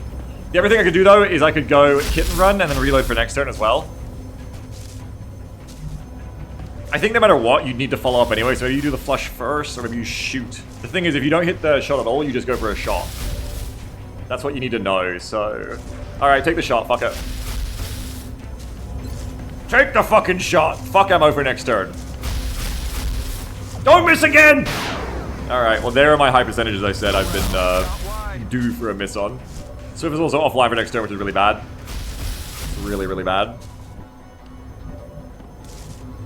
The other thing I could do, though, is I could go hit and run and then reload for next turn as well. I think no matter what, you'd need to follow up anyway, so maybe you do the flush first, or maybe you shoot. The thing is, if you don't hit the shot at all, you just go for a shot. That's what you need to know, so... Alright, take the shot, fuck it. Take the fucking shot! Fuck ammo for next turn. Don't miss again! Alright, well there are my high percentages I said I've been due for a miss on. Swift is also offline for next turn, which is really bad. It's really, really bad.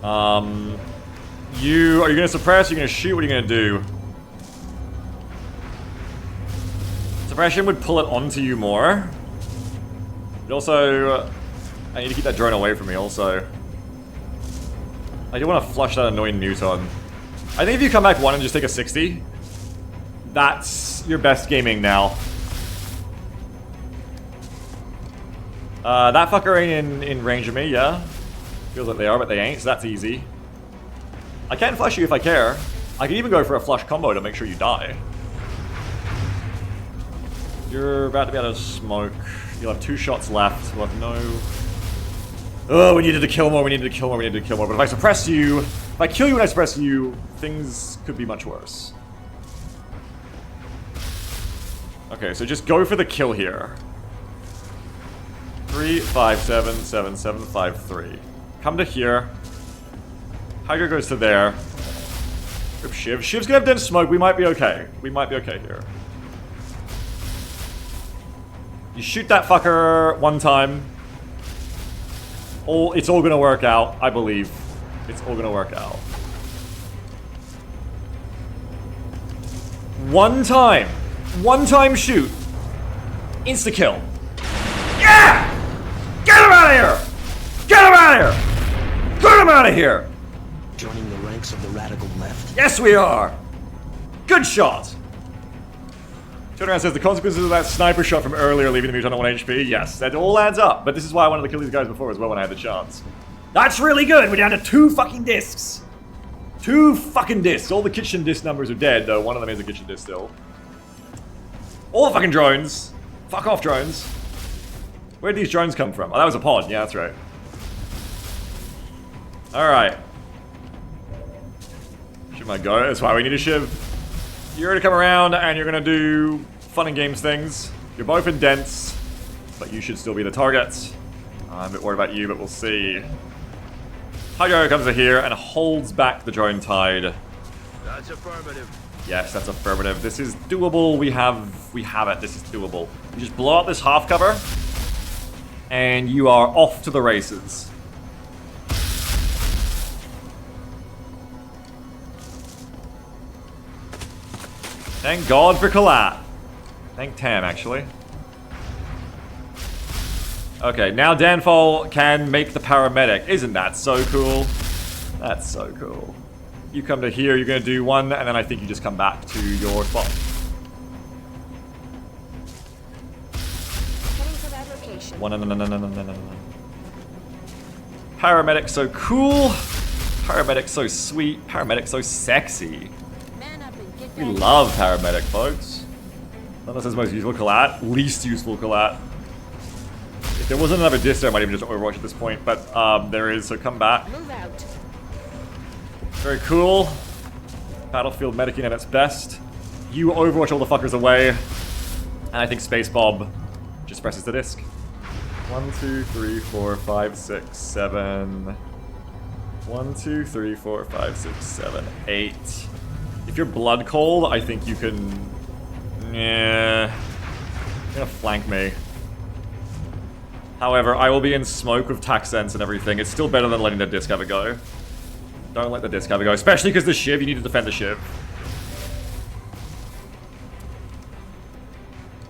Are you gonna suppress? Are you gonna shoot? What are you gonna do? Suppression would pull it onto you more. But also, I need to keep that drone away from me also. I do want to flush that annoying Muton. I think if you come back one and just take a 60, that's your best gaming now. That fucker ain't in range of me, yeah? Feels like they are, but they ain't, so that's easy. I can flush you if I care. I can even go for a flush combo to make sure you die. You're about to be able to smoke. You'll have 2 shots left. We'll have no... Oh, we needed to kill more, we needed to kill more, we needed to kill more. But if I suppress you, if I kill you and I suppress you, things could be much worse. Okay, so just go for the kill here. 3, 5, 7, 7, 7, 5, 3. Come to here. Hydra goes to there. Rip Shiv. Shiv's gonna have dense smoke, we might be okay. We might be okay here. You shoot that fucker 1 time. It's all gonna work out, I believe. It's all gonna work out. 1 time. 1 time shoot. Insta-kill. Yeah! Get him out of here! Get him out of here! Get him out of here! Joining the ranks of the radical left. Yes, we are! Good shot! Turnaround says the consequences of that sniper shot from earlier leaving the mutant on 1 HP. Yes, that all adds up. But this is why I wanted to kill these guys before as well when I had the chance. That's really good! We're down to 2 fucking discs! 2 fucking discs! All the kitchen disc numbers are dead, though. One of them is a kitchen disc still. All the fucking drones! Fuck off, drones. Where'd these drones come from? Oh, that was a pod. Yeah, that's right. Alright. Should I go? That's why we need a shiv. You're gonna come around and you're gonna do fun and games things. You're both in dense, but you should still be the targets. I'm a bit worried about you, but we'll see. Hydro comes in here and holds back the drone tide. That's affirmative. Yes, that's affirmative. This is doable. We have it. This is doable. You just blow up this half cover, and you are off to the races. Thank God for Collat. Thank Tam, actually. Okay, now Danfall can make the paramedic. Isn't that so cool? That's so cool. You come to here, you're going to do 1, and then I think you just come back to your spot. Heading to that location. No. Paramedic so cool. Paramedic so sweet. Paramedic so sexy. Man up and get We that. love paramedic, folks. Not as most useful Collat, least useful Collat. If there wasn't another disc, I might even just Overwatch at this point, but there is, so come back. Move out. Very cool. Battlefield medicing at its best. You Overwatch all the fuckers away. And I think Space Bob just presses the disc. 1, 2, 3, 4, 5, 6, 7. 1, 2, 3, 4, 5, 6, 7, 8. If you're blood cold, I think you can... Yeah. You're gonna flank me. However, I will be in smoke with tac sense and everything. It's still better than letting the disc have a go. Don't let the disc have a go. Especially because the shiv, you need to defend the shiv.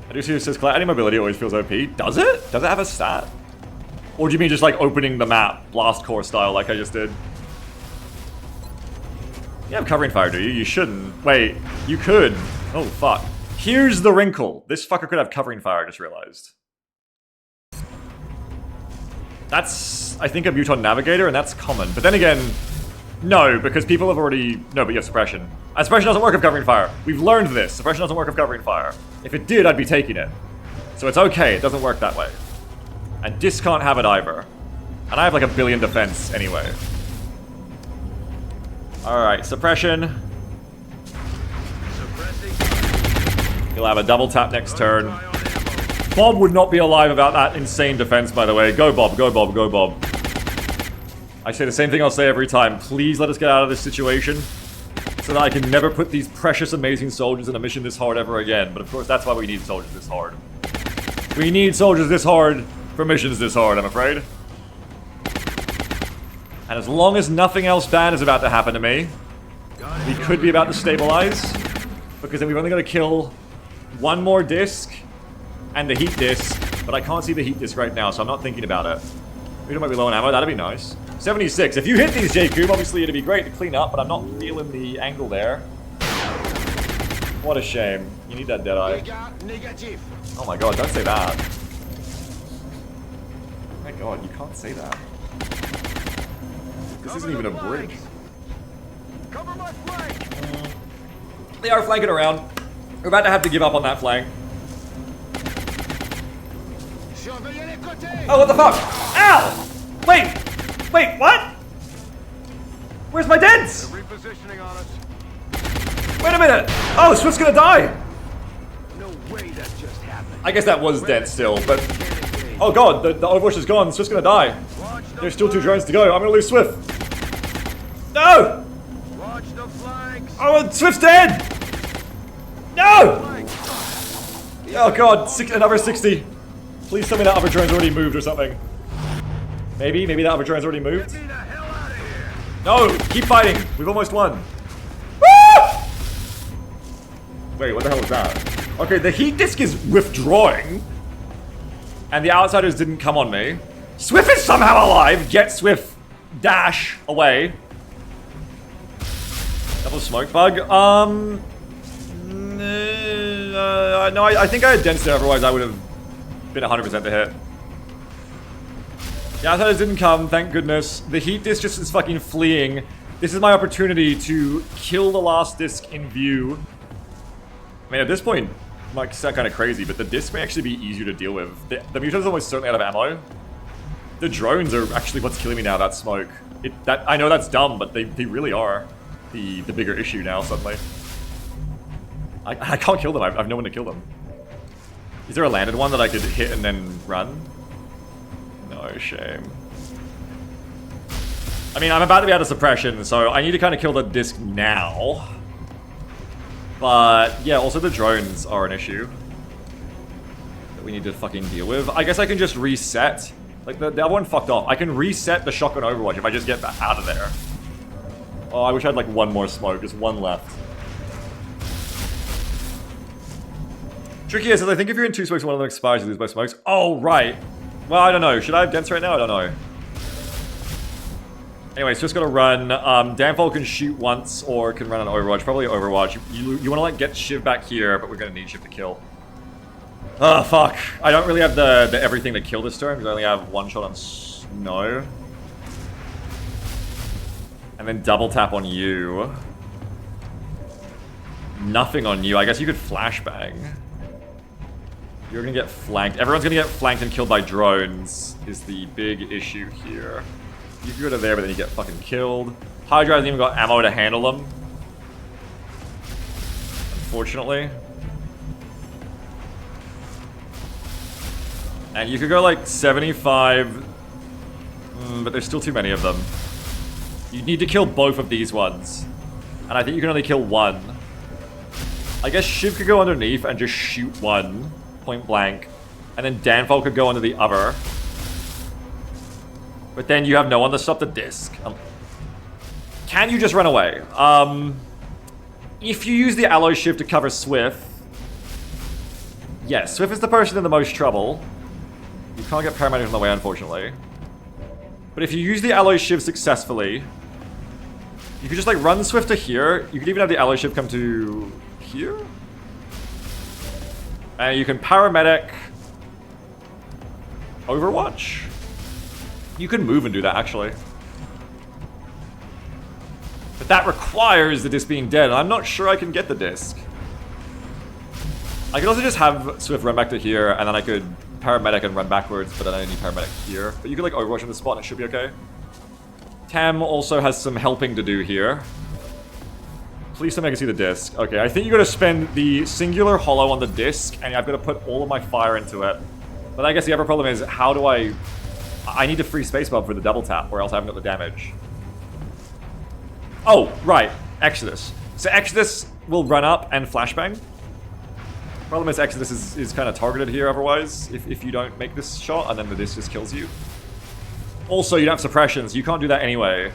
I do see who says, anti-mobility always feels OP. Does it? Does it have a stat? Or do you mean just like opening the map, blast core style, like I just did? You have covering fire, do you? You shouldn't. Wait, you could. Oh, fuck. Here's the wrinkle. This fucker could have covering fire, I just realized. That's, I think, a Muton Navigator, and that's common. But then again, no, because people have already... No, but you have Suppression. And Suppression doesn't work with covering fire. We've learned this. Suppression doesn't work with covering fire. If it did, I'd be taking it. So it's okay, it doesn't work that way. And Dis can't have it either. And I have like 1 billion defense anyway. Alright, Suppression. He'll have a double tap next turn. Bob would not be alive without that insane defense, by the way. Go Bob, go Bob, go Bob. I say the same thing I'll say every time. Please let us get out of this situation so that I can never put these precious, amazing soldiers in a mission this hard ever again. But of course, that's why we need soldiers this hard. We need soldiers this hard for missions this hard, I'm afraid. And as long as nothing else bad is about to happen to me, we could be about to stabilize. Because then we've only got to kill 1 more disc and the heat disc, but I can't see the heat disc right now, so I'm not thinking about it. We might be low on ammo, that'd be nice. 76. If you hit these, J-Cube, obviously it'd be great to clean up, but I'm not feeling the angle there. What a shame. You need that Deadeye. Oh my god, don't say that. Oh my god, you can't say that. This isn't even a bridge. Cover my flank! They are flanking around. We're about to have to give up on that flank. Surveillez les côtés! Oh, what the fuck? Ow! Wait, what? Where's my dents? They're repositioning on us. Wait a minute! Oh, Swift's gonna die! No way that just happened. I guess that was dead still, but... Oh god, the Overwatch is gone, Swift's gonna die. There's still 2 drones to go, I'm gonna lose Swift. No! Watch the flanks! Oh, Swift's dead! No! Oh god, another 60. Please tell me that other drone's already moved or something. Maybe that other drone's already moved? Get me the hell out of here! No! Keep fighting! We've almost won. Woo! Wait, what the hell was that? Okay, the heat disk is withdrawing. And the outsiders didn't come on me. Swift is somehow alive! Get Swift dash away. Double smoke bug. No, I think I had dents there, otherwise I would have been 100% to hit. The outsiders didn't come, thank goodness. The heat disc just is fucking fleeing. This is my opportunity to kill the last disc in view. I mean, at this point, it might sound kind of crazy, but the disc may actually be easier to deal with. The mutator's almost certainly out of ammo. The drones are actually what's killing me now, that smoke. I know that's dumb, but they really are the bigger issue now, suddenly. I can't kill them, I've no one to kill them. Is there a landed one that I could hit and then run? No, shame. I mean, I'm about to be out of suppression, so I need to kind of kill the disc now. But, yeah, also the drones are an issue that we need to fucking deal with. I guess I can just reset. Like, the other one fucked off. I can reset the shotgun Overwatch if I just get out of there. Oh, I wish I had, like, one more smoke. There's one left. Tricky is, I think if you're in 2 smokes and one of them expires, you lose by smokes. Oh, right. Well, I don't know. Should I have dents right now? I don't know. Anyway, so just gotta run. Danfall can shoot once or can run an Overwatch. Probably Overwatch. You wanna like get Shiv back here, but we're gonna need Shiv to kill. Oh, fuck. I don't really have the everything to kill this turn because I only have 1 shot on Snow. And then double tap on you. Nothing on you. I guess you could flashbang. You're gonna get flanked. Everyone's gonna get flanked and killed by drones is the big issue here. You can go to there, but then you get fucking killed. Hydra hasn't even got ammo to handle them. Unfortunately. And you could go like 75, but there's still too many of them. You need to kill both of these ones. And I think you can only kill one. I guess Shiv could go underneath and just shoot one, point blank. And then Danfall could go under the other. But then you have no one to stop the disc. Can you just run away? If you use the alloy shift to cover Swift... Yes, Swift is the person in the most trouble. You can't get paramedics on the way, unfortunately. But if you use the alloy shift successfully... You could just like run Swift to here. You could even have the alloy shift come to... here? And you can paramedic... Overwatch? You can move and do that, actually. But that requires the disc being dead, and I'm not sure I can get the disc. I could also just have Swift run back to here, and then I could paramedic and run backwards, but then I need paramedic here. But you could like Overwatch on the spot, and it should be okay. Tam also has some helping to do here. Please tell me I can see the disc. Okay, I think you gotta spend the singular hollow on the disc, and I've got to put all of my fire into it. But I guess the other problem is, how do I need to free spacebar for the double tap, or else I haven't got the damage. Oh, right. Exodus. So Exodus will run up and flashbang. Problem is Exodus is kind of targeted here otherwise, if you don't make this shot, and then the disc just kills you. Also, you don't have suppressions. You can't do that anyway.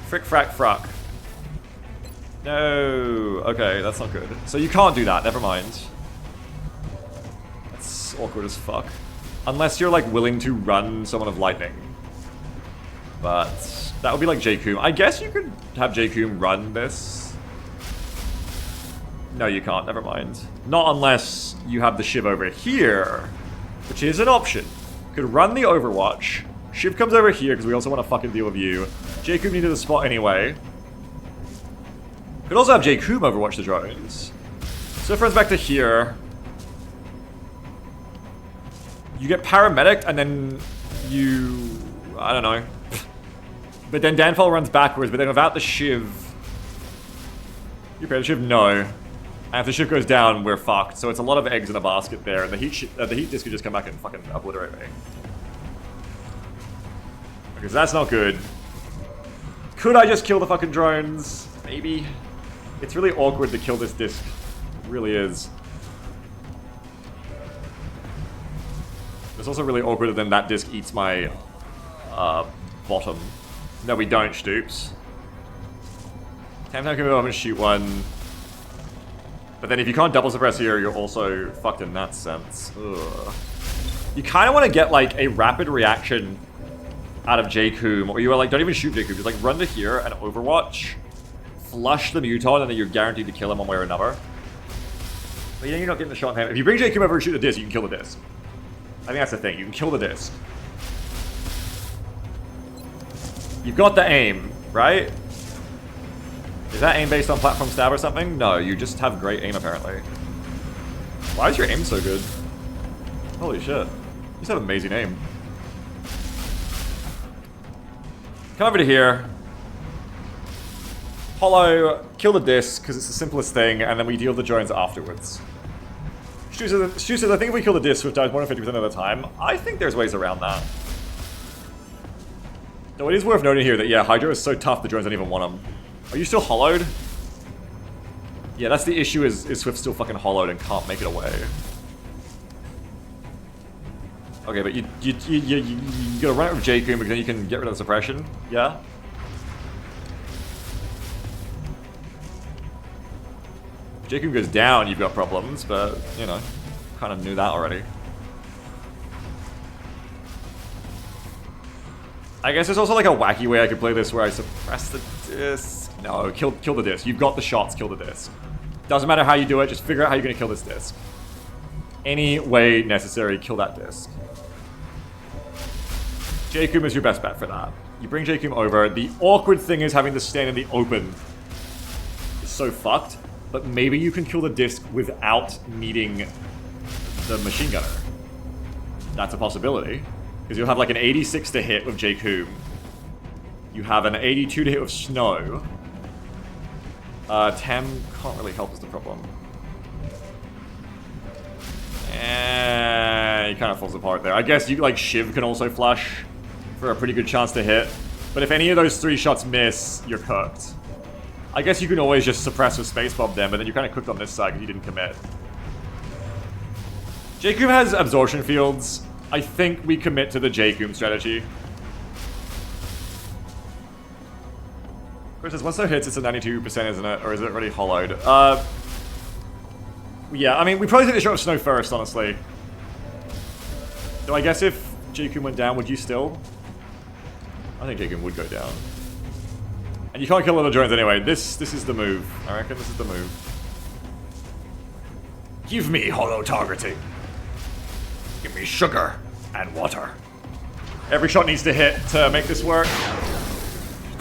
Frick, frack, fruck. No. Okay, that's not good. So you can't do that. Never mind. That's awkward as fuck. Unless you're, like, willing to run someone of lightning. But that would be like J-Coom. I guess you could have J-Coom run this. No, you can't. Never mind. Not unless you have the Shiv over here, which is an option. You could run the Overwatch. Shiv comes over here because we also want to fucking deal with you. J-Coom needed a spot anyway. Could also have J-Coom overwatch the drones. So it runs back to here. You get paramedic and then you... I don't know. But then Danfall runs backwards, but then without the shiv... You prepare the shiv? No. And if the shiv goes down, we're fucked. So it's a lot of eggs in a basket there, and the heat disc could just come back and fucking obliterate me. Because that's not good. Could I just kill the fucking drones? Maybe. It's really awkward to kill this disc. It really is. It's also really awkward that then that disc eats my bottom. No, we don't, Stoops. Tam can go up and shoot one. But then if you can't double suppress here, you're also fucked in that sense. Ugh. You kind of want to get like a rapid reaction out of J-Coom, or you are like, don't even shoot J-Coom, just like run to here and overwatch, flush the Muton, and then you're guaranteed to kill him one way or another. But then you're not getting the shot in him. If you bring J-Coom over and shoot the disc, you can kill the disc. I think that's the thing, you can kill the disc. You've got the aim, right? Is that aim based on platform stab or something? No, you just have great aim apparently. Why is your aim so good? Holy shit. You just have amazing aim. Come over to here. Hollow, kill the disc, because it's the simplest thing, and then we deal the drones afterwards. Stu says, I think if we kill the disc, Swift dies more than 50% of the time. I think there's ways around that. Though it is worth noting here that, yeah, Hydro is so tough the drones don't even want him. Are you still hollowed? Yeah, that's the issue, is Swift still fucking hollowed and can't make it away. Okay, but you gotta run it with J-Coom because then you can get rid of the suppression. Yeah? If J-Coom goes down, you've got problems, but, you know, kind of knew that already. I guess there's also like a wacky way I could play this where I suppress the disc. No, kill the disc. You've got the shots, kill the disc. Doesn't matter how you do it, just figure out how you're gonna kill this disc. Any way necessary, kill that disc. J-Coom is your best bet for that. You bring J-Coom over. The awkward thing is having to stand in the open. It's so fucked. But maybe you can kill the disc without needing the machine gunner. That's a possibility. Because you'll have like an 86 to hit with J-Coom. You have an 82 to hit with Snow. Tam can't really help is the problem. And he kind of falls apart there. I guess you like Shiv can also flush for a pretty good chance to hit. But if any of those 3 shots miss, you're cooked. I guess you can always just suppress with Space Bomb then, but then you're kind of cooked on this side because you didn't commit. J-Coom has absorption fields. I think we commit to the J-Coom strategy. Of course, once that hits, it's a 92%, isn't it? Or is it already hollowed? Yeah, I mean, we probably take the shot of Snow first, honestly. So I guess if J-Coom went down, would you still? I think J-Coom would go down. And you can't kill all the drones anyway. This is the move. I reckon this is the move. Give me hollow targeting. Give me sugar and water. Every shot needs to hit to make this work.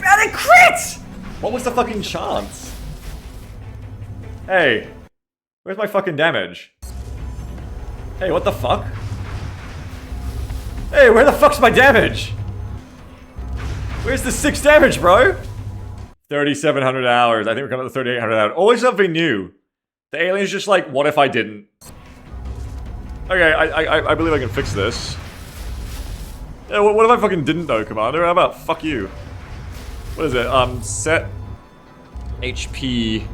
And a crit! What was the fucking chance? Hey. Where's my fucking damage? Hey, what the fuck? Hey, where the fuck's my damage? Where's the 6 damage, bro? 3,700 hours. I think we're coming up to 3,800 hours. Always something new. The alien's just like, what if I didn't? Okay, I believe I can fix this. Yeah, what if I fucking didn't though, Commander? How about fuck you? What is it? Set HP.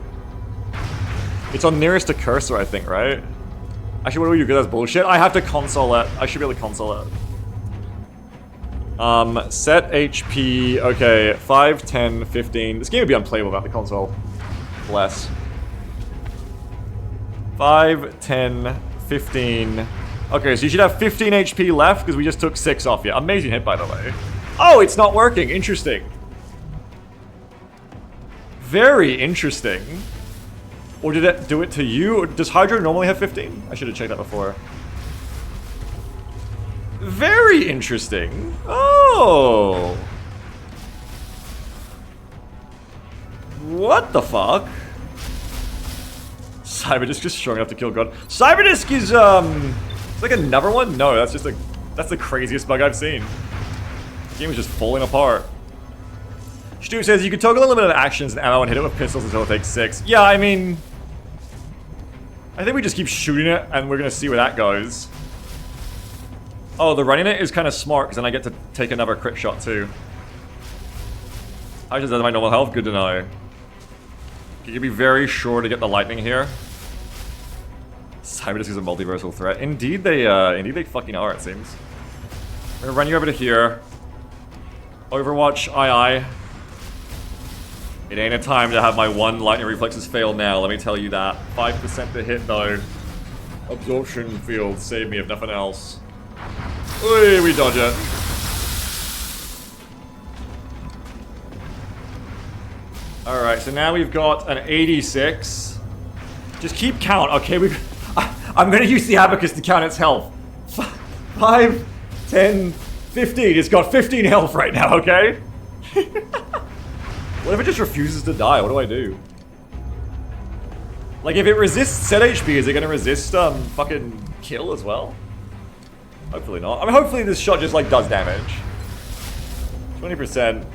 It's on nearest to cursor, I think, right? Actually, what do we do? Because that's bullshit. I have to console it. I should be able to console it. Set HP. Okay, 5, 10, 15. This game would be unplayable without the console. Bless. 5, 10, 15. Okay, so you should have 15 HP left because we just took 6 off you. Amazing hit, by the way. Oh, it's not working. Interesting. Very interesting. Or did it do it to you? Or does Hydro normally have 15? I should have checked that before. Very interesting. Oh. What the fuck? Cyberdisk just strong enough to kill God. Cyberdisk is, it's like another one? No, that's just that's the craziest bug I've seen. The game is just falling apart. Stu says, you can toggle a limit of actions and ammo and hit it with pistols until it takes 6. Yeah, I mean... I think we just keep shooting it and we're gonna see where that goes. Oh, the running it is kind of smart because then I get to take another crit shot too. I just does my normal health, good to know. You can be very sure to get the lightning here. Cyberdisk is a multiversal threat. Indeed they fucking are, it seems. I'm gonna run you over to here. Overwatch, aye. It ain't a time to have my one lightning reflexes fail now, let me tell you that. 5% to hit though. Absorption field, save me if nothing else. Oi, we dodge it. Alright, so now we've got an 86. Just keep count, okay? I'm gonna use the abacus to count its health. 5, 10, 15. It's got 15 health right now, okay? What if it just refuses to die? What do I do? Like, if it resists set HP, is it gonna resist, fucking kill as well? Hopefully not. I mean, hopefully this shot just, like, does damage. 20%.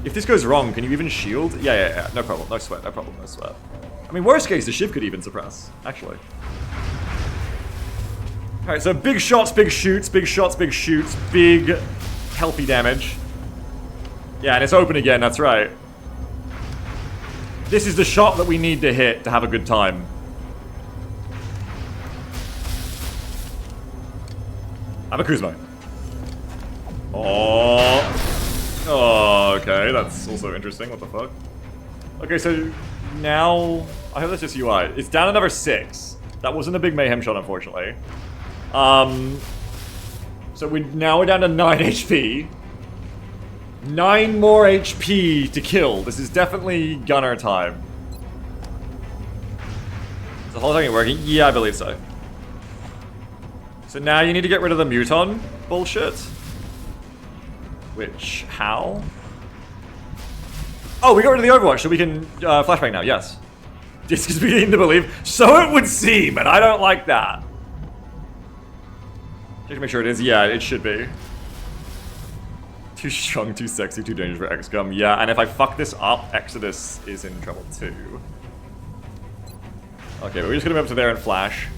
If this goes wrong, can you even shield? Yeah. No problem. No sweat. No problem. No sweat. I mean, worst case, the shiv could even suppress, actually. Alright, so big shots, big shoots, big shots, big shoots, big healthy damage. Yeah, and it's open again, that's right. This is the shot that we need to hit to have a good time. Abacus mode. Oh, okay, that's also interesting, what the fuck? Okay, so now, I hope that's just UI. It's down another 6. That wasn't a big mayhem shot, unfortunately. So now we're down to 9 HP. 9 more HP to kill. This is definitely gunner time. Is the whole thing working? Yeah, I believe so. So now you need to get rid of the muton bullshit. Which, how? Oh, we got rid of the Overwatch, so we can flashbang now, yes. This is beginning to believe. So it would seem, and I don't like that. Check to make sure it is. Yeah, it should be. Too strong, too sexy, too dangerous for XCOM. Yeah, and if I fuck this up, Exodus is in trouble too. Okay, but we're just gonna move up to there and flash.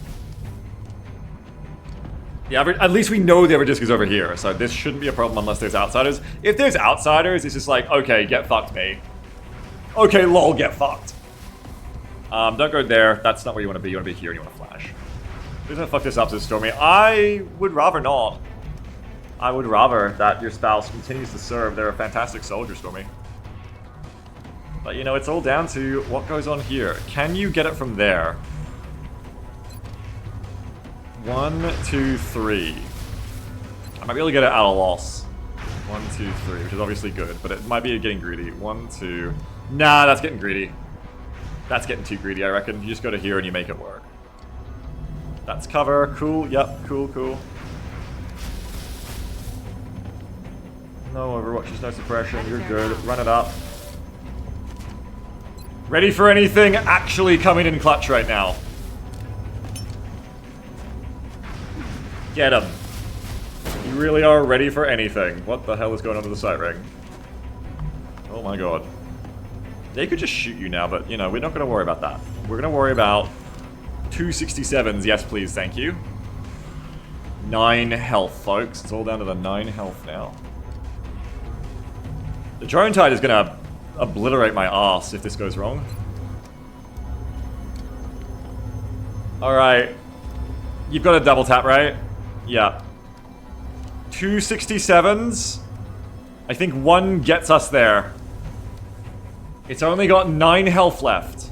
Yeah, at least we know the other disc is over here, so this shouldn't be a problem unless there's outsiders. If there's outsiders, it's just like, okay, get fucked, me. Okay, lol, get fucked. Don't go there. That's not where you want to be. You want to be here and you want to flash. Who's gonna fuck this up, Stormy? I would rather not. I would rather that your spouse continues to serve. They're a fantastic soldier, Stormy. But, you know, it's all down to what goes on here. Can you get it from there? 1, 2, 3. I might be able to get it at a loss. 1, 2, 3, which is obviously good, but it might be getting greedy. 1, 2. Nah, that's getting greedy. That's getting too greedy, I reckon. You just go to here and you make it work. That's cover. Cool. Yep. Cool, cool. No Overwatch, no suppression. You're good. Run it up. Ready for anything actually coming in clutch right now. Get him. You really are ready for anything. What the hell is going on with the sight ring? Oh my god. They could just shoot you now, but, you know, we're not going to worry about that. We're going to worry about 267s. Yes, please. Thank you. 9 health, folks. It's all down to the 9 health now. The drone tide is going to obliterate my ass if this goes wrong. Alright. You've got a double tap, right? Yeah. 267s. I think 1 gets us there. It's only got 9 health left.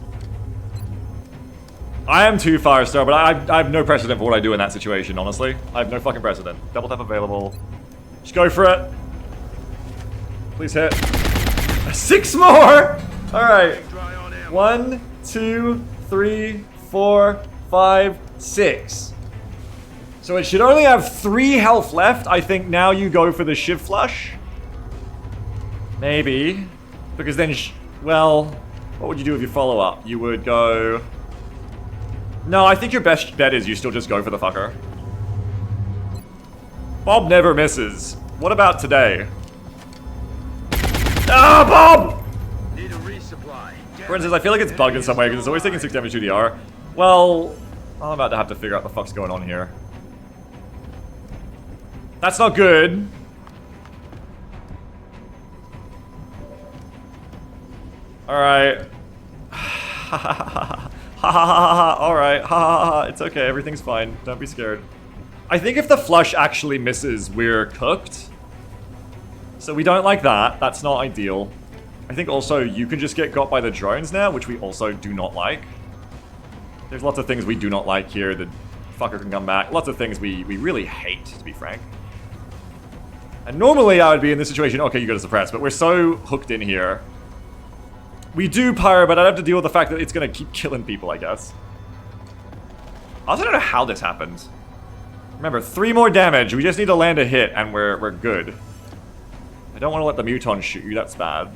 I am too Firestar, but I have no precedent for what I do in that situation, honestly. I have no fucking precedent. Double tap available. Just go for it. Please hit. 6 more! Alright. 1, 2, 3, 4, 5, 6. So it should only have 3 health left. I think now you go for the Shiv Flush. Maybe. Because then, well, What would you do if you follow up? You would go... No, I think your best bet is you still just go for the fucker. Bob never misses. What about today? Ah, Bob! Need a resupply. For instance, I feel like it's bugged in some way because it's always taking 6 damage 2DR. Well, I'm about to have to figure out what the fuck's going on here. That's not good. Alright. Alright. It's okay, everything's fine. Don't be scared. I think if the flush actually misses, we're cooked. So we don't like that. That's not ideal. I think also you can just get got by the drones now, which we also do not like. There's lots of things we do not like here. The fucker can come back. Lots of things we really hate, to be frank. And normally I would be in this situation, okay, you go to suppress, but we're so hooked in here. We do pyro, but I'd have to deal with the fact that it's going to keep killing people, I guess. I also don't know how this happened. Remember, 3 more damage. We just need to land a hit, and we're good. I don't want to let the Muton shoot you. That's bad.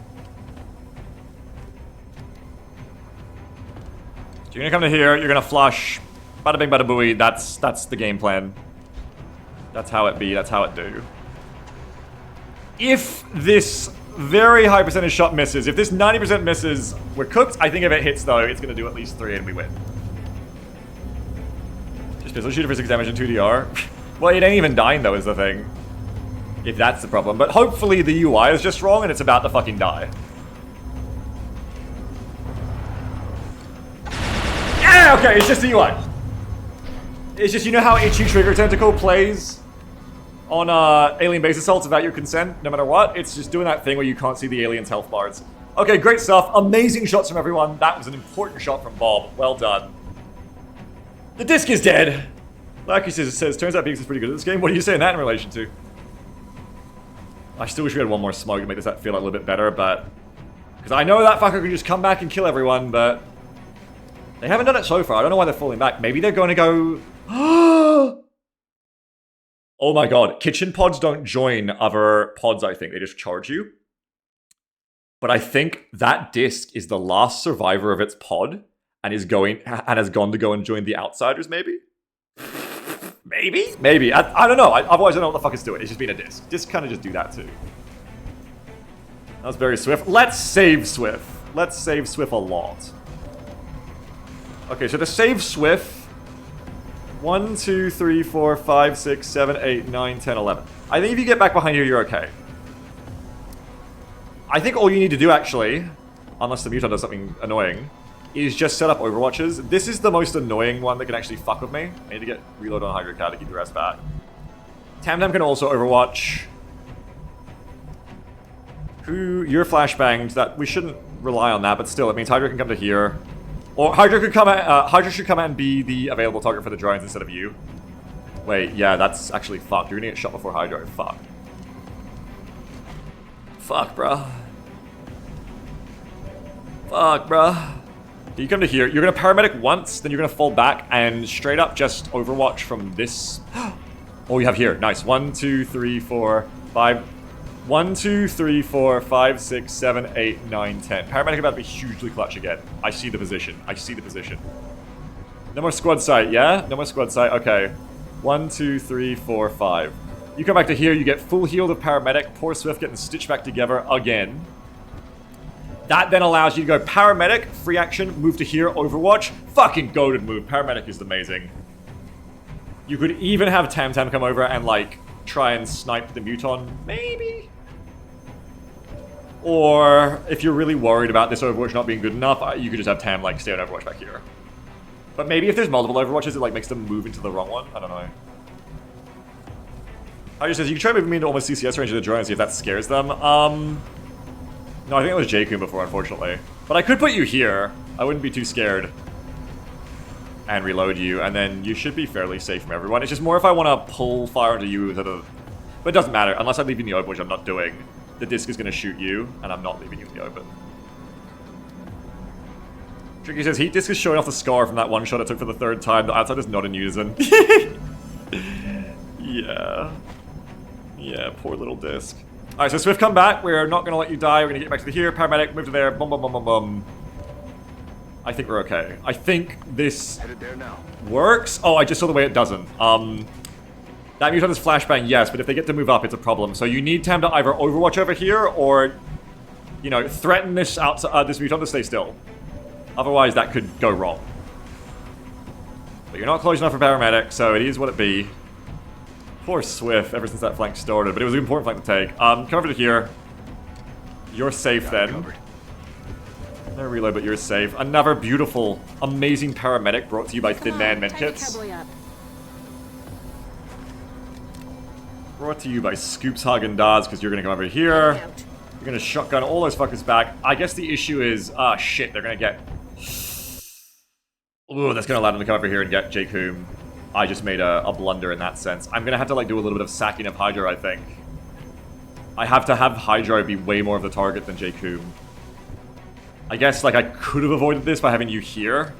So you're going to come to here. You're going to flush. Bada bing, bada booey. That's the game plan. That's how it be. That's how it do. If this very high percentage shot misses, if this 90% misses, we're cooked. I think if it hits, though, it's going to do at least 3 and we win. Just pistol shoot it for 6 damage and 2DR. Well, it ain't even dying, though, is the thing. If that's the problem. But hopefully the UI is just wrong and it's about to fucking die. Yeah, okay, it's just the UI. It's just, you know how itchy trigger tentacle plays on alien base assaults without your consent, no matter what? It's just doing that thing where you can't see the alien's health bars. Okay, great stuff. Amazing shots from everyone. That was an important shot from Bob. Well done. The disc is dead. Lucky says, turns out Beaks is pretty good at this game. What are you saying that in relation to? I still wish we had one more smoke to make this feel a little bit better, but... Because I know that fucker can just come back and kill everyone, but... They haven't done it so far. I don't know why they're falling back. Maybe they're going to go... Oh my god. Kitchen pods don't join other pods, I think. They just charge you. But I think that disc is the last survivor of its pod and has gone to go and join the Outsiders, maybe? Maybe? Maybe. I don't know. Otherwise, I don't know what the fuck it's doing. It's just being a disc. Discs kind of just do that too. That was very Swift. Let's save Swift. Let's save Swift a lot. Okay, so to save Swift... 1, 2, 3, 4, 5, 6, 7, 8, 9, 10, 11. I think if you get back behind here, you're okay. I think all you need to do, actually, unless the Muton does something annoying, is just set up Overwatches. This is the most annoying one that can actually fuck with me. I need to get reload on Hydra Cat to keep the rest back. Tam can also Overwatch. You're flashbanged. That we shouldn't rely on that, but still, it means Hydra can come to here. Or Hydra should come out and be the available target for the drones instead of you. Wait, yeah, that's actually fucked. You're gonna get shot before Hydra. Fuck. Fuck, bruh. Fuck, bruh. You come to here. You're gonna paramedic once, then you're gonna fall back and straight up just Overwatch from this. Oh, you have here. Nice. 1, 2, 3, 4, 5. 1, 2, 3, 4, 5, 6, 7, 8, 9, 10. Paramedic about to be hugely clutch again. I see the position. I see the position. No more squad sight, yeah? No more squad sight. Okay. 1, 2, 3, 4, 5. You come back to here, you get full healed of paramedic. Poor Swift getting stitched back together again. That then allows you to go paramedic, free action, move to here, Overwatch. Fucking goated move. Paramedic is amazing. You could even have Tam come over and, like, try and snipe the Muton, maybe? Or, if you're really worried about this Overwatch not being good enough, you could just have Tam, like, stay on Overwatch back here. But maybe if there's multiple Overwatches, it, like, makes them move into the wrong one. I don't know. Hydra says, you can try moving me into almost CCS range of the drone and see if that scares them. No, I think it was Jakun before, unfortunately. But I could put you here. I wouldn't be too scared. And reload you, and then you should be fairly safe from everyone. It's just more if I want to pull fire into you instead of... But it doesn't matter. Unless I leave you in the open, which I'm not doing. The disc is going to shoot you, and I'm not leaving you in the open. Tricky says, Heat disc is showing off the scar from that one shot it took for the 3rd time. The outside is not in unison. Yeah. Yeah, poor little disc. Alright, so Swift, come back. We're not going to let you die. We're going to get back to the here. Paramedic, move to there. Boom, boom, boom, boom, boom. I think we're okay. I think this Headed there now. works. Oh, I just saw the way it doesn't. That mutant is flashbang, yes, but if they get to move up, it's a problem. So you need Tam to either overwatch over here or, you know, threaten this this mutant to stay still. Otherwise, that could go wrong. But you're not close enough for paramedic, so it is what it be. Poor Swift, ever since that flank started, but it was an important flank to take. Come over to here. You're safe then. No reload, but you're safe. Another beautiful, amazing paramedic brought to you by Thin Man Medkits. Brought to you by Scoops Hagen Dazs, because you're gonna come over here. You're gonna shotgun all those fuckers back. I guess the issue is, shit, they're gonna get... Ooh, that's gonna allow them to come over here and get Jake Hume. I just made a blunder in that sense. I'm gonna have to, like, do a little bit of sacking of Hydro, I think. I have to have Hydro be way more of the target than Jake Hume. I guess, like, I could have avoided this by having you here.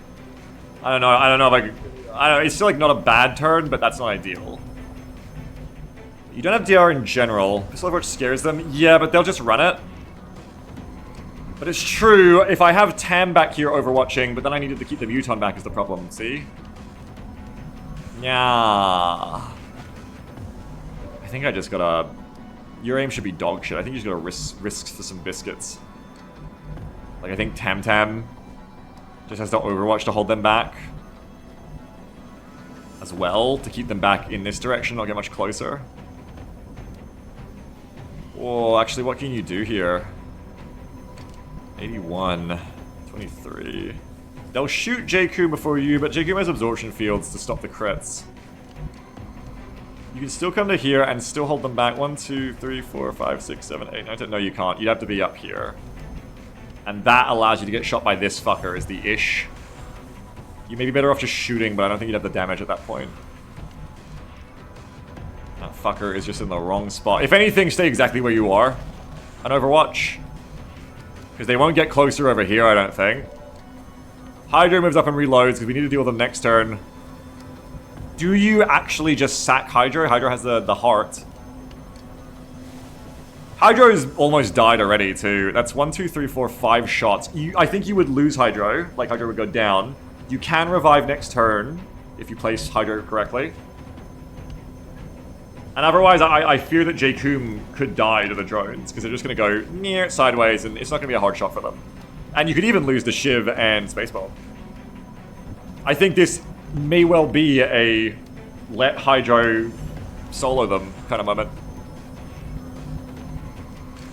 I don't know if I could... I don't know, it's still, like, not a bad turn, but that's not ideal. You don't have DR in general. Pistol Overwatch scares them. Yeah, but they'll just run it. But it's true, if I have Tam back here overwatching, but then I needed to keep the Muton back is the problem, see? Yeah. I think I just gotta... Your aim should be dog shit. I think you just gotta risk for some biscuits. Like, I think Tam just has to overwatch to hold them back. As well, to keep them back in this direction, not get much closer. Oh, actually, what can you do here? 81, 23. They'll shoot JQ before you, but JQ has absorption fields to stop the crits. You can still come to here and still hold them back. 1, 2, 3, 4, 5, 6, 7, 8, 9, 10. No, you can't. You'd have to be up here. And that allows you to get shot by this fucker, is the ish. You may be better off just shooting, but I don't think you'd have the damage at that point. That fucker is just in the wrong spot. If anything, stay exactly where you are on Overwatch. Because they won't get closer over here, I don't think. Hydro moves up and reloads, because we need to deal with them next turn. Do you actually just sack Hydro? Hydro has the heart. Hydro's almost died already, too. That's 1, 2, 3, 4, 5 shots. I think you would lose Hydro. Like, Hydro would go down. You can revive next turn, if you place Hydro correctly. And otherwise, I fear that Jacoom could die to the drones, because they're just going to go near sideways, and it's not going to be a hard shot for them. And you could even lose the Shiv and Spaceball. I think this may well be a let Hydro solo them kind of moment.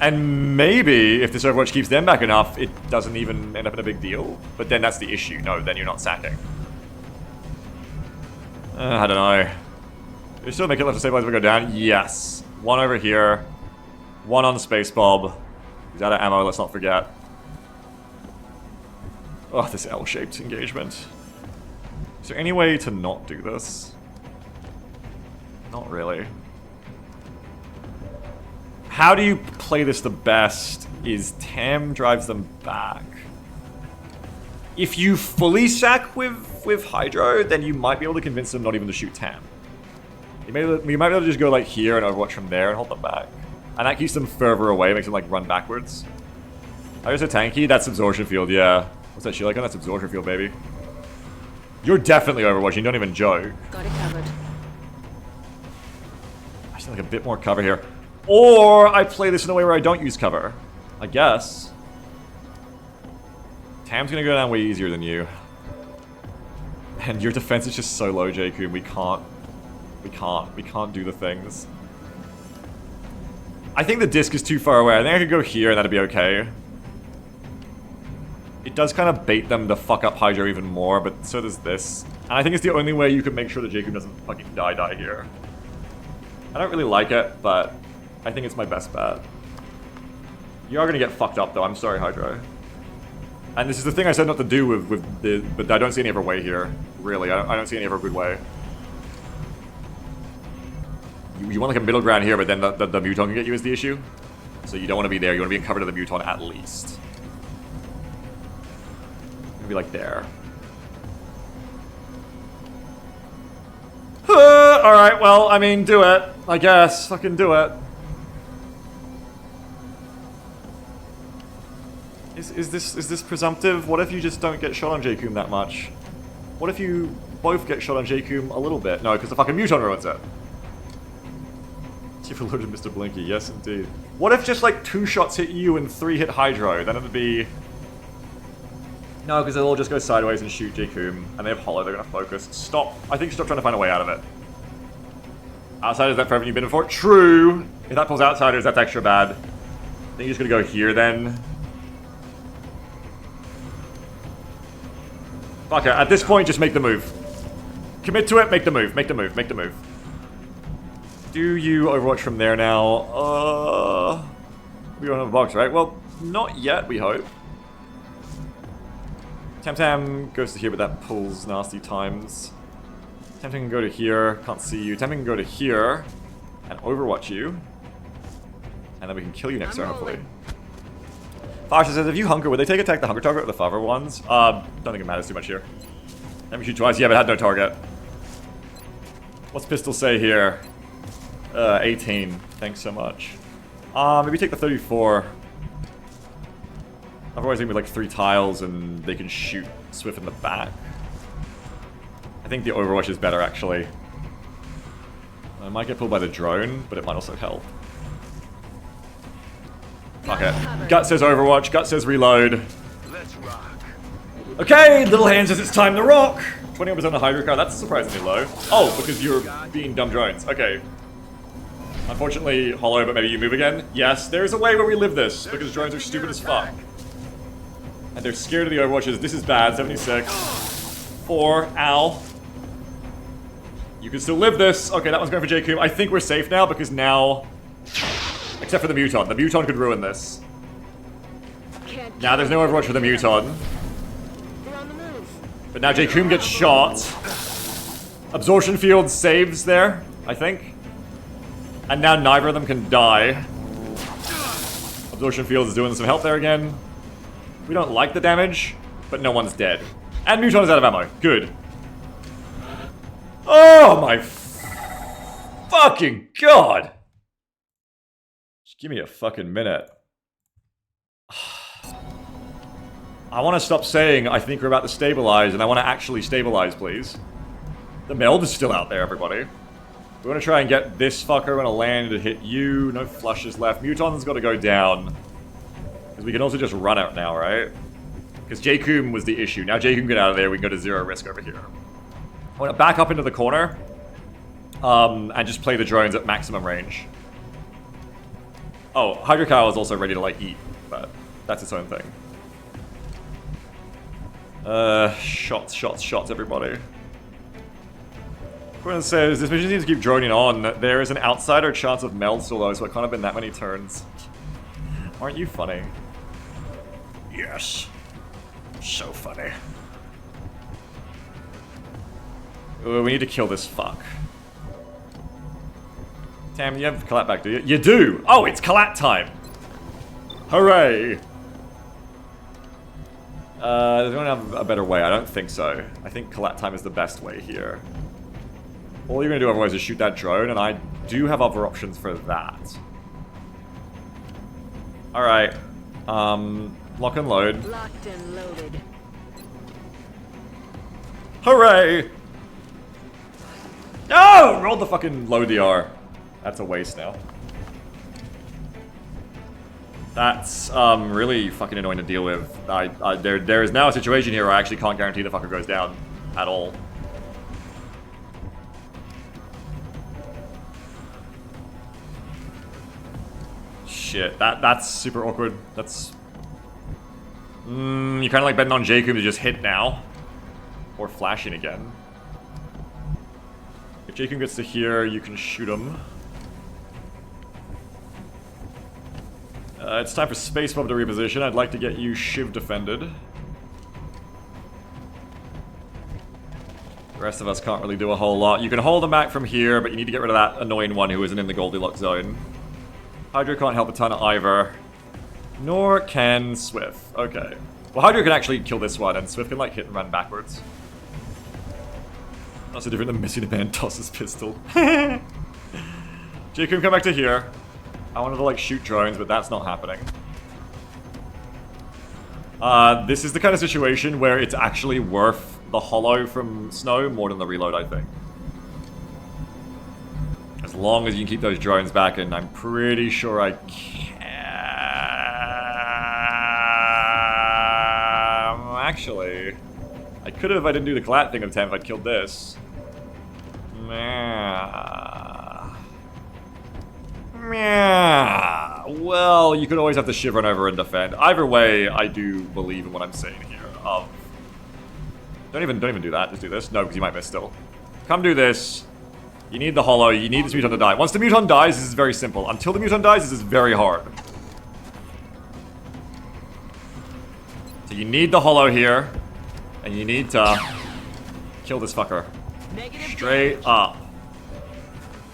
And maybe, if this Overwatch keeps them back enough, it doesn't even end up in a big deal. But then that's the issue. No, then you're not sacking. I don't know. You still make it left to stabilize if we go down? Yes. One over here. One on Space Bob. He's out of ammo, let's not forget. Oh, this L-shaped engagement. Is there any way to not do this? Not really. How do you play this the best is Tam drives them back. If you fully sack with Hydro, then you might be able to convince them not even to shoot Tam. You might be able to just go like here and Overwatch from there and hold them back. And that keeps them further away, makes them like run backwards. Hydro's so tanky, that's Absorption Field, yeah. What's that shield icon? That's Absorption Field, baby. You're definitely overwatching, don't even joke. Got it covered. I just need like a bit more cover here. Or I play this in a way where I don't use cover. I guess. Tam's gonna go down way easier than you. And your defense is just so low, Jakub. We can't do the things. I think the disc is too far away. I think I could go here and that'd be okay. It does kind of bait them to fuck up Hydro even more, but so does this. And I think it's the only way you can make sure that Jakub doesn't fucking die here. I don't really like it, but I think it's my best bet. You are gonna get fucked up though, I'm sorry, Hydro. And this is the thing I said not to do with the, but I don't see any other way here. Really, I don't see any other good way. You want like a middle ground here, but then the Muton can get you is the issue. So you don't want to be there, you want to be in cover to the Muton at least. Maybe like there. Alright, well, I mean, do it. I guess. Fucking do it. Is this presumptive? What if you just don't get shot on Jacoom that much? What if you both get shot on Jacoom a little bit? No, because the fucking Muton ruins it. You've alerted Mr. Blinky, yes indeed. What if just like 2 shots hit you and 3 hit Hydro? Then it'd be... No, because they'll all just go sideways and shoot Jacoom, and they have Hollow, they're gonna focus. Stop. I think stop trying to find a way out of it. Outsiders, that forever you've been in for? True! If that pulls Outsiders, that's extra bad. I think you're just gonna go here then. Fuck it, at this point, just make the move. Commit to it, make the move, make the move, make the move. Do you Overwatch from there now? We don't have a box, right? Well, not yet, we hope. Tam goes to here, but that pulls nasty times. Tam can go to here, can't see you. Tam can go to here and Overwatch you. And then we can kill you next turn, hopefully. Farsha says, if you hunker, would they take attack the hunger target or the favor ones? Don't think it matters too much here. Let me shoot twice. Yeah, but it had no target. What's Pistol say here? 18. Thanks so much. Maybe take the 34. Otherwise, they can be like 3 tiles and they can shoot Swift in the back. I think the Overwatch is better, actually. I might get pulled by the drone, but it might also help. Fuck it. Gut says Overwatch, Gut says reload. Let's rock. Okay, Little Hand says it's time to rock. 21% on Hydro car, that's surprisingly low. Oh, because you're being dumb drones. Okay. Unfortunately, Hollow, but maybe you move again? Yes, there's a way where we live this, because drones are stupid as fuck. And they're scared of the Overwatches. This is bad, 76. 4, ow. You can still live this. Okay, that one's going for Jacoom. I think we're safe now, because now... Except for the Muton. The Muton could ruin this. Now there's no Overwatch for the Muton. They're on the move. But now Jacoom gets shot. Absorption Field saves there, I think. And now neither of them can die. Absorption Field is doing some help there again. We don't like the damage, but no one's dead. And Muton is out of ammo. Good. Oh my fucking god! Just give me a fucking minute. I want to stop saying I think we're about to stabilize, and I want to actually stabilize, please. The meld is still out there, everybody. We want to try and get this fucker on a land to hit you. No flushes left. Muton's got to go down. Because we can also just run out now, right? Because Jacoom was the issue. Now Jacoom get out of there, we can go to 0 risk over here. I want to back up into the corner. And just play the drones at maximum range. Oh, Hydrocow is also ready to, like, eat. But that's its own thing. Shots, shots, shots, everybody. Quinn says, this mission seems to keep droning on. There is an outsider chance of meld still though, so it can't have been that many turns. Aren't you funny? Yes. So funny. We need to kill this fuck. Tam, you have Collat back, do you? You do! Oh, it's Collat time! Hooray! Does anyone have a better way? I don't think so. I think Collat time is the best way here. All you're going to do otherwise is shoot that drone, and I do have other options for that. Alright. Lock and load. Locked and loaded. Hooray! No! Rolled the fucking low DR. That's a waste now. That's really fucking annoying to deal with. There is now a situation here where I actually can't guarantee the fucker goes down at all. Shit, that's super awkward. That's... you're kind of like betting on Jacob to just hit now. Or flashing again. If Jacob gets to here, you can shoot him. It's time for Space Mob to reposition. I'd like to get you Shiv defended. The rest of us can't really do a whole lot. You can hold them back from here, but you need to get rid of that annoying one who isn't in the Goldilocks zone. Hydro can't help a ton either. Nor can Swift. Okay. Well, Hydro can actually kill this one, and Swift can, like, hit and run backwards. Not so different than missing a man tosses pistol. Jacob, come back to here. I wanted to, like, shoot drones, but that's not happening. This is the kind of situation where it's actually worth the holo from Snow more than the reload, I think. As long as you can keep those drones back, and I'm pretty sure I can. Actually, I could have if I didn't do the collat thing of 10 if I'd killed this. Well, you could always have to shiv run over and defend. Either way, I do believe in what I'm saying here. Don't even do that. Just do this. No, because you might miss still. Come do this. You need the holo. You need this muton to die. Once the muton dies, this is very simple. Until the muton dies, this is very hard. So you need the holo here, and you need to kill this fucker. Straight up.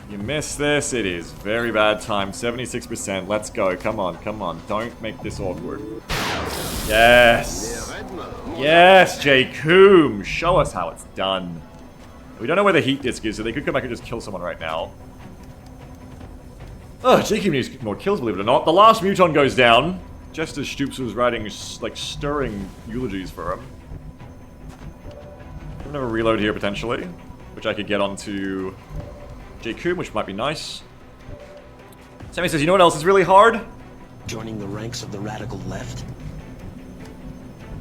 You miss this, it is very bad time. 76%. Let's go. Come on, come on. Don't make this awkward. Yes. Yes, J-Coom. Show us how it's done. We don't know where the heat disc is, so they could come back and just kill someone right now. Oh, J-Coom needs more kills, believe it or not. The last muton goes down, just as Stoops was writing, like, stirring eulogies for him. I'm gonna have a reload here, potentially, which I could get onto J-Coom, which might be nice. Sammy says, you know what else is really hard? Joining the ranks of the radical left?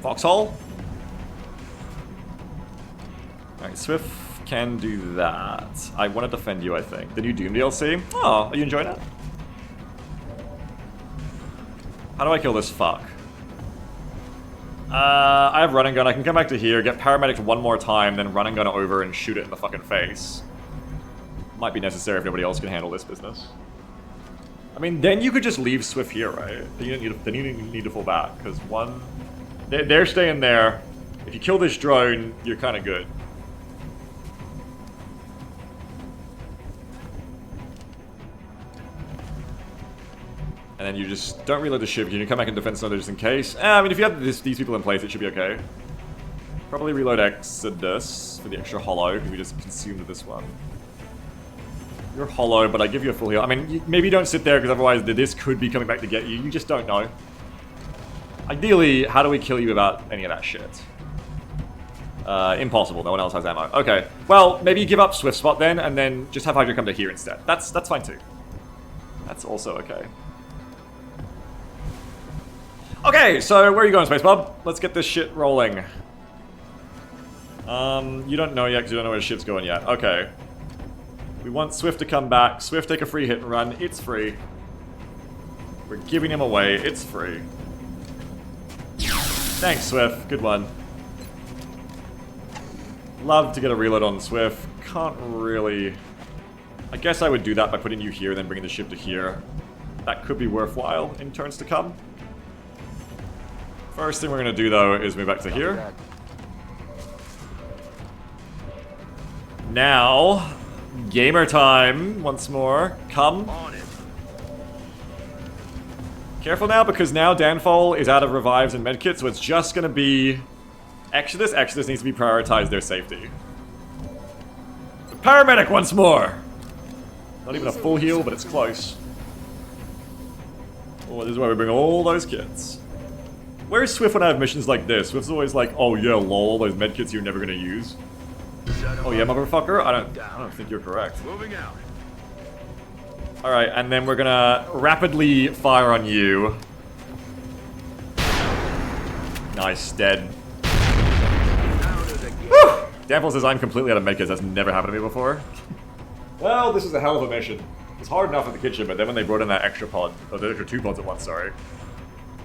Foxhole. Alright, Swift can do that. I want to defend you, I think. The new Doom DLC. Oh, are you enjoying it? How do I kill this fuck? I have run and gun. I can come back to here, get paramedic one more time, then run and gun over and shoot it in the fucking face. Might be necessary if nobody else can handle this business. I mean, then you could just leave Swift here, right? Then you need to fall back, because one... They're staying there. If you kill this drone, you're kind of good. And then you just don't reload the ship. You can come back and defend Snow just in case. I mean, if you have these people in place, it should be okay. Probably reload Exodus for the extra holo, because we just consumed this one. You're hollow, but I give you a full heal. I mean, maybe don't sit there, because otherwise this could be coming back to get you. You just don't know. Ideally, how do we kill you without any of that shit? Impossible. No one else has ammo. Okay. Well, maybe you give up Swift Spot then, and then just have Hydra come to here instead. That's fine too. That's also okay. Okay, so where are you going, Space Bob? Let's get this shit rolling. You don't know yet, because you don't know where the ship's going yet. Okay. We want Swift to come back. Swift, take a free hit and run. It's free. We're giving him away. It's free. Thanks, Swift. Good one. Love to get a reload on Swift. Can't really... I guess I would do that by putting you here and then bringing the ship to here. That could be worthwhile in turns to come. First thing we're going to do, though, is move back to here. Now... Gamer time, once more. Come. On it. Careful now, because now Danfall is out of revives and medkits, so it's just gonna be... Exodus. Exodus needs to be prioritized their safety. The paramedic once more! Not even a full heal, but it's close. Oh, this is why we bring all those kits. Where's Swift when I have missions like this? Swift's always like, oh yeah, lol, all those medkits you're never gonna use. Oh yeah, motherfucker? I don't think you're correct. Moving out. Alright, and then we're gonna rapidly fire on you. Nice, dead. Woo! Danfall says I'm completely out of medkits. That's never happened to me before. Well, this is a hell of a mission. It's hard enough at the kitchen, but then when they brought in that extra pod, or the extra 2 pods at once, sorry.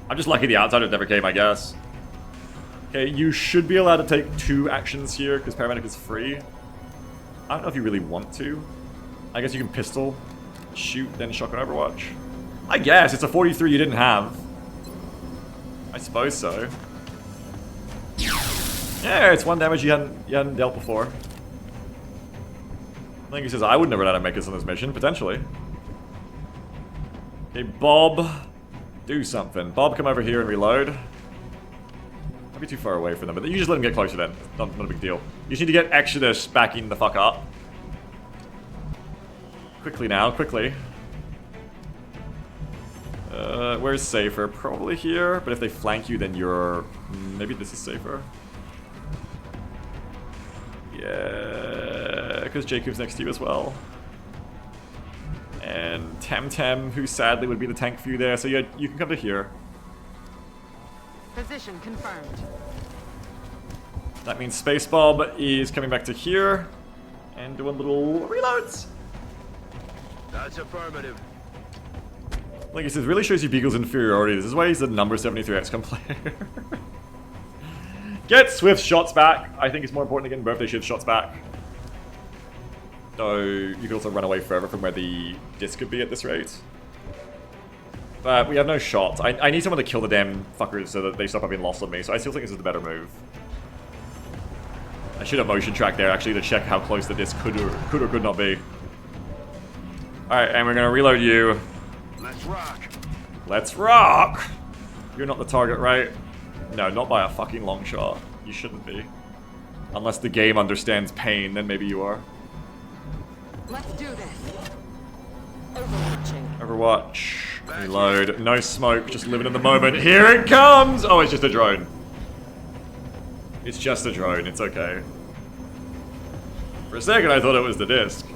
I'm just lucky the outsiders never came, I guess. Okay, you should be allowed to take 2 actions here, because paramedic is free. I don't know if you really want to. I guess you can pistol, shoot, then shotgun Overwatch. I guess, it's a 43 you didn't have. I suppose so. Yeah, it's 1 damage you hadn't dealt before. I think he says I wouldn't have run out of makers on this mission, potentially. Okay, Bob, do something. Bob, come over here and reload. Might be too far away from them, but you just let him get closer then. Not a big deal. You just need to get Exodus backing the fuck up. Quickly now, quickly. Where's safer? Probably here, but if they flank you, then you're... maybe this is safer. Yeah, because Jacob's next to you as well. And Temtem, who sadly would be the tank for you there, so yeah, you can come to here. Position confirmed. That means Space Bob is coming back to here and doing little reloads. That's affirmative. Like I said, it really shows you Beagle's inferiority. This is why he's the number 73 XCOM player. Get Swift's shots back. I think it's more important than getting birthday shift shots back. Though you could also run away forever from where the disc could be at this rate. But we have no shots. I need someone to kill the damn fuckers so that they stop having lost on me, so I still think this is the better move. I should have motion track there actually to check how close the disc could or could not be. Alright, and we're gonna reload you. Let's rock. Let's rock! You're not the target, right? No, not by a fucking long shot. You shouldn't be. Unless the game understands pain, then maybe you are. Let's do this. Overwatching. Overwatch. Reload. No smoke, just living in the moment. Here it comes! Oh, it's just a drone. It's just a drone, it's okay. For a second I thought it was the disc.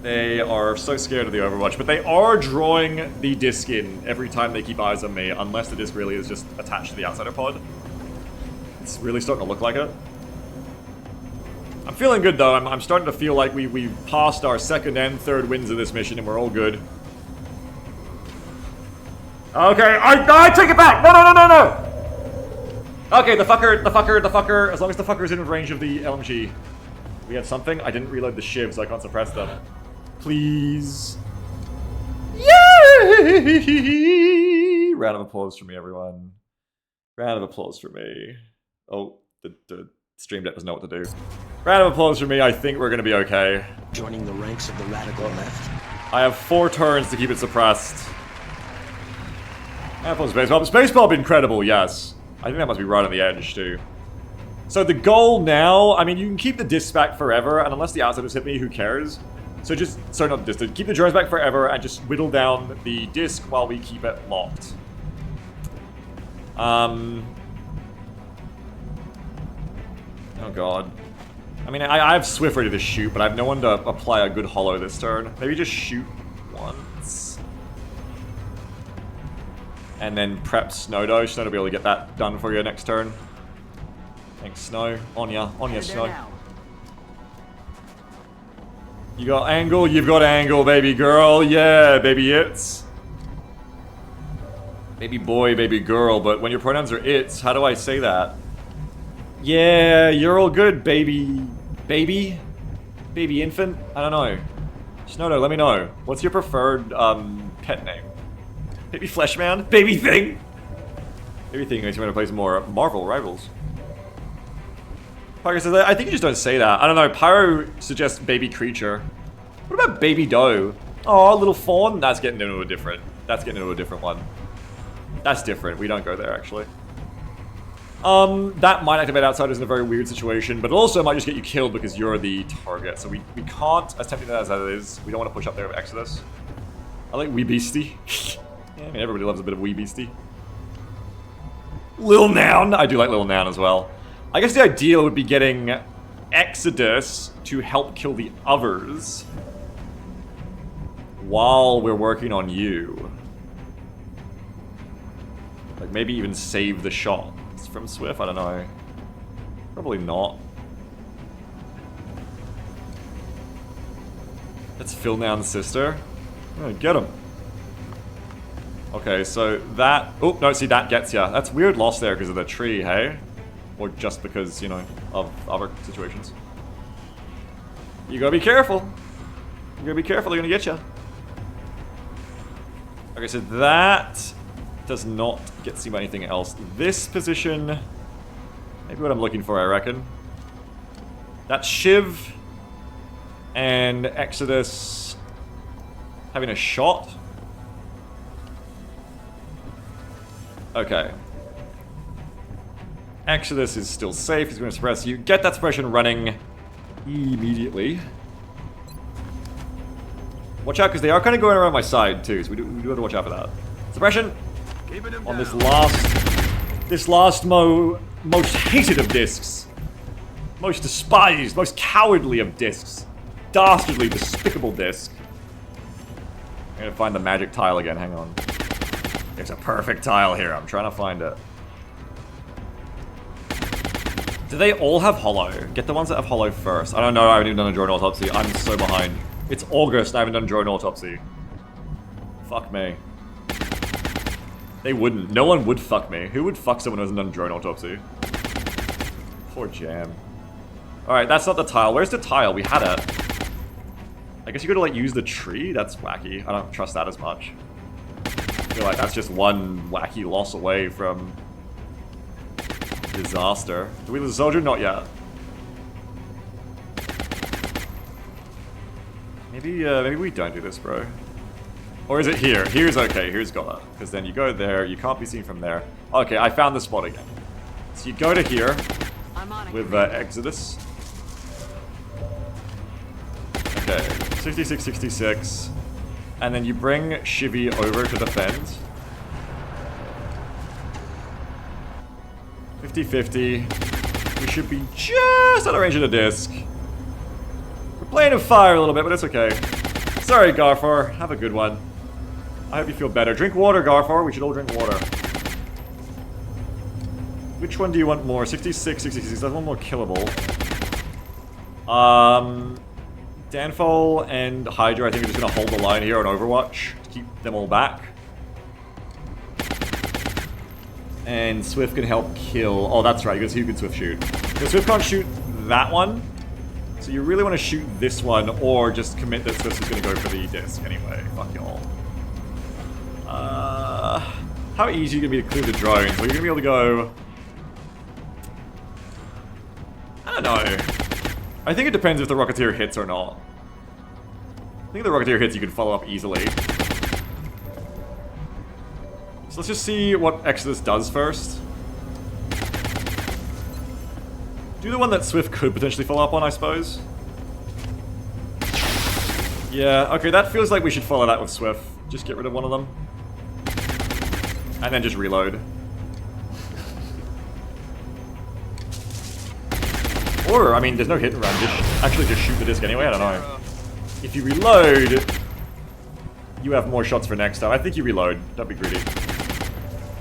They are so scared of the Overwatch, but they are drawing the disc in every time they keep eyes on me, unless the disc really is just attached to the outsider pod. It's really starting to look like it. I'm feeling good though. I'm starting to feel like we've passed our second and third wins of this mission and we're all good. Okay, I take it back! No! Okay, the fucker, as long as the fucker is in range of the LMG. We had something? I didn't reload the shiv, so I can't suppress them. Please. Yay! Round of applause for me, everyone. Round of applause for me. Oh, the stream deck doesn't know what to do. Round of applause for me, I think we're gonna be okay. Joining the ranks of the radical left. I have 4 turns to keep it suppressed. And Space Bob. Space Bob, incredible, yes. I think that must be right on the edge, too. So the goal now, I mean, you can keep the discs back forever, and unless the outsiders hit me, who cares? So just, sorry, not the disc, keep the drones back forever, and just whittle down the disc while we keep it locked. Oh god. I mean, I have Swift ready to shoot, but I have no one to apply a good holo this turn. Maybe just shoot once. And then prep Snowdo. Snow to be able to get that done for you next turn. Thanks, Snow. On ya, Snow. You got angle, you've got angle, baby girl. Yeah, baby it's. Baby boy, baby girl, but when your pronouns are it's, how do I say that? Yeah, you're all good, baby. Baby? Baby infant? I don't know. Snowdo, let me know. What's your preferred, pet name? Baby Fleshman? Baby Thing? Baby Thing makes me want to play some more Marvel Rivals. Parker says, I think you just don't say that. I don't know, Pyro suggests Baby Creature. What about Baby Doe? Oh, little fawn? That's getting into a different one. That's different. We don't go there, actually. That might activate outsiders in a very weird situation, but it also might just get you killed because you're the target. So we can't, as tempting as that is, we don't want to push up there with Exodus. I like Wee Beastie. Yeah, I mean, everybody loves a bit of Wee Beastie. Lil Noun. I do like Lil Noun as well. I guess the ideal would be getting Exodus to help kill the others while we're working on you. Like, maybe even save the shots from Swift? I don't know. Probably not. That's Phil Noun's sister. Oh, get him. Okay, so that... Oh, no, see, that gets ya. That's weird loss there because of the tree, hey? Or just because, you know, of other situations. You gotta be careful. You gotta be careful, they're gonna get you. Okay, so that does not get seen by anything else. This position... Maybe what I'm looking for, I reckon. That's Shiv and Exodus having a shot. Okay. Exodus is still safe. He's going to suppress you. Get that suppression running immediately. Watch out, because they are kind of going around my side, too, so we do have to watch out for that. Suppression! Keeping him On down. this last most hated of discs. Most despised, most cowardly of discs. Dastardly, despicable disc. I'm gonna find the magic tile again, hang on. There's a perfect tile here, I'm trying to find it. Do they all have hollow? Get the ones that have hollow first. I don't know, I haven't even done a drone autopsy. I'm so behind. It's August, I haven't done a drone autopsy. Fuck me. They wouldn't. No one would fuck me. Who would fuck someone who hasn't done a drone autopsy? Poor Jam. Alright, that's not the tile. Where's the tile? We had it. I guess you gotta, like, use the tree? That's wacky. I don't trust that as much. I feel like that's just one wacky loss away from disaster. Do we lose a soldier? Not yet. Maybe we don't do this, bro. Or is it here? Here's okay, here's got it. Because then you go there, you can't be seen from there. Okay, I found the spot again. So you go to here I'm on it. with Exodus. Okay, 66, 66. And then you bring Shivy over to defend. 50-50. We should be just out of range of the disc. We're playing in fire a little bit, but it's okay. Sorry, Garfor. Have a good one. I hope you feel better. Drink water, Garfor. We should all drink water. Which one do you want more? 66, 66. That's one more killable. Danfall and Hydra, I think, are just going to hold the line here on Overwatch to keep them all back. And Swift can help kill... Oh, that's right, because who can Swift shoot? Because Swift can't shoot that one. So you really want to shoot this one, or just commit that Swift is going to go for the disc anyway. Fuck y'all. How easy are you going to be to clear the drones? Are you going to be able to go... I don't know. I think it depends if the Rocketeer hits or not. I think if the Rocketeer hits, you can follow up easily. So let's just see what Exodus does first. Do the one that Swift could potentially follow up on, I suppose. Yeah, okay, that feels like we should follow that with Swift. Just get rid of one of them. And then just reload. Or, I mean, there's no hit and run. Just shoot the disc anyway, I don't know. If you reload, you have more shots for next time. I think you reload. Don't be greedy.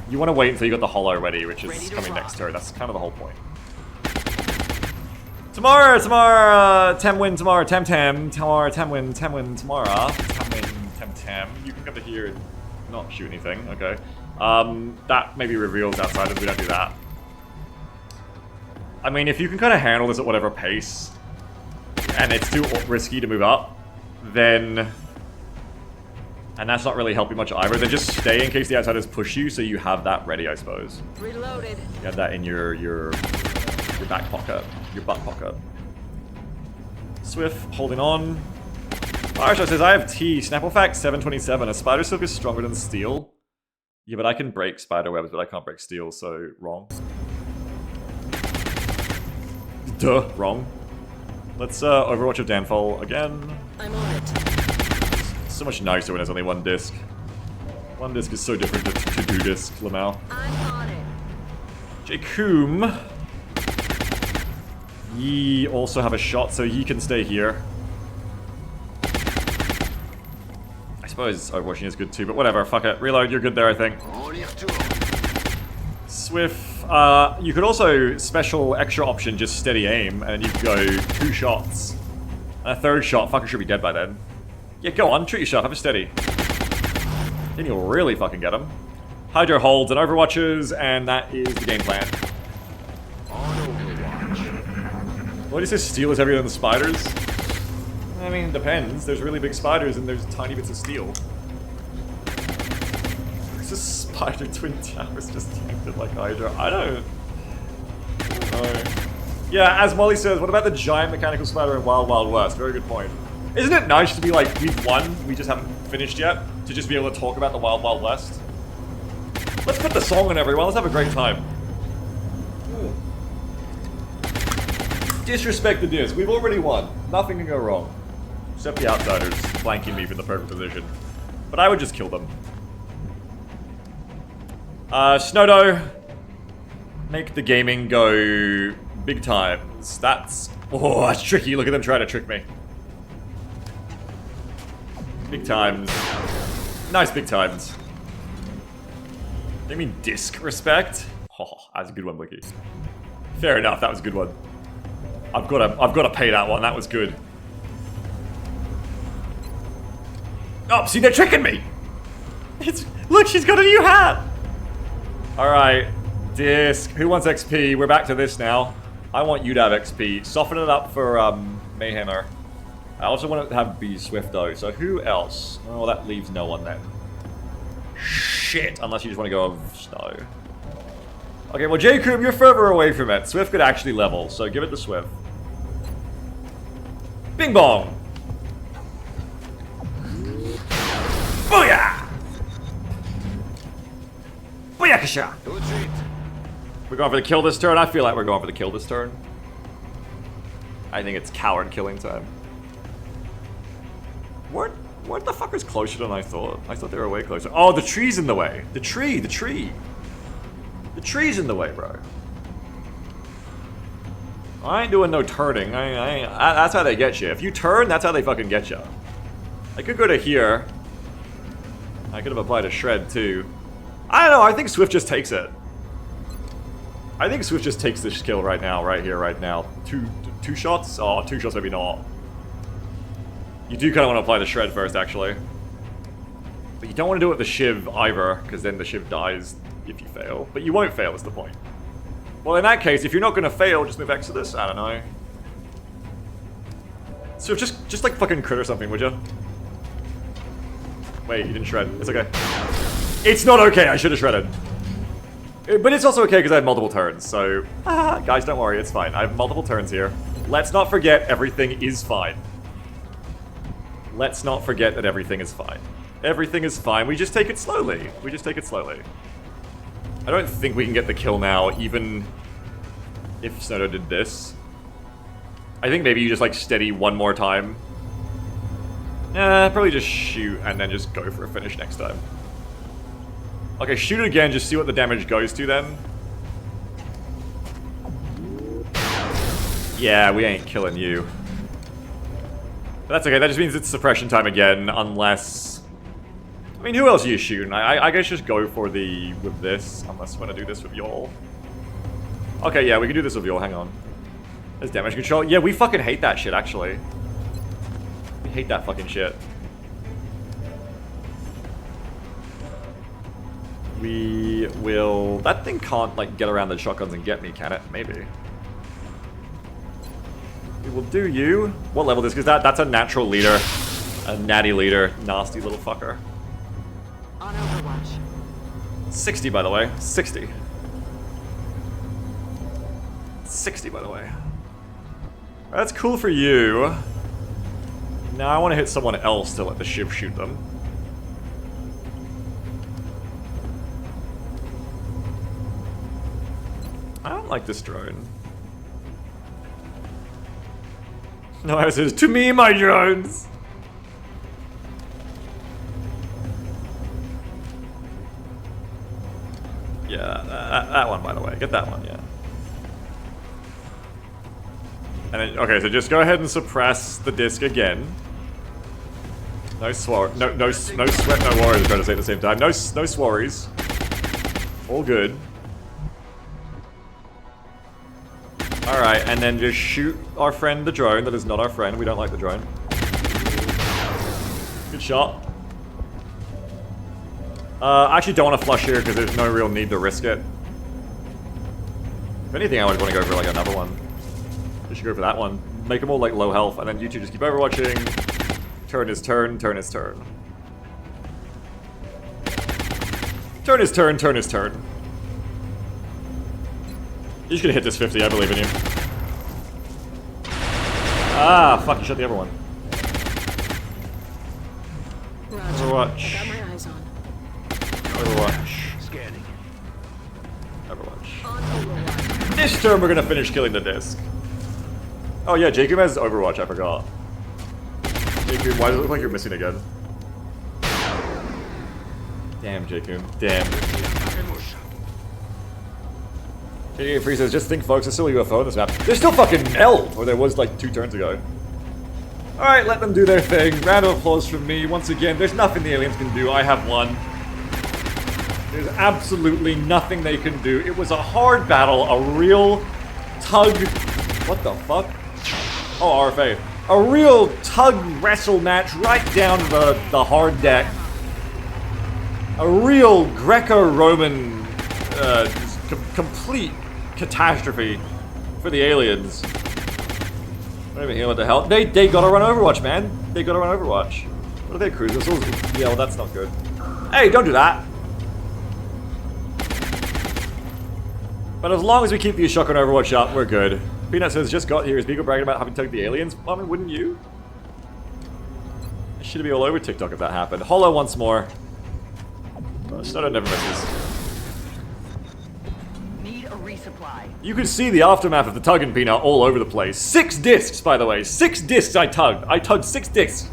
You want to wait until you got the hollow ready, which is coming next turn. That's kind of the whole point. Tomorrow, Tem win tomorrow, Tem, tomorrow, Tem win tomorrow, Tem win, Tem. You can come to here and not shoot anything, okay. That maybe reveals outsiders, we don't do that. I mean, if you can kind of handle this at whatever pace, and it's too risky to move up, then... And that's not really helping much either, then just stay in case the outsiders push you, so you have that ready, I suppose. Reloaded. You have that in your back pocket, your butt pocket. Swift, holding on. Fireshot says, I have T, Snapplefact 727. A spider silk is stronger than steel. Yeah, but I can break spider webs, but I can't break steel, so wrong. Duh, wrong. Let's Overwatch of Danfall again. I'm on it. So much nicer when there's only one disc. One disc is so different to two discs, Lamau. I'm on it. Jacoom. Ye also have a shot, so ye can stay here. I suppose Overwatching is good too, but whatever, fuck it. Reload, you're good there, I think. Swift, you could also special extra option, just steady aim, and you could go 2 shots. And a 3rd shot, fucker should be dead by then. Yeah, go on, treat yourself, have a steady. Then you'll really fucking get him. Hydro holds and Overwatches, and that is the game plan. On Overwatch. What do you say, steel is heavier than the spiders? I mean, it depends. There's really big spiders and there's tiny bits of steel. There's a spider twin towers just tanked it like Hydra. I don't know. Yeah, as Molly says, what about the giant mechanical spider in Wild Wild West? Very good point. Isn't it nice to be like, we've won, we just haven't finished yet? To just be able to talk about the Wild Wild West? Let's put the song on, everyone. Let's have a great time. Disrespect the disc. We've already won. Nothing can go wrong. Except the outsiders flanking me from the perfect position. But I would just kill them. Snowdo. Make the gaming go big times. That's tricky. Look at them trying to trick me. Big times. Nice big times. You mean disc respect? Oh, that's a good one, Blicky. Fair enough, that was a good one. I've got to pay that one. That was good. Oh, see, they're tricking me. Look, she's got a new hat. All right, disc. Who wants XP? We're back to this now. I want you to have XP. Soften it up for Mayhemmer. I also want to have be Swift though. So who else? Oh, that leaves no one then. Shit, unless you just want to go of snow. Okay, well, Jacob, you're further away from it. Swift could actually level, so give it to Swift. Bing bong! Booyah! Booyakasha! We're going for the kill this turn? I feel like we're going for the kill this turn. I think it's coward killing time. What the fuck is closer than I thought? I thought they were way closer. Oh, the tree's in the way. The tree. The tree's in the way, bro. I ain't doing no turning. That's how they get you. If you turn, that's how they fucking get you. I could go to here. I could have applied a shred too. I don't know. I think Swift just takes it. I think Swift just takes this kill right now, right here, right now. Two shots? Oh, 2 shots maybe not. You do kind of want to apply the shred first, actually. But you don't want to do it with the shiv either, because then the shiv dies if you fail. But you won't fail, is the point. Well, in that case, if you're not going to fail, just move Exodus. I don't know. So just like fucking crit or something, would you? Wait, you didn't shred. It's okay. It's not okay, I should have shredded. But it's also okay because I have multiple turns, so... guys, don't worry, it's fine. I have multiple turns here. Let's not forget everything is fine. Let's not forget that everything is fine. Everything is fine. We just take it slowly. We just take it slowly. I don't think we can get the kill now, even if Soto did this. I think maybe you just, like, steady one more time. Probably just shoot and then just go for a finish next time. Okay, shoot it again, just see what the damage goes to then. Yeah, we ain't killing you. But that's okay, that just means it's suppression time again, unless... I mean, who else are you shooting? I guess just go for the... with this, unless you want to do this with y'all. Okay, yeah, we can do this with y'all, hang on. There's damage control. Yeah, we fucking hate that shit, actually. We hate that fucking shit. We will... That thing can't, like, get around the shotguns and get me, can it? Maybe. We will do you. What level is this? Because that's a natural leader. A natty leader. Nasty little fucker. On Overwatch. 60, by the way. 60. 60, by the way. That's cool for you. Now I want to hit someone else to let the shiv shoot them. I don't like this drone. No, it says, to me, my drones! Yeah, that one, by the way. Get that one, yeah. And then, okay, so just go ahead and suppress the disc again. No sweat, no sweat, no worries, I'm trying to say at the same time. No sworries. All good. Alright, and then just shoot our friend the drone that is not our friend. We don't like the drone. Good shot. I actually don't want to flush here because there's no real need to risk it. If anything, I would want to go for like another one. We should go for that one. Make them all like low health, and then you two just keep overwatching. Turn his turn, turn his turn. Turn his turn, turn his turn. You're just gonna hit this 50, I believe in you. Ah, fuck, you shot the other one. Roger. Overwatch. Got my eyes on. Overwatch. Scanning. Overwatch. On Overwatch. This turn we're gonna finish killing the disc. Oh yeah, Jacob has Overwatch, I forgot. Jacob, why does it look like you're missing again? Damn, Jacob. Damn. JK Free says, just think folks, there's still a UFO on this map. There's still fucking L, or there was like 2 turns ago. Alright, let them do their thing. Round of applause from me. Once again, there's nothing the aliens can do. I have won. There's absolutely nothing they can do. It was a hard battle, a real tug... What the fuck? Oh, RFA. A real tug wrestle match right down the hard deck. A real Greco-Roman complete catastrophe for the aliens. Not even here, what the hell? They gotta run Overwatch, man. They gotta run Overwatch. What are their cruise missiles? Yeah, well, that's not good. Hey, don't do that. But as long as we keep the shotgun Overwatch up, we're good. Peanut says, just got here. Is Beagle bragging about having tugged the aliens? Well, I mean, wouldn't you? I should be all over TikTok if that happened. Hollow once more. Oh, Snowden never misses. Need a resupply. You can see the aftermath of the tugging, Peanut, all over the place. 6 discs, by the way. 6 discs I tugged. I tugged 6 discs.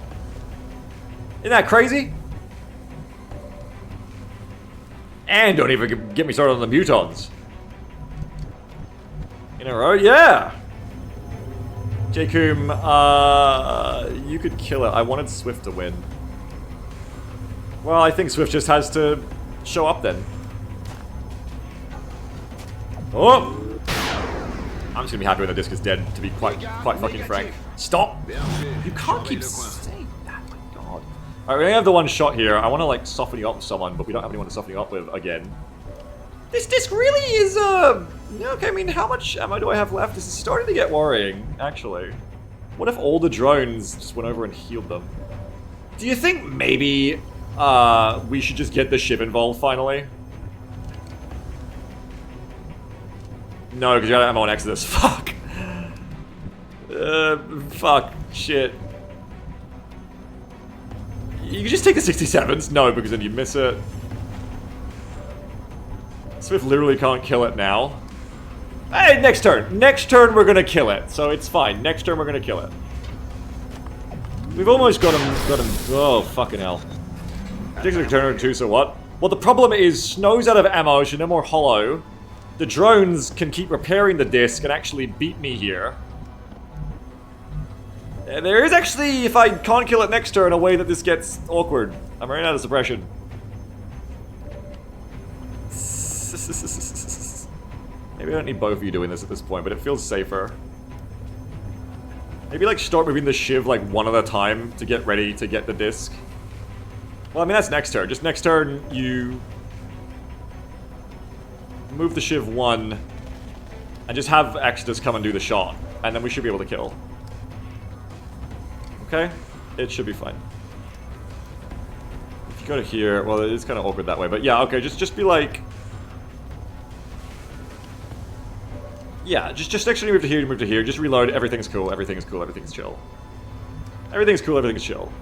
Isn't that crazy? And don't even get me started on the mutons. In a row? Yeah! Jacob, you could kill it. I wanted Swift to win. Well, I think Swift just has to show up then. Oh! I'm just gonna be happy when the disc is dead, to be quite fucking frank. Stop! You can't keep saying that, my god. Alright, we only have the one shot here. I wanna, like, soften you up with someone, but we don't have anyone to soften you up with again. This disc really is, okay, I mean, how much ammo do I have left? This is starting to get worrying, actually. What if all the drones just went over and healed them? Do you think maybe, we should just get the ship involved, finally? No, because you got ammo on Exodus. Fuck. Fuck. Shit. You can just take the 67s? No, because then you miss it. Swift literally can't kill it now. Hey, next turn. Next turn we're gonna kill it. So it's fine. Next turn we're gonna kill it. We've almost got him. Oh, fucking hell. Particularly turn 2, so what? Well, the problem is Snow's out of ammo, she's no more hollow. The drones can keep repairing the disc and actually beat me here. There is actually, if I can't kill it next turn, a way that this gets awkward. I'm running out of suppression. Maybe I don't need both of you doing this at this point, but it feels safer. Maybe like start moving the shiv like one at a time to get ready to get the disc. Well, I mean that's next turn. Just next turn you move the shiv 1 and just have Exodus come and do the shot, and then we should be able to kill. Okay? It should be fine. If you go to here, well, it is kind of awkward that way, but yeah, okay, just be like... Yeah, just next time you move to here, just reload, everything's cool, everything's cool, everything's chill. Everything's cool, everything's chill.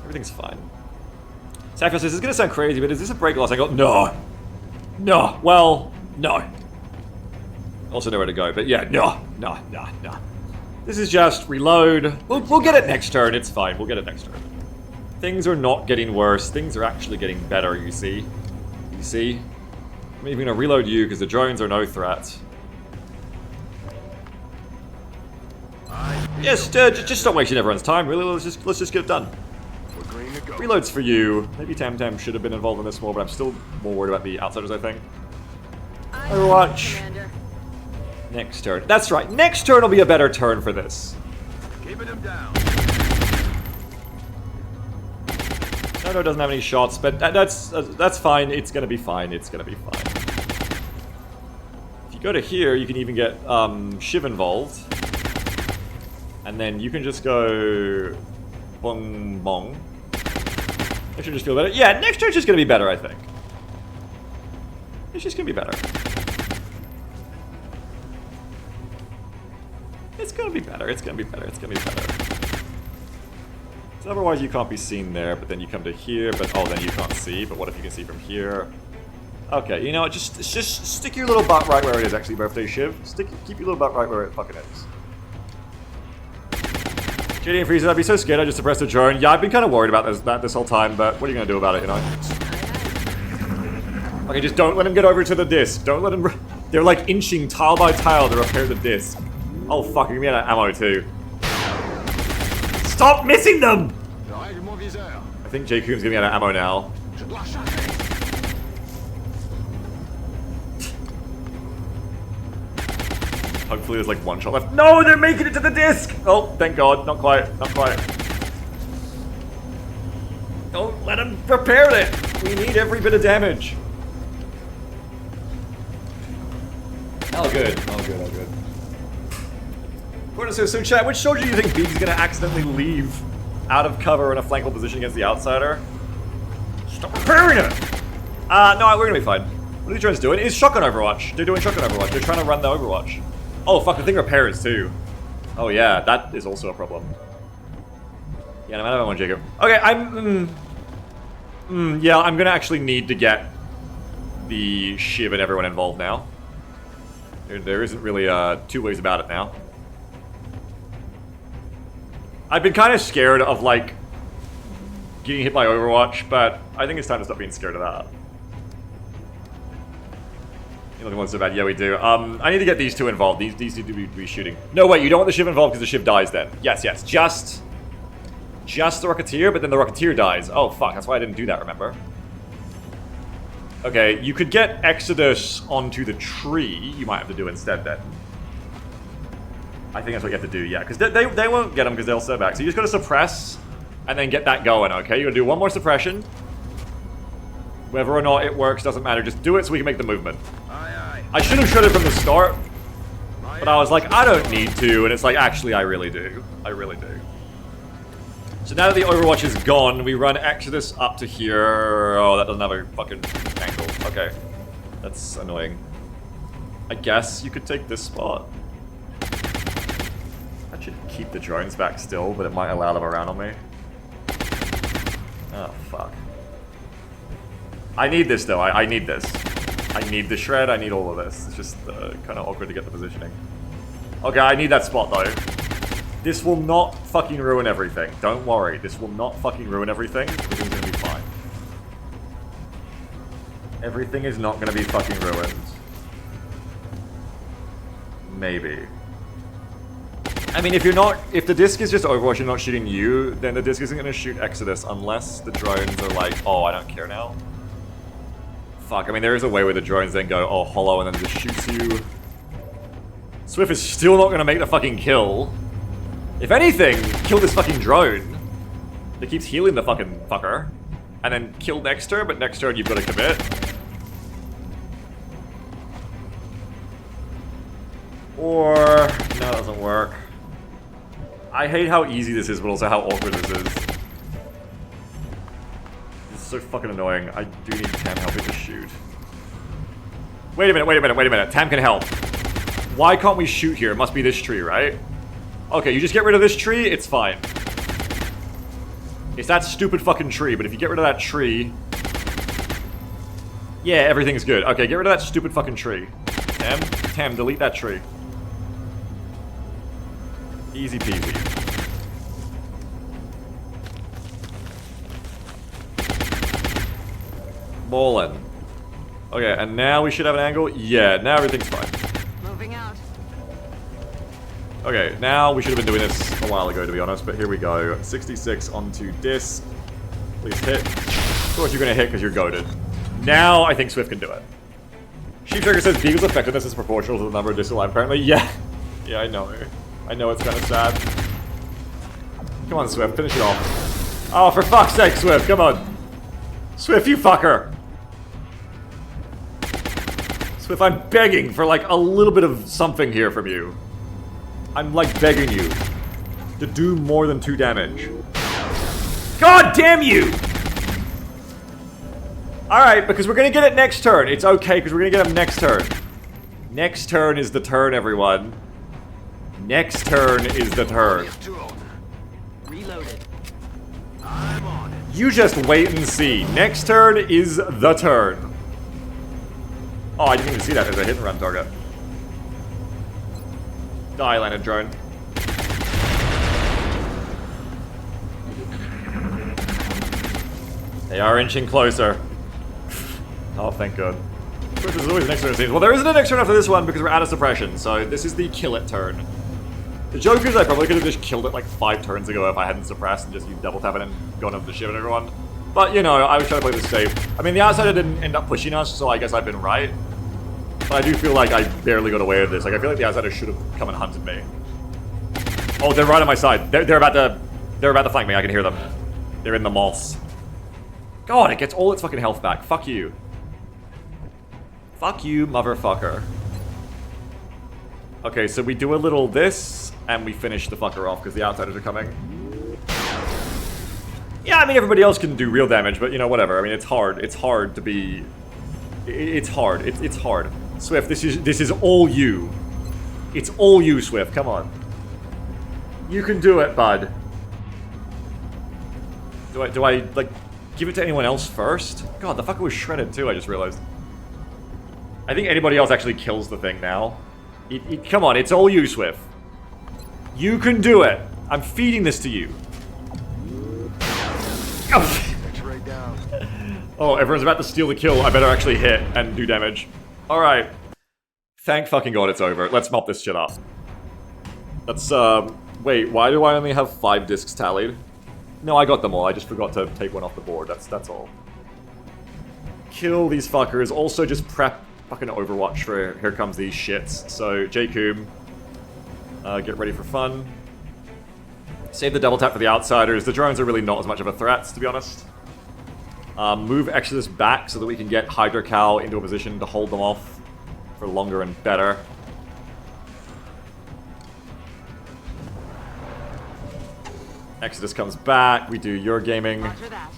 Everything's fine. Sackville says, this is gonna sound crazy, but is this a break loss? I go, no! No, well, no. Also nowhere to go, but yeah, no. This is just reload. We'll get it next turn, it's fine, we'll get it next turn. Things are not getting worse, things are actually getting better, you see? You see? I'm even gonna reload you because the drones are no threat. Yes, just stop wasting everyone's time, really, let's just get it done. Reloads for you. Maybe Tam Tam should have been involved in this more, but I'm still more worried about the outsiders, I think. Overwatch. Next turn. That's right. Next turn will be a better turn for this. Keeping him down. No, doesn't have any shots, but that's fine. It's gonna be fine. It's gonna be fine. If you go to here, you can even get Shiv involved, and then you can just go bong bong. I should just feel better. Yeah, next turn's just gonna be better, I think. It's just gonna be better. It's gonna be better, it's gonna be better, it's gonna be better. So otherwise you can't be seen there, but then you come to here, but oh, then you can't see, but what if you can see from here? Okay, you know what, just stick your little butt right where it is, actually, Birthday Shiv. Keep your little butt right where it fucking is. JD and Freezer, I'd be so scared I just suppressed the drone. Yeah, I've been kind of worried about this whole time, but what are you going to do about it, you know? Okay, just don't let him get over to the disc. Don't let him... They're like inching tile by tile to repair the disc. Oh fuck, give me that ammo too. Stop missing them! I think J. Coom's gonna be out of ammo now. Hopefully there's like one shot left. No, they're making it to the disc! Oh, thank God. Not quite. Not quite. Don't let him repair it! We need every bit of damage. Oh good. Oh good, oh good. Gordon says, so chat, which soldier do you think Big's gonna accidentally leave out of cover in a flankable position against the outsider? Stop repairing it! No, we're gonna be fine. What are the drones doing? It's shotgun Overwatch. They're doing shotgun Overwatch. They're trying to run the Overwatch. Oh fuck, the thing repairs too. Oh yeah, that is also a problem. Yeah, no matter what, Jacob. Okay, yeah, I'm gonna actually need to get the Shiv and everyone involved now. There isn't really two ways about it now. I've been kind of scared of, like, getting hit by Overwatch, but I think it's time to stop being scared of that. You're looking so bad. Yeah, we do. I need to get these two involved. These need to be shooting. No, wait, you don't want the Shiv involved because the Shiv dies then. Yes, yes. Just the Rocketeer, but then the Rocketeer dies. Oh, fuck. That's why I didn't do that, remember? Okay, you could get Exodus onto the tree. You might have to do instead then. I think that's what you have to do, yeah. Because they won't get them because they'll stay back. So you just got to suppress and then get that going, okay? You're going to do one more suppression. Whether or not it works doesn't matter. Just do it so we can make the movement. I should have shot it from the start. But I was like, I don't need to. And it's like, actually, I really do. I really do. So now that the Overwatch is gone, we run Exodus up to here. Oh, that doesn't have a fucking angle. Okay. That's annoying. I guess you could take this spot. I should keep the drones back still, but it might allow them around on me. Oh, fuck. I need this, though. I need this. I need the shred. I need all of this. It's just kind of awkward to get the positioning. Okay, I need that spot, though. This will not fucking ruin everything. Don't worry. This will not fucking ruin everything. Everything's gonna be fine. Everything is not gonna be fucking ruined. Maybe. I mean, if the disc is just Overwatch and not shooting you, then the disc isn't gonna shoot Exodus unless the drones are like, oh, I don't care now. Fuck, I mean, there is a way where the drones then go, oh, hollow, and then just shoots you. Swift is still not gonna make the fucking kill. If anything, kill this fucking drone that keeps healing the fucking fucker. And then kill next turn, but next turn you've got to commit. Or... no, that doesn't work. I hate how easy this is, but also how awkward this is. This is so fucking annoying. I do need Tam helping to shoot. Wait a minute, wait a minute, wait a minute. Tam can help. Why can't we shoot here? It must be this tree, right? Okay, you just get rid of this tree, it's fine. It's that stupid fucking tree, but if you get rid of that tree... yeah, everything's good. Okay, get rid of that stupid fucking tree. Tam, delete that tree. Easy peasy. Ballin'. Okay, and now we should have an angle? Yeah, now everything's fine. Moving out. Okay, now we should have been doing this a while ago, to be honest, but here we go. 66 onto disc. Please hit. Of course you're going to hit because you're goated. Now I think Swift can do it. Sheeptrigger says Beagle's effectiveness is proportional to the number of discs alive. Apparently, yeah. Yeah, I know. I know it's kind of sad. Come on, Swift, finish it off. Oh, for fuck's sake, Swift, come on. Swift, you fucker. Swift, I'm begging for like a little bit of something here from you. I'm like begging you to do more than 2 damage. God damn you! Alright, because we're gonna get it next turn. It's okay, because we're gonna get him next turn. Next turn is the turn, everyone. Next turn is the turn. Reloaded. You just wait and see. Next turn is the turn. Oh, I didn't even see that as a hit and run target. Die, landed drone. They are inching closer. Oh, thank God. There's always an extra turn. Well, there isn't an extra after this one because we're out of suppression, so this is the kill it turn. The joke is I probably could have just killed it like 5 turns ago if I hadn't suppressed and just used double tap it and gone up the ship at everyone. But, you know, I was trying to play this safe. I mean, the outsider didn't end up pushing us, so I guess I've been right. But I do feel like I barely got away with this. Like, I feel like the outsider should have come and hunted me. Oh, they're right on my side. They're about to flank me. I can hear them. They're in the moss. God, it gets all its fucking health back. Fuck you. Fuck you, motherfucker. Okay, so we do a little this, and we finish the fucker off because the outsiders are coming. Yeah, I mean, everybody else can do real damage, but, you know, whatever. I mean, it's hard. It's hard to be... It's hard. It's hard. Swift, this is all you. It's all you, Swift. Come on. You can do it, bud. Do I, like, give it to anyone else first? God, the fucker was shredded, too, I just realized. I think anybody else actually kills the thing now. Come on, it's all you, Swift. You can do it. I'm feeding this to you. X-ray down. Oh, everyone's about to steal the kill. I better actually hit and do damage. Alright. Thank fucking God it's over. Let's mop this shit up. Let's, wait, why do I only have 5 discs tallied? No, I got them all. I just forgot to take one off the board. That's all. Kill these fuckers. Also, just prep fucking Overwatch for here comes these shits. So, Jacob, get ready for fun. Save the double tap for the outsiders. The drones are really not as much of a threat, to be honest. Move Exodus back so that we can get Hydra Cow into a position to hold them off for longer and better. Exodus comes back. We do your gaming. Roger that.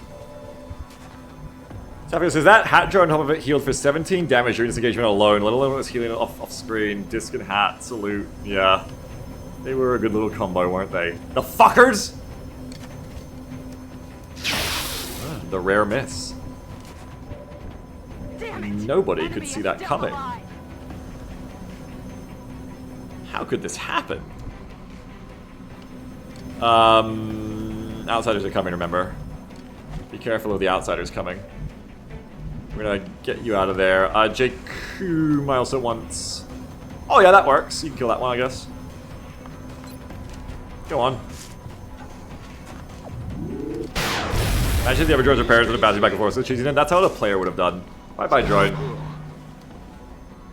Tapio says that hat drone on top of it healed for 17 damage during this engagement alone, let alone when it was healing off screen. Disc and hat, salute. Yeah. They were a good little combo, weren't they? The fuckers! The rare miss. Damn it. Nobody Enemy could see is that still coming. alive. How could this happen? Outsiders are coming, remember. Be careful of the outsiders coming. We're gonna get you out of there. Jake, I also wants... Oh yeah, that works. You can kill that one, I guess. Go on. Imagine the other drones repairs would have bounced back and forth. So that's how the player would have done. Bye-bye, drone.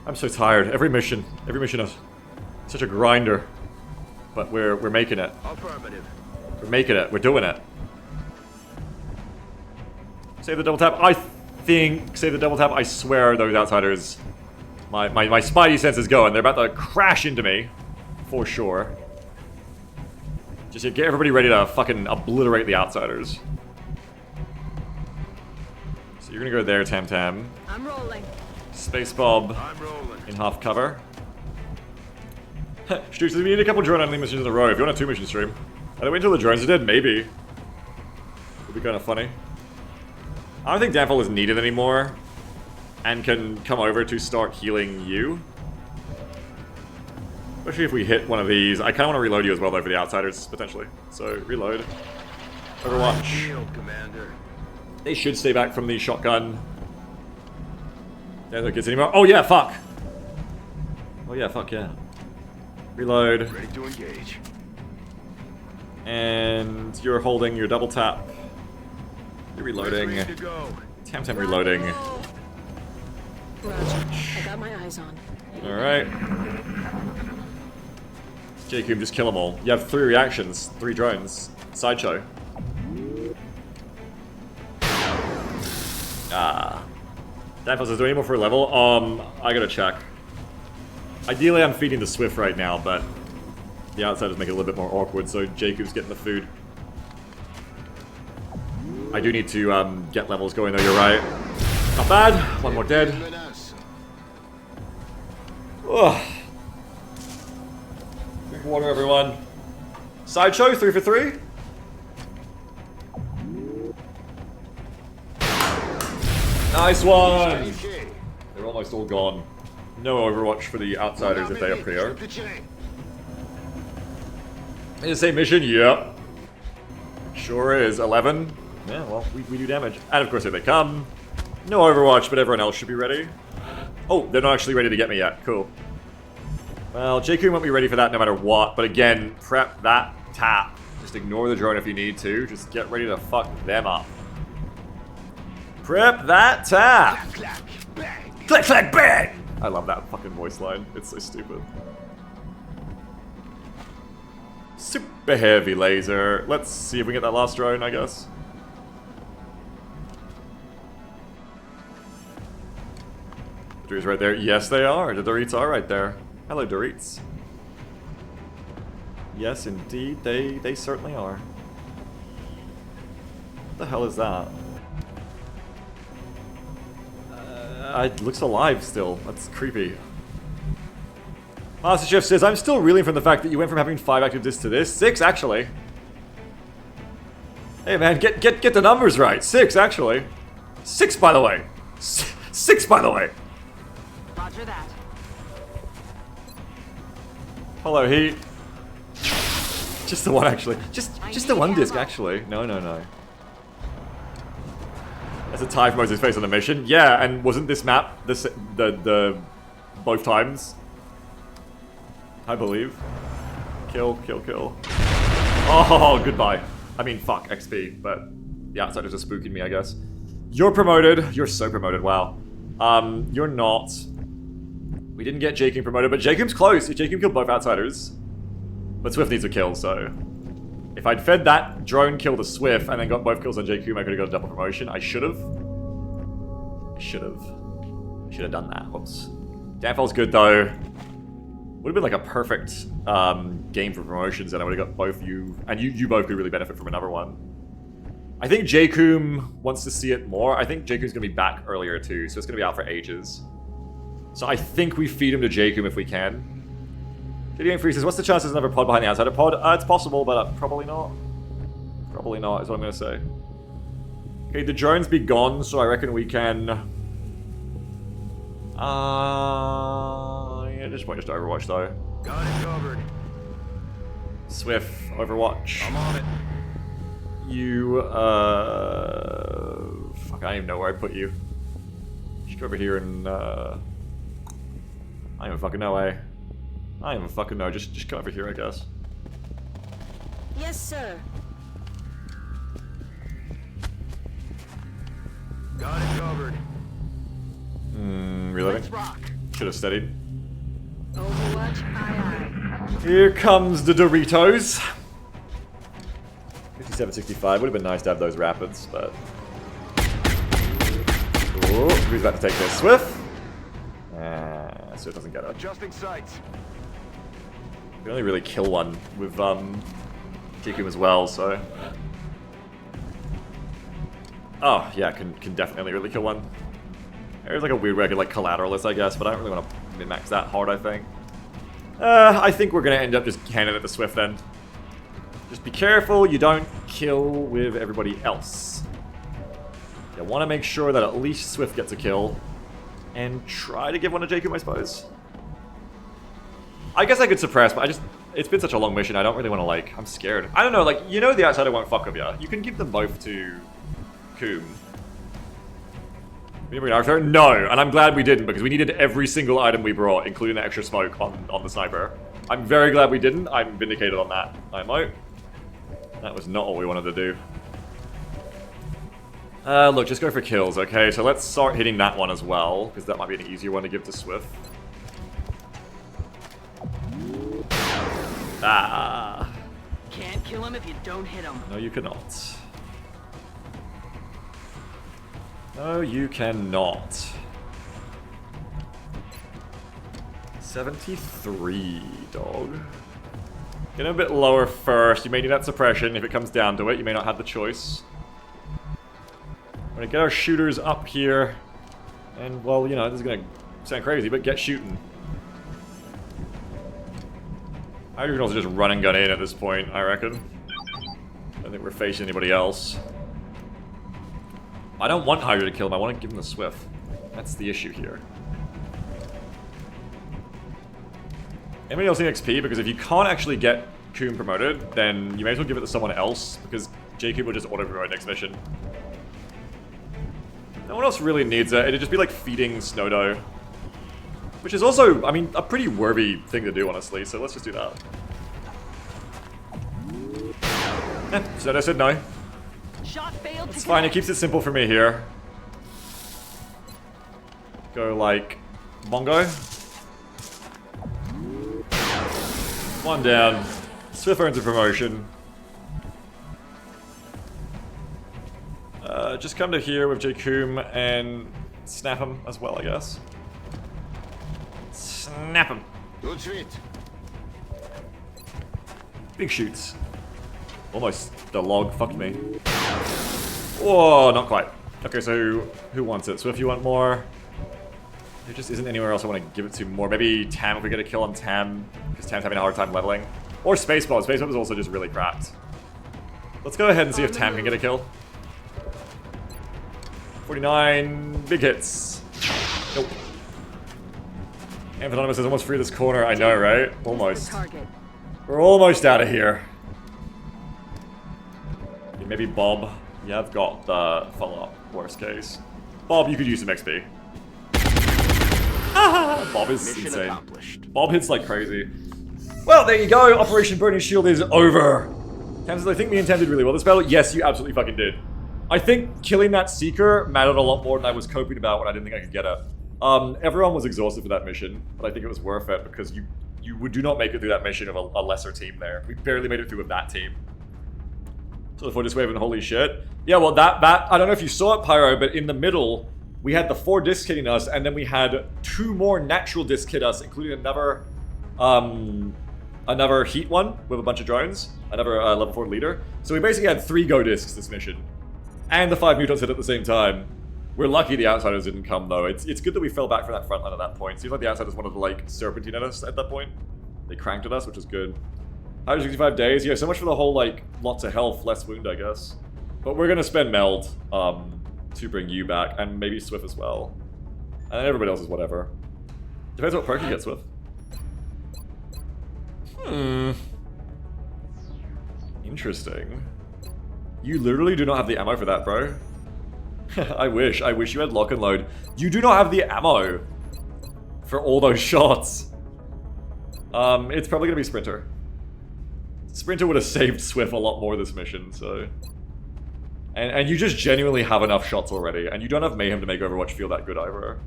I'm so tired. Every mission is such a grinder. But we're making it. Affirmative. We're making it. We're doing it. Save the double tap. I think save the double tap. I swear those outsiders. My spidey sense is going. They're about to crash into me, for sure. Just get everybody ready to fucking obliterate the outsiders. So you're gonna go there, Tam Tam. I'm rolling. Space Bob I'm rolling. in half cover. Stu says we need a couple drone only missions in a row. If you want a 2-mission stream, I don't wait until the drones are dead. Maybe. Would be kind of funny. I don't think Downfall is needed anymore, and can come over to start healing you. Especially if we hit one of these. I kind of want to reload you as well, though, for the outsiders, potentially. So, reload. Overwatch. Shield, Commander. They should stay back from the shotgun. There's no kids anymore. Oh, yeah, fuck! Oh, yeah, fuck, yeah. Reload. Ready to engage. And you're holding your double tap. You're reloading. Ready to go. Tam reloading. Roger. I got my eyes on. Alright. Jacob, just kill them all. You have 3 reactions, 3 drones. Sideshow. Danfoss says, do any more for a level? I gotta check. Ideally, I'm feeding the Swift right now, but the outsiders make it a little bit more awkward, so Jacob's getting the food. I do need to get levels going, though, you're right. Not bad. One more dead. Ugh. Drink water, everyone. Sideshow, 3 for 3. Nice one! They're almost all gone. No Overwatch for the outsiders if they appear. Is the same mission? Yep. Sure is. 11. Yeah, well, we do damage. And of course here they come. No Overwatch, but everyone else should be ready. Oh, they're not actually ready to get me yet. Cool. Well, JQ won't be ready for that no matter what, but again, prep that tap. Just ignore the drone if you need to. Just get ready to fuck them up. Prep that tap! Clack, bang. Click, clack, bang! I love that fucking voice line. It's so stupid. Super heavy laser. Let's see if we get that last drone, I guess. The Doritos right there. Yes, they are. The Doritos are right there. Hello, Doritos. Yes, indeed, they certainly are. What the hell is that? It looks alive still. That's creepy. Master Chef says, I'm still reeling from the fact that you went from having 5 active discs to this. 6, actually. Hey, man, get the numbers right. 6, actually. 6, by the way. 6, by the way. Roger that. Hello, Heat. Just the one, actually. Just the one disc, actually. No. That's a tie for Moses' face on the mission. Yeah, and wasn't this map the both times? I believe. Kill. Oh, goodbye. I mean, fuck, XP, but the outsiders are spooking me, I guess. You're promoted. You're so promoted, wow. You're not. We didn't get Jacob promoted, but Jacob's close. Jacob killed both outsiders. But Swift needs a kill, so... If I'd fed that drone kill to Swift and then got both kills on Jacob, I could have got a double promotion. I should have. I should have done that. Whoops. Downfall's good, though. Would have been like a perfect game for promotions, and I would have got both you... And you both could really benefit from another one. I think Jacob wants to see it more. I think Jacob's going to be back earlier, too, so it's going to be out for ages. So I think we feed him to Jacob if we can. Gideon Free says, what's the chance there's another pod behind the outsider pod? It's possible, but probably not. Probably not, is what I'm going to say. Okay, the drones be gone, so I reckon we can... yeah, just point just Overwatch, though. Got it covered. Swift, Overwatch. I'm on it. You, fuck, I don't even know where I'd put you. Just go over here and, I don't even fucking know, eh? I don't even fucking know. Just come over here, I guess. Yes, sir. Got it covered. Reloading. Let's rock. Should have steadied. Overwatch, aye. Here comes the Doritos. 57-65. Would have been nice to have those rapids, but... Ooh, who's about to take this? Swift? Swift doesn't get it. Adjusting sights. We can only really kill one with Kikum as well, so... Oh, yeah, can definitely really kill one. There's like a weird way I could like collateralist, I guess, but I don't really want to min-max that hard, I think. I think we're going to end up just cannon at the Swift then. Just be careful you don't kill with everybody else. You want to make sure that at least Swift gets a kill. And try to give one to Jacob, I suppose. I guess I could suppress, but it's been such a long mission, I don't really want to, like, I'm scared. I don't know, like, you know the outsider won't fuck with ya. You can give them both to Coom. We bring Arthur? No, and I'm glad we didn't, because we needed every single item we brought, including the extra smoke on the sniper. I'm very glad we didn't. I'm vindicated on that. I'm out. That was not what we wanted to do. Look, just go for kills, okay? So let's start hitting that one as well, because that might be an easier one to give to Swift. Ah. Can't kill him if you don't hit him. No, you cannot. No, you cannot. 73, dog. Get a bit lower first. You may need that suppression if it comes down to it. You may not have the choice. We're gonna get our shooters up here. And, well, you know, this is gonna sound crazy, but get shooting. Hydra can also just run and gun in at this point, I reckon. I don't think we're facing anybody else. I don't want Hydra to kill him, I want to give him the Swift. That's the issue here. Anybody else need XP? Because if you can't actually get Coom promoted, then you may as well give it to someone else, because Jacob will just auto-promote next mission. No one else really needs it. It'd just be like feeding Snowdo. Which is also, I mean, a pretty worthy thing to do, honestly, so let's just do that. Snowdo said no. It's fine, it keeps it simple for me here. Go like Bongo. One down. Swift earns a promotion. Just come to here with Jacob and snap him as well, I guess. Snap him. Good shit. Big shoots. Almost the log fucked me. Whoa, not quite. Okay, so who wants it? So if you want more, there just isn't anywhere else I want to give it to more. Maybe Tam if we get a kill on Tam, because Tam's having a hard time leveling. Or Space Bomb. Space Bomb is also just really cracked. Let's go ahead and see if Tam can get a kill. 49 big hits. Nope. Anonymous is almost free of this corner. I know, right? Almost. We're almost out of here. Maybe Bob. Yeah, I've got the follow-up. Worst case. Bob, you could use some XP. Bob is Mission insane. accomplished. Bob hits like crazy. Well, there you go. Operation Burning Shield is over. Tam says, I think me and Tam did really well this battle. Yes, you absolutely fucking did. I think killing that Seeker mattered a lot more than I was coping about when I didn't think I could get it. Everyone was exhausted for that mission, but I think it was worth it because you do not make it through that mission of a lesser team there. We barely made it through with that team. So the this wave and holy shit. Yeah, well that I don't know if you saw it, Pyro, but in the middle we had the 4 discs hitting us, and then we had 2 more natural discs hit us, including another heat one with a bunch of drones, another level 4 leader. So we basically had 3 go discs this mission. And the 5 mutants hit at the same time. We're lucky the Outsiders didn't come, though. It's good that we fell back from that front line at that point. Seems like the Outsiders wanted to, like, serpentine at us at that point. They cranked at us, which is good. 165 days. Yeah, so much for the whole, like, lots of health, less wound, I guess. But we're gonna spend Meld to bring you back, and maybe Swift as well. And everybody else is whatever. Depends what perk you get, Swift. Interesting. You literally do not have the ammo for that, bro. I wish you had lock and load. You do not have the ammo for all those shots. It's probably gonna be Sprinter. Sprinter would have saved Swift a lot more this mission, so... And you just genuinely have enough shots already, and you don't have Mayhem to make Overwatch feel that good either.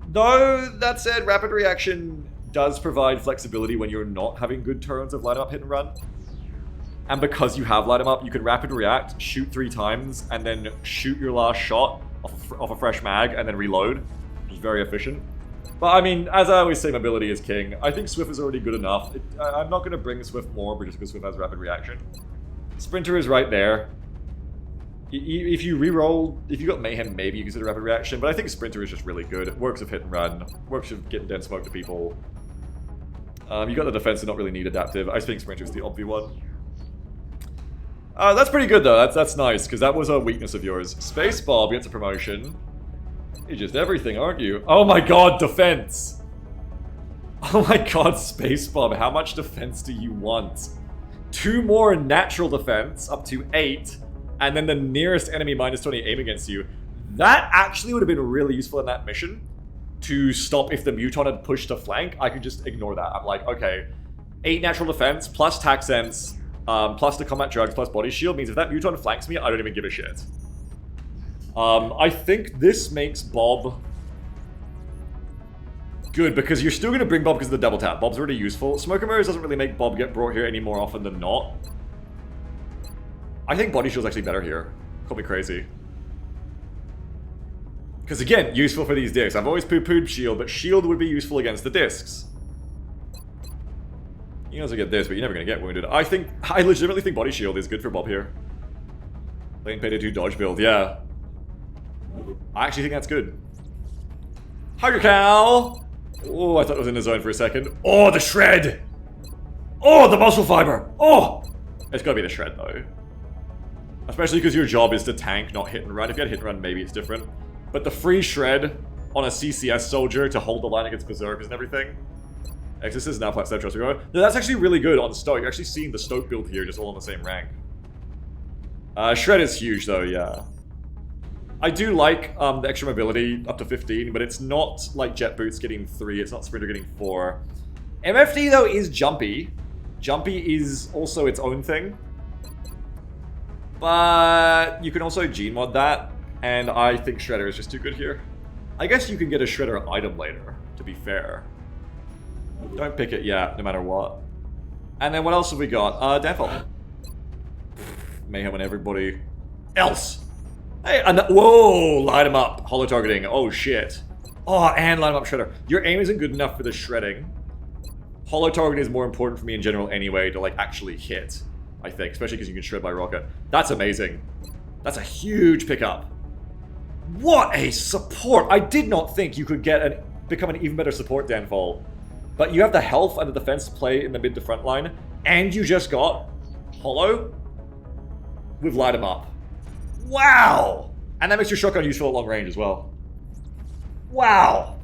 Though, that said, Rapid Reaction does provide flexibility when you're not having good turns of line up hit and run. And because you have light 'em up, you can rapid react, shoot 3 times, and then shoot your last shot off a fresh mag, and then reload, which is very efficient. But I mean, as I always say, mobility is king. I think Swift is already good enough. I'm not going to bring Swift more, just because Swift has rapid reaction. Sprinter is right there. If you reroll, if you got Mayhem, maybe you consider rapid reaction, but I think Sprinter is just really good. It works with hit and run, works with getting dense smoke to people. You got the defense to not really need adaptive. I think Sprinter is the obvious one. That's pretty good though, that's nice, because that was a weakness of yours. Space Bob gets a promotion. You're just everything, aren't you? Oh my god, defense! Oh my god, Space Bob, how much defense do you want? 2 more natural defense, up to 8, and then the nearest enemy -20 aim against you. That actually would have been really useful in that mission, to stop if the Muton had pushed a flank. I could just ignore that. I'm like, okay, 8 natural defense, plus tac sense, plus the combat drugs, plus body shield means if that Muton flanks me, I don't even give a shit. I think this makes Bob good, because you're still going to bring Bob because of the double tap. Bob's already useful. Smoke and Mirrors doesn't really make Bob get brought here any more often than not. I think body shield's actually better here. Call me crazy. Because again, useful for these discs. I've always poo-pooed shield, but shield would be useful against the discs. You also get this, but you're never going to get wounded. I legitimately think body shield is good for Bob here. Lane Payday 2 dodge build, yeah. I actually think that's good. Hydro Cow! Oh, I thought it was in the zone for a second. Oh, the shred! Oh, the muscle fiber! Oh! It's gotta be the shred, though. Especially because your job is to tank, not hit and run. If you had hit and run, maybe it's different. But the free shred on a CCS soldier to hold the line against berserkers and everything. Exorcist is now plat trust. No, that's actually really good on Stoke. You're actually seeing the Stoke build here just all on the same rank. Shred is huge though, yeah. I do like the extra mobility up to 15, but it's not like Jet Boots getting 3, it's not Sprinter getting 4. MFD though is jumpy. Jumpy is also its own thing. But you can also gene mod that, and I think Shredder is just too good here. I guess you can get a Shredder item later, to be fair. Don't pick it yet, no matter what. And then what else have we got? Downfall. Mayhem on everybody else. Hey, and whoa, light him up. Holo targeting. Oh shit. Oh, and light him up Shredder. Your aim isn't good enough for the shredding. Holo targeting is more important for me in general anyway to like actually hit, I think, especially because you can shred by rocket. That's amazing. That's a huge pickup. What a support! I did not think you could become an even better support Downfall. But you have the health and the defense to play in the mid to front line, and you just got Holo with light him up. Wow! And that makes your shotgun useful at long range as well. Wow!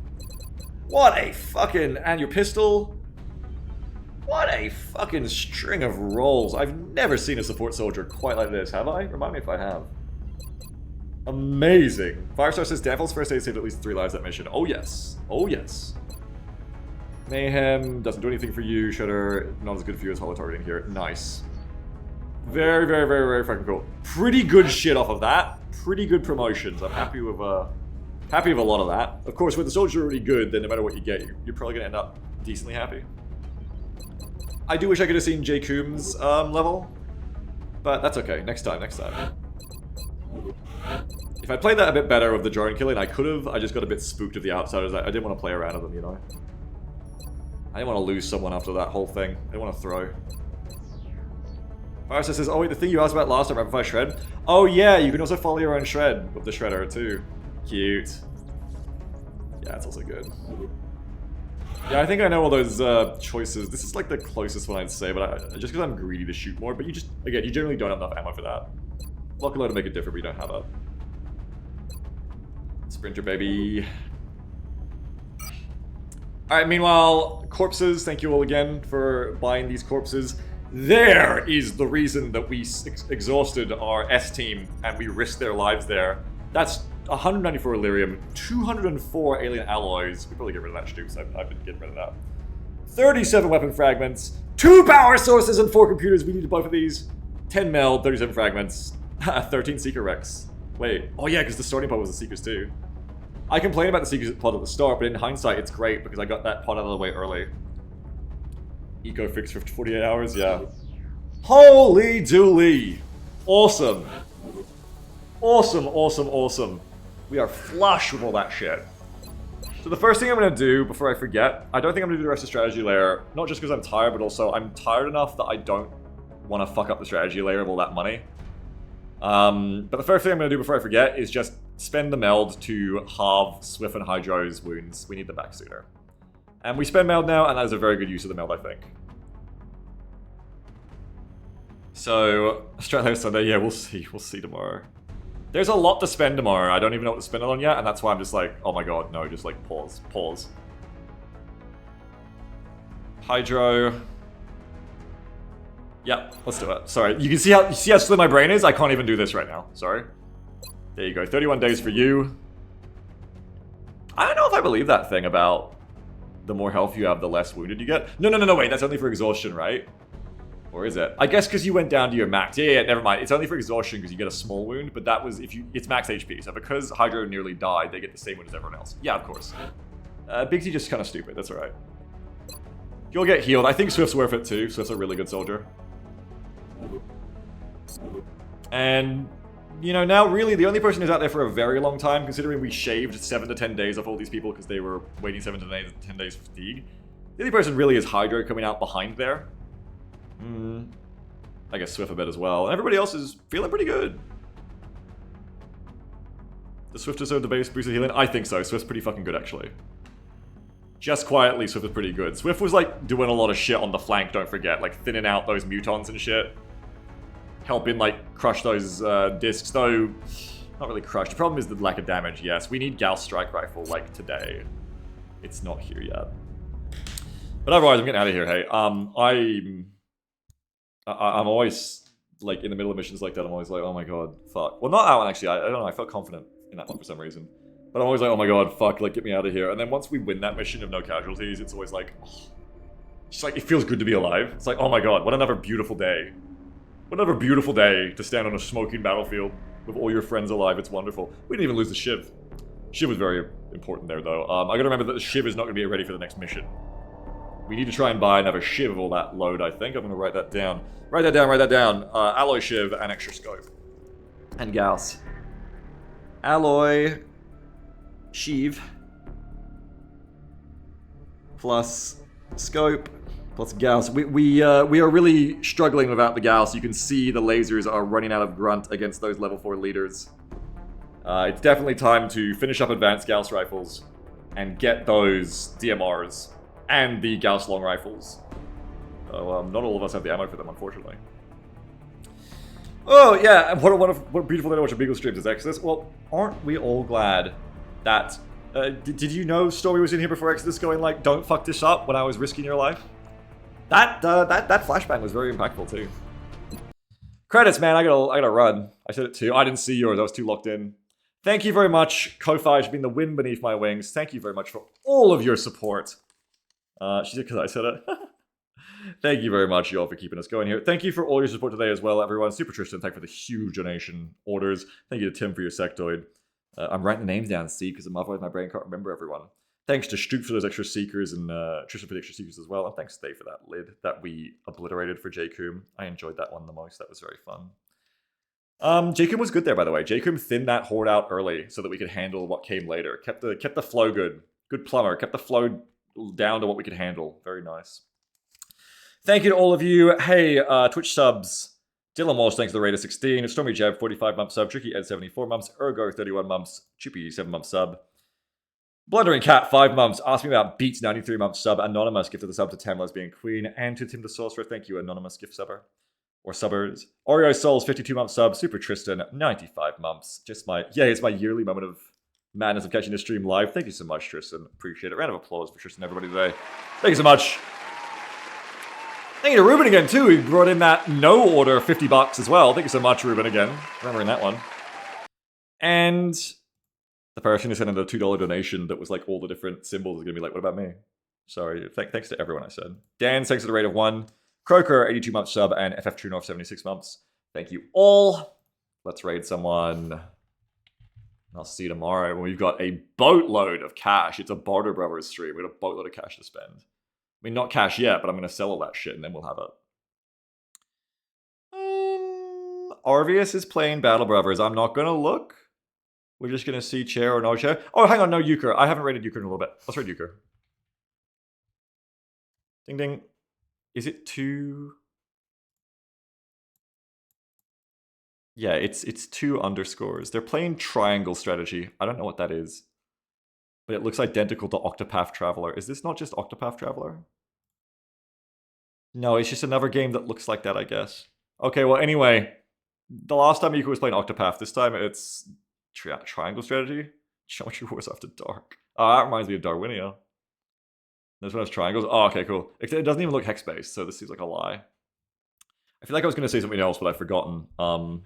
What a fucking... And your pistol... What a fucking string of rolls. I've never seen a support soldier quite like this, have I? Remind me if I have. Amazing. Firestar says, Downfall's first aid saved at least 3 lives that mission. Oh yes. Oh yes. Mayhem doesn't do anything for you. Shredder, not as good for you as holo targeting here. Nice. Very, very, very, very fucking cool. Pretty good shit off of that. Pretty good promotions. I'm happy with a lot of that. Of course, with the soldier already good, then no matter what you get, you're probably gonna end up decently happy. I do wish I could have seen J. Coombs' level, but that's okay. Next time, next time. If I played that a bit better with the drone killing, I could have. I just got a bit spooked of the outsiders. I didn't want to play around with them, you know. I didn't want to lose someone after that whole thing. I didn't want to throw. Firester says, oh wait, the thing you asked about last time, Rapid Fire Shred? Oh yeah, you can also follow your own shred with the Shredder too. Cute. Yeah, it's also good. Yeah, I think I know all those choices. This is like the closest one I'd say, but just because I'm greedy to shoot more, but you just, again, you generally don't have enough ammo for that. Luck low to make it different, but you don't have it. Sprinter, baby. Alright, meanwhile, corpses, thank you all again for buying these corpses. There is the reason that we exhausted our S-team and we risked their lives there. That's 194 Illyrium, 204 alien alloys. We probably get rid of that Stoops, I've been getting rid of that. 37 weapon fragments, 2 power sources and 4 computers, we needed both of these. 10 meld, 37 fragments, 13 Seeker Rex. Wait, oh yeah, because the starting pod was the Seekers too. I complain about the Seekers pod at the start, but in hindsight it's great because I got that pod out of the way early. Eco fix for 48 hours, yeah. Holy dooly! Awesome. Awesome, awesome, awesome. We are flush with all that shit. So the first thing I'm going to do before I forget, I don't think I'm going to do the rest of strategy layer, not just because I'm tired, but also I'm tired enough that I don't want to fuck up the strategy layer of all that money. But the first thing I'm going to do before I forget is just spend the meld to halve Swift and Hydro's wounds. We need them back sooner. And we spend meld now, and that is a very good use of the meld, I think. So, Australia Sunday, yeah, we'll see tomorrow. There's a lot to spend tomorrow, I don't even know what to spend it on yet, and that's why I'm just like, oh my god, no, just like pause. Hydro. Yep, let's do it. Sorry, you see how slim my brain is? I can't even do this right now, sorry. There you go, 31 days for you. I don't know if I believe that thing about the more health you have, the less wounded you get. No, wait, that's only for exhaustion, right? Or is it? I guess because you went down to your max. Yeah, never mind. It's only for exhaustion because you get a small wound, but that was it's max HP. So because Hydro nearly died, they get the same wound as everyone else. Yeah, of course. Big T just kind of stupid. That's alright. You'll get healed. I think Swift's worth it too. Swift's a really good soldier. And, you know, now really the only person who's out there for a very long time, considering we shaved 7 to 10 days off all these people because they were waiting 7 to 10 days for fatigue. The only person really is Hydro coming out behind there. I guess Swift a bit as well. And everybody else is feeling pretty good. The Swift deserve the base boosted healing? I think so. Swift's pretty fucking good, actually. Just quietly, Swift is pretty good. Swift was, like, doing a lot of shit on the flank, don't forget. Like, thinning out those mutons and shit. Helping, like, crush those discs, though... Not really crushed. The problem is the lack of damage, yes. We need Gauss Strike Rifle, like, today. It's not here yet. But otherwise, I'm getting out of here, hey. I'm always like in the middle of missions like that, I'm always like, oh my god, fuck. Well, not that one actually. I don't know. I felt confident in that one for some reason. But I'm always like, oh my god, fuck, like get me out of here. And then once we win that mission of no casualties, it's always like, oh, it's like it feels good to be alive. It's like, oh my god, what another beautiful day. What another beautiful day to stand on a smoking battlefield with all your friends alive. It's wonderful. We didn't even lose the Shiv. Shiv was very important there though. I gotta remember that the Shiv is not gonna be ready for the next mission. We need to try and buy another Shiv of all that load, I think. I'm gonna write that down. Write that down, write that down. Alloy Shiv and extra scope. And Gauss. Alloy Shiv plus scope plus Gauss. We are really struggling without the Gauss. You can see the lasers are running out of grunt against those level 4 leaders. It's definitely time to finish up advanced Gauss rifles and get those DMRs and the Gauss long rifles. So, not all of us have the ammo for them, unfortunately. Oh, yeah, what a beautiful day to watch a Beagle streams is Exodus. Well, aren't we all glad that... did you know Story was in here before Exodus going like, don't fuck this up when I was risking your life? That flashbang was very impactful too. Credits, man, I gotta run. I said it too. I didn't see yours, I was too locked in. Thank you very much, Ko-Fi, for being the wind beneath my wings. Thank you very much for all of your support. She said because I said it. Thank you very much, y'all, for keeping us going here. Thank you for all your support today as well, everyone. Super Tristan, thank you for the huge donation orders. Thank you to Tim for your sectoid. I'm writing the names down, Steve, because otherwise my brain can't remember everyone. Thanks to Stoop for those extra seekers, and Tristan for the extra seekers as well. And thanks, Dave, for that lid that we obliterated for J-Coom. I enjoyed that one the most. That was very fun. J-Coom was good there, by the way. J-Coom thinned that horde out early so that we could handle what came later. Kept the flow good. Good plumber. Kept the flow down to what we could handle. Very nice. Thank you to all of you. Hey, Twitch subs. Dylan Walsh, thanks for the raid of 16. Stormy Jeb, 45 month sub. Tricky Ed, 74 months. Ergo, 31 months. Chippy, 7 month sub. Blundering Cat, 5 months. Ask me about Beats, 93 month sub. Anonymous gifted the sub to Tam Lesbian Queen. And to Tim the Sorcerer, thank you, Anonymous gift subber. Or subbers. Oreo Souls, 52 month sub. Super Tristan, 95 months. Just my, yeah, it's my yearly moment of madness of catching this stream live. Thank you so much, Tristan. Appreciate it. Round of applause for Tristan, everybody today. Thank you so much. Thank you to Ruben again, too. He brought in that no order $50 as well. Thank you so much, Ruben, again. Remembering that one. And the person who sent in the $2 donation that was like all the different symbols is going to be like, what about me? Sorry. Thanks to everyone I said. Dan, thanks to the rate of 1. Croker, 82 month sub. And FF True North, 76 months. Thank you all. Let's raid someone. I'll see you tomorrow when we've got a boatload of cash. It's a Barter Brothers stream. We got a boatload of cash to spend. I mean, not cash yet, but I'm going to sell all that shit and then we'll have it. Arvius is playing Battle Brothers. I'm not going to look. We're just going to see chair or no chair. Oh, hang on, no Euchre. I haven't rated Euchre in a little bit. Let's rate Euchre. Ding ding. Is it 2? Yeah, it's 2 underscores. They're playing Triangle Strategy. I don't know what that is. But it looks identical to Octopath Traveler. Is this not just Octopath Traveler? No, it's just another game that looks like that, I guess. Okay, well, anyway. The last time Yuko was playing Octopath, this time it's Triangle Strategy? Geometry Wars After Dark. Oh, that reminds me of Darwinia. This one has triangles. Oh, okay, cool. It doesn't even look hex-based, so this seems like a lie. I feel like I was going to say something else, but I've forgotten. I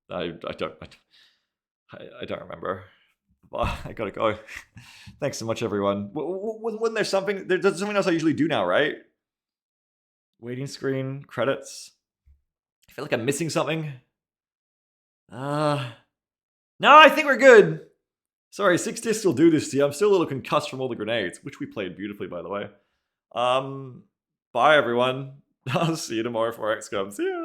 don't remember. I gotta go. Thanks so much, everyone. Wasn't there something? There's something else I usually do now, right? Waiting screen, credits. I feel like I'm missing something. No, I think we're good. Sorry, 6 discs will do this to you. I'm still a little concussed from all the grenades, which we played beautifully, by the way. Bye, everyone. I'll see you tomorrow for XCOM. See ya.